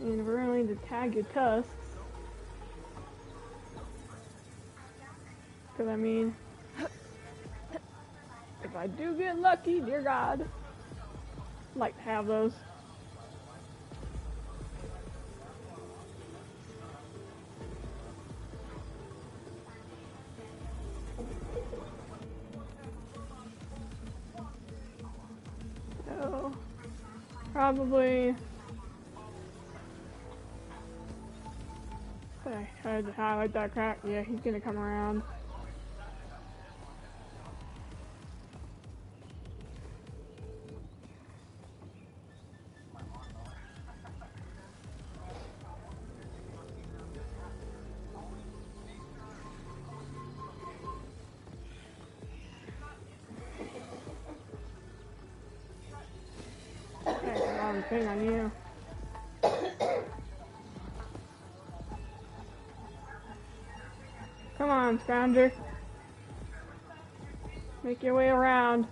And we're going to tag your tusks. Cause I mean, if I do get lucky, dear God, I'd like to have those. So, probably, I tried to highlight that crack. Yeah, he's gonna come around. Wrong thing on you. on, Scrounger. Make your way around.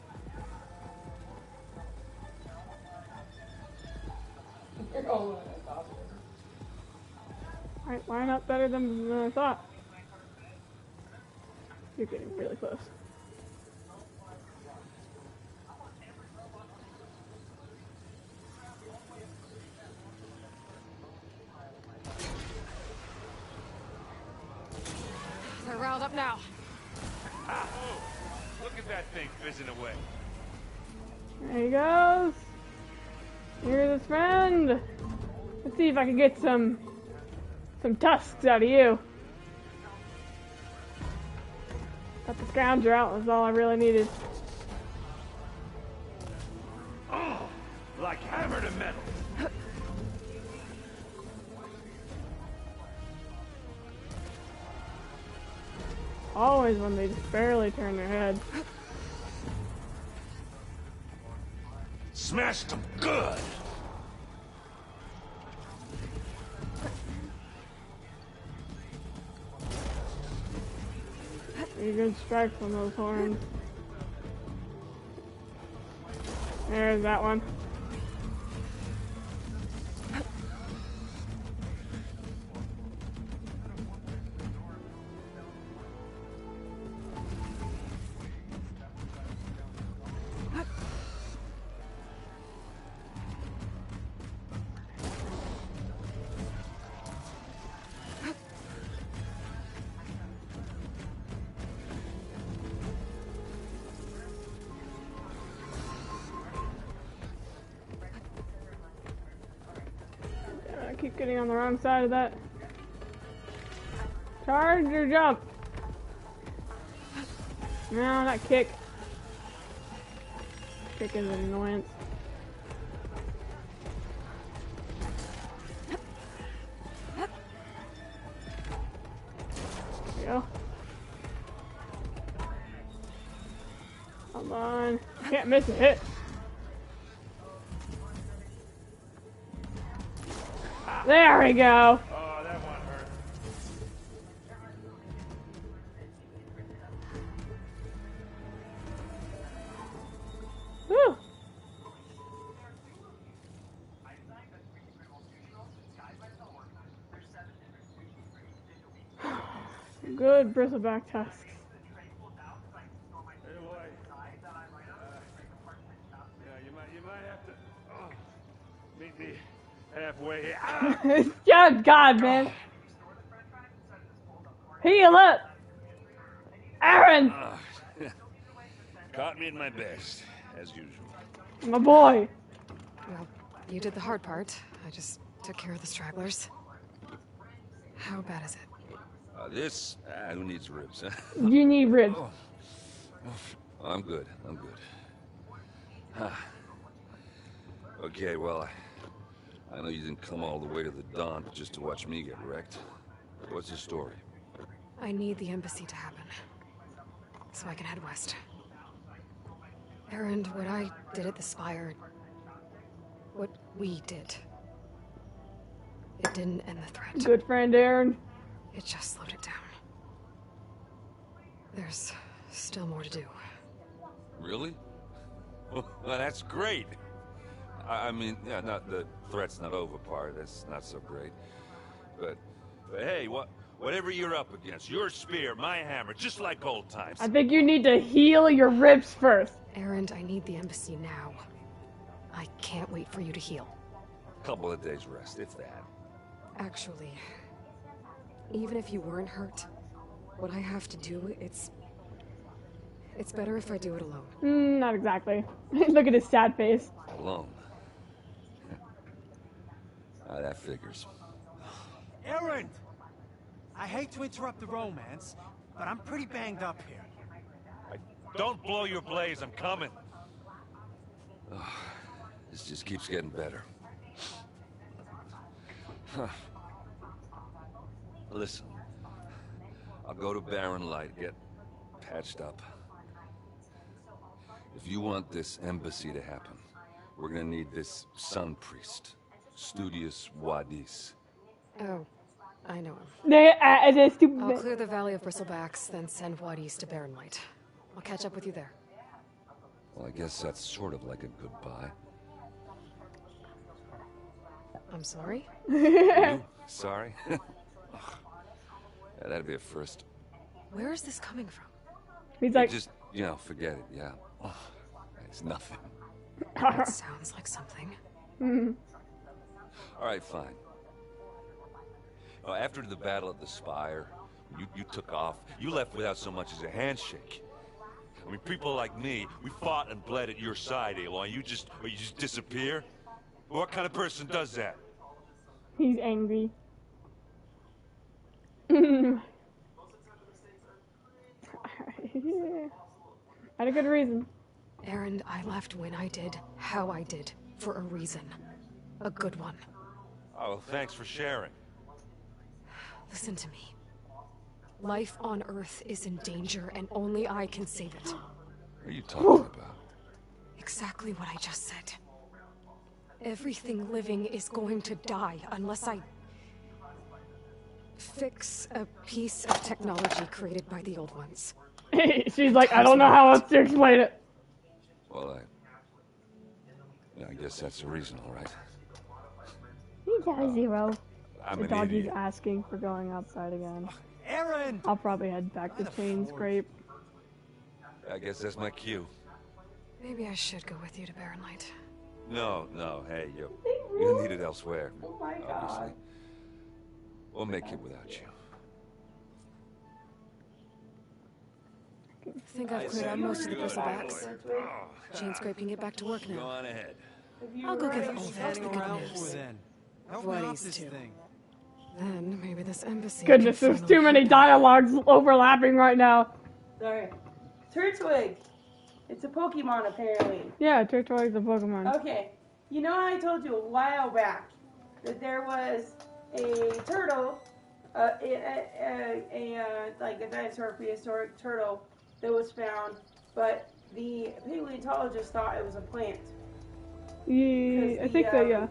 Alright, line up better than I thought. You're getting really close. They're riled up now. Ah, oh, look at that thing fizzing away. There he goes. Here's his friend. Let's see if I can get some tusks out of you. Got the Scrounger out, was all I really needed. Oh, like hammer to metal. Always when they just barely turn their head. Smashed them good. You're good strike from those horns. There's that one. I keep getting on the wrong side of that. Charge or jump? No, not kick. Kick is an annoyance. There we go. Come on. Can't miss a hit. There we go. Oh, that one hurt. Whew. Good bristleback tusks. Hey, boy. Yeah, you might have to meet me halfway here. Ah! Yeah, God, man. Heal up. Aaron. Caught me in my best, as usual. My boy. Well, you did the hard part. I just took care of the stragglers. How bad is it? Who needs ribs, huh? You need ribs. Oh, I'm good. I'm good. Huh. Okay, well, I know you didn't come all the way to the Dawn just to watch me get wrecked. What's the story? I need the embassy to happen, so I can head west. Aaron, what I did at the Spire, what we did, it didn't end the threat. Good friend, Aaron. It just slowed it down. There's still more to do. Really? Well, that's great. I mean, yeah, not the threat's not over part. That's not so great. But hey, whatever you're up against, your spear, my hammer, just like old times. I think you need to heal your ribs first. Aaron, I need the embassy now. I can't wait for you to heal. Couple of days rest, if that. Actually, even if you weren't hurt, what I have to do, it's better if I do it alone. Not exactly. Look at his sad face. Alone. That figures. Aaron! I hate to interrupt the romance, but I'm pretty banged up here. Don't blow your blaze, I'm coming. This just keeps getting better. Huh. Listen, I'll go to Barren Light, get patched up. If you want this embassy to happen, we're gonna need this sun priest, Studius Wadis. Oh, I know him. They're stupid. I'll clear the Valley of Bristlebacks, then send Wide East to Barren Light. I'll catch up with you there. Well, I guess that's sort of like a goodbye. I'm sorry? You? Sorry? Yeah, that'd be a first. Where is this coming from? He's like... Just, forget it, yeah. It's nothing. That sounds like something. All right, fine. After the battle at the Spire, you took off. You left without so much as a handshake. I mean, people like me, we fought and bled at your side, Aloy. You just disappear? What kind of person does that? He's angry. Yeah. Had a good reason. Aaron, I left when I did, how I did, for a reason. A good one. Oh, well, thanks for sharing. Listen to me. Life on Earth is in danger, and only I can save it. What are you talking about? Exactly what I just said. Everything living is going to die unless I fix a piece of technology created by the old ones. She's like, I don't know how else to explain it. Well, I guess that's the reason, all right. You got zero. I'm The an doggy's idiot. asking for going outside again. Aaron! I'll probably head back to Chain Scrape. I guess that's my cue. Maybe I should go with you to Barren Light. No, hey, you need it elsewhere. Oh my obviously. God. We'll make it without you. I think I've cleared out most of the bristlebacks. Chain Scrape can get back to work Go now. on ahead. I'll go give Olvin the good For news. then. Help me out Wadi's this too. thing. Then maybe this embassy. Goodness, can there's finally too many happen. dialogues overlapping right now. Sorry. Turtwig. It's a Pokemon, apparently. Yeah, Turtwig's a Pokemon. Okay. You know I told you a while back that there was a turtle, like a dinosaur prehistoric turtle that was found, but the paleontologist thought it was a plant. Yeah, I think so, yeah.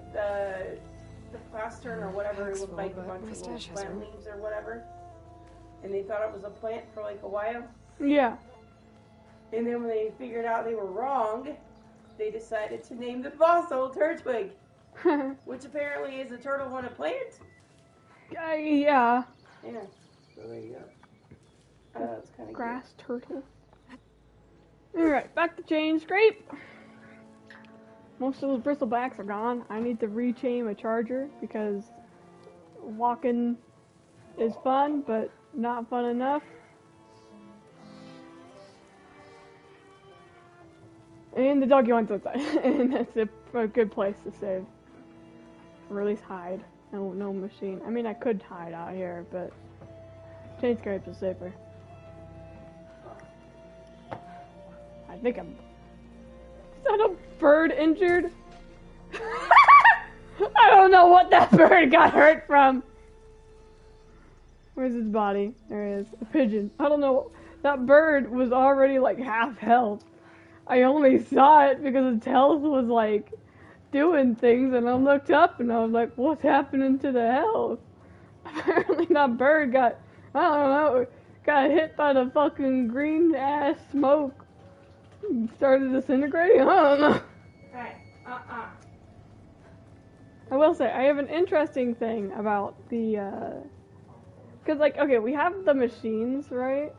The plastern or whatever, it looked like a bunch of little plant leaves or whatever. And they thought it was a plant for like a while. Yeah. And then when they figured out they were wrong, they decided to name the fossil Turtwig. Which apparently is a turtle on a plant. Yeah. Yeah. So there you go. It's kind of Grass turtle. Alright, back to Chain Scrape. Most of the bristlebacks are gone. I need to rechain my charger because walking is fun, but not fun enough. And the doggy wants outside, and that's a good place to save. Or at least hide. No machine. I mean, I could hide out here, but Chain Scrape is safer. I think I'm... Is that a bird injured? I don't know what that bird got hurt from. Where's his body? There he is. A pigeon. I don't know. That bird was already like half health. I only saw it because its health was like doing things, and I looked up and I was like, what's happening to the health? Apparently that bird got, I don't know, got hit by the fucking green ass smoke and started disintegrating. I don't know. Hey, I will say, I have an interesting thing about the, because like, okay, we have the machines, right,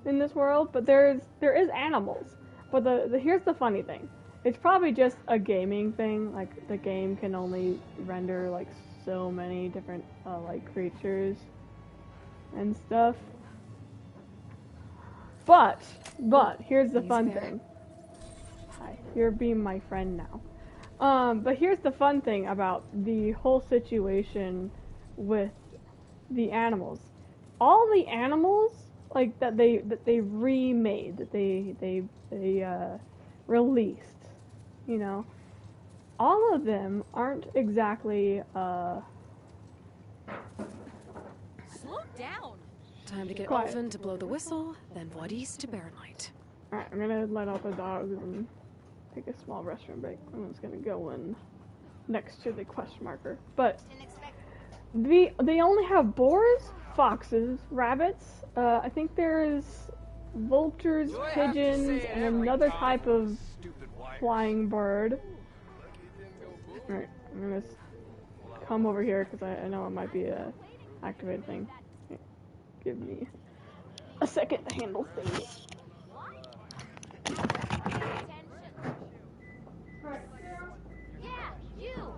in this world, but there is animals. But here's the funny thing. It's probably just a gaming thing. Like, the game can only render, like, so many different, like, creatures and stuff. But, here's the fun thing. Hi, you're being my friend now. But here's the fun thing about the whole situation with the animals. All the animals, like, that they remade, that they released, you know, all of them aren't exactly, Slow down. Time to get Olvin to blow the whistle, then Wadis to Barren Light. Alright, I'm gonna let out the dogs and take a small restroom break. I'm just gonna go in next to the quest marker. But They only have boars, foxes, rabbits. I think there's vultures, pigeons, and another type of flying bird. Alright, I'm gonna come over here because I know it might be a activated thing. Okay. Give me a second to handle things. Yeah, you!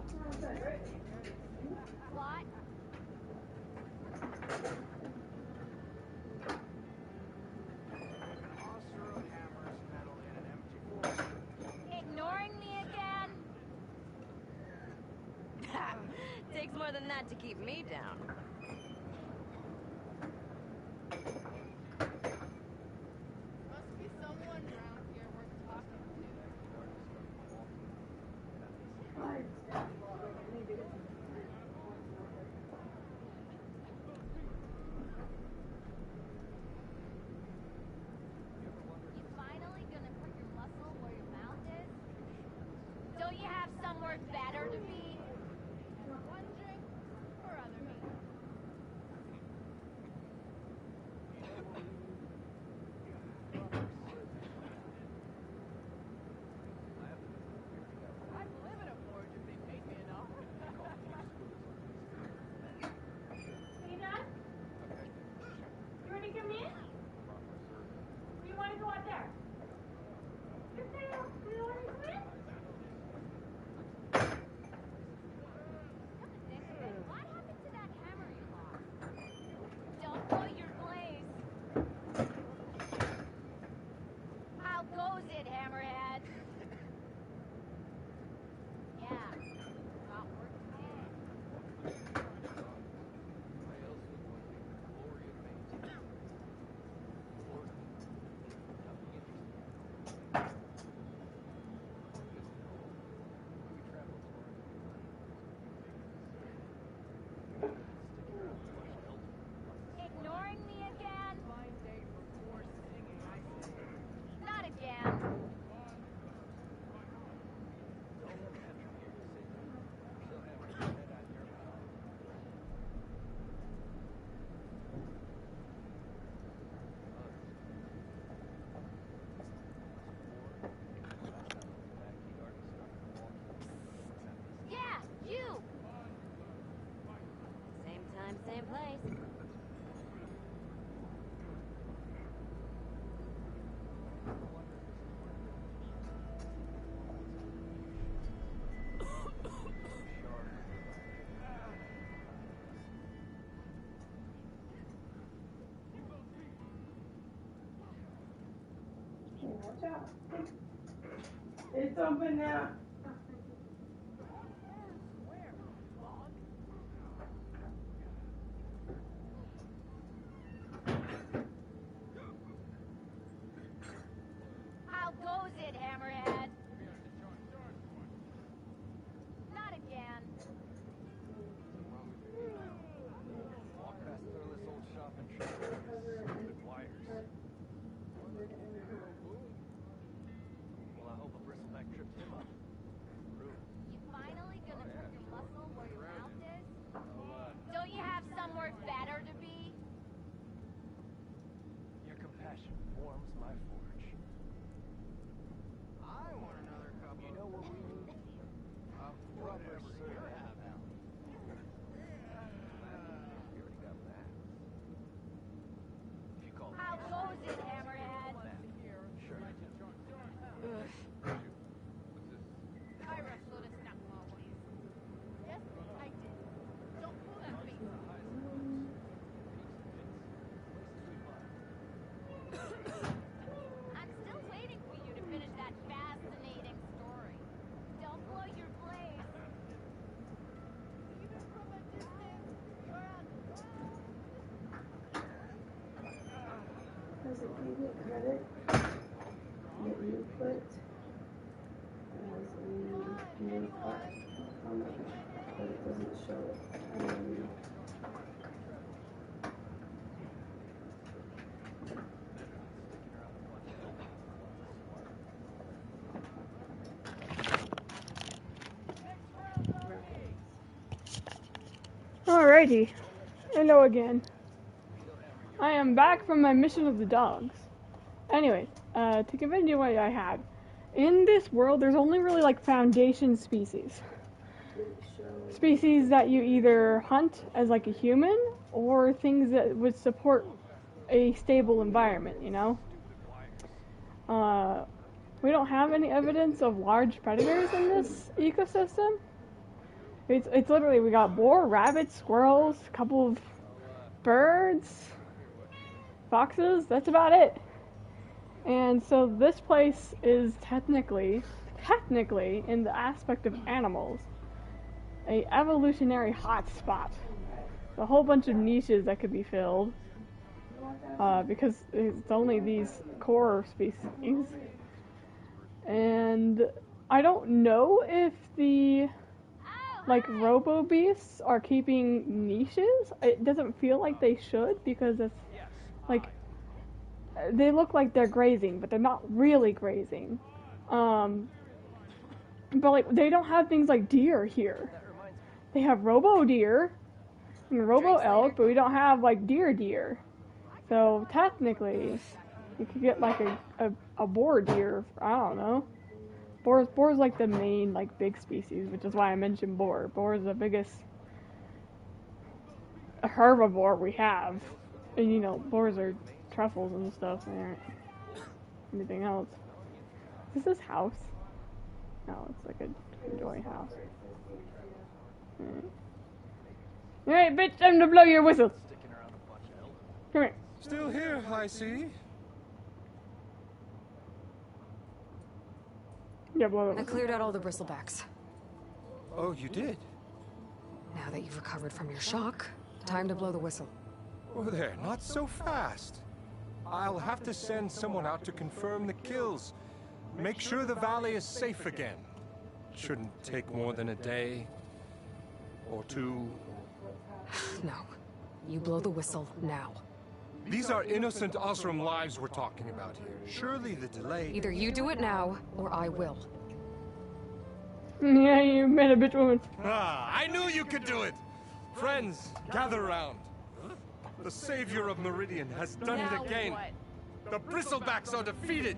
What? Ignoring me again? Takes more than that to keep me down. Must be someone around here worth talking You finally gonna put your muscle where your mouth is? Don't you have somewhere better to be? One drink or other meat? I'd live in a forge if they paid me enough. Hey, Dad? You ready to come in? Do you want to go out there? Yes, ma'am. Do you want to come in? What happened to that hammer you lost? Don't blow your glaze. How goes it, Hammerhead? Yeah, not working. Ignoring me again? Not again. Yeah, you! Same time, same place. Watch out. It's open now. How goes it, Hammerhead? Not again. Walk past this old shop and trip stupid wires. Well, I hope a bristleback tripped him up. Rude. You finally gonna put your muscle where your mouth is? Don't you have somewhere better to be? Your compassion warms my forge. I want another cup. You know what we need? A proper syrup. How goes it, Hammerhead? Sure. I wrestled a snap always. Yes, I did. Don't pull that face. I'm still waiting for you to finish that fascinating story. Don't blow your blaze. Even from a distance, you're on Does it give you credit that you put as a new part on it, but it doesn't show it? I don't know. Alright. Alrighty. Hello again. I am back from my mission of the dogs. Anyways, to continue what I had. In this world, there's only really like foundation species. Species that you either hunt as like a human, or things that would support a stable environment, you know? We don't have any evidence of large predators in this ecosystem. It's literally, we got boar, rabbits, squirrels, a couple of birds, foxes, that's about it. And so this place is technically, in the aspect of animals, a evolutionary hotspot. A whole bunch of niches that could be filled, because it's only these core species. And I don't know if the like robo beasts are keeping niches. It doesn't feel like they should, because it's like they look like they're grazing, but they're not really grazing. But like they don't have things like deer here. They have robo deer and robo elk, but we don't have like deer. So technically, you could get like a boar deer. I don't know. Boar's like the main like big species, which is why I mentioned boar. Boar is the biggest herbivore we have, and you know boars are truffles and stuff. They aren't anything else. Is this house? No, it's like a joy house. Alright, bitch, time to blow your whistle. Come here. Still here, I see. Yeah, blow it. I cleared out all the bristlebacks. Oh, you did? Now that you've recovered from your shock, time to blow the whistle. Oh, there, not so fast. I'll have to send someone out to confirm the kills. Make sure the valley is safe again. Shouldn't take more than a day or two. No. You blow the whistle now. These are innocent Osram lives we're talking about here. Surely the delay... Either you do it now, or I will. Yeah, you made a bitch woman. Ah, I knew you could do it! Friends, gather around. The savior of Meridian has done it again. What? The bristlebacks are defeated.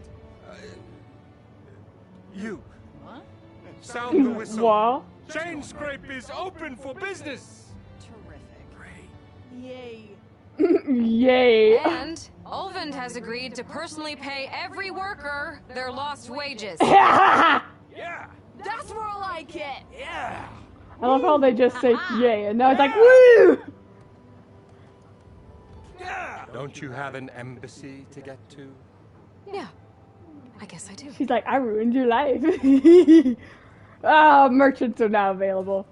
You. What? Sound the whistle. What? Chain Scrape is open for business. Terrific. Yay. Yay. And Ulvund has agreed to personally pay every worker their lost wages. Yeah. That's more like it. Yeah. I love how they just say yay, and now it's like woo. Yeah. Don't you have an embassy to get to? Yeah. I guess I do. She's like, I ruined your life. Merchants are now available.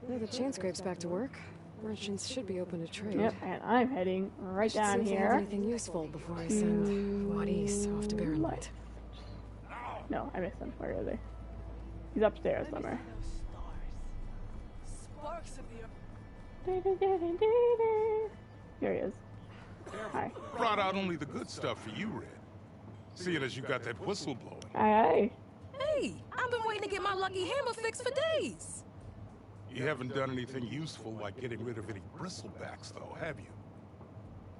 Yeah, the chain scrape's back to work. Merchants should be open to trade. Yep, and I'm heading right down see here. If I have anything useful before I send Wadis off to Barren Light. No, I missed him. Where is he? He's upstairs somewhere. Here he is. Hi. Brought out only the good stuff for you, Red. Seeing as you got that whistle blowing. Aye. Hey, I've been waiting to get my lucky hammer fixed for days. You haven't done anything useful like getting rid of any bristlebacks, though, have you?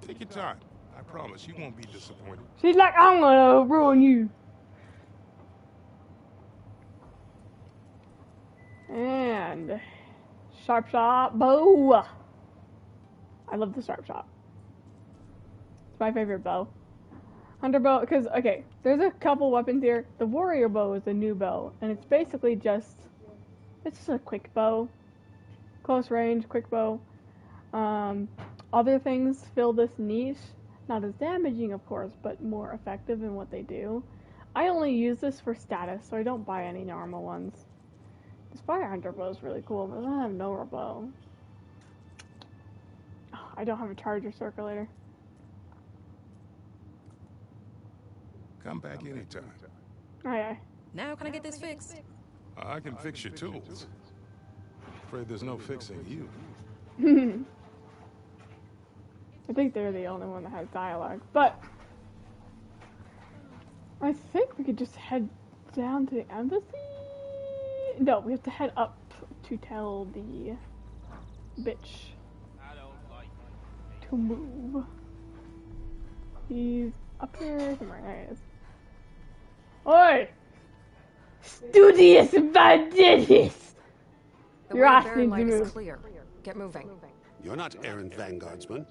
Take your time. I promise you won't be disappointed. She's like, I'm gonna ruin you. And sharp shot bow. I love the sharp shot. It's my favorite bow. Hunter bow, because okay, there's a couple weapons here. The warrior bow is a new bow, and it's basically just a quick bow, close range, quick bow. Other things fill this niche. Not as damaging, of course, but more effective in what they do. I only use this for status, so I don't buy any normal ones. This fire hunter bow is really cool, but I don't have no bow. Oh, I don't have a charger circulator. Come back anytime. Aye. Now can I get this fixed? I can fix your tools. Afraid there's no fixing you. I think they're the only one that has dialogue, but I think we could just head down to the embassy. No, we have to head up to tell the bitch to move. He's up here somewhere. There he is. Oi! Studious bandits! The Your way ass Baron needs to Light is move. clear. Get moving. You're not errant vanguardsman.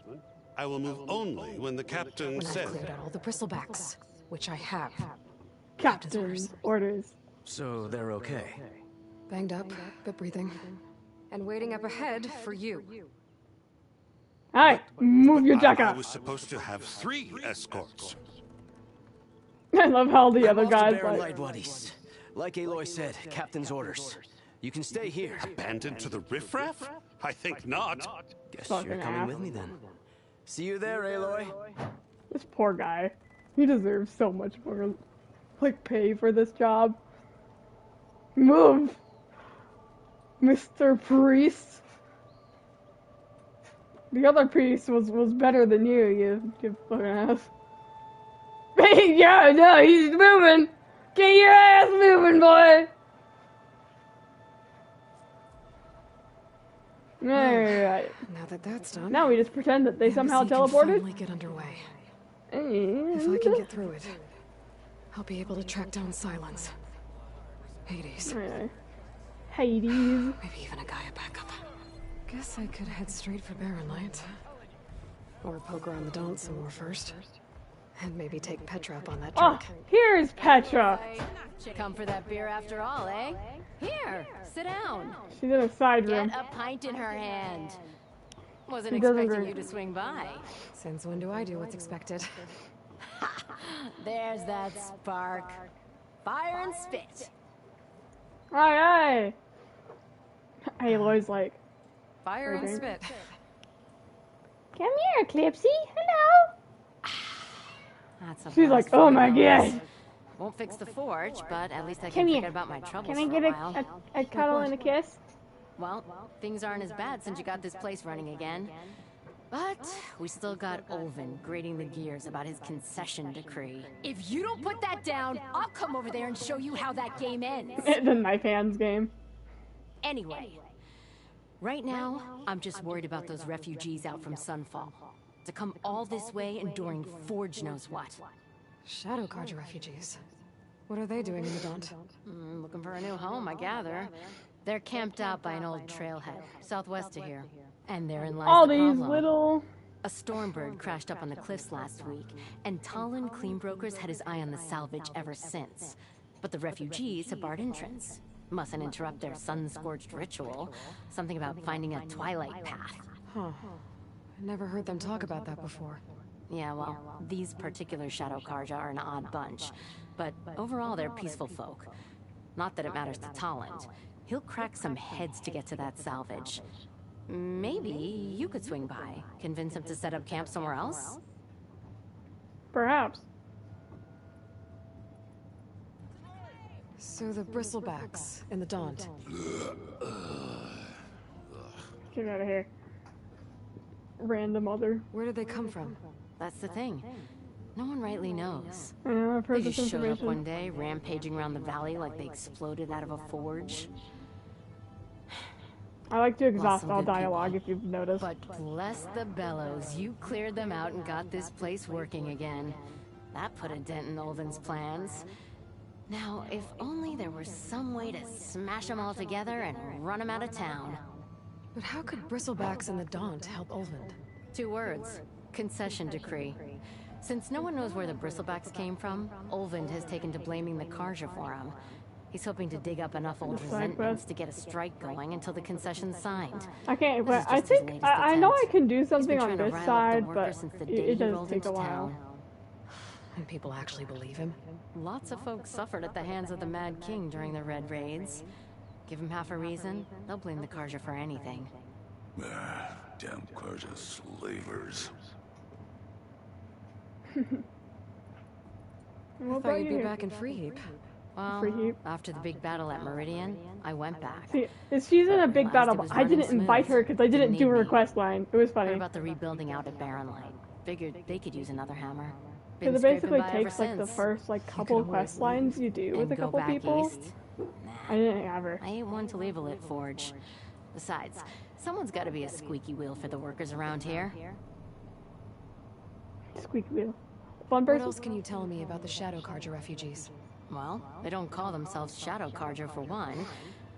I will move only when the captain When I've says. cleared out all the bristlebacks, which I have. Captain's orders. So they're okay. Banged up, but breathing. And waiting up ahead for you. Hey, move your I jacket. was supposed to have 3 escorts. I love how the other I'm off to guys Baron like. Lightwood East. Like Aloy said, captain's orders. You can stay here. Abandoned to the riffraff? I think not. Guess Fucking you're coming ass. with me then. See you there, Aloy. This poor guy. He deserves so much more, like, pay for this job. Move! Mr. Priest. The other priest was better than you fucking ass. Yeah, no, he's moving! Get your ass moving, boy! Alright. Now that that's done, Now we just pretend that they somehow embassy teleported. Can finally get underway. If I can get through it, I'll be able to track down Silence. Hades. Hades. Maybe even a Gaia backup. Guess I could head straight for Baron Light. Or poke around the Daunt some more first. And maybe take Petra up on that Oh, trick. here's Petra. Come for that beer after all, eh? Here, sit down. She's in a side room. Get a pint in her hand. Wasn't She doesn't expecting drink. you to swing by. Since when do I do what's expected? There's that spark. Fire and spit. Aye, aye. Aloy's like, Fire and okay. spit. Come here, Clipsy. Hello. That's a She's like, oh my god. Won't fix the forge, but at least I Come can here. forget about my troubles Can I for get a while. a cuddle and a kiss? Well, things aren't as bad since you got this place running again. But we still got Olvin grating the gears about his concession decree. If you don't put that down, I'll come over there and show you how that game ends. The knife hands game. Anyway, right now, I'm just worried about those refugees out from Sunfall. To come all this way enduring Forge knows what. Shadow Carja refugees. What are they doing in the Daunt? Looking for a new home, I gather. They're camped out by an old trailhead, southwest of here. And therein lies All the these problem. little. A stormbird crashed up on the cliffs last week, and Talon Cleanbrokers had his eye on the salvage ever since. But the refugees have barred entrance. Mustn't interrupt their sun-scorched ritual. Something about finding a twilight path. Huh. Never heard them talk about that before. Yeah, well, these particular Shadow Carja are an odd bunch. But overall, they're peaceful folk. Not that it matters to Talon. He'll crack some heads to get to that salvage. Maybe you could swing by, convince him to set up camp somewhere else? Perhaps. So the bristlebacks in the Daunt. Get out of here. Random other. Where did they come from? That's the thing. No one rightly knows. I know, I've heard They this just showed up information. one day, rampaging around the valley like they exploded out of a forge. I like to Lost exhaust some all good dialogue if you've noticed. But bless the bellows, you cleared them out and got this place working again. That put a dent in Olvin's plans. Now, if only there were some way to smash them all together and run them out of town. But how could bristlebacks in the Daunt help Olvin? 2 words. Concession decree. Since no one knows where the bristlebacks came from, Olvind has taken to blaming the Carja for them. He's hoping to dig up enough old resentments to get a strike going until the concession's signed. I can't, This but is I just his think, latest I know I attempt. can do He's been something on trying to this rile up the side, workers but since the it day he does rolled take a into while. town. And people actually believe him? Lots of folks suffered at the hands of the Mad King during the Red Raids. Give him half a reason, they'll blame the Carja for anything. Damn Carja slavers. I thought you'd be back in Freeheap. Well, Free heap. after the big battle at Meridian, I went back. See, she's in a big Realized battle, it but was I didn't running invite smooth. her because I didn't Didn't do need her me. quest line. It was Heard funny. about the rebuilding out at Barren Light. Figured they could use another hammer. Because Been it basically scraping by ever takes like the since. first like couple quest lines you do with And a go couple back people. east? I didn't have her. I ain't one to leave a lit forge. Besides, someone's got to be a squeaky wheel for the workers around here. Squeak wheel. Fun What person? else can you tell me about the Shadow Carja refugees? Well, they don't call themselves Shadow Carja for one.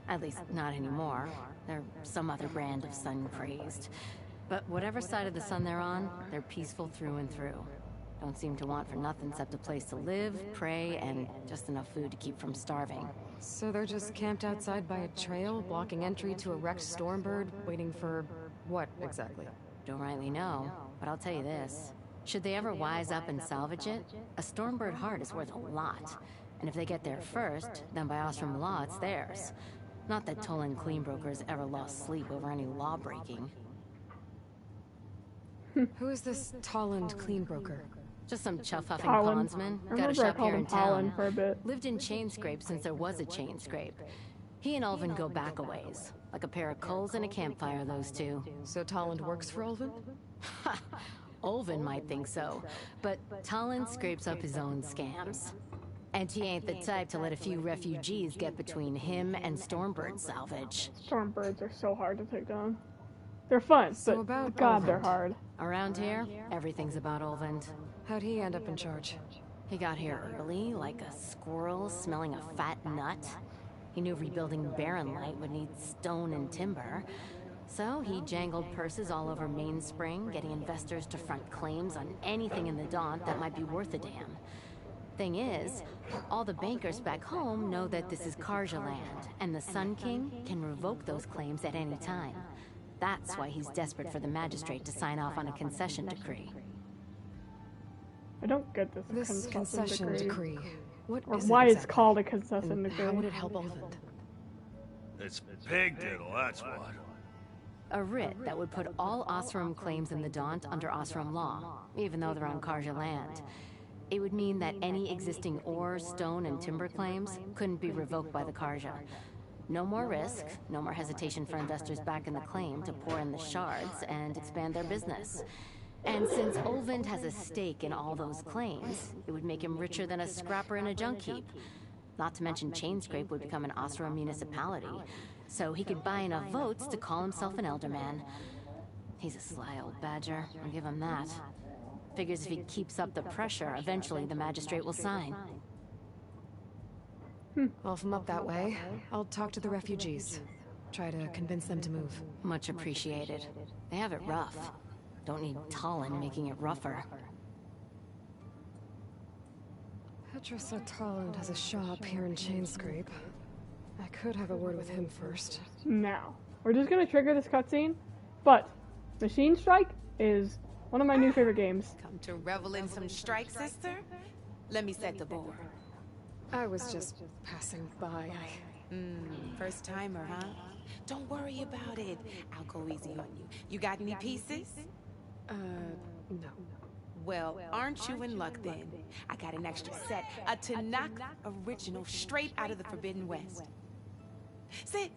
At least, not anymore. They're some other brand of sun-crazed. But whatever side of the sun they're on, they're peaceful through and through. Don't seem to want for nothing except a place to live, pray, and just enough food to keep from starving. So they're just camped outside by a trail, blocking entry to a wrecked Stormbird, waiting for what exactly? Don't rightly know, but I'll tell you this. Should they ever wise up and salvage it, a Stormbird heart is worth a lot. And if they get there first, then by Ostrom law, it's theirs. Not that Tolan Cleanbrokers ever lost sleep over any law breaking. Who is this Tolland Cleanbroker? Just some chuff-huffing Tolland. pondsman. I Got a remember I shop called here him in town. Tolland for a bit. Lived in Chainscrape since there was a Chainscrape. He and Ulvin go back a ways. Like a pair of coals and a campfire, those two. So Tolland works for Ulvin? Ulvin might think so, but Tolland scrapes up his own scams. And he ain't the type to let a few refugees get between him and Stormbird salvage. Stormbirds are so hard to take down. They're fun, So but about God, they're Ulvin. hard. Around here, everything's about Ulvin. How'd he end up in charge? He got here early, like a squirrel smelling a fat nut. He knew rebuilding Barren Light would need stone and timber. So he jangled purses all over Mainspring, getting investors to front claims on anything in the Daunt that might be worth a damn. Thing is, all the bankers back home know that this is Carja land, and the Sun King can revoke those claims at any time. That's why he's desperate for the magistrate to sign off on a concession decree. I don't get this. This concession decree. What Or is it why it's exactly? called a concession And decree. how would it help Ulvin? It's pig diddle, that's what. A writ that would put all Osram claims in the Daunt under Osram law, even though they're on Carja land. It would mean that any existing ore, stone, and timber claims couldn't be revoked by the Carja. No more risk, no more hesitation for investors back in the claim to pour in the shards and expand their business. And since Ulvin has a stake in all those claims, it would make him richer than a scrapper in a junk heap. Not to mention Chainscrape would become an Osram municipality, so he could buy enough votes to call himself an elderman. He's a sly old badger, I'll give him that. Figures if he keeps up the pressure, eventually the magistrate will sign. Well, if I'm up that way, I'll talk to the refugees. Try to convince them to move. Much appreciated. They have it rough. Don't need Tolland making it rougher. Petra said Tolland has a shop here in Chainscrape. I could have a word with him first. Now, we're just gonna trigger this cutscene, but Machine Strike is one of my new favorite games. Come to revel in some strike, sister? Let me set the board. I was just passing by. First timer, huh? Don't worry about it. I'll go easy on you. You got any pieces? No. Well, aren't you in luck then? I got an extra set, a Tanakh original, straight out of the Forbidden West. Sit.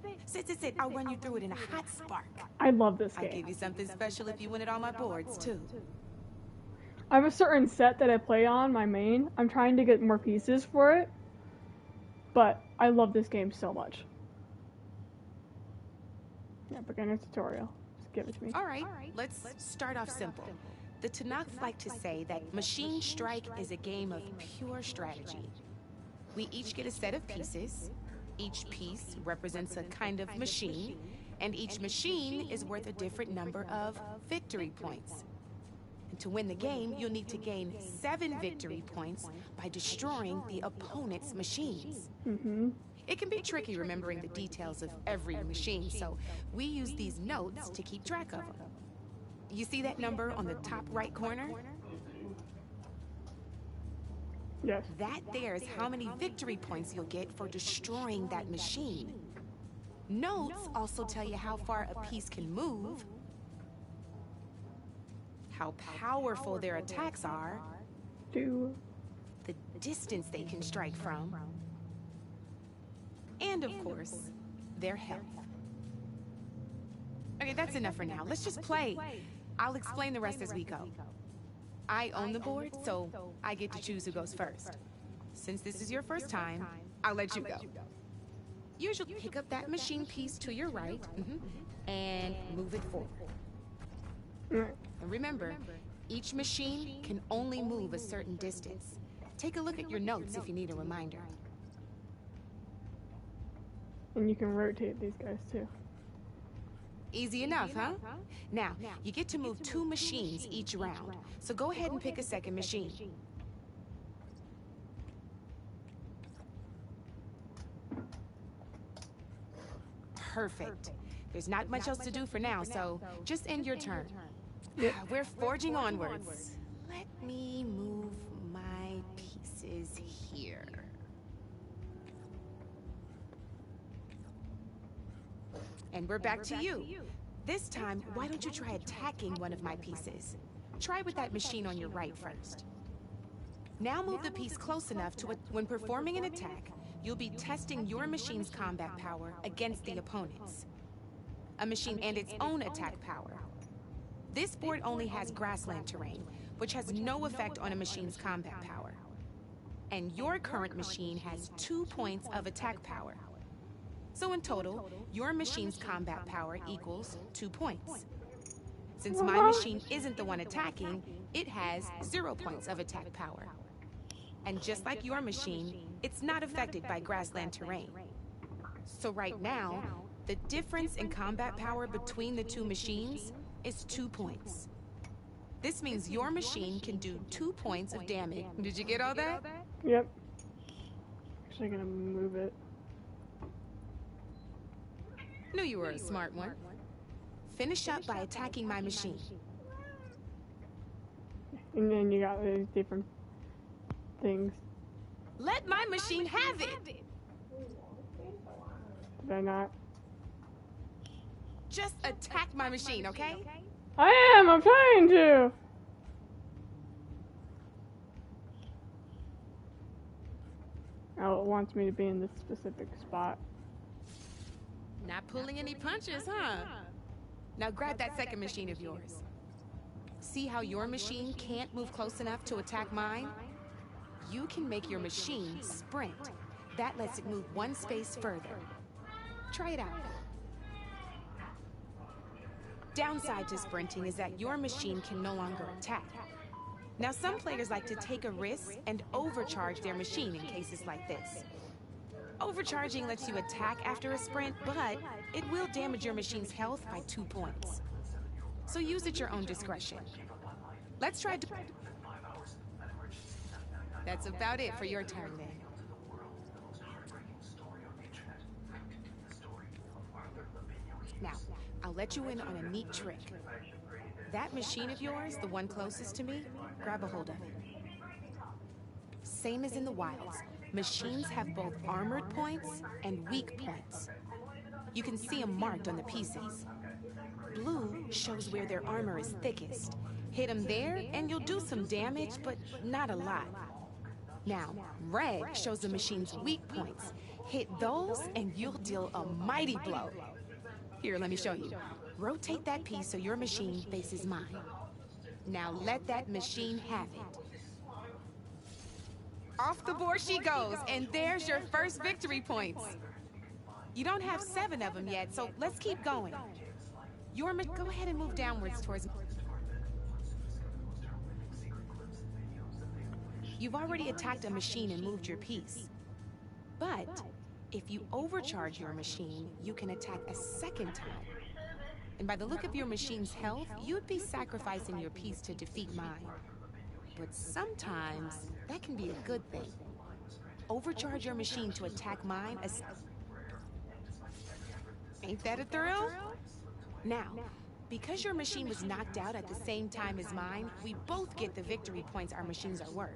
I'll run you through it in a hot spark. I love this I'll game. give you something special if you win it on my boards, too. I have a certain set that I play on, my main. I'm trying to get more pieces for it, but I love this game so much. Yeah, beginner tutorial. Just give it to me. All right, let's start off simple. The Tanakhs like to say that Machine Strike is a game of pure strategy. We each get a set of pieces. Each piece represents a kind of machine, and each machine is worth a different number of victory points. And to win the game, you'll need to gain 7 victory points by destroying the opponent's machines. It can be tricky remembering the details of every machine, so we use these notes to keep track of them. You see that number on the top right corner? Yes. That there is how many victory points you'll get for destroying that machine. Notes also tell you how far a piece can move, how powerful their attacks are, the distance they can strike from, and of course, their health. Okay, that's enough for now. Let's just play. I'll explain the rest as we go. I own the board, so I get to choose who goes first. Since this is your first time, I'll let you go. Usually pick up that machine piece to your right, and move it forward. And remember, Each machine can only move a certain distance. Take a look at your notes if you need a reminder. And you can rotate these guys too. Easy enough, huh? Now, you get to move 2 machines each round, so go ahead and pick a second machine. Perfect. There's not much else to do for now, so just end your turn. We're forging onwards. Let me move my pieces here. And we're back to you. This time, why don't you try attacking one of my pieces? Try with that machine on your right first. Now move the piece close enough to when performing an attack, you'll be testing your machine's combat power against the opponent's. A machine and its own attack power. This board only has grassland terrain, which has no effect on a machine's combat power. And your current machine has 2 points of attack power. So in total, your machine's combat power equals 2 points. Since my machine isn't the one attacking, it has 0 points of attack power. And just like your machine, it's not affected by grassland terrain. So right now, the difference in combat power between the 2 machines is 2 points. This means your machine can do 2 points of damage. Did you get all that? Yep. Actually gonna move it. Knew you were a smart one. Finish up by attacking my machine. And then you got these different things. Let my machine have it! Did I not? Just attack my machine, okay? I'm trying to! Oh, it wants me to be in this specific spot. Not pulling any punches, huh? Now grab that second machine of yours. See how your machine can't move close enough to attack mine? You can make your machine sprint. That lets it move 1 space further. Try it out. Downside to sprinting is that your machine can no longer attack. Now some players like to take a risk and overcharge their machine in cases like this. Overcharging lets you attack after a sprint, but it will damage your machine's health by 2 points. So use at your own discretion. Let's try to... That's about it for your turn then. Now, I'll let you in on a neat trick. That machine of yours, the one closest to me, grab a hold of it. Same as in the wilds, machines have both armored points and weak points. You can see them marked on the pieces. Blue shows where their armor is thickest. Hit them there and you'll do some damage, but not a lot. Now, red shows the machine's weak points. Hit those and you'll deal a mighty blow. Here, let me show you. Rotate that piece so your machine faces mine. Now let that machine have it. Off the board she goes, and there's your first victory points. You don't have 7 of them yet, so let's keep going. Go ahead and move downwards towards... You've already attacked a machine and moved your piece. But if you overcharge your machine, you can attack a second time. And by the look of your machine's health, you'd be sacrificing your piece to defeat mine. But sometimes, that can be a good thing. Overcharge your machine to attack mine. Ain't that a thrill? Now, because your machine was knocked out at the same time as mine, we both get the victory points our machines are worth.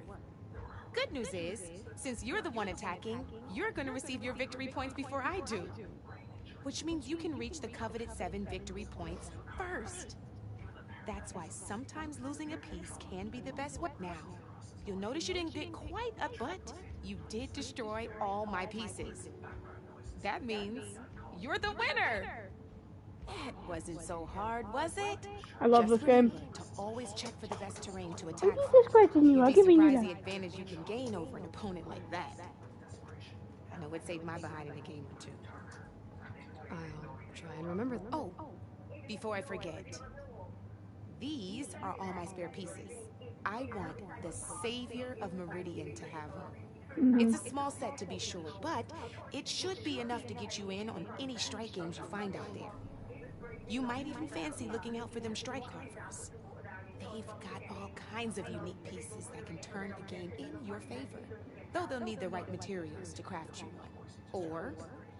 Good news is, since you're the one attacking, you're going to receive your victory points before I do. Which means you can reach the coveted 7 victory points first. That's why sometimes losing a piece can be the best way. Now, you'll notice you didn't get quite up, but you did destroy all my pieces. That means you're the winner! That wasn't so hard, was it? I love this game. To always check for the best terrain to attack. I'll give you that. The advantage you can gain over an opponent like that. I know it saved my behind in a game or 2. I'll try and remember. Oh, before I forget. These are all my spare pieces. I want the savior of Meridian to have one. It's a small set to be sure, but it should be enough to get you in on any strike games you find out there. You might even fancy looking out for them strike carvers. They've got all kinds of unique pieces that can turn a game in your favor, though they'll need the right materials to craft you one. Or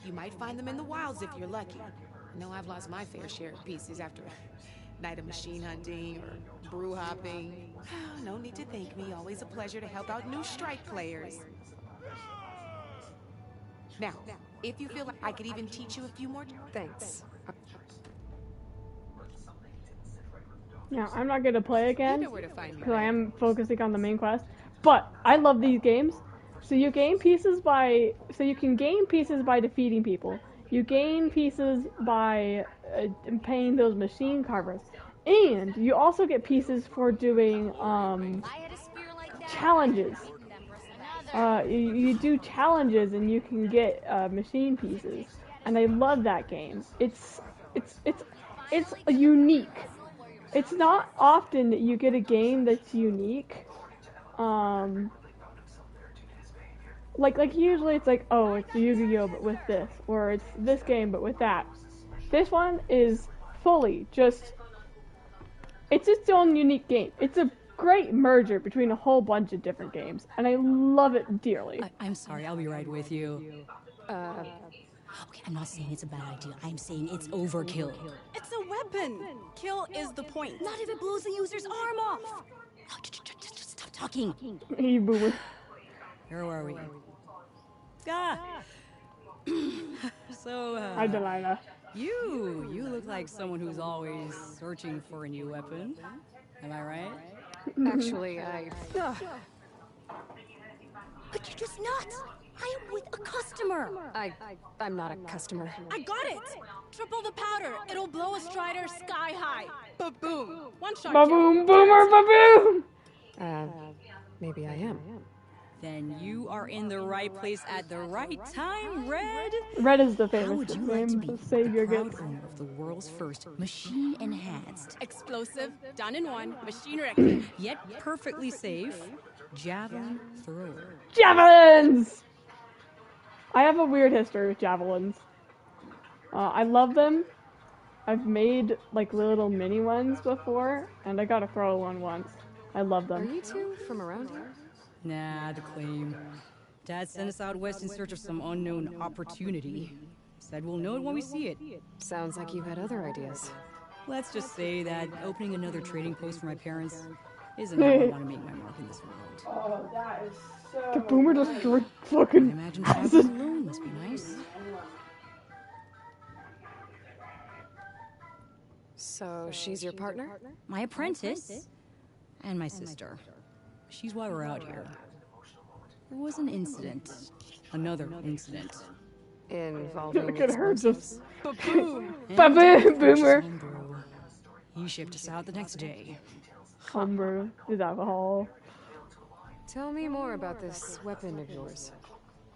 you might find them in the wilds if you're lucky. I know I've lost my fair share of pieces after a night of machine hunting or brew hopping. No need to thank me. Always a pleasure to help out new strike players. Now, if you feel like I could even teach you a few more... Thanks. Now, I'm not gonna play again, You know where to find me, because I am focusing on the main quest, but I love these games. So you gain pieces by... So you can gain pieces by defeating people. You gain pieces by paying those machine carvers. And you also get pieces for doing, challenges. You do challenges and you can get machine pieces. And I love that game. It's unique. It's not often that you get a game that's unique. Like usually it's like, oh, it's Yu-Gi-Oh! But with this, or it's this game but with that. This one is fully just, it's its own unique game. It's a great merger between a whole bunch of different games, and I love it dearly. I'm sorry, I'll be right with you. Okay, I'm not saying it's a bad idea. I'm saying it's overkill. It's a weapon. Kill is the point. Not if it blows the user's arm off. Oh, just stop talking. Hey, boomer. Where are we? Ah. So, Hi, Delilah. You look like someone who's always searching for a new weapon. Am I right? Actually, But you're just nuts. I am with a customer. I'm not a customer. I got it. Triple the powder. It'll blow a strider sky high. Ba-boom. One shot. Ba-boom, boomer, ba-boom. Maybe I am. Then you are in the right place at the right time, Red. Red is the How famous would you like to name be the savior the proud gets. owner of the world's first machine-enhanced, Explosive. Done in one. Machine ready. yet perfectly safe, javelin thrower? Javelins! I have a weird history with javelins. I love them. I've made like little mini ones before, and I got to throw one once. I love them. Are you two from around here? Nah, the claim. Dad sent us out west in search of some unknown opportunity. Said we'll know it when we see it. Sounds like you had other ideas. Let's just say that opening another trading post for my parents isn't how I want to make my mark in this world. Oh, that is so... The boomer destroyed I fucking... imagine traveling alone must be nice. So, she's your partner? My apprentice and my sister. She's why we're out here. There was an incident. Another incident. Involving Look at her just... Ba-boom. Ba-boom, boomer. He shipped us out the next day. Homebrew is alcohol. Tell me more about this weapon of yours.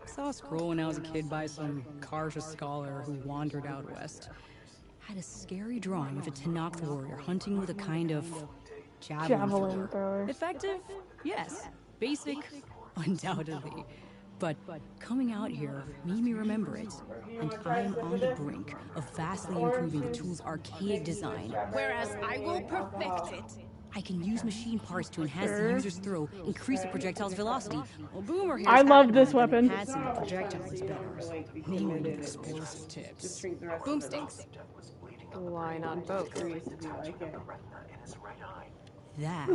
Saw a scroll when I was a kid by some Karja scholar who wandered out west. Had a scary drawing of a Tenakth warrior hunting with a kind of javelin thrower. Effective? Yes. Basic? Undoubtedly. But coming out here made me remember it, and I'm on the brink of vastly improving the tool's archaic design. Whereas I will perfect it. I can use machine parts to enhance the user's throw, increase the projectile's velocity. Well, Boomer here I love this weapon. enhancing the projectile is better. Namely, explosive tips. Boomsticks. Why not both? That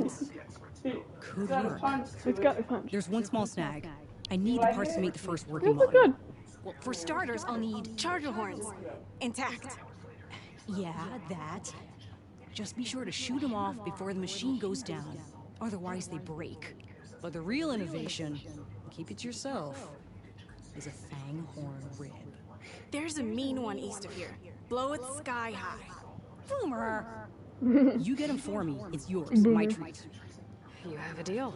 could work. It's got a punch. There's one small snag. I need the parts to make the first working This is model. good. Well, for starters, I'll need charger horns. Intact. Yeah, that. Just be sure to shoot them off before the machine goes down. Otherwise, they break. But the real innovation, keep it to yourself, is a fang horn rib. There's a mean one east of here. Blow it sky high. Boomer! You get them for me. It's yours. My treat. You have a deal.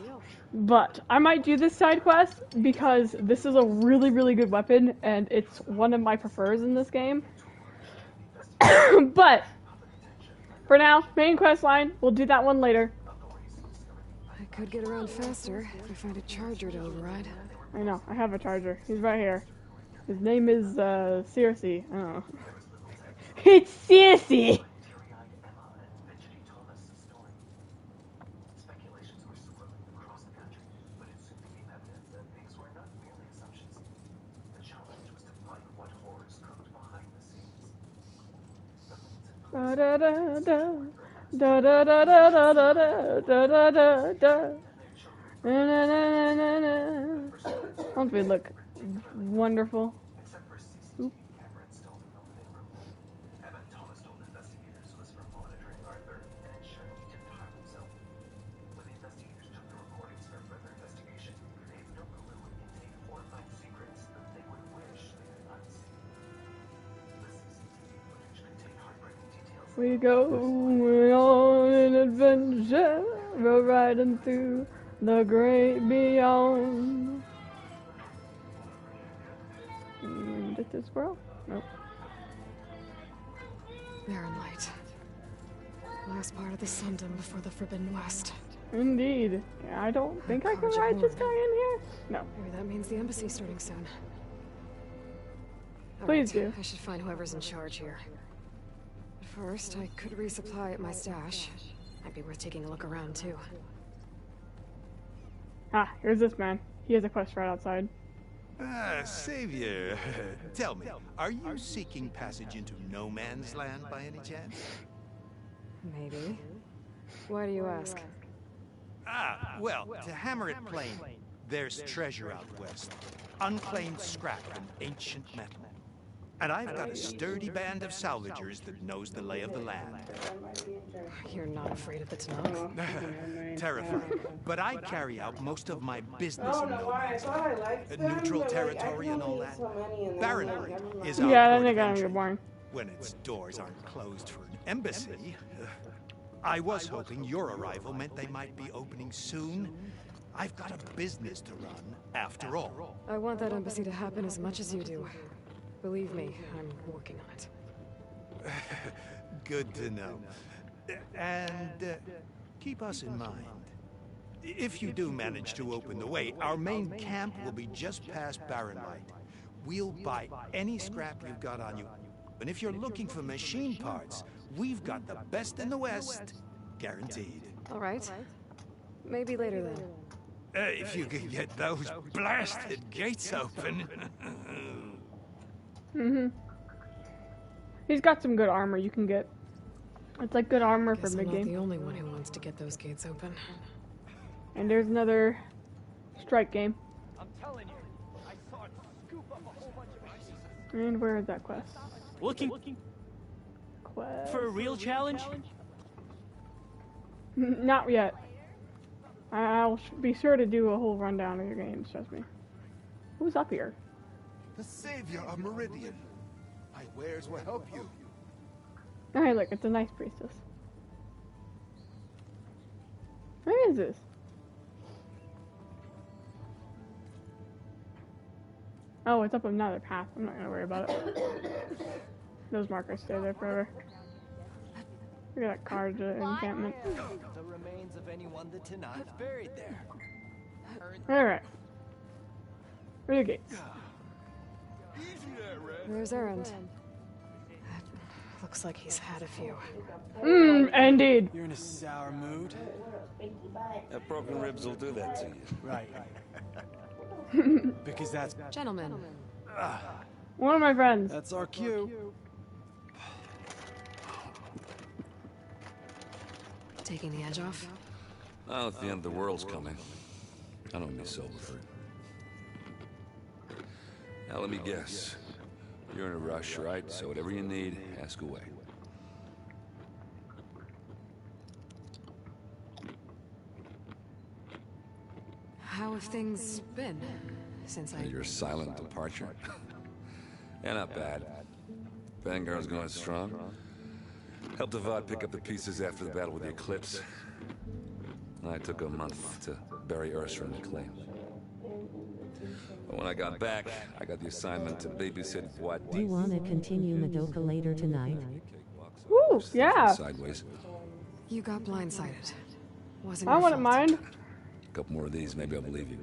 But I might do this side quest because this is a really, really good weapon, and it's one of my prefers in this game. But For now, main quest line. We'll do that one later. I could get around faster if I find a charger to override. I know. I have a charger. He's right here. His name is Circe. I don't know. It's Circe. Da da da da da da da da da da da da da da. Na, na, na, na, na. Won't we look wonderful? Oop. We go on an adventure, we're riding through the great beyond. Did this bro? Nope. Barren Light. Last part of the Sundom before the Forbidden West. Indeed. Yeah, I don't think I can ride this guy in here. No. Maybe that means the embassy's starting soon. Please Alright, do. I should find whoever's in charge here. But first, I could resupply at my stash. Might be worth taking a look around, too. Ah, here's this man. He has a quest right outside. Savior, tell me, are you seeking passage into no man's land by any chance? Maybe. Why do you ask? Well, to hammer it plain, there's treasure out west. Unclaimed scrap and ancient metal. And I've got a sturdy band of salvagers that knows the lay of the land. You're not afraid of the Tanakh? Terrifying. But I carry out most of my business in no man's land. Neutral territory and all that. Barren Light is our port of entry. When its doors aren't closed for an embassy. I was hoping your arrival meant they might be opening soon. I've got a business to run, after all. I want that embassy to happen as much as you do. Believe me, I'm working on it. Good to know. And keep us in mind. If you do manage to open the way, our main camp will be just past Barren Light. We'll buy any scrap you've got on you. And if you're looking for machine parts, we've got the best in the West, guaranteed. All right. Maybe later then. If you can get those blasted gates open. He's got some good armor you can get. It's like good armor for I'm mid not game. the only one who wants to get those gates open. And there's another strike game. I'm telling you, I saw it scoop up a whole bunch of And where is that quest? Looking Quest. for a real challenge? Not yet. I'll be sure to do a whole rundown of your games, trust me. Who's up here? The savior of Meridian. My wares will help you. Alright, look, it's a nice priestess. Where is this? Oh, it's up another path. I'm not gonna worry about it. Those markers stay there forever. Look at that card encampment. The remains of anyone the Tanakh buried there. Alright. Where are the gates? There's Erend. Looks like he's had a few. Indeed. You're in a sour mood. That broken ribs will do that to you. Right. Because that's... Gentlemen. One of my friends. That's our cue. Taking the edge off? Well, if the end of the world's coming, I don't be sober for it. Now let me guess. You're in a rush, right? So whatever you need, ask away. How have things been since Your silent departure? Yeah, not bad. Vanguard's going strong. Helped Avad pick up the pieces after the battle with the Eclipse. I took a month to bury Ursa in the claim. But when I got back, I got the assignment to babysit What? Do you want to continue Madoka later tonight? Woo! Ooh, yeah. Sideways. You got blindsided. Wasn't I your wouldn't fault. mind. A couple more of these, maybe I'll believe you.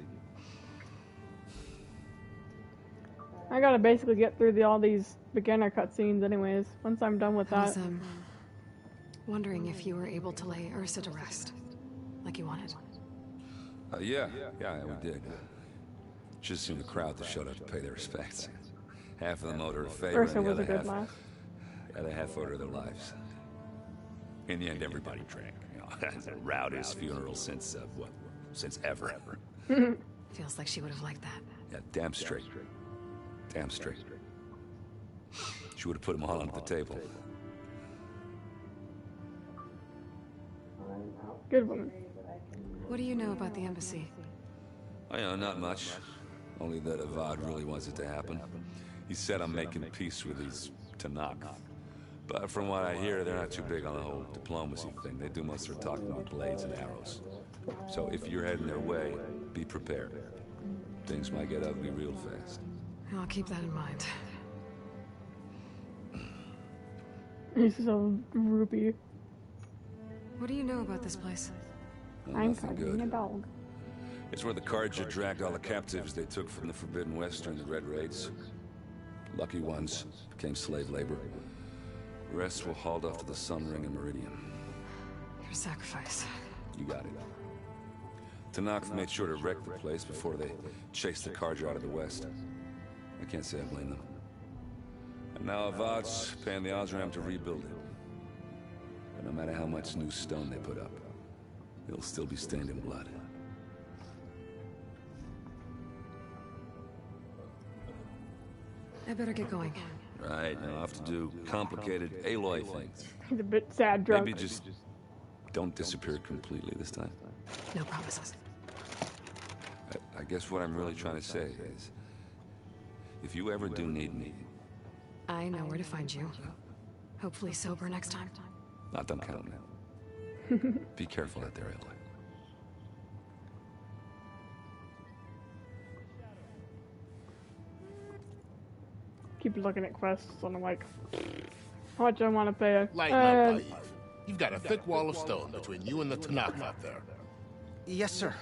I gotta basically get through all these beginner cutscenes anyways, once I'm done with I that. was, wondering if you were able to lay Ursa to rest, like you wanted. Yeah, we did. Just seen the crowd that showed up to pay their respects. Half of them owed her a favor, Ursa and the was a other good half, lass. the other half owed her their lives. In the end, everybody drank. You know, that's the rowdiest funeral since, since ever. Feels like she would have liked that. Yeah, damn straight. Damn straight. She would have put them all on the table. Good woman. What do you know about the embassy? Oh, yeah, not much. Only that Avad really wants it to happen. He said I'm making peace with these Tanakh. But from what I hear, they're not too big on the whole diplomacy thing. They do most of their talking with blades and arrows. So if you're heading their way, be prepared. Things might get ugly real fast. I'll keep that in mind. He's so droopy. What do you know about this place? I'm Nothing fighting good. a dog. It's where the Karja dragged all the captives they took from the Forbidden West during the Red Raids. Lucky ones became slave labor. The rest were hauled off to the Sun Ring and Meridian. Your sacrifice. You got it. Tanakh made sure to wreck the place before they chased the Karja out of the West. I can't say I blame them. And now Avad's paying the Osram to rebuild it. But no matter how much new stone they put up, it'll still be stained in blood. I better get going. Right, now I have to do complicated Aloy things. He's a bit sad drunk. Maybe just don't disappear completely this time. No promises. I guess what I'm really trying to say is, if you ever do need me, I know where to find you. Hopefully sober next time. not done counting it. Be careful out there, Aloy. Keep looking at quests and I'm like, how much I want to pay. Lighten up, Eve. You've got a thick wall of stone between you and the Tanakh out there. Yes, sir.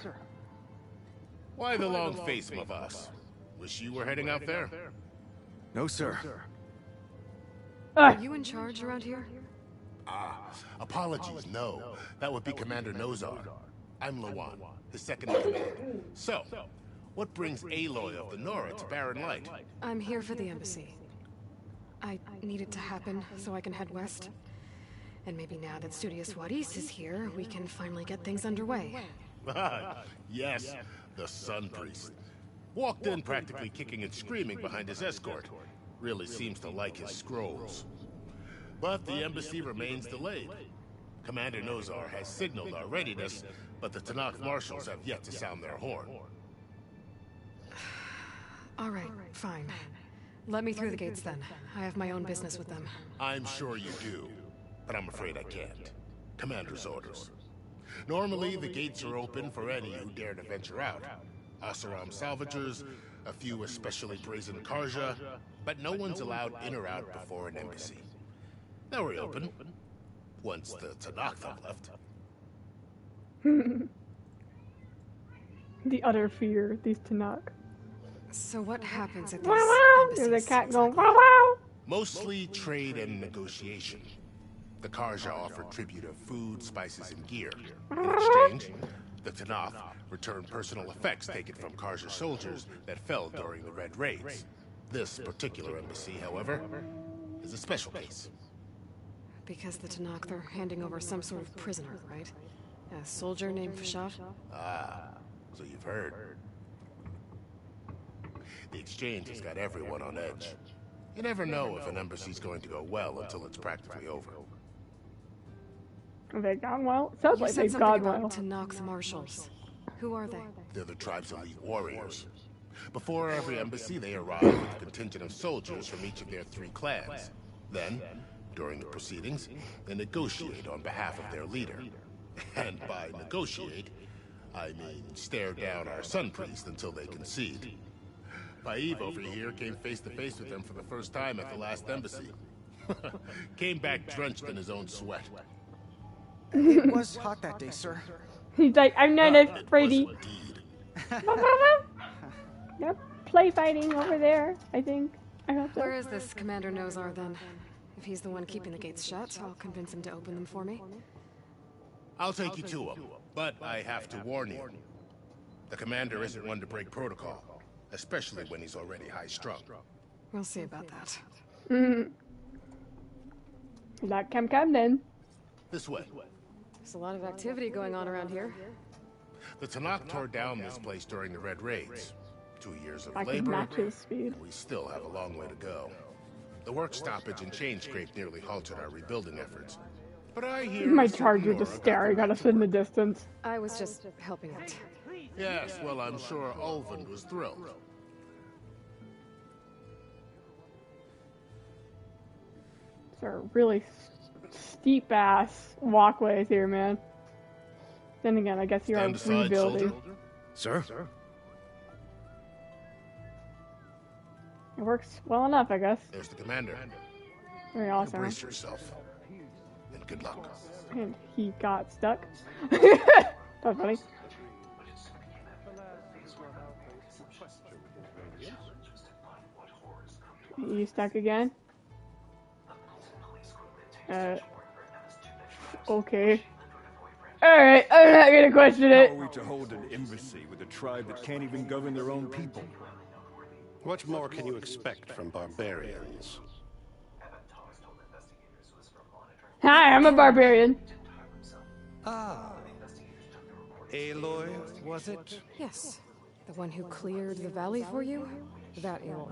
Why the long face, Mavas? Wish you were heading out there? No, sir. Are you in charge around here? Apologies, no. That would be Commander Nozar. I'm Lawan, his second in command. So, what brings Aloy of the Nora to Barren Light? I'm here for the embassy. I need it to happen so I can head west. And maybe now that Studious Wadis is here, we can finally get things underway. Yes, the Sun Priest. Walked in practically kicking and screaming behind his escort. Really seems to like his scrolls. But the embassy remains delayed. Commander Nozar has signaled our readiness, but the Tanakh marshals have yet to sound their horn. All right, fine. Let me through the gates then. I have my own business with them. I'm sure you do, but I'm afraid I can't. Commander's orders. Normally, the gates are open for any who dare to venture out. Asaram salvagers, a few especially brazen Karja, but no one's allowed in or out before an embassy. Now we're open, once the Tanakh have left. The utter fear, these Tanakh. So what happens at these There's embassies? a cat going wow wow. Mostly trade and negotiation. The Karja offer tribute of food, spices, and gear. In exchange, the Tanakh return personal effects taken from Karja soldiers that fell during the Red Raids. This particular embassy, however, is a special case. Because the Tanakh are handing over some sort of prisoner, right? A soldier named Fashav? Ah, so you've heard. The exchange has got everyone on edge. You never know if an embassy's going to go well until it's practically over. Have they gone well? It sounds You like said they've something gone about well. Tanakh marshals. Who are they? They're the tribe's elite warriors. Before every embassy, they arrive with a contingent of soldiers from each of their 3 clans. Then, during the proceedings, they negotiate on behalf of their leader. And by negotiate, I mean stare down our Sun Priest until they concede. Paeve over here came face to face with them for the first time at the last embassy. Came back drenched in his own sweat. It was hot that day, sir. He's like, I'm not afraid. They're play fighting over there, I think. I hope so. Where is this Commander Nozar then? If he's the one keeping the gates shut, I'll convince him to open them for me. I'll take you to him, but I have to warn you. The commander isn't one to break protocol, especially when he's already high-strung. We'll see about that. Like come then. This way. There's a lot of activity going on around here. The Tanakh tore down this place during the Red Raids. 2 years of I can labor, match his speed. and we still have a long way to go. The work stoppage and change scrape nearly halted our rebuilding efforts. But I hear My charger just staring at us in the distance. I was just helping out. Yes, well, I'm sure Ulvund was thrilled. These are really steep ass walkways here, man. Then again, I guess you're rebuilding. Sir? It works well enough, I guess. There's the commander. Very awesome. Brace yourself. And good luck. And he got stuck. That's funny. You stuck again? Okay. Alright, I'm not gonna question it. How are we to hold an embassy with a tribe that can't even govern their own people? What more can you expect from barbarians? Hi, I'm a barbarian. Ah. Aloy, was it? Yes. The one who cleared the valley for you? That Aloy.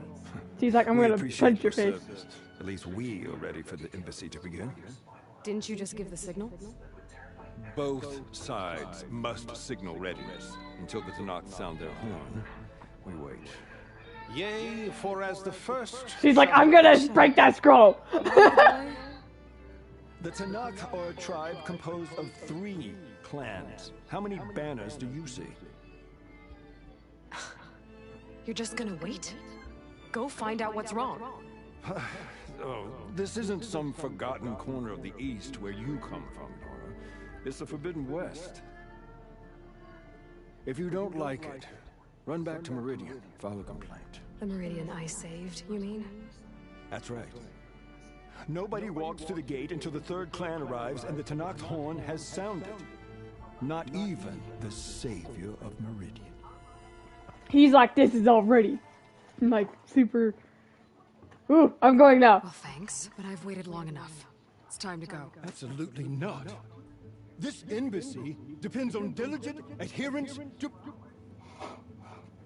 He's like, I'm gonna punch your face. Service. At least we are ready for the embassy to begin. Didn't you just give the signal? Both sides must signal readiness. Until the Tanakh sound their horn, we wait. Yea, for as the first... She's like, I'm gonna break that scroll! The Tanakh are a tribe composed of 3 clans. How many banners do you see? You're just gonna wait? Go find out what's wrong. Oh, this isn't some forgotten corner of the East where you come from, Nora. It's the Forbidden West. If you don't like it, run back to Meridian, file a complaint. The Meridian I saved, you mean? That's right. Nobody walks to the gate until the 3rd clan arrives and the Tanakh's horn has sounded. Not even the savior of Meridian. He's like, this is already like super. Ooh, I'm going now. Well, thanks, but I've waited long enough. It's time to go. Absolutely not. This embassy depends on diligent adherence to...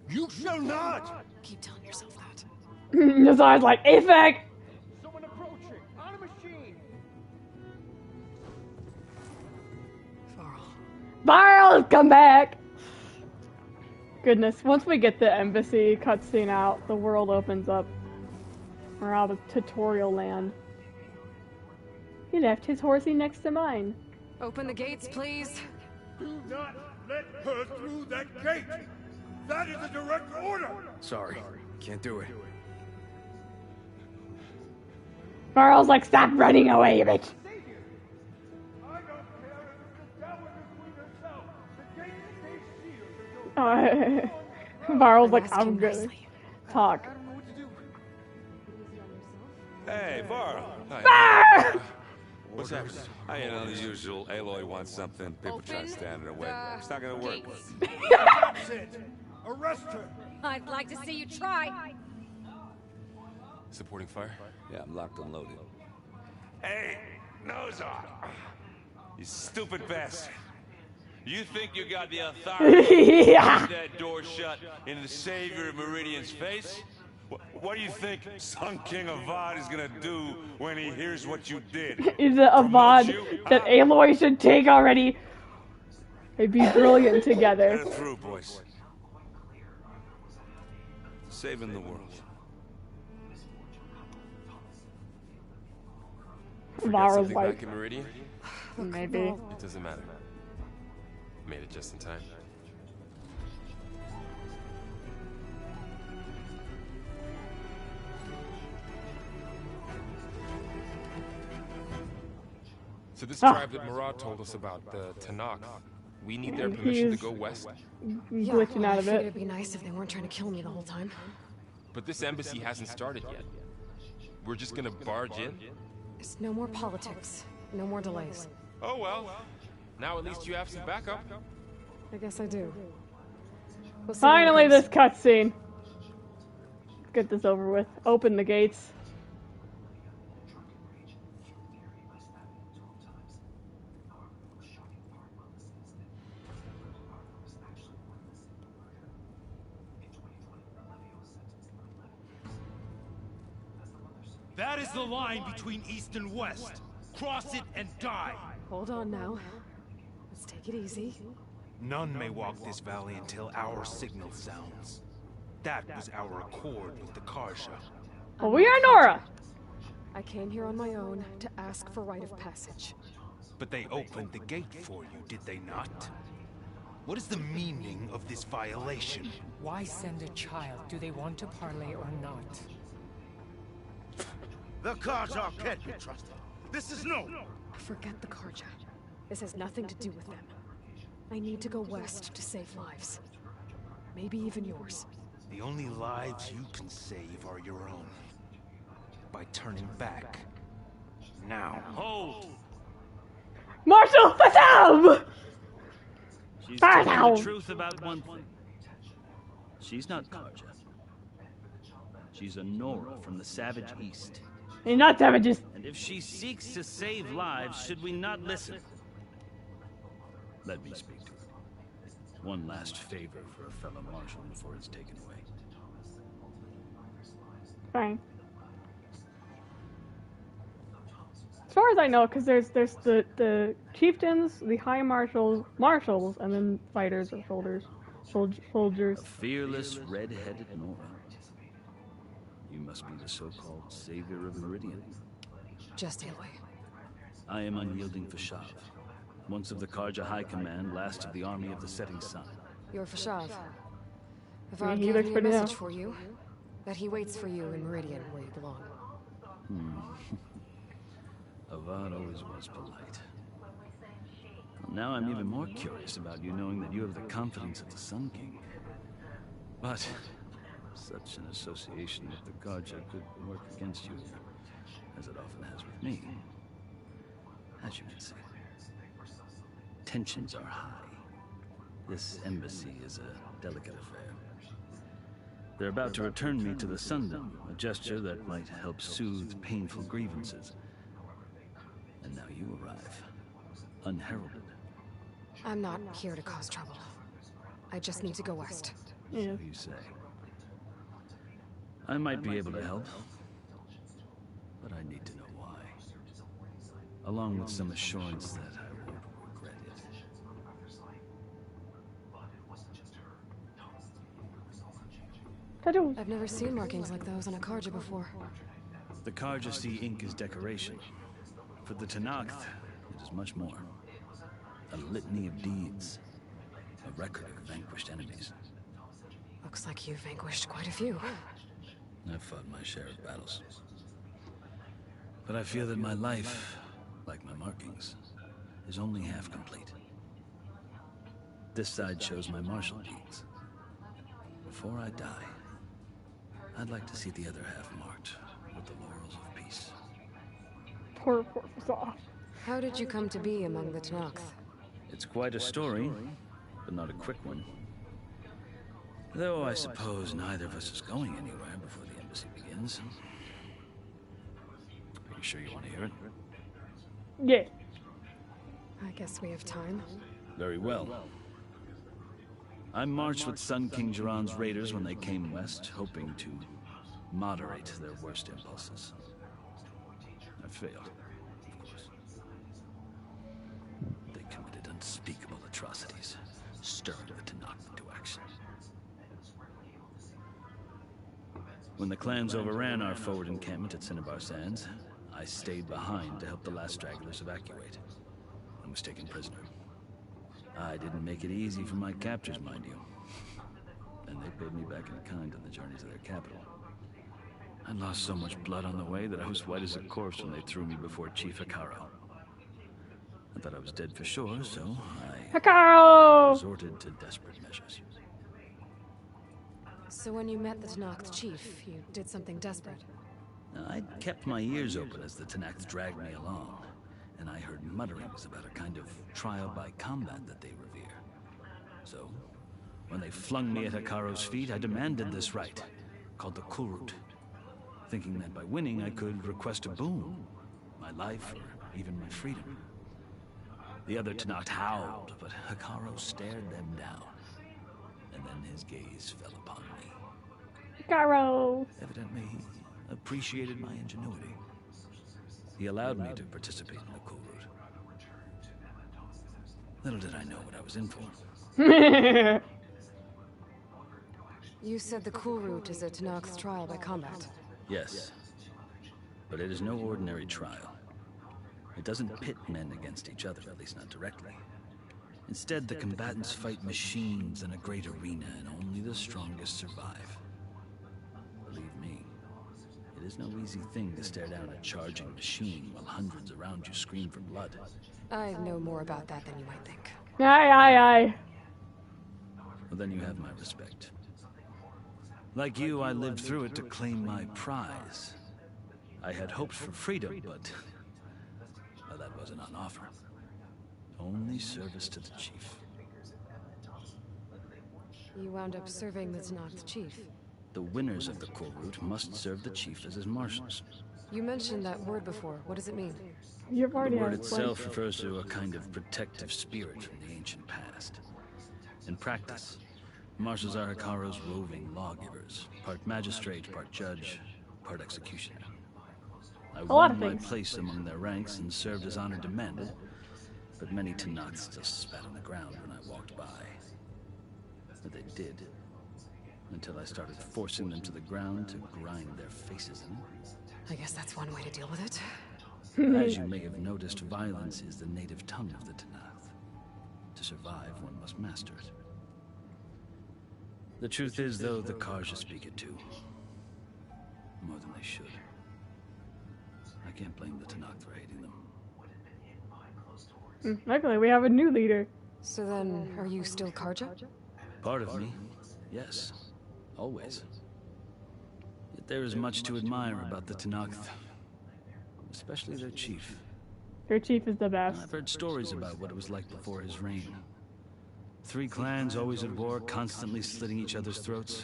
You shall not! Keep telling yourself that. Nazar's like, effect! Someone approaching! On a machine! Varl, come back! Goodness, once we get the embassy cutscene out, the world opens up. We're out of tutorial land. He left his horsey next to mine. Open the gates, please. Do not let her through that gate! That is a direct order! Sorry, can't do it. Varl's like, stop running away, bitch! Varl's like, I'm gonna talk. Hey, Varl. Varl! What's happening? I know the usual. Aloy wants something. People try to stand in her way. It's not gonna work. That's it! Arrest her! I'd like to see you try. Supporting fire? Yeah, I'm locked and loaded. Hey, Nozar! You stupid bastard. You think you got the authority to keep that door shut in the savior of Meridian's face? What do you think Sun King Avad is gonna do when he hears what you did? Is it Avad that Aloy should take already? They'd be brilliant together. Get it through, boys. Saving the world. Varl's like, back in Meridian? maybe. It doesn't matter. Made it just in time. this tribe that Murad told us about, the Tanakh. We need their permission to go west. Glitching out of I figured it. it'd be nice if they weren't trying to kill me the whole time. But this embassy hasn't started yet. We're just gonna barge in? It's no more politics. No more delays. Oh well. Now at least you have some backup. I guess I do. We'll see Finally, how it this cutscene. Let's get this over with. Open the gates. That is the line between East and West. Cross it and die. Hold on now. Let's take it easy. None may walk this valley until our signal sounds. That was our accord with the Karja. Well, we are Nora. I came here on my own to ask for rite of passage. But they opened the gate for you, did they not? What is the meaning of this violation? Why send a child? Do they want to parley or not? The Karja can't be trusted. This is no. Forget the Karja. This has nothing to do with them. I need to go west to save lives. Maybe even yours. The only lives you can save are your own. By turning back. Now. Hold! Marshal Fatab! She's telling the truth about one thing. She's not Karja. She's a Nora from the Savage East. You're not savages. And if she seeks to save lives, should we not listen? Let me speak to her. One last favor for a fellow marshal before it's taken away. Fine. As far as I know, because there's the chieftains, the high marshals, and then fighters or soldiers. A fearless, red-headed Nora. You must be the so-called savior of Meridian. Just Aloy. I am unyielding Fashav, once of the Karja High Command, last of the army of the setting sun. You're Fashav. If Yeah, I he gave looks me a pretty message now. for you, that he waits for you in Meridian where you belong. Avad always was polite. Now I'm even more curious about you knowing that you have the confidence of the Sun King. But such an association with the Karja could work against you, as it often has with me. As you can see, tensions are high. This embassy is a delicate affair. They're about to return me to the Sundom, a gesture that might help soothe painful grievances. And now you arrive, unheralded. I'm not here to cause trouble. I just need to go west. So you say. I might be able to help, but I need to know why. Along with some assurance that I won't regret it. I've never seen markings like those on a Karja before. The Karja see ink as decoration. For the Tanakh, it is much more. A litany of deeds. A record of vanquished enemies. Looks like you've vanquished quite a few. I've fought my share of battles. But I feel that my life, like my markings, is only half complete. This side shows my martial deeds. Before I die, I'd like to see the other half marked with the laurels of peace. Poor Saw. How did you come to be among the Tanakh? It's quite a story, but not a quick one. Though I suppose neither of us is going anywhere before the embassy begins. Are you sure you want to hear it? Yeah. I guess we have time. Very well. I marched with Sun King Jiran's raiders when they came west, hoping to moderate their worst impulses. I failed, of course. They committed unspeakable atrocities, stirring the Tanakh into action. When the clans overran our forward encampment at Cinnabar Sands, I stayed behind to help the last stragglers evacuate, and was taken prisoner. I didn't make it easy for my captors, mind you. And they paid me back in kind on the journey to their capital. I lost so much blood on the way that I was white as a corpse when they threw me before Chief Hikaru. I thought I was dead for sure, so I Hikaru! resorted to desperate measures. So when you met the Tenakth chief, you did something desperate? I'd kept my ears open as the Tenakth dragged me along, and I heard mutterings about a kind of trial by combat that they revere. So, when they flung me at Hikaru's feet, I demanded this right, called the Kulrut, thinking that by winning I could request a boon, my life or even my freedom. The other Tenakth howled, but Hikaru stared them down, and then his gaze fell upon me. Hikaru! Evidently, he appreciated my ingenuity. He allowed me to participate in the Kulrut. Little did I know what I was in for. You said the Kulrut is a Tenakth's trial by combat. Yes, but it is no ordinary trial. It doesn't pit men against each other, at least not directly. Instead, the combatants fight machines in a great arena, and only the strongest survive. Believe me, it is no easy thing to stare down a charging machine while hundreds around you scream for blood. I know more about that than you might think. Aye. Well, then you have my respect. Like you, I lived through it to claim my prize. I had hoped for freedom, but well, that wasn't on offer. Only service to the chief. You wound up serving the Tenakth chief. The winners of the Kulrut must serve the chief as his marshals. You mentioned that word before. What does it mean? You've already The word itself refers to a kind of protective spirit from the ancient past. In practice, marshals are Hikaru's roving lawgivers, part magistrate, part judge, part executioner. I won my place among their ranks and served as honor demanded, but many Tenakth still spat on the ground when I walked by. But they did, until I started forcing them to the ground to grind their faces in it. I guess that's one way to deal with it. As you may have noticed, violence is the native tongue of the Tenakth. To survive, one must master it. The truth is, though, the Karja speak it too. More than they should. I can't blame the Tenakth for hating them. Luckily, we have a new leader. So then, are you still Karja? Part of me, yes. Always. Yet there is much to admire about the Tenakth. Especially their chief. Their chief is the best. I've heard stories about what it was like before his reign. 3 clans always at war, constantly slitting each other's throats.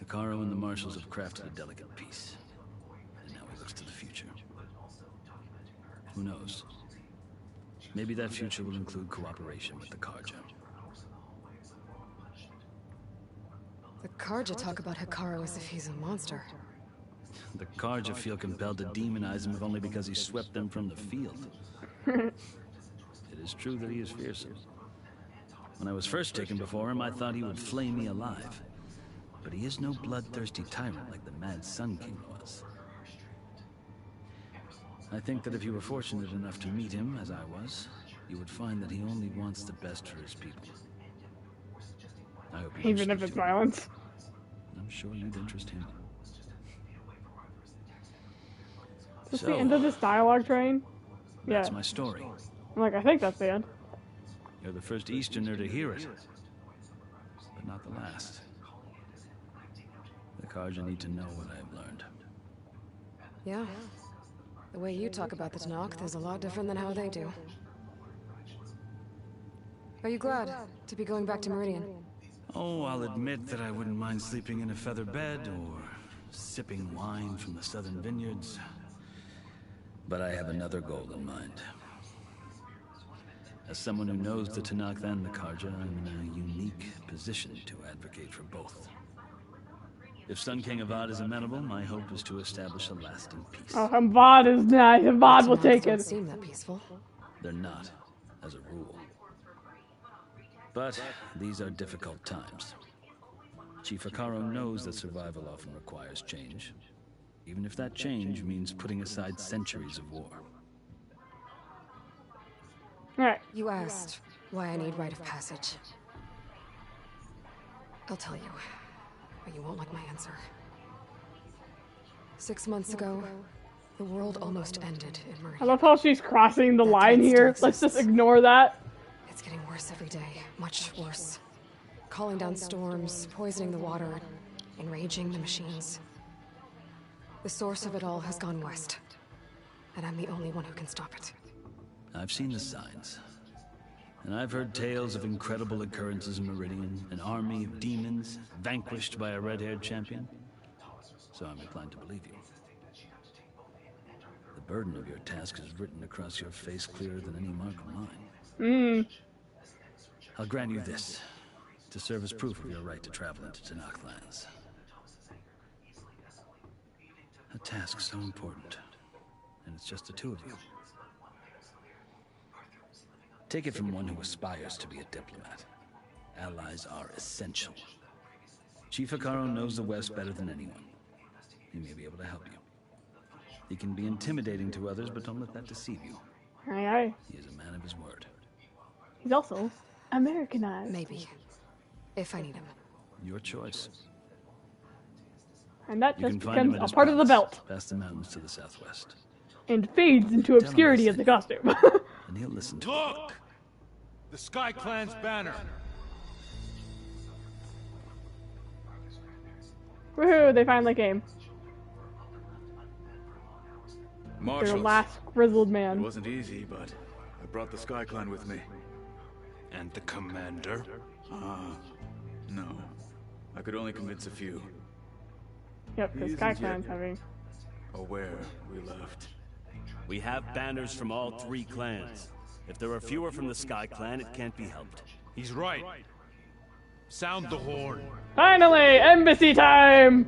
Hikaru and the marshals have crafted a delicate peace. And now he looks to the future. Who knows? Maybe that future will include cooperation with the Karja. The Karja talk about Hikaru as if he's a monster. The Karja feel compelled to demonize him if only because he swept them from the field. It is true that he is fearsome. When I was first taken before him, I thought he would flay me alive. But he is no bloodthirsty tyrant like the Mad Sun King was. I think that if you were fortunate enough to meet him, as I was, you would find that he only wants the best for his people. I hope even if it's violence. I'm sure you'd interest him. Is this the end of this dialogue train? That's my story. I'm like, I think that's the end. You're the first Easterner to hear it, but not the last. The Karja need to know what I have learned. Yeah. The way you talk about the Tenakth is a lot different than how they do. Are you glad to be going back to Meridian? Oh, I'll admit that I wouldn't mind sleeping in a feather bed or sipping wine from the southern vineyards. But I have another goal in mind. As someone who knows the Tenakth and the Karja, I'm in a unique position to advocate for both. If Sun King Avad is amenable, my hope is to establish a lasting peace. Oh, Avad is nice. Avad will take it. Don't seem that peaceful. They're not, as a rule. But these are difficult times. Chief Hikaru knows that survival often requires change, even if that change means putting aside centuries of war. Alright. You asked why I need rite of passage. I'll tell you, but you won't like my answer. 6 months ago, The world almost ended in Meridian. I love how she's crossing the line here. Let's just ignore that. It's getting worse every day. Much worse. Calling down storms, poisoning the water, enraging the machines. The source of it all has gone west. And I'm the only one who can stop it. I've seen the signs. And I've heard tales of incredible occurrences in Meridian, an army of demons vanquished by a red-haired champion. So I'm inclined to believe you. The burden of your task is written across your face clearer than any mark of mine. I'll grant you this, to serve as proof of your right to travel into Tenakth lands. A task so important, and it's just the two of you. Take it from one who aspires to be a diplomat. Allies are essential. Chief Hekarro knows the West better than anyone. He may be able to help you. He can be intimidating to others, but don't let that deceive you. Aye, aye. He is a man of his word. He's also Americanized. Maybe. If I need him. Your choice. And that just becomes a part of the belt. Past the mountains to the southwest. And fades into obscurity as the costume. And he'll listen to Look! The Sky Clan's banner. Woohoo, they finally came. Marshals. Their last grizzled man. It wasn't easy, but I brought the Sky Clan with me. And the commander? No. I could only convince a few. Yep, the Sky Clan's having... Aware we left. We have banners from all three clans. If there are fewer from the Sky Clan, it can't be helped. He's right. Sound the horn. Finally! Embassy time!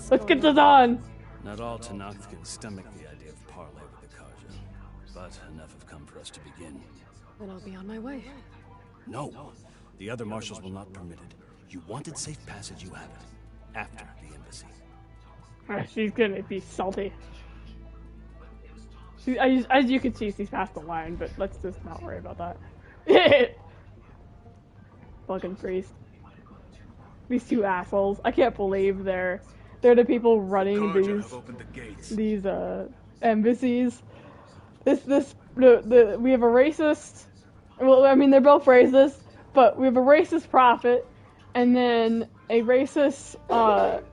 Let's get this on! Not all Tenakth can stomach the idea of parley with the Karja, but enough have come for us to begin. Then I'll be on my way. No, the other marshals will not permit it. You wanted safe passage, you have it. After the embassy. She's gonna be salty. As you can see, she's past the line, but let's just not worry about that. Fucking priest. These two assholes. I can't believe they're the people running these embassies. We have a racist. Well, I mean they're both racist, but we have a racist prophet, and then a racist what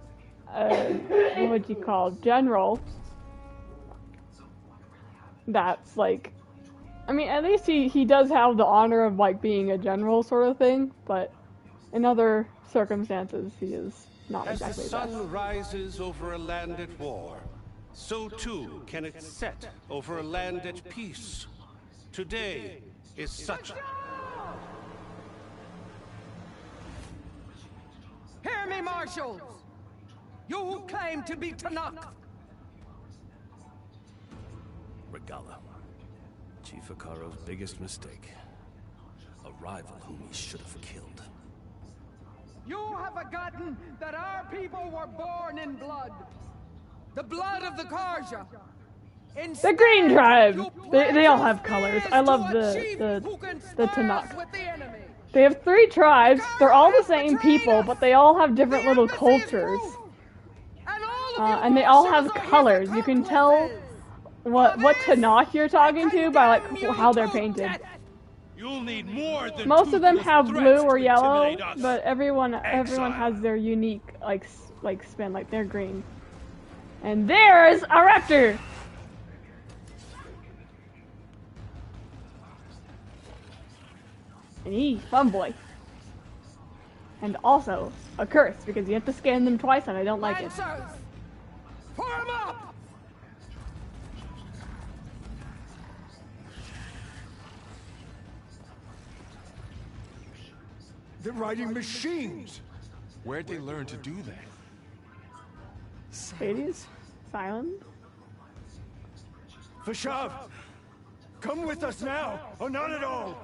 would you call general? That's like, I mean, at least he does have the honor of like being a general sort of thing, but in other circumstances he is not exactly As the sun rises over a land at war, so too can it set over a land at peace. Today is such... Hear me, marshals! You who claim to be Tenakth! Regala. Chief Hekarro's biggest mistake. A rival whom he should have killed. You have forgotten that our people were born in blood. The blood of the Karja. The Green Tribe! They all have colors. I love the Tenakth. They have 3 tribes. They're all the same people, but they all have different little cultures. And they all have colors. You can tell what Tenakth you're talking to by like how they're painted. You'll need more than most of them have blue or yellow, but everyone has their unique like spin, like they're green. And there's a raptor. Fun boy. And also a curse because you have to scan them twice, and I don't like it. Form up! They're riding machines! Where'd they learn to do that? Hades? Silent? Fashav! Come with us now, or not at all!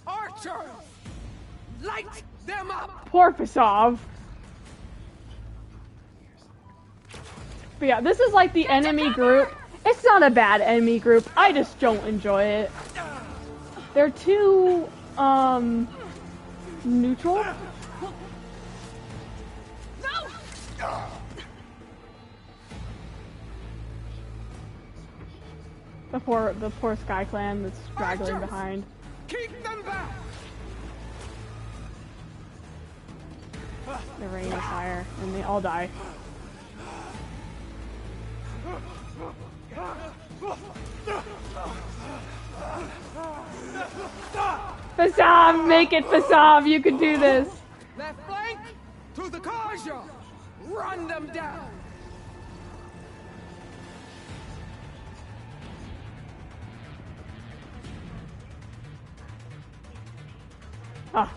Archers! Light them up! Poor Fashav. But yeah, this is like the enemy group. It's not a bad enemy group. I just don't enjoy it. They're too, neutral? The poor Sky Clan that's straggling behind. Keep them back! The rain of fire, and they all die. Fasam, make it, Fasam! You can do this! Left flank! To the Kaja! Run them down!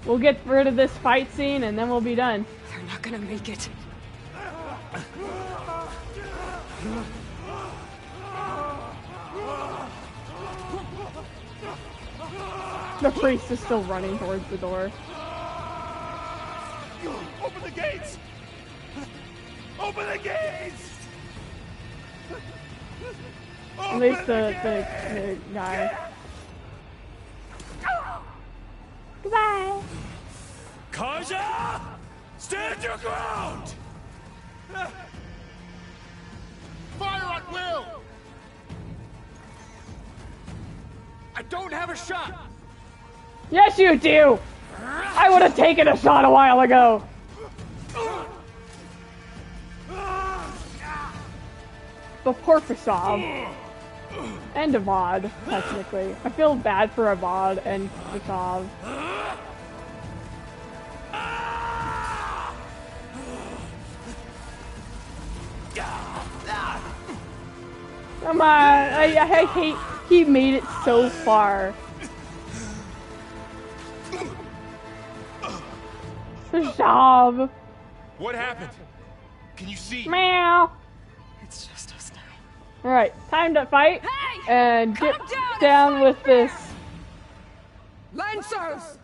We'll get rid of this fight scene and then we'll be done. They're not gonna make it. The priest is still running towards the door. Open the gates! Open the gates! At least the guy. Goodbye! Kaja! Stand your ground! Fire at will! I don't have a shot! Yes, you do! I would have taken a shot a while ago! But poor Fasab. And Avad, technically. I feel bad for Avad and Fasab. Come on! I hate he made it so far. Fasab! What happened? Can you see? Meow! It's just us now. Alright, time to fight. Hey! And get down with this. Lancers!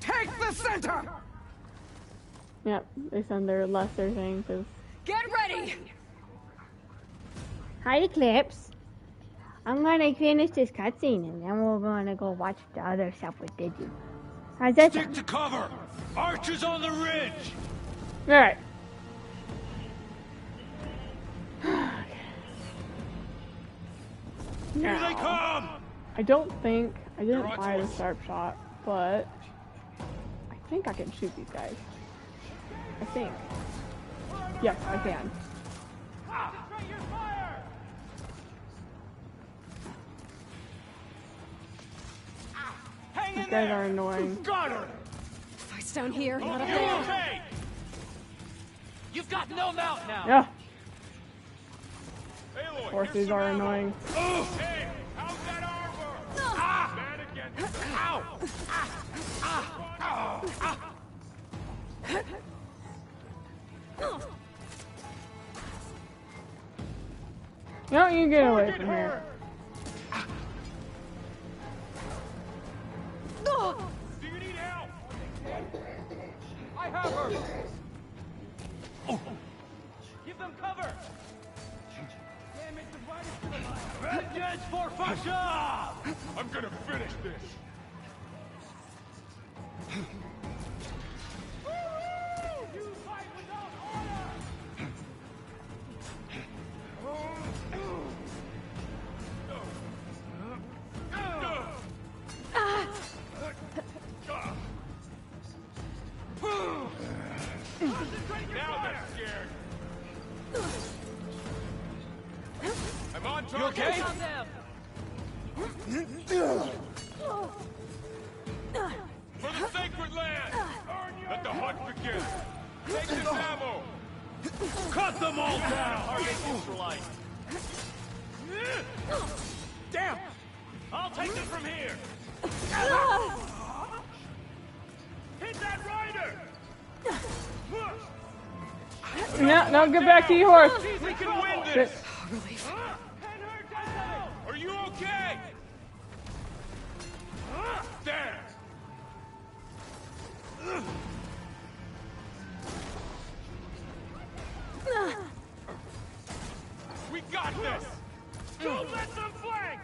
Take the center! Yep, they send their lesser thing, cause... Get ready! Hi, Eclipse. I'm gonna finish this cutscene and then we're gonna go watch the other stuff we did do. How's that Stick to cover! Archers on the ridge! Alright. Here they come! I don't think... I didn't buy the sharp shot, but... I think I can shoot these guys. I think. Yes, I can. These guys are annoying. Got her! Fight's down here, not up You there. okay? You've got no mount now! Yeah. Aloy, Horses are annoying. Hey, how's that armor? Stand against it. Ow! No, you get away from here. Do you need help? I have her! Give them cover! Vengeance for Fasha! I'm gonna finish this. You fight without honor! Now they're scared. I'm on target. You okay? For the sacred land! Let the hunt begin! Take this ammo! Cut them all down! Target neutralized! Damn! I'll take them from here! Hit that rider! No, get back to your horse. We can win this! Relief. Are you okay? There! We got this! Don't let them flank!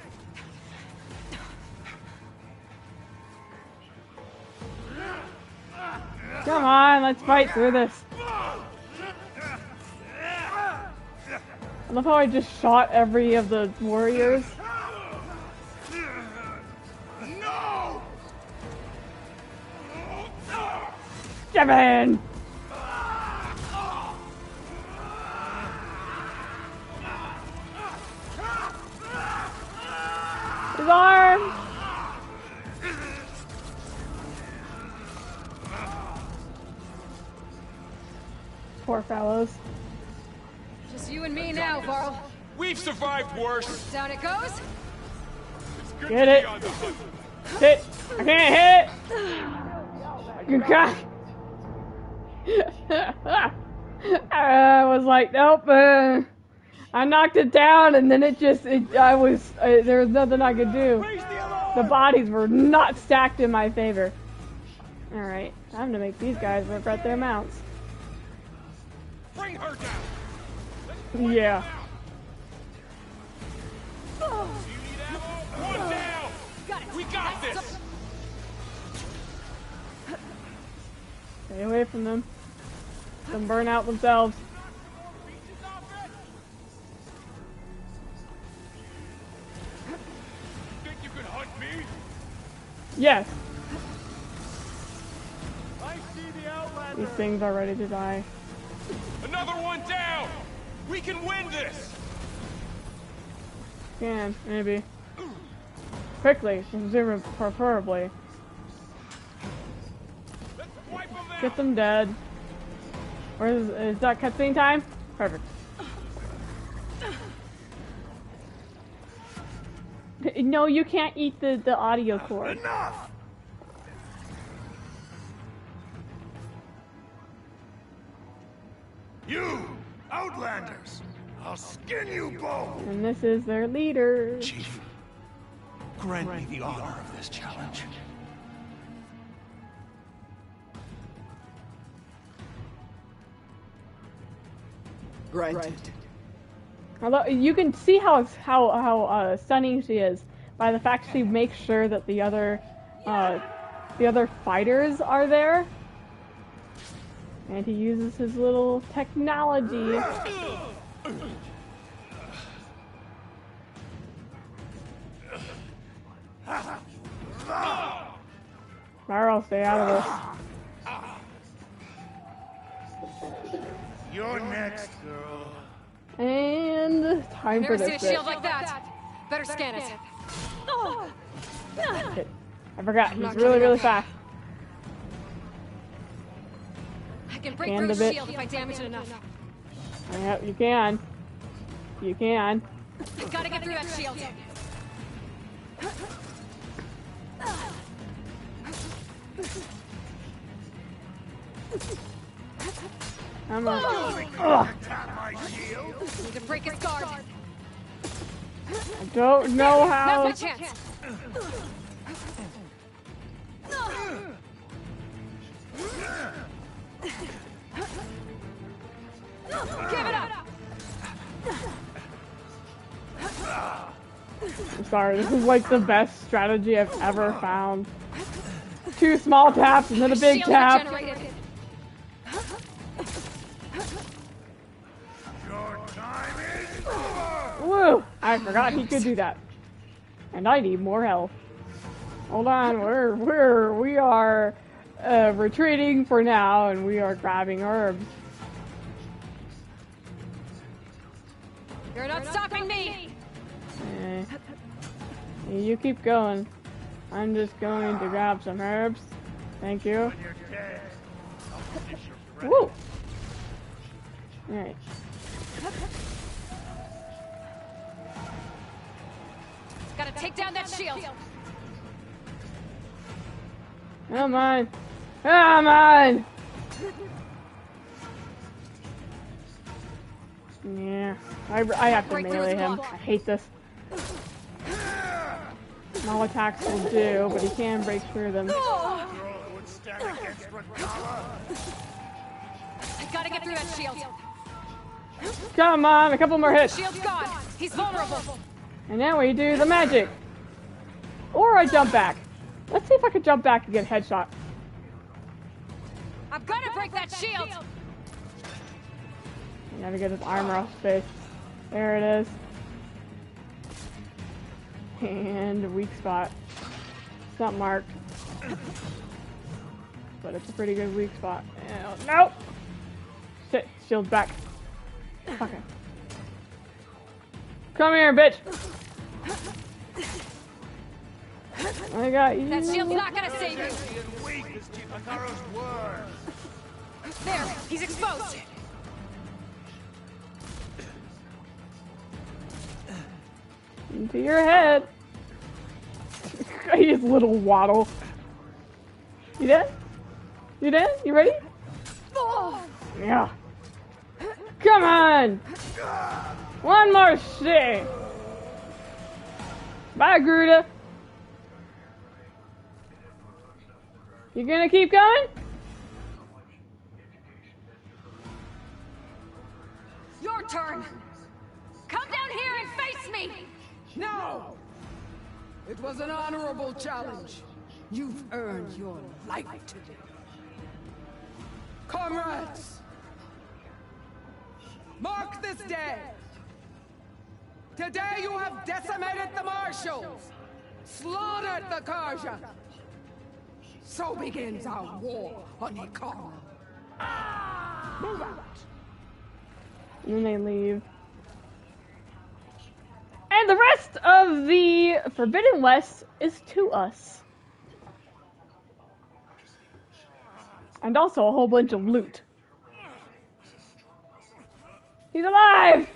Come on, let's fight through this. I love how I just shot every of the warriors. 7! His arm! Poor fellows. Just you and me now, Varl. We've survived worse. Down it goes. Get it! Hit! I can't hit! You got. I was like, nope. I knocked it down, and then there was nothing I could do. The bodies were not stacked in my favor. All right, time to make these guys regret their mounts. Bring her down. Yeah. One down. We got this. Stay away from them. Them burn out themselves. Think you can hunt me? Yes. I see the Outlander. These things are ready to die. Another one down. We can win this. Can, maybe. Quickly, preferably. Get them dead. Is that cutscene time? Perfect. No, you can't eat the audio cord. Enough. You Outlanders, I'll skin you both. And this is their leader. Chief, grant me the honor of this challenge. Granted. You can see how stunning she is by the fact she makes sure that the other fighters are there, and he uses his little technology. Varl, stay out of this. You're next, girl. And time for Never this see a shield like that. Better scan it. Shit. I forgot. He's really fast. I can break through the shield if I damage it enough. Yep, you can. You can. I gotta get through that shield. Come on. Need to break his guard. I don't know how. Now's my chance. Give it up. I'm sorry, this is like the best strategy I've ever found. 2 small taps and then a big tap. Woo! I forgot he could do that. And I need more health. Hold on, we are retreating for now, and we are grabbing herbs. You're not stopping me. You keep going. I'm just going to grab some herbs. Thank you. Woo! Alright. Gotta take down that shield. Come on. Come on! Yeah. I have to melee him. I hate this. Small attacks will do, but he can break through them. I gotta get through that shield. Come on, a couple more hits. Shield's gone. He's vulnerable. And now we do the magic. Or I jump back. Let's see if I can jump back and get a headshot. I've gotta break that shield. I gotta get his armor off his face. There it is. And a weak spot. It's not marked. but it's a pretty good weak spot. Nope! Shit, shield's back. Okay. Come here, bitch! I got you. That shield's not gonna save you. There, he's exposed. Into your head. His little waddle. You dead? You dead? You ready? Yeah. Come on! One more shit! Bye, Gruda. You gonna keep going? Your turn. Come down here and face me. No! It was an honorable challenge. You've earned your life today. Comrades! Mark this day! Today you have decimated the Marshals! Slaughtered the Karja! So begins our war on Ikara. Move out! And then they leave. And the rest of the Forbidden West is to us. And also a whole bunch of loot. He's alive!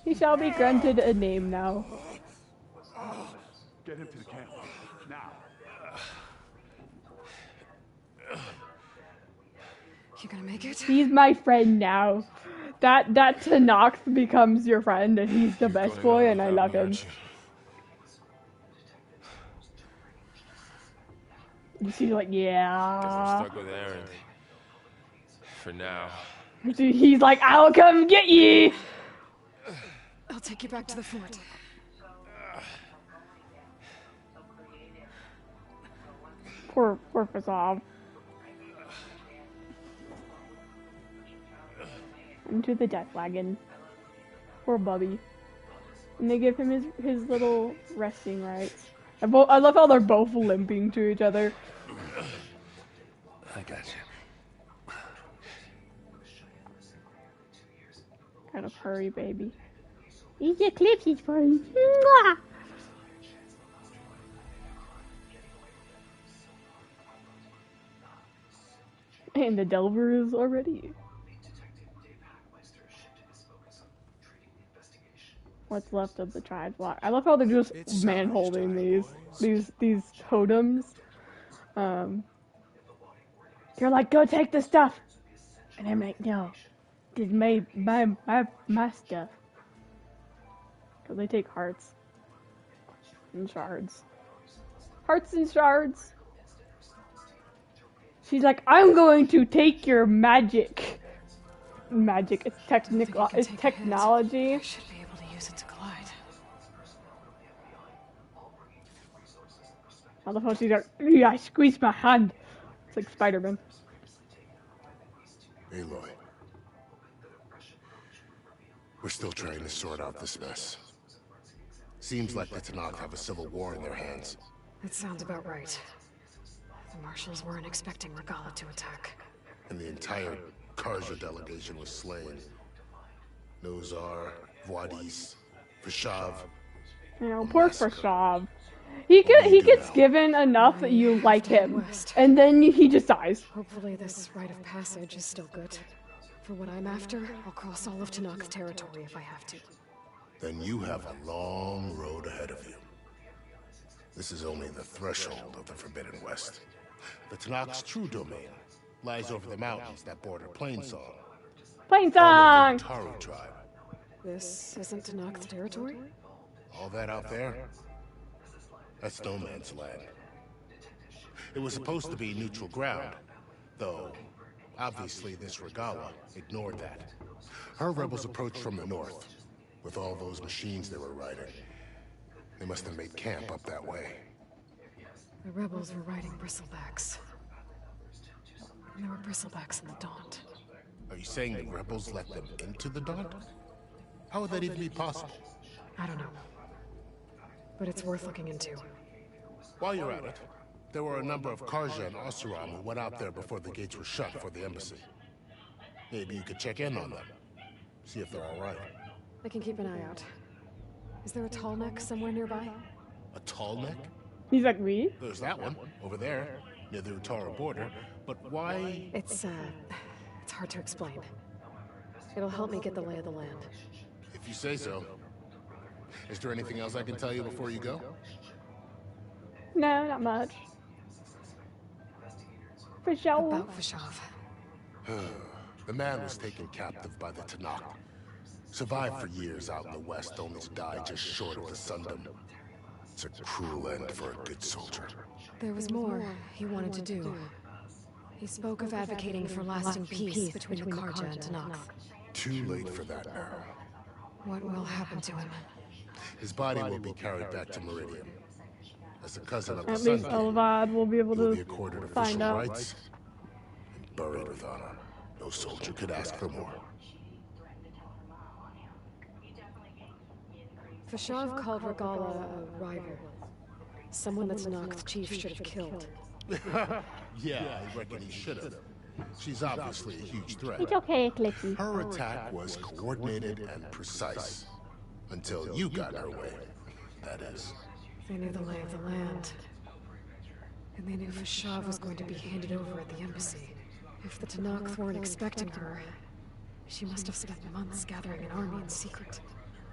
He shall be granted a name now. Get him to the camp. Now. You gonna make it? He's my friend now. That Tanox becomes your friend, and he's the best boy, and I love him. You see, like, yeah. I'm stuck with Aaron. For now. He's like, I'll come get ye. I'll take you back to the fort. Poor Fazov. Into the death wagon. Poor Bubby. And they give him his little resting rights. I love how they're both limping to each other. I got you. Kind of hurry, baby. Eat your clipsies for you. Mwah! And the Delver is already. What's left of the tribe block? I love how they're just man-holding these totems. You're like, go take the stuff, and I'm like, no, this is my stuff. Cause they take hearts and shards. Hearts and shards. She's like, I'm going to take your magic. Magic. It's technical. It's technology. I should be able to use it to glide. I love how she's like, yeah, I squeezed my hand. It's like Spider-Man. Aloy. We're still trying to sort out this mess. Seems like the Tanakh have a civil war in their hands. That sounds about right. The Marshals weren't expecting Regala to attack. And the entire Karja delegation was slain. Nozar, Voidis, Fashav. You know, poor Fashav. He gets given enough that you like him, and then he just dies. Hopefully this rite of passage is still good. For what I'm after, I'll cross all of Tanakh's territory if I have to. Then you have a long road ahead of you. This is only the threshold of the Forbidden West. The Tanakh's true domain lies over the mountains that border Plainsong. Plainsong! Taru tribe. This isn't Tanakh's territory? All that out there? That's no man's land. It was supposed to be neutral ground, though obviously this Regala ignored that. Her rebels approached from the north, with all those machines they were riding. They must have made camp up that way. The rebels were riding bristlebacks. And there were bristlebacks in the Daunt. Are you saying the rebels let them into the Daunt? How would that even be possible? I don't know. But it's worth looking into. While you're at it, There were a number of Karja and Oseram who went out there before the gates were shut for the embassy. Maybe you could check in on them. See if they're all right. I can keep an eye out. Is there a tall neck somewhere nearby? A tall neck? He's like, me? There's that one, over there, near the Utara border. But why? It's hard to explain. It'll help me get the lay of the land. If you say so. Is there anything else I can tell you before you go? No, not much. Fashov. About Fashov. The man was taken captive by the Tanakh. Survived for years out in the west, only to die just short of the Sundom. It's a cruel end for a good soldier. There was more he wanted to do. He spoke of advocating for lasting peace between the Karja and Tanakh. Too late for that now. What will happen to him? His body will be carried back to Meridian. As a cousin of the At least Sun King, Elvad will be able he will to be accorded find official out. rights and buried with honor. No soldier could ask for more. Fashov called Regala a rival. Someone that Tanakh's chief should have killed. Yeah, I reckon he should have. She's obviously a huge threat. It's okay, Clicky. Her attack was coordinated and precise. Until you got in her way, that is. They knew the lay of the land. And they knew Fashov was going to be handed over at the embassy. If the Tanakh weren't expecting her, she must have spent months gathering an army in secret.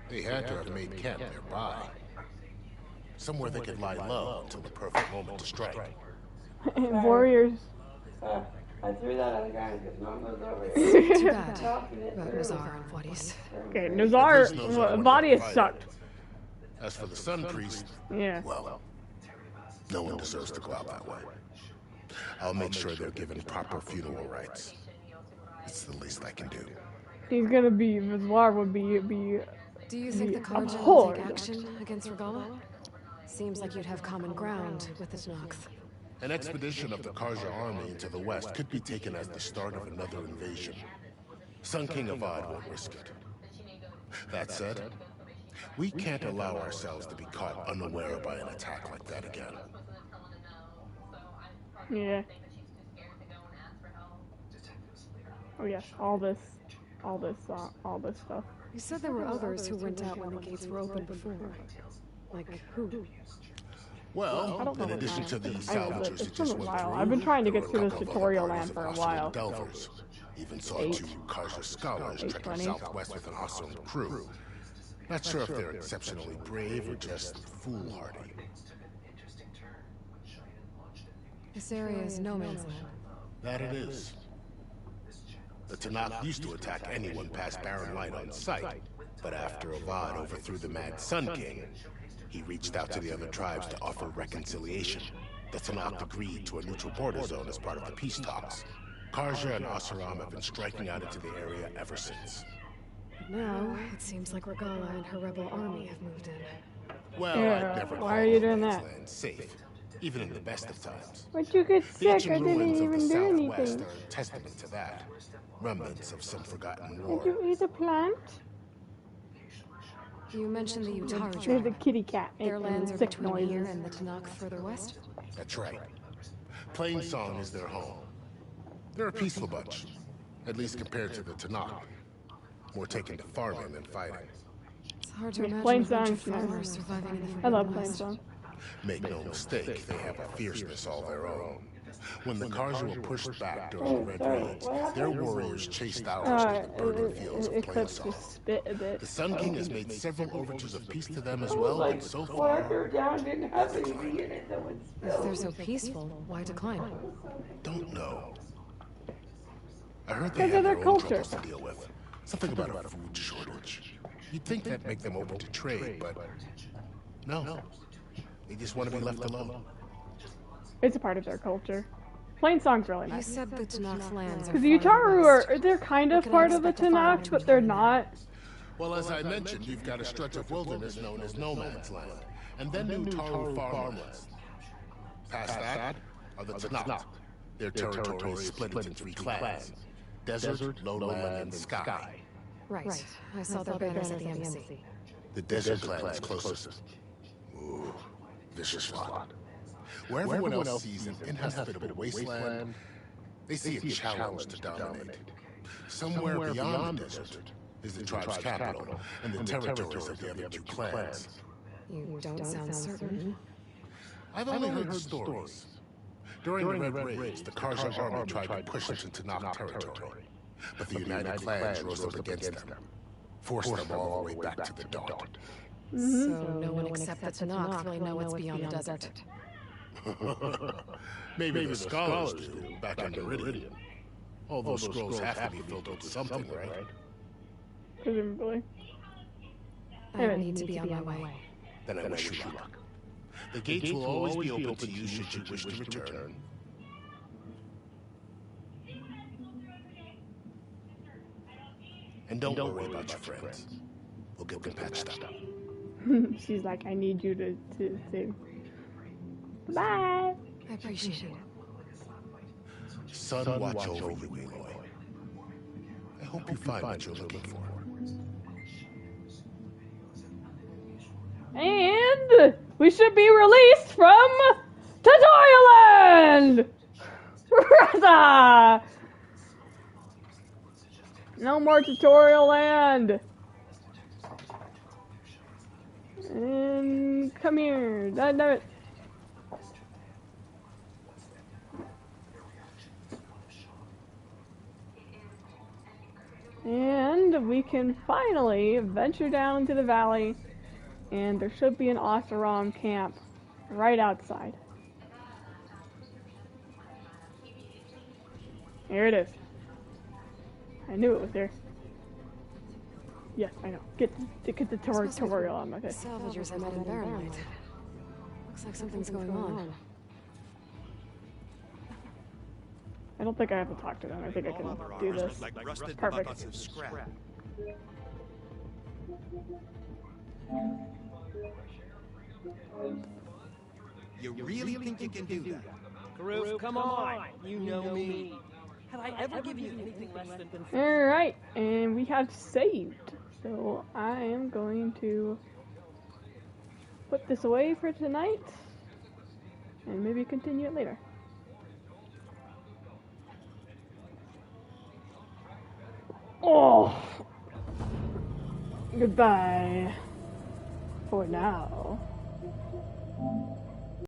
They had to have made camp nearby. Somewhere they could lie low until the perfect moment to strike. Warriors. I threw that on the ground because Mom was over there. Too bad about Nazar and Wadis. Okay, Nazar, Vadius sucked. As for the Sun Priest, yeah. Well, no one deserves to go out that way. I'll make sure they're given proper funeral rites. It's the least I can do. He's gonna be, Nazar would be Do you think the Karja will take action against Regala? Seems like you'd have common ground with the Tanakh. An expedition of the Karja army into the west could be taken as the start of another invasion. Sun King Avad won't risk it. That said, we can't allow ourselves to be caught unaware by an attack like that again. Yeah. Oh yes, all this stuff. You said there were others who went out when the gates were open before. Like who? Well, in addition to the salvagers who just went through, I've been trying to get there through were this a couple of tutorial parties land of for a Oseram while. Delvers. Even saw 2 Karja scholars trekking 820. southwest with an Oseram crew. Not sure if they're exceptionally brave or just foolhardy. This area is no man's land. That it is. The Tanakh used to attack anyone past Barren Light on sight, but after Avad overthrew the Mad Sun King, he reached out to the other tribes to offer reconciliation. The Tanakh agreed to a neutral border zone as part of the peace talks. Karja and Oseram have been striking out into the area ever since. Now, it seems like Regala and her rebel army have moved in. Well, Yeah, I'd never why are you doing call that? land safe, even in the best of times. But you get The sick, I ancient didn't ruins of even the do southwest anything. are a testament to that. Remnants of some forgotten Did war. you eat a plant? You mentioned the Utara There's tribe. a kitty cat Their lands are sick between here noises. and the Tanakh further west? That's right. Plainsong is their home. They're a peaceful bunch, at least compared to the Tanakh. More taken to farming than fighting. It's hard to Miss imagine a bunch Plainsong, of farmers surviving in the I love Forbidden West. Plainsong. Make no mistake, they have a fierceness all their own. When the Karja were pushed back during the Red Raids, their warriors chased ours to the burning fields of Eclipse Plainsong. just spit a bit. The Sun King has made several overtures of peace to them as well, and so far... Didn't have anything in it that would If they're so peaceful, why decline? Don't know. I heard Because they of had their their own culture. troubles to deal with. Something about a food shortage. You'd think that'd make them open to trade, but... No. They just want to be left alone. It's a part of their culture. Plainsong's really You nice. said the Tanakh lands are Because the far Utaru west. they're kind of What can I part of the expect to find Tanakh, but they're not. Well, as I mentioned, you've got a stretch of wilderness known as No Man's Land, and then New Taru farmlands. Past that are the Tanakh. Their territory is split into 3 clans: Desert, Lowland, and Sky. Right. I saw their banners at the embassy. The Desert clan is closest. Ooh, vicious lot. Where everyone else sees an inhospitable wasteland, they see a challenge to dominate. Somewhere beyond the desert is the tribe's capital and the territories of the other two clans. You don't sound certain. I've only heard stories. During the Red Raids, the Karja army tried to push into Tanakh territory, but the United Clans rose up against them, forced them all the way back to the dawn. So no one except the Tanakh really know what's beyond the desert. Maybe the scholars do, back in Meridian. All those scrolls have to be filled with something, right? Presumably. I don't need to be on my way. Then I wish you luck. The gates will always be open to you should you wish to return. And don't worry about your friends. We'll get them patched up. She's like, I need you to bye. I appreciate it. Sun watch over you, Aloy. I hope you find what you're looking for. And we should be released from Tutorial Land! Reza! No more Tutorial Land! And come here. Damn it. And we can finally venture down into the valley, and there should be an Oseram camp right outside. Here it is. I knew it was there. Yes, I know. Get the tutorial on my face. Salvagers I met in Barrenlight. Looks like something's going on. I don't think I have to talk to them. I think I can do this. Perfect. You really think you can do that? Karoof, come on. You know me. Have I ever given you anything less than... Alright, and we have saved. So I am going to put this away for tonight, and maybe continue it later. Oh! Goodbye. For now.